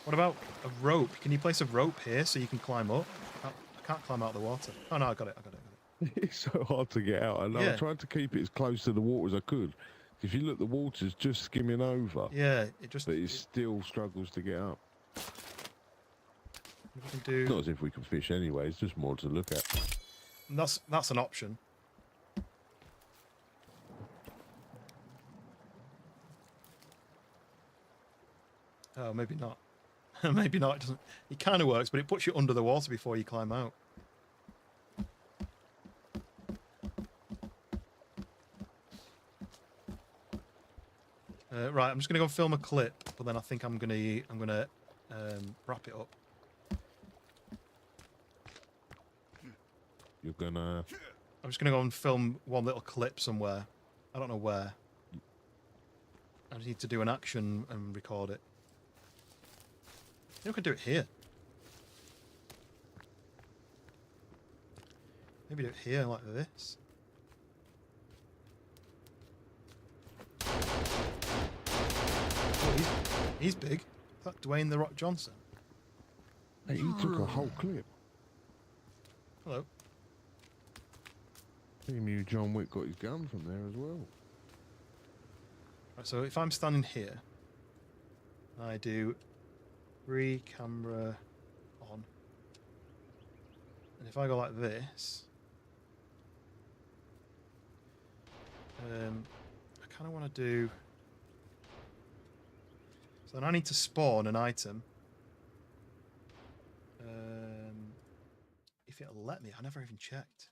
What about a rope? Can you place a rope here so you can climb up? I can't climb out of the water. Oh no, I got it. It's so hard to get out. And Yeah. I tried to keep it as close to the water as I could. If you look, the water's just skimming over. Yeah, it just. But it still struggles to get up. We can do. Not as if we can fish anyway. It's just more to look at. That's an option. Oh, maybe not. Maybe not. It doesn't. It kind of works, but it puts you under the water before you climb out. Right, I'm just gonna go and film a clip, but then I think I'm gonna wrap it up. You're gonna... I'm just gonna go and film one little clip somewhere. I don't know where. I just need to do an action and record it. I think I could do it here. Maybe do it here like this. Oh, he's big. Is that Dwayne The Rock Johnson? Hey, he took a whole clip. Hello. I think you John Wick got his gun from there as well. Right, so if I'm standing here, I do 3 camera on. And if I go like this, I kind of want to do. So then I need to spawn an item. If it'll let me, I never even checked.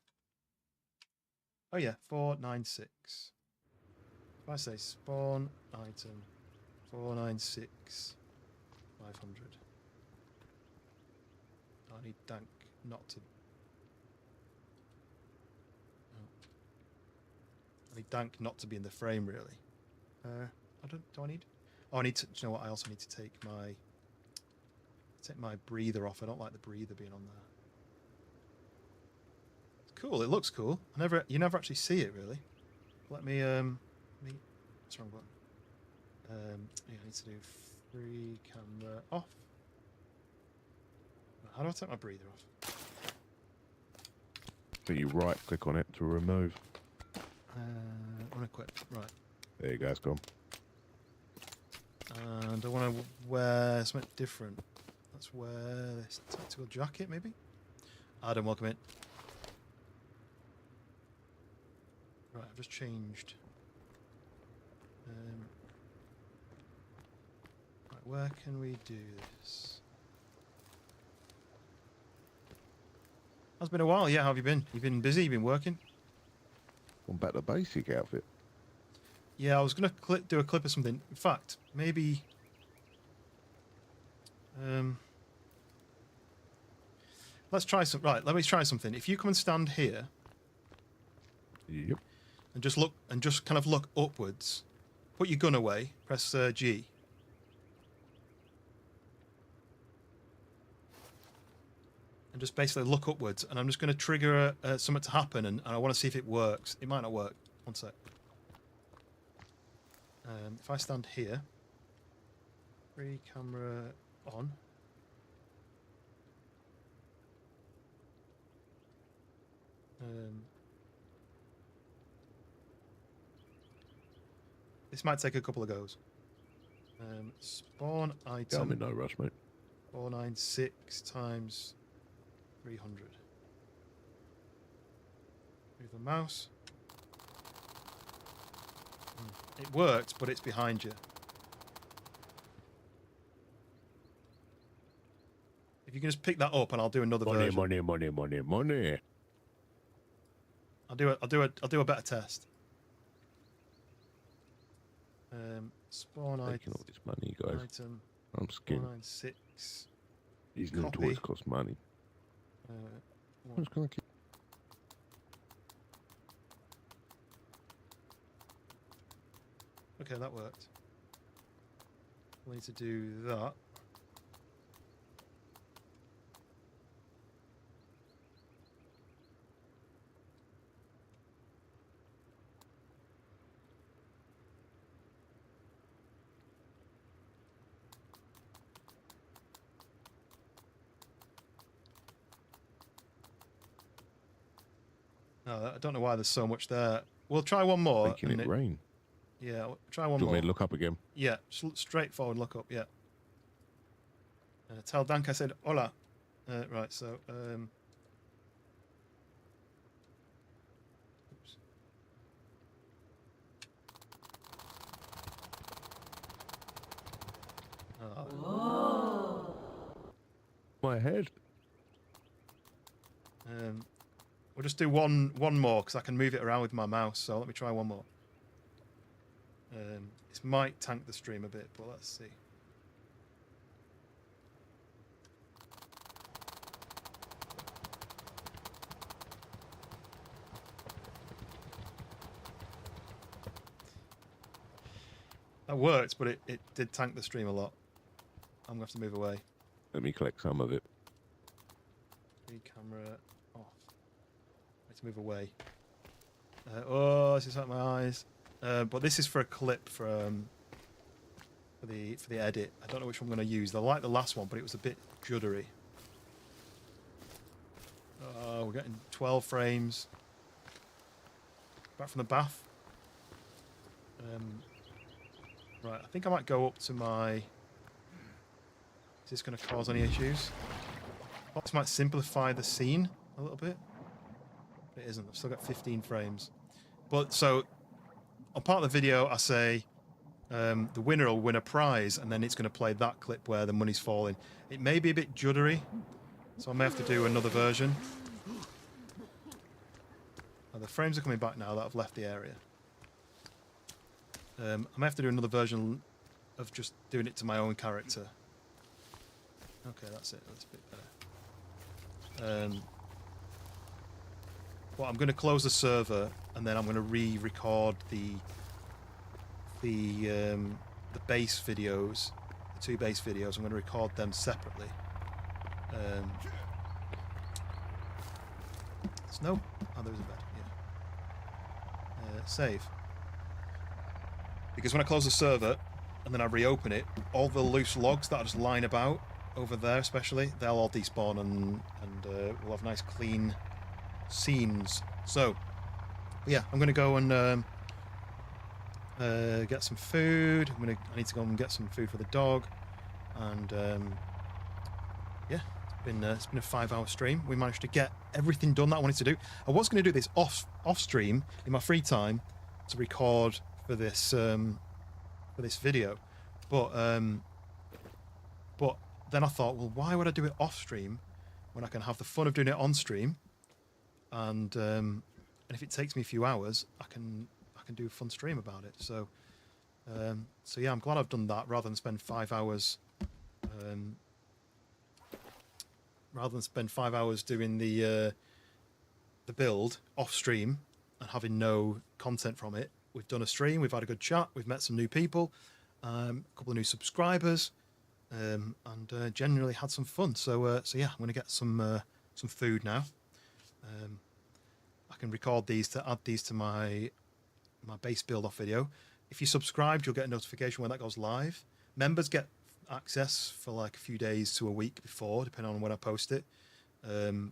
Oh yeah, 496. If I say spawn item 496 500. I need Dank not to. Oh. I need Dank not to be in the frame really. I don't. Do I need? Oh, I need to. Do you know what? I also need to take my breather off. I don't like the breather being on there. It's cool. It looks cool. You never actually see it really. Let me. What's wrong button? Yeah, I need to do 3 camera off. How do I take my breather off? So you right click on it to remove. Unequip. Right. There you go, it's gone. And I want to wear something different. Let's wear this tactical jacket, maybe? Adam, welcome in. Right, I've just changed. Right, where can we do this? It's been a while, yeah. How have you been? You've been busy? You've been working? Gone back to basic outfit. Yeah, I was going to do a clip of something. In fact, maybe... let's try some... Right, let me try something. If you come and stand here... Yep. And just look, and just kind of look upwards. Put your gun away. Press G. And just basically look upwards. And I'm just going to trigger something to happen, and I want to see if it works. It might not work. One sec. If I stand here, 3 camera on. This might take a couple of goes. Spawn item. I'm in no rush, mate. 496 times 300. Move the mouse. It worked, but it's behind you. If you can just pick that up, and I'll do another version. Money. I'll do a better test. Spawn Taking all this money, guys. item. I'm skinny. 496. These new Copy. toys cost money. I'm just gonna keep. Okay, that worked. We need to do that. No, I don't know why there's so much there. We'll try one more. Making it rain. Yeah, we'll try one Do you more. want me to look up again? Yeah, just straight forward, look up, yeah. Tell Dank I said hola. Right, so... Oops. My head. We'll just do one more, because I can move it around with my mouse, so let me try one more. This might tank the stream a bit, but let's see. That worked, but it did tank the stream a lot. I'm going to have to move away. Let me collect some of it. 3 camera off. to move away. Oh, this is hurting my eyes. But this is for a clip for the edit. I don't know which one I'm going to use. I like the last one, but it was a bit juddery. Oh, we're getting 12 frames. Back from the bath. Right, I think I might go up to my... Is this going to cause any issues? This might simplify the scene a little bit. But it isn't. I've still got 15 frames. But so, on part of the video, I say the winner will win a prize, and then it's going to play that clip where the money's falling. It may be a bit juddery, so I may have to do another version. Oh, the frames are coming back now that I've left the area. I may have to do another version of just doing it to my own character. Okay, that's it. That's a bit better. Well, I'm going to close the server, and then I'm going to re-record the base videos, the 2 base videos. I'm going to record them separately. Snow? Oh, there was a bed. Yeah. Save. Because when I close the server and then I reopen it, all the loose logs that are just lying about over there, especially, they'll all despawn and we'll have nice clean scenes. So, yeah, I'm going to go and get some food. I need to go and get some food for the dog, and yeah, it's been a 5-hour stream. We managed to get everything done that I wanted to do. I was going to do this off stream in my free time to record for this video, but then I thought, well, why would I do it off stream when I can have the fun of doing it on stream? And if it takes me a few hours, I can do a fun stream about it. So yeah, I'm glad I've done that rather than spend 5 hours. Rather than spend 5 hours doing the build off stream and having no content from it. We've done a stream. We've had a good chat. We've met some new people, a couple of new subscribers, and generally had some fun. So yeah, I'm going to get some food now. I can record these to add these to my base build off video. If you subscribed, you'll get a notification when that goes live. Members get access for like a few days to a week before, depending on when I post it. So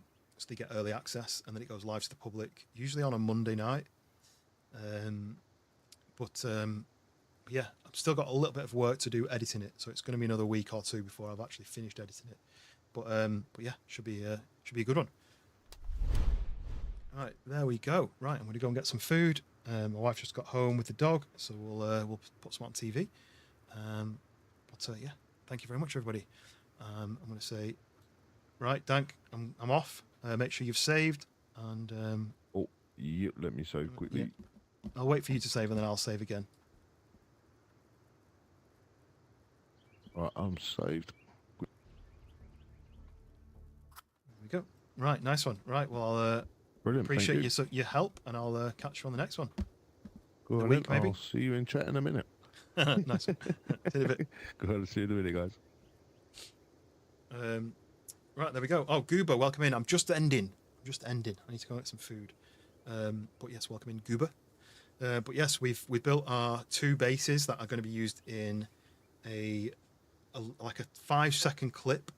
they get early access, and then it goes live to the public, usually on a Monday night. But yeah, I've still got a little bit of work to do editing it, so it's going to be another week or two before I've actually finished editing it. But yeah, should be a good one. Right, there we go. Right, I'm going to go and get some food. My wife just got home with the dog, so we'll put some on TV. But yeah, thank you very much, everybody. I'm going to say, right, Dank, I'm off. Make sure you've saved, and oh, yep. Let me save quickly. Yeah. I'll wait for you to save, and then I'll save again. Right, I'm saved. There we go. Right, nice one. Right, well, I'll Brilliant. appreciate your help, and I'll catch you on the next one. Go on, week, maybe. I'll see you in chat in a minute. Nice one. See you in a bit. Go on, see you in a minute, guys. Right, there we go. Oh, Goober, welcome in. I'm just ending. I need to go get some food. But yes, welcome in, Goober. But yes, we've built our 2 bases that are going to be used in like a 5-second clip.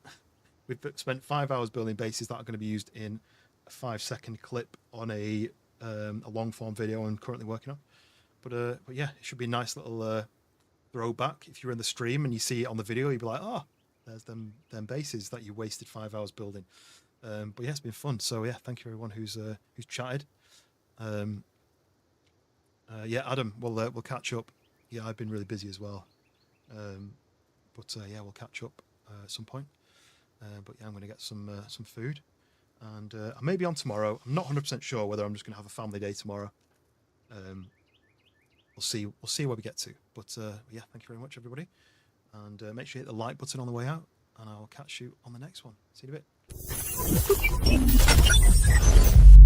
We've spent 5 hours building bases that are going to be used in a 5-second clip on a long form video I'm currently working on. But yeah, it should be a nice little throwback. If you're in the stream and you see it on the video, you'll be like, oh, there's them bases that you wasted 5 hours building. But yeah, it's been fun. So yeah, thank you everyone who's chatted. Yeah, Adam, we'll catch up. Yeah, I've been really busy as well. But yeah, we'll catch up at some point. But yeah, I'm going to get some food, and I may be on tomorrow. I'm not 100% sure whether I'm just going to have a family day tomorrow. We'll see where we get to. But yeah, thank you very much, everybody, and make sure you hit the like button on the way out, and I'll catch you on the next one. See you in a bit.